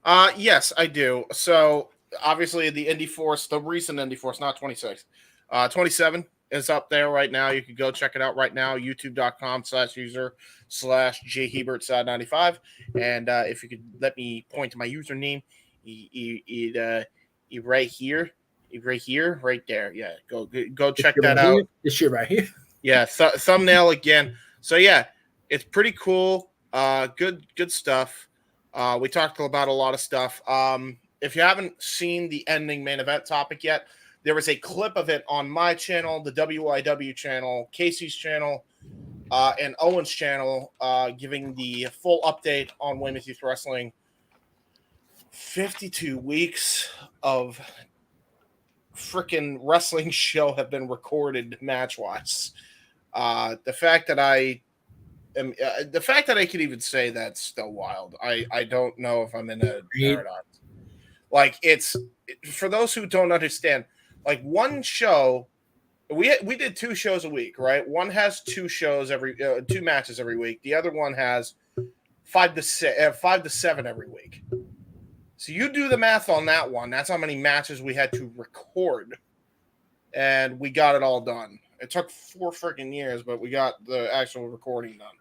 Yes, I do. So obviously the Indy Force, the recent Indy Force, not 26, 27 is up there right now. You can go check it out right now, youtube.com/user/jhebert95. And if you could let me point to my username, right here, right there. Yeah, go check that out. This shit right here. Yeah, thumbnail again. So yeah, it's pretty cool. Good stuff. We talked about a lot of stuff. If you haven't seen the ending main event topic yet, there was a clip of it on my channel, the WIW channel, Casey's channel, and Owen's channel, giving the full update on Weymouth Youth Wrestling. 52 weeks of freaking wrestling show have been recorded match-wise. The fact that I can even say that's still wild. I don't know if I'm in a paradox. Like, for those who don't understand, like one show, we did 2 shows a week, right? One has 2 shows two matches every week. The other one has 5 to 7 every week. So you do the math on that one. That's how many matches we had to record, and we got it all done. It took 4 freaking years, but we got the actual recording done.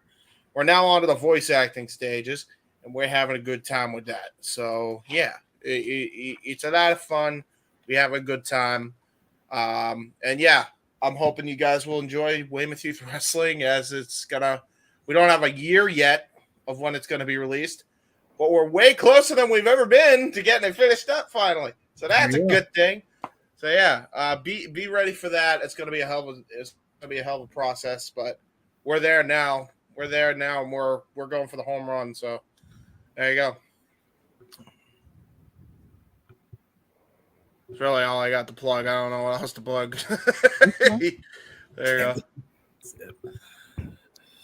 We're now on to the voice acting stages, and we're having a good time with that. So, yeah, it's a lot of fun. We have a good time. And, yeah, I'm hoping you guys will enjoy Weymouth Youth Wrestling as we don't have a year yet of when it's going to be released, but we're way closer than we've ever been to getting it finished up finally. So that's a good thing. So, yeah, be ready for that. It's going to be a hell of a process, but we're there now. We're there now, and we're going for the home run. So there you go. That's really all I got to plug. I don't know what else to plug. There you go.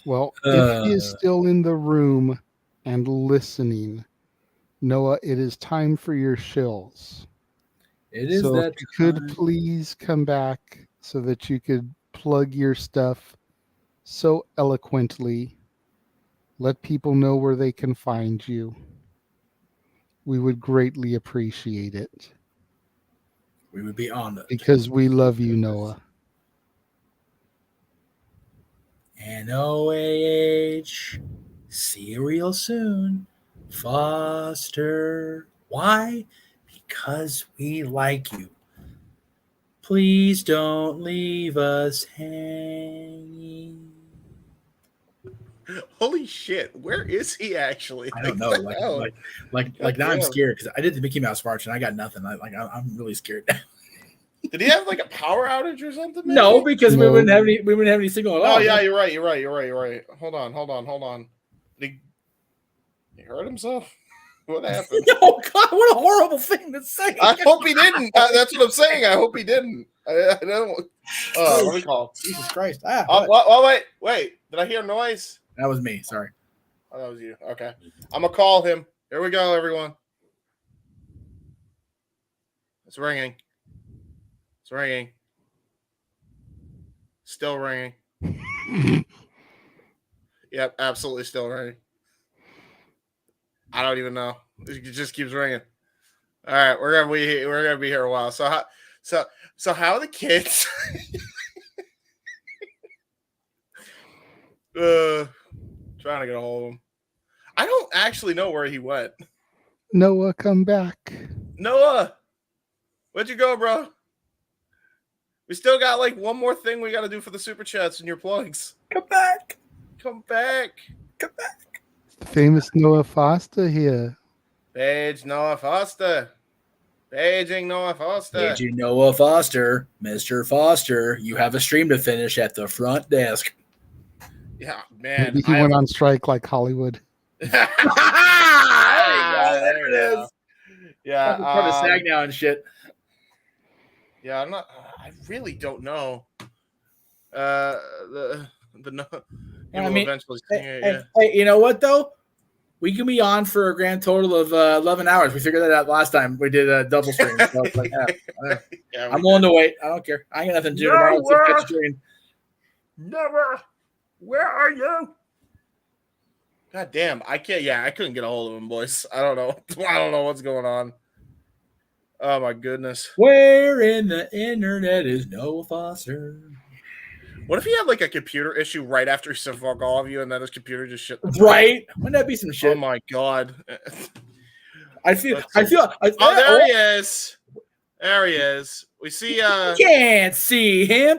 Well, if he is still in the room and listening, Noah, it is time for your shills. It is so that if you could time. please come back so that you could plug your stuff so eloquently. Let people know where they can find you. We would greatly appreciate it. We would be honored. Because we love you, Noah. NOAH. See you real soon. Foster. Why? Because we like you. Please don't leave us hanging. Holy shit! Where is he actually? I don't know. Like now I'm scared because I did the Mickey Mouse March and I got nothing. I'm really scared. Did he have like a power outage or something? Maybe? No, because we wouldn't have any signal at all. Oh yeah, you're right. Hold on. Did he hurt himself? What happened? Oh God, what a horrible thing to say. I hope he didn't. That's what I'm saying. I hope he didn't. I don't. Let me call. Jesus Christ! Wait. Did I hear a noise? That was me. Sorry. Oh, that was you. Okay. I'm gonna call him. Here we go, everyone. It's ringing. It's ringing. Still ringing. Yep, absolutely still ringing. I don't even know. It just keeps ringing. All right, we're gonna be here a while. So how are the kids? Trying to get a hold of him. I don't actually know where he went. Noah, come back. Noah, where'd you go, bro? We still got like one more thing we got to do for the super chats and your plugs. Come back. Famous Noah Foster here. Page Noah Foster. Paging Noah Foster. Paging Noah Foster. Mr. Foster, you have a stream to finish at the front desk. Yeah, man. Maybe he went on strike like Hollywood. There it is. Yeah. Part of SAG now and shit. Yeah, I really don't know. Eventually. Hey, you know what though? We can be on for a grand total of 11 hours. We figured that out last time. We did a double stream. So it's like, I'm willing to wait. I don't care. I ain't got nothing to do tomorrow. Noah, where are you? God damn, I can't. Yeah, I couldn't get a hold of him, boys. I don't know. I don't know what's going on. Oh my goodness. Where in the internet is Noah Foster? What if he had like a computer issue right after he said fuck all of you, and then his computer just shit? Right? Wouldn't that be some shit? Oh my god. I feel. There he is. There he is. We see. Can't see him.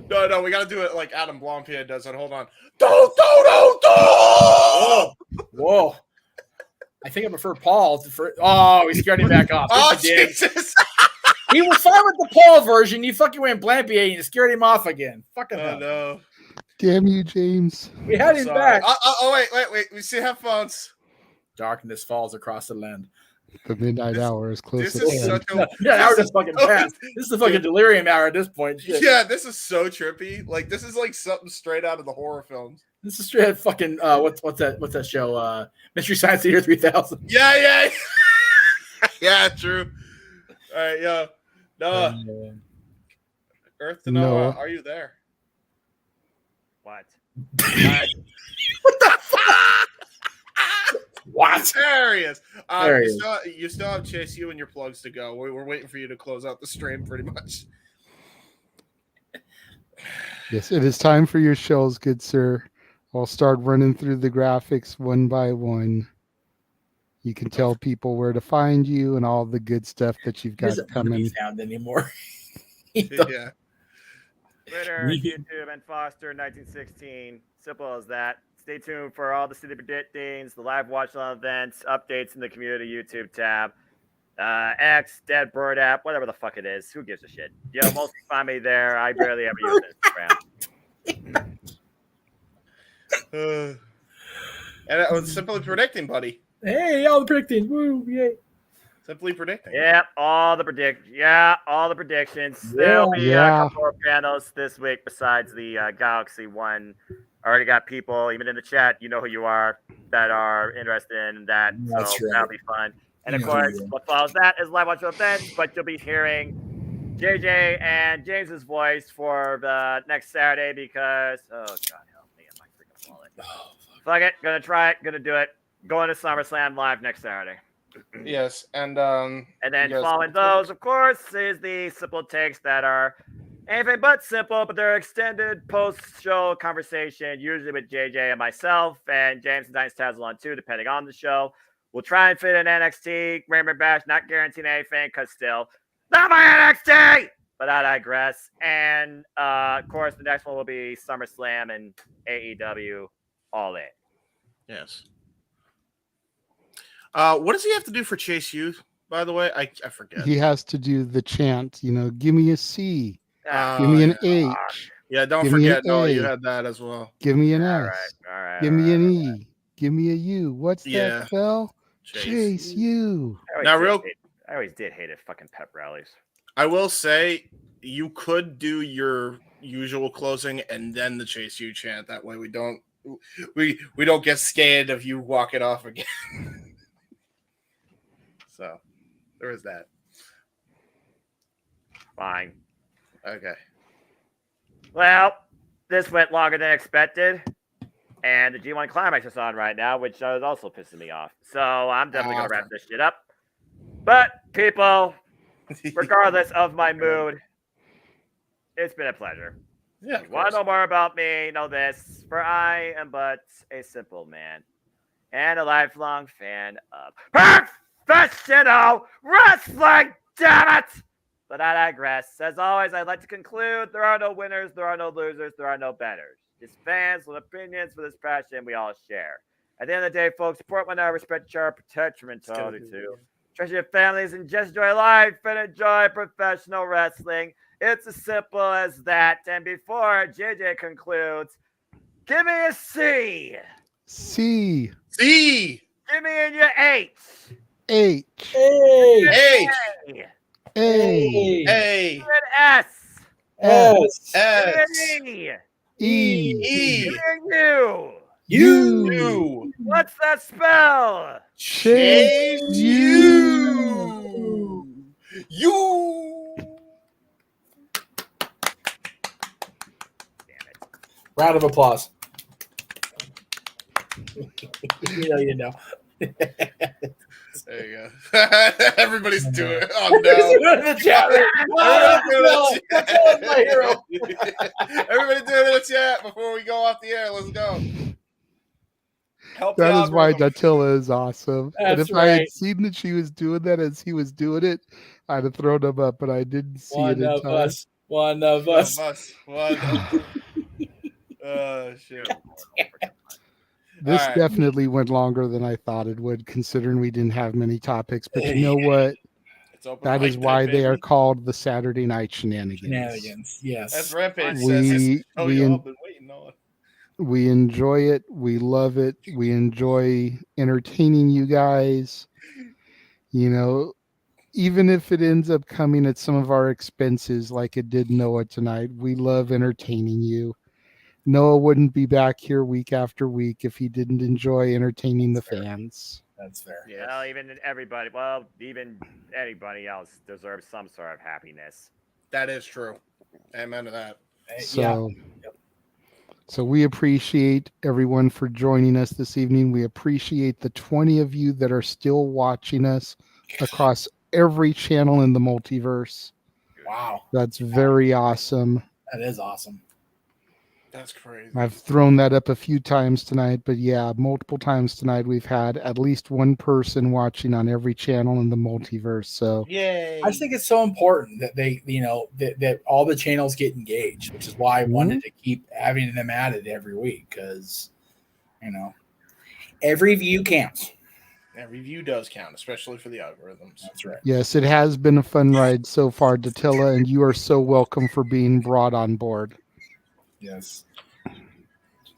No, we gotta do it like Adam Blompier does it. Hold on. Whoa. I think I prefer Paul. Oh, he scared him back off. Oh, Jesus. He was fine with the Paul version. You fucking went Blampier and you scared him off again. Fucking hell. No. Damn you, James. We had him back. Wait. We see headphones. Darkness falls across the land. The midnight hour is close. This is such a hour just fucking passed. This is the fucking delirium hour at this point. Shit. Yeah, this is so trippy. Like this is like something straight out of the horror films. This is straight fucking what's that show? Mystery Science Theater 3000. Yeah. Yeah, true. All right, yo. Noah. Earth to Noah, are you there? What? What the fuck? What? There he is. There he is. You still have Chase, you and your plugs to go. We're waiting for you to close out the stream pretty much. Yes, it is time for your shells, good sir. I'll start running through the graphics one by one. You can tell people where to find you and all the good stuff that you've got coming. He found anymore. Yeah. Twitter, YouTube, and Foster 1916. Simple as that. Stay tuned for all the city predictings, the live watch on events, updates in the community YouTube tab, X, Dead Bird app, whatever the fuck it is. Who gives a shit? Mostly find me there. I barely ever use Instagram. And it was simply predicting, buddy. Hey, y'all predicting. Woo, yay. Simply predicting. Yeah, all the predictions. There'll be a couple of panels this week besides the Galaxy one. I already got people, even in the chat, you know who you are, that are interested in that. That's so right. that'll be fun. And You of know who course, you are. what follows that is live watch events, but you'll be hearing JJ and James's voice for the next Saturday because, oh, God help me, my freaking wallet. Fuck it, gonna try it, gonna do it. Going to SummerSlam live next Saturday. Yes, and then following those, of course, is the simple takes that are anything but simple, but they're extended post-show conversation, usually with JJ and myself, and James sometimes tazzles on too, depending on the show. We'll try and fit in NXT, Raymond Bash, not guaranteeing anything, because still, not my NXT! But I digress. And, of course, the next one will be SummerSlam and AEW All In. Yes. What does he have to do for Chase U, by the way? I forget. He has to do the chant, give me a C. Give me an H. Yeah, don't give me forget, an Noah, A. you had that as well. Give me an All S. right, Give me an E. Give me a U. What's Yeah. that spell? Chase U. I always did hate it, fucking pep rallies. I will say, you could do your usual closing and then the Chase U chant. That way we don't get scared of you walking off again. So there is that. Fine. Okay. Well, this went longer than expected. And the G1 Climax is on right now, which is also pissing me off. So I'm definitely going to wrap this shit up. But, people, regardless of my mood, it's been a pleasure. Yeah. You want to know more about me? Know this. For I am but a simple man and a lifelong fan of professional wrestling, damn it! But I digress. As always, I'd like to conclude, there are no winners, there are no losers, there are no betters. Just fans with opinions for this passion we all share. At the end of the day, folks, support one another, respect each other, protect your mentality too. Treasure your families and just enjoy life and enjoy professional wrestling. It's as simple as that. And before JJ concludes, give me a C. C. C. Give me in your H. H. H. A. A. Give me an S. S. S. E. E. Give me a U. U. What's that spell? Chase U. U. Round of applause. You know. There you go. Everybody's doing it. Oh no! In the chat. That's my hero. Everybody doing it in the chat before we go off the air. Let's go. Help the That is why algorithm. Datilla is awesome. And That's if I had right. seen that she was doing that as he was doing it, I'd have thrown him up, but I didn't see it in time. One of us. Oh shit. This All right. definitely went longer than I thought it would, considering we didn't have many topics. But you know what? It's open That mic is why night, they are baby. called the Saturday Night Shenanigans. Shenanigans. Yes. That's Rampage We- says. This show we y'all en- been waiting on. We enjoy it. We love it. We enjoy entertaining you guys. Even if it ends up coming at some of our expenses like it did Noah tonight, we love entertaining you. Noah wouldn't be back here week after week if he didn't enjoy entertaining the fans. That's fair. Well, even anybody else deserves some sort of happiness. That is true. Amen to that. So we appreciate everyone for joining us this evening. We appreciate the 20 of you that are still watching us across every channel in the multiverse. Wow. That's very awesome. That is awesome. That's crazy. I've thrown that up a few times tonight, but yeah, multiple times tonight we've had at least one person watching on every channel in the multiverse. So Yay. I just think it's so important that they, that all the channels get engaged, which is why I wanted to keep having them added every week because, every view counts. Every view does count, especially for the algorithms. That's right. yes, it has been a fun ride so far, Datilla, and you are so welcome for being brought on board. Yes.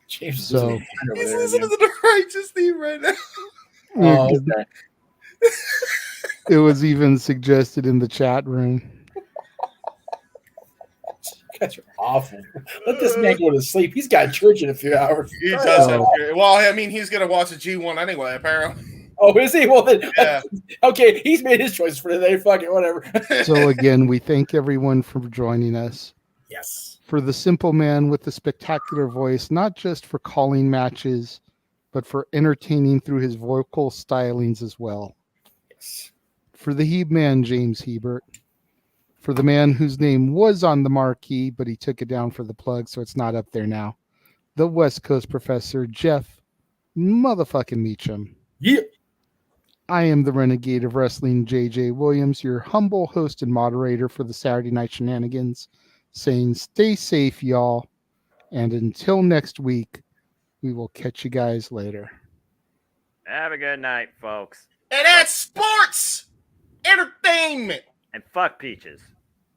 James So is over He's there, listening to the righteous theme right now. Oh, okay. It was even suggested in the chat room. You guys are awful. Let this man go to sleep. He's got church in a few hours. He does have. Well, I mean, he's gonna watch a G1 anyway, apparently. Oh, is he? Well, then, Yeah. okay, he's made his choice for today. Fuck it, whatever. So again, we thank everyone for joining us. Yes. For the simple man with the spectacular voice, not just for calling matches, but for entertaining through his vocal stylings as well. Yes. For the Heeb man, James Hebert. For the man whose name was on the marquee, but he took it down for the plug, so it's not up there now. The West Coast professor, Jeff motherfucking Meacham. Yeah. I am the Renegade of Wrestling, JJ Williams, your humble host and moderator for the Saturday Night Shenanigans, saying stay safe, y'all. And until next week, we will catch you guys later. Have a good night, folks. And that's sports entertainment. And fuck peaches.